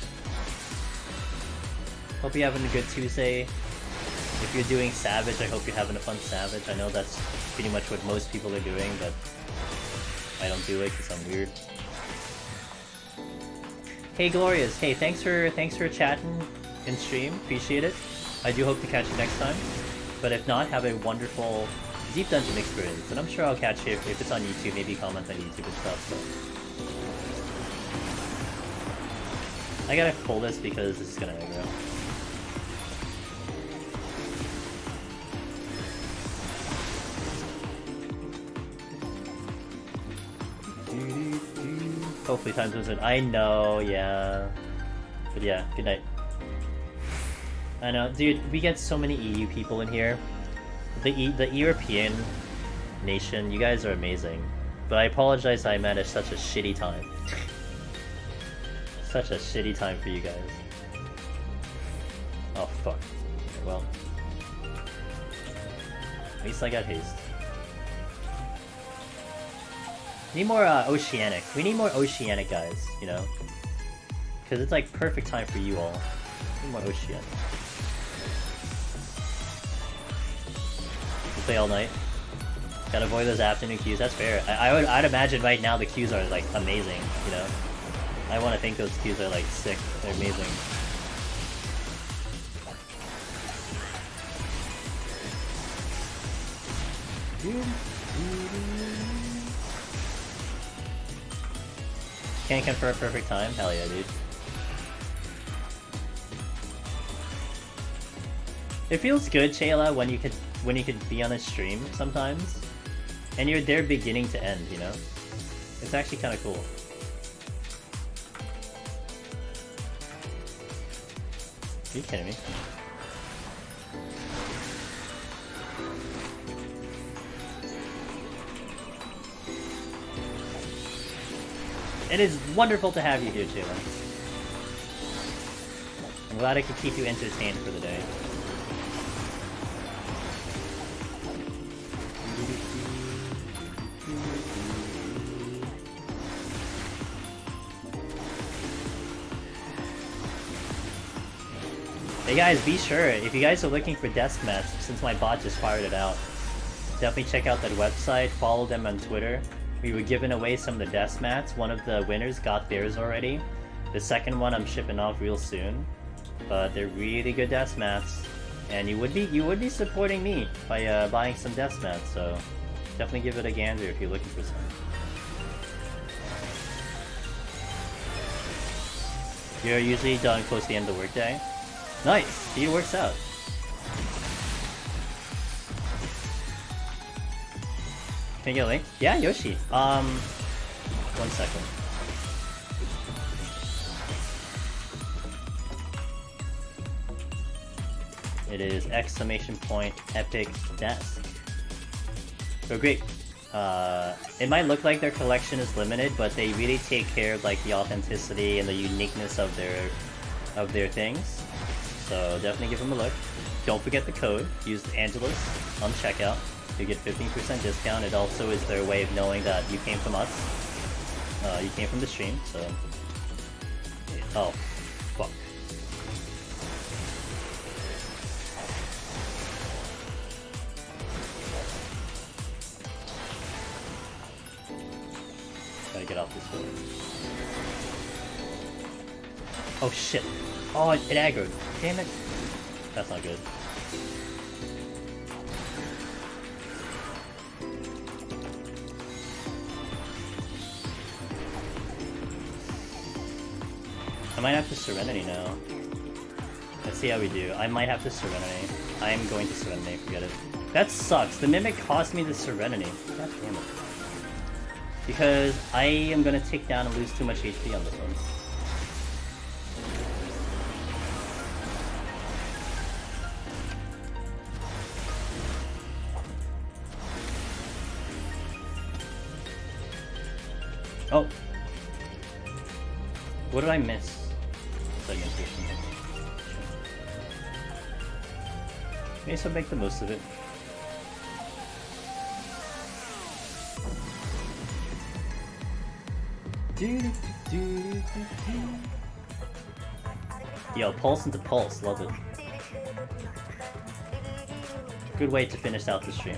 Hope you're having a good Tuesday. If you're doing Savage, I hope you're having a fun Savage. I know that's pretty much what most people are doing, but I don't do it because I'm weird. Hey Glorious, hey, thanks for chatting in stream, appreciate it. I do hope to catch you next time. But if not, have a wonderful Deep Dungeon experience, and I'm sure I'll catch you if it's on YouTube, maybe comment on YouTube and stuff, so. I gotta pull this because this is gonna aggro. Hopefully time zones in. I know, yeah. But yeah, good night. I know, dude, we get so many EU people in here. The European nation, you guys are amazing. But I apologize I'm at such a shitty time. Such a shitty time for you guys. Oh, fuck. Okay, well. At least I got haste. Need more Oceanic. We need more Oceanic guys, you know? Because it's like perfect time for you all. Need more Oceanic. Play all night. Gotta avoid those afternoon queues. That's fair. I'd imagine right now the queues are like amazing. You know, I want to think those queues are like sick. They're amazing. Can't confirm perfect time. Hell yeah, dude. It feels good, Shayla, when you could be on a stream sometimes, and you're there beginning to end, you know? It's actually kind of cool. Are you kidding me? It is wonderful to have you here, Shayla. I'm glad I could keep you entertained for the day. Hey guys, be sure, if you guys are looking for desk mats, since my bot just fired it out, definitely check out that website, follow them on Twitter. We were giving away some of the desk mats. One of the winners got theirs already. The second one I'm shipping off real soon. But they're really good desk mats. And you would be supporting me by buying some desk mats, so definitely give it a gander if you're looking for some. You're usually done close to the end of the workday. Nice! It works out. Can I get a link? Yeah, Yoshi. 1 second. It is !epic desk. So great. It might look like their collection is limited, but they really take care of like the authenticity and the uniqueness of their things. So definitely give them a look. Don't forget the code. Use Angelus on checkout. You get 15% discount. It also is their way of knowing that you came from us. You came from the stream, so... Oh, fuck. Gotta get off this way. Oh shit. Oh, it aggroed. Damn it. That's not good. I might have to Serenity now. Let's see how we do. I might have to Serenity. I am going to Serenity, forget it. That sucks. The Mimic cost me the Serenity. God damn it. Because I am gonna take down and lose too much HP on this one. Oh! What did I miss? Segmentation. May so make the most of it. Yo, pulse into pulse, love it. Good way to finish out the stream.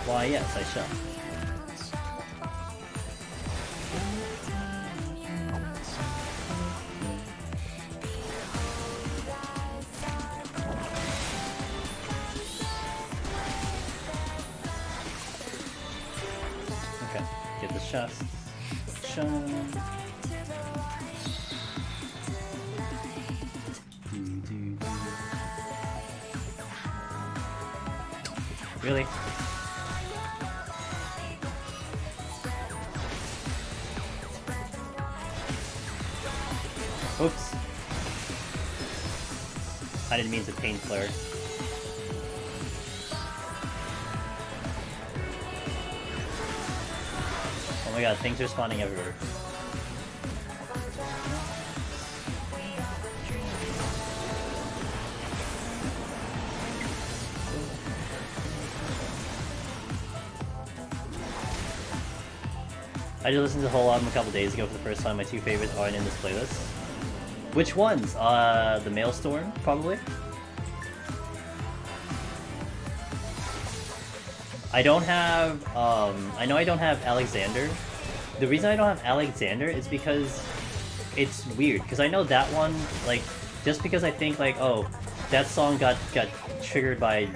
Why, yes, I shall. Okay, get the chest. Really? Oops. I didn't mean to pain flare. Oh my god, things are spawning everywhere. I just listened to the whole album a couple days ago for the first time. My two favorites aren't in this playlist. Which ones? The Maelstrom, probably? I don't have, I know I don't have Alexander. The reason I don't have Alexander is because it's weird, because I know that one, like, just because I think, like, oh, that song got triggered by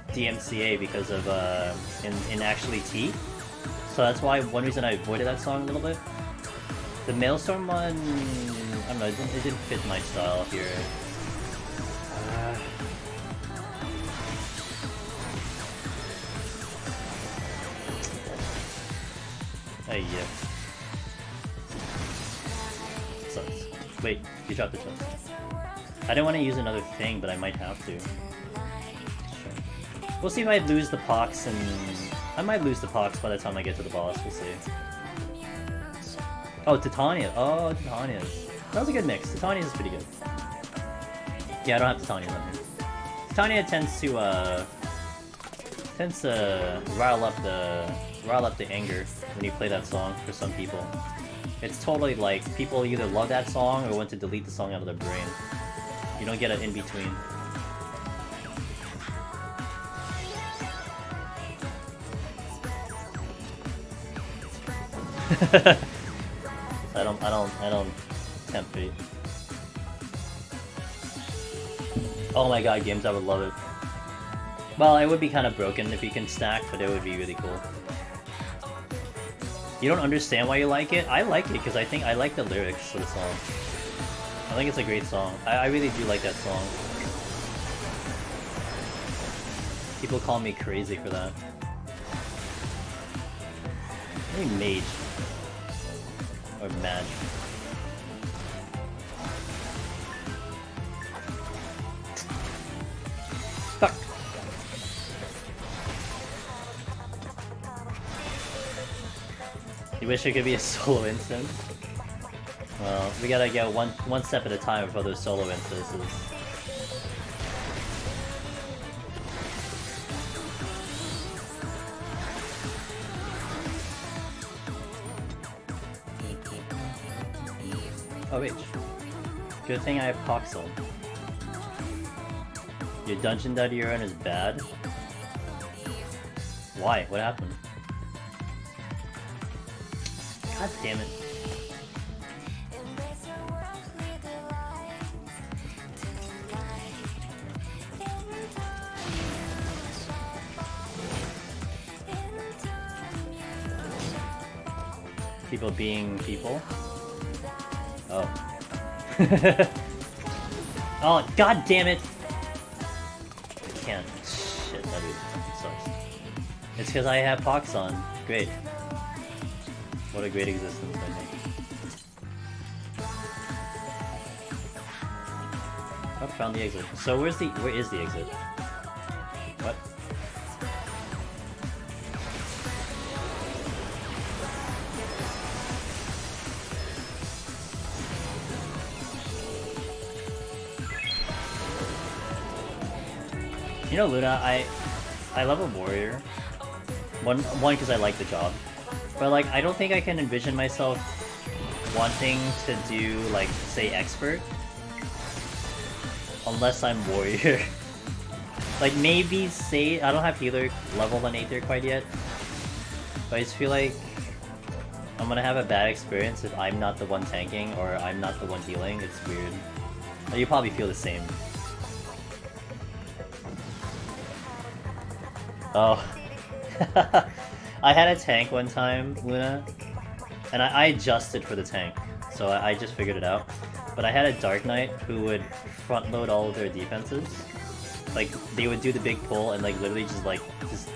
DMCA because of, in actually T. So that's why one reason I avoided that song a little bit. The Maelstrom one, I don't know, it didn't fit my style here. Hey, yeah. Sucks. Wait, you dropped the chest. I didn't want to use another thing, but I might have to. We'll see if I lose the pox, and I might lose the pox by the time I get to the boss, we'll see. Oh, Titania. Oh, Titania's. That was a good mix. Titania's is pretty good. Yeah, I don't have Titania's on here. Titania tends to rile up the anger when you play that song for some people. It's totally like people either love that song or want to delete the song out of their brain. You don't get an in between. I don't tempt fate. Oh my god, games, I would love it. Well, it would be kind of broken if you can stack, but it would be really cool. You don't understand why you like it? I like it because I think I like the lyrics of the song. I think it's a great song. I really do like that song. People call me crazy for that. Maybe mage. Or mad. Fuck. You wish it could be a solo instance? Well, we gotta go one step at a time with other solo instances. Oh wait. Good thing I have Poxel. Your dungeon that you're in is bad? Why? What happened? God damn it. People being people? Oh. Oh, god damn it! I can't. Shit, that dude sucks. It's because I have Pox on. Great. What a great existence, I think. Oh, found the exit. So where is the exit? What? You know, Luna, I love a warrior. One because I like the job, but like I don't think I can envision myself wanting to do like say expert unless I'm warrior. Like maybe say I don't have healer level on Aether quite yet, but I just feel like I'm gonna have a bad experience if I'm not the one tanking or I'm not the one healing. It's weird. You probably feel the same. Oh. I had a tank one time, Luna, and I adjusted for the tank, so I just figured it out. But I had a Dark Knight who would front load all of their defenses. Like, they would do the big pull and like literally just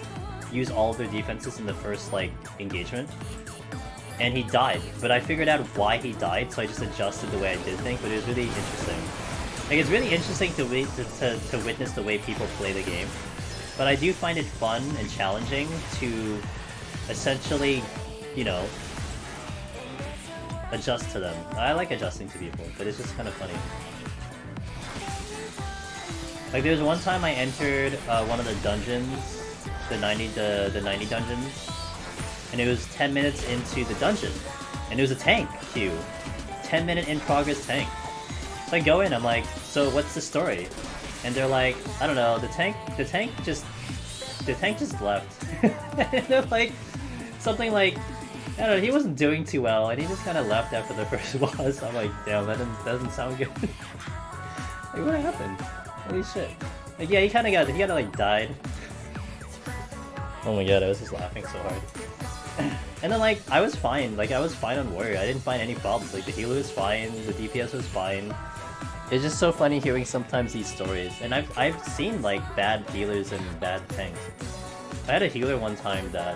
use all of their defenses in the first like engagement. And he died, but I figured out why he died, so I just adjusted the way I did things, but it was really interesting. Like, it's really interesting to witness the way people play the game. But I do find it fun and challenging to essentially, you know, adjust to them. I like adjusting to people, but it's just kind of funny. Like there was one time I entered one of the dungeons, the 90 dungeons, and it was 10 minutes into the dungeon, and it was a tank queue, 10-minute in progress tank. So I go in, I'm like, so what's the story? And they're like, I don't know, the tank just left. And they're like, something like, I don't know, he wasn't doing too well, and he just kind of left after the first boss. I'm like, damn, that doesn't sound good. Like, what happened? Holy shit. Like, yeah, he kind of like died. Oh my god, I was just laughing so hard. And then like, I was fine. Like, I was fine on Warrior. I didn't find any problems. Like, the healer was fine, the DPS was fine. It's just so funny hearing sometimes these stories, and I've seen like bad healers and bad tanks. I had a healer one time that,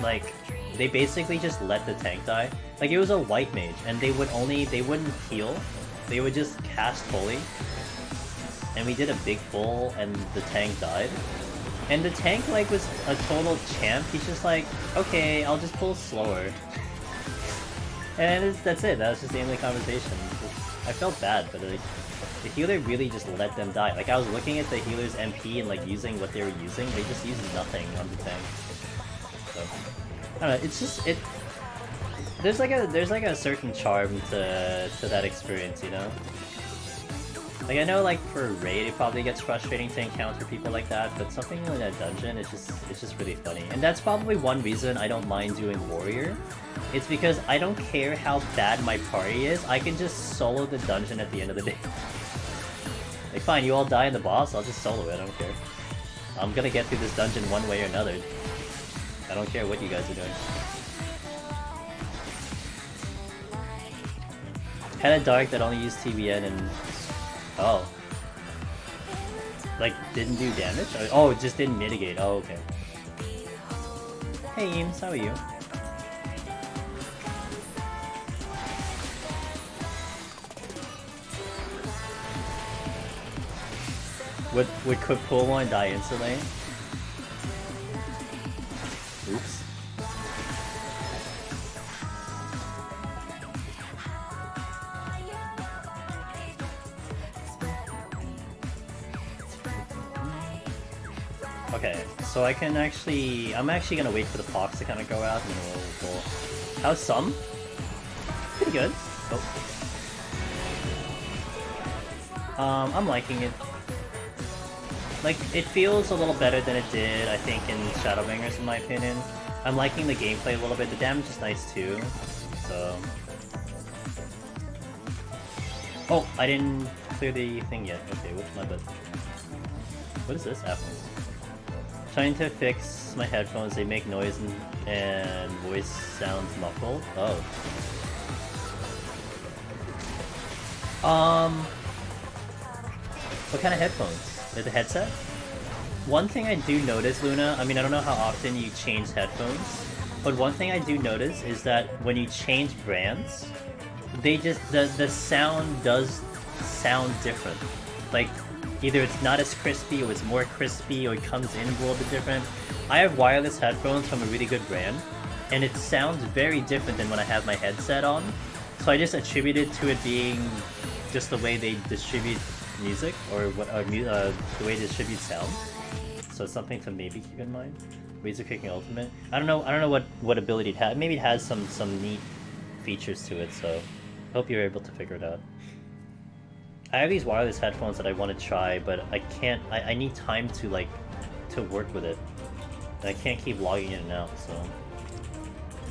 like, they basically just let the tank die. Like, it was a white mage, and they wouldn't heal, they would just cast fully. And we did a big pull, and the tank died. And the tank like was a total champ. He's just like, okay, I'll just pull slower. And that's it. That was just the end of the conversation. I felt bad, but like, the healer really just let them die. Like, I was looking at the healer's MP and like using what they were using. They just used nothing on the tank. So I don't know. It's just There's like a certain charm to that experience, you know. Like, I know like for raid it probably gets frustrating to encounter people like that, but something in a dungeon, it's just really funny. And that's probably one reason I don't mind doing warrior. It's because I don't care how bad my party is, I can just solo the dungeon at the end of the day. Like, fine, you all die in the boss, I'll just solo it, I don't care. I'm gonna get through this dungeon one way or another. I don't care what you guys are doing. Had a dark that only used TBN and... oh. Like, didn't do damage? Oh, it just didn't mitigate. Oh, okay. Hey, Eames, how are you? Would quick pull one die instantly? Oops. Okay, so I'm actually gonna wait for the Pox to kind of go out and then we'll... How's some? Pretty good. Oh. I'm liking it. Like, it feels a little better than it did, I think, in Shadowbringers, in my opinion. I'm liking the gameplay a little bit. The damage is nice too, so... Oh, I didn't clear the thing yet. Okay, what's my butt? What is this happening? Trying to fix my headphones. They make noise and voice sounds muffled. Oh. What kind of headphones? The headset? One thing I do notice, Luna, I mean, I don't know how often you change headphones, but one thing I do notice is that when you change brands, they just, the sound does sound different. Like, either it's not as crispy, or it's more crispy, or it comes in a little bit different. I have wireless headphones from a really good brand, and it sounds very different than when I have my headset on. So I just attribute it to it being just the way they distribute music, or what the way they distribute sound. So it's something to maybe keep in mind. Razor Kicking Ultimate. I don't know what ability it has. Maybe it has some neat features to it. So hope you're able to figure it out. I have these wireless headphones that I want to try, but I can't. I need time to work with it. And I can't keep logging in and out. So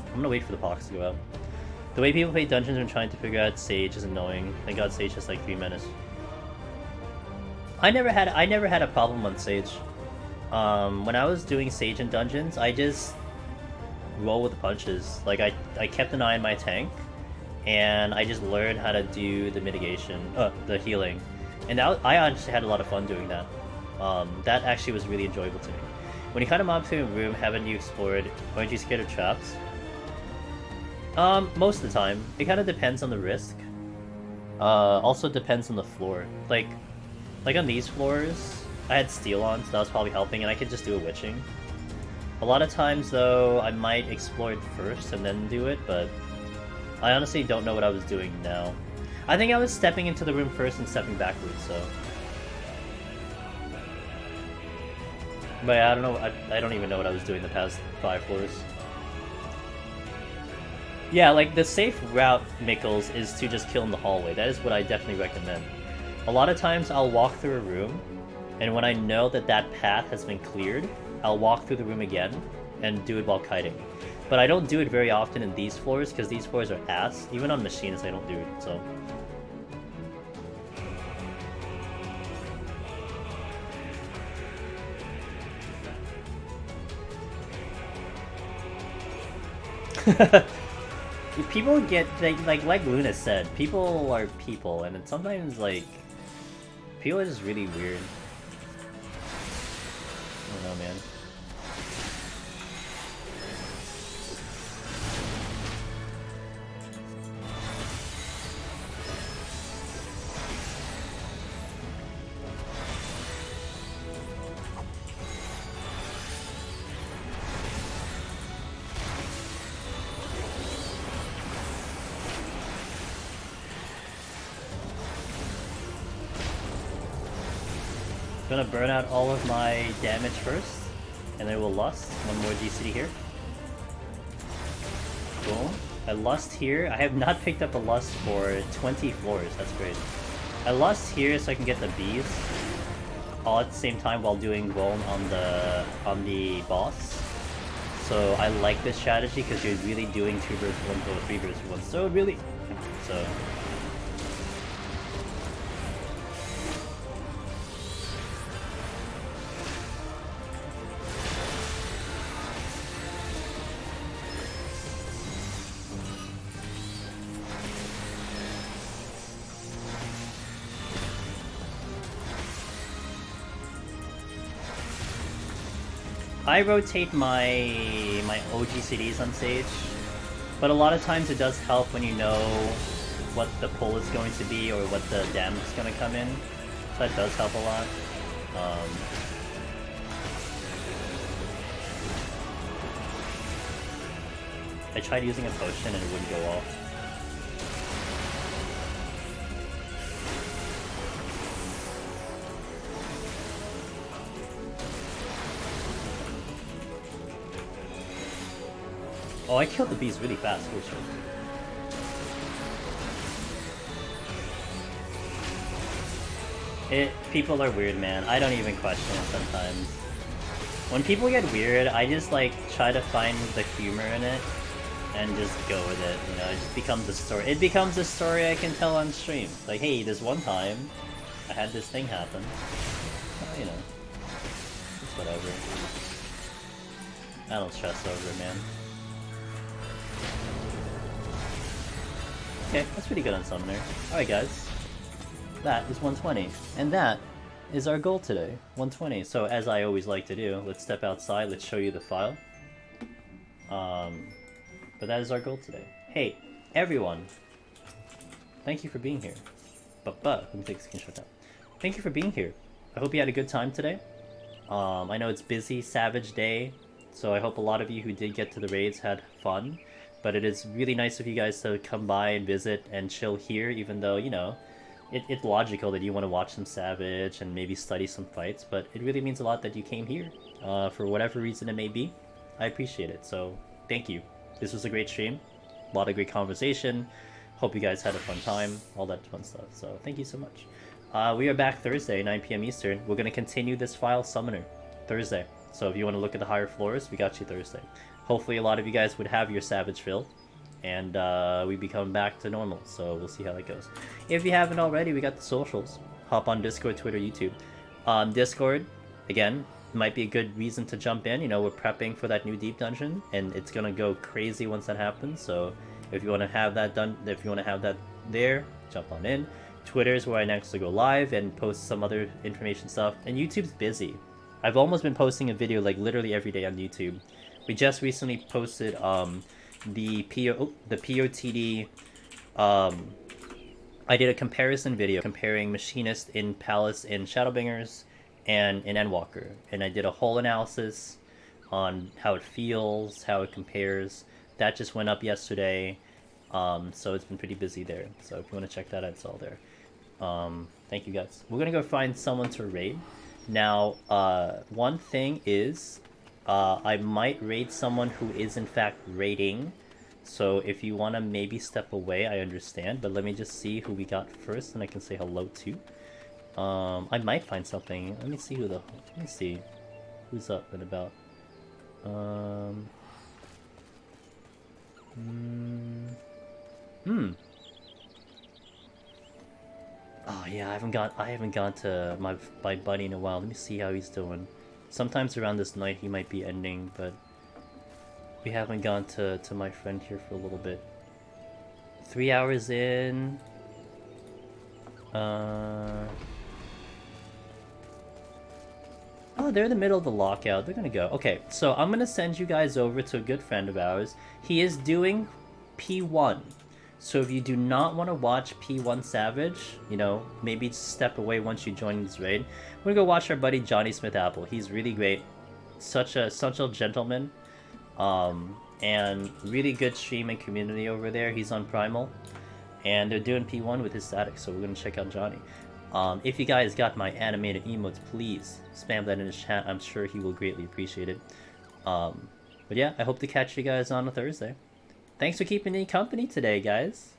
I'm gonna wait for the box to go out. The way people play dungeons and trying to figure out Sage is annoying. Thank God Sage has like 3 minutes. I never had a problem on Sage. When I was doing Sage in dungeons, I just roll with the punches. Like I kept an eye on my tank, and I just learned how to do the mitigation, the healing, and I actually had a lot of fun doing that. That actually was really enjoyable to me. When you cut a mob through a room, haven't you explored? Aren't you scared of traps? Most of the time. It kind of depends on the risk. Also depends on the floor. Like on these floors, I had steel on, so that was probably helping, and I could just do a witching. A lot of times, though, I might explore it first and then do it, but I honestly don't know what I was doing now. I think I was stepping into the room first and stepping backwards, so... But I don't know, I don't even know what I was doing the past 5 floors. Yeah, like, the safe route, Mikkels, is to just kill in the hallway. That is what I definitely recommend. A lot of times I'll walk through a room, and when I know that that path has been cleared, I'll walk through the room again and do it while kiting. But I don't do it very often in these floors, because these floors are ass. Even on machines I don't do it, so... People get, like Luna said, people are people, and then sometimes, like, people are just really weird. I don't know, man. Gonna burn out all of my damage first, and then we'll lust. One more GCD here. Boom. I lust here. I have not picked up a lust for 20 floors. That's great. I lust here so I can get the bees all at the same time while doing roll on the boss. So I like this strategy because you're really doing 2 versus 1 or 3 versus 1. So really, so. I rotate my OG CDs on Sage, but a lot of times it does help when you know what the pull is going to be or what the damage is going to come in, so that does help a lot. I tried using a potion and it wouldn't go off. Oh, I killed the bees really fast, holy shit. People are weird, man. I don't even question it sometimes. When people get weird, I just like try to find the humor in it and just go with it. You know, it just becomes a story. It becomes a story I can tell on stream. Like, hey, this one time I had this thing happen. Well, you know, it's whatever. I don't stress over it, man. Okay, that's pretty good on Summoner. Alright, guys. That is 120. And that is our goal today, 120. So as I always like to do, let's step outside, let's show you the file. But that is our goal today. Hey, everyone! Thank you for being here. Let me take a screenshot now. Thank you for being here. I hope you had a good time today. I know it's busy, Savage Day, so I hope a lot of you who did get to the raids had fun. But it is really nice of you guys to come by and visit and chill here, even though, you know, it's logical that you want to watch some Savage and maybe study some fights, but it really means a lot that you came here, for whatever reason it may be. I appreciate it, so thank you. This was a great stream, a lot of great conversation, hope you guys had a fun time, all that fun stuff, so thank you so much. We are back Thursday, 9 PM Eastern. We're going to continue this file Summoner Thursday, so if you want to look at the higher floors, we got you Thursday. Hopefully a lot of you guys would have your Savage filled, and we become back to normal, so we'll see how that goes. If you haven't already, we got the socials. Hop on Discord, Twitter, YouTube. Discord, again, might be a good reason to jump in. You know, we're prepping for that new deep dungeon, and it's gonna go crazy once that happens, so if you want to have that done, if you want to have that there, jump on in. Twitter is where I next go live and post some other information stuff, and YouTube's busy. I've almost been posting a video like literally every day on YouTube. We just recently posted the PoTD. I did a comparison video comparing Machinist in Palace in Shadowbringers and in Endwalker, and I did a whole analysis on how it feels, how it compares. That just went up yesterday, so it's been pretty busy there. So if you want to check that out, it's all there. Thank you guys. We're gonna go find someone to raid. Now, one thing is, I might raid someone who is in fact raiding. So if you want to maybe step away, I understand. But let me just see who we got first, and I can say hello to. I might find something. Let me see let me see who's up and about. Oh yeah, I haven't gone to my buddy in a while. Let me see how he's doing. Sometimes around this night he might be ending, but we haven't gone to my friend here for a little bit. 3 hours in. Oh, they're in the middle of the lockout. They're gonna go. Okay, so I'm gonna send you guys over to a good friend of ours. He is doing P1. So if you do not want to watch P1 Savage, you know, maybe step away once you join this raid. We're gonna go watch our buddy Johnny Smith Apple. He's really great. Such a gentleman. And really good stream and community over there. He's on Primal. And they're doing P1 with his static, so we're gonna check out Johnny. If you guys got my animated emotes, please spam that in his chat. I'm sure he will greatly appreciate it. But yeah, I hope to catch you guys on a Thursday. Thanks for keeping me company today, guys.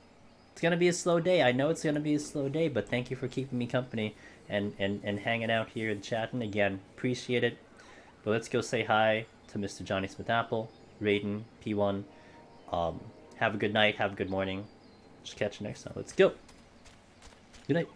It's gonna be a slow day. I know it's gonna be a slow day, but thank you for keeping me company and hanging out here and chatting. Again, appreciate it. But let's go say hi to Mr. Johnny Smith Apple, Raiden, P1. Have a good night, have a good morning. Just catch you next time. Let's go. Good night.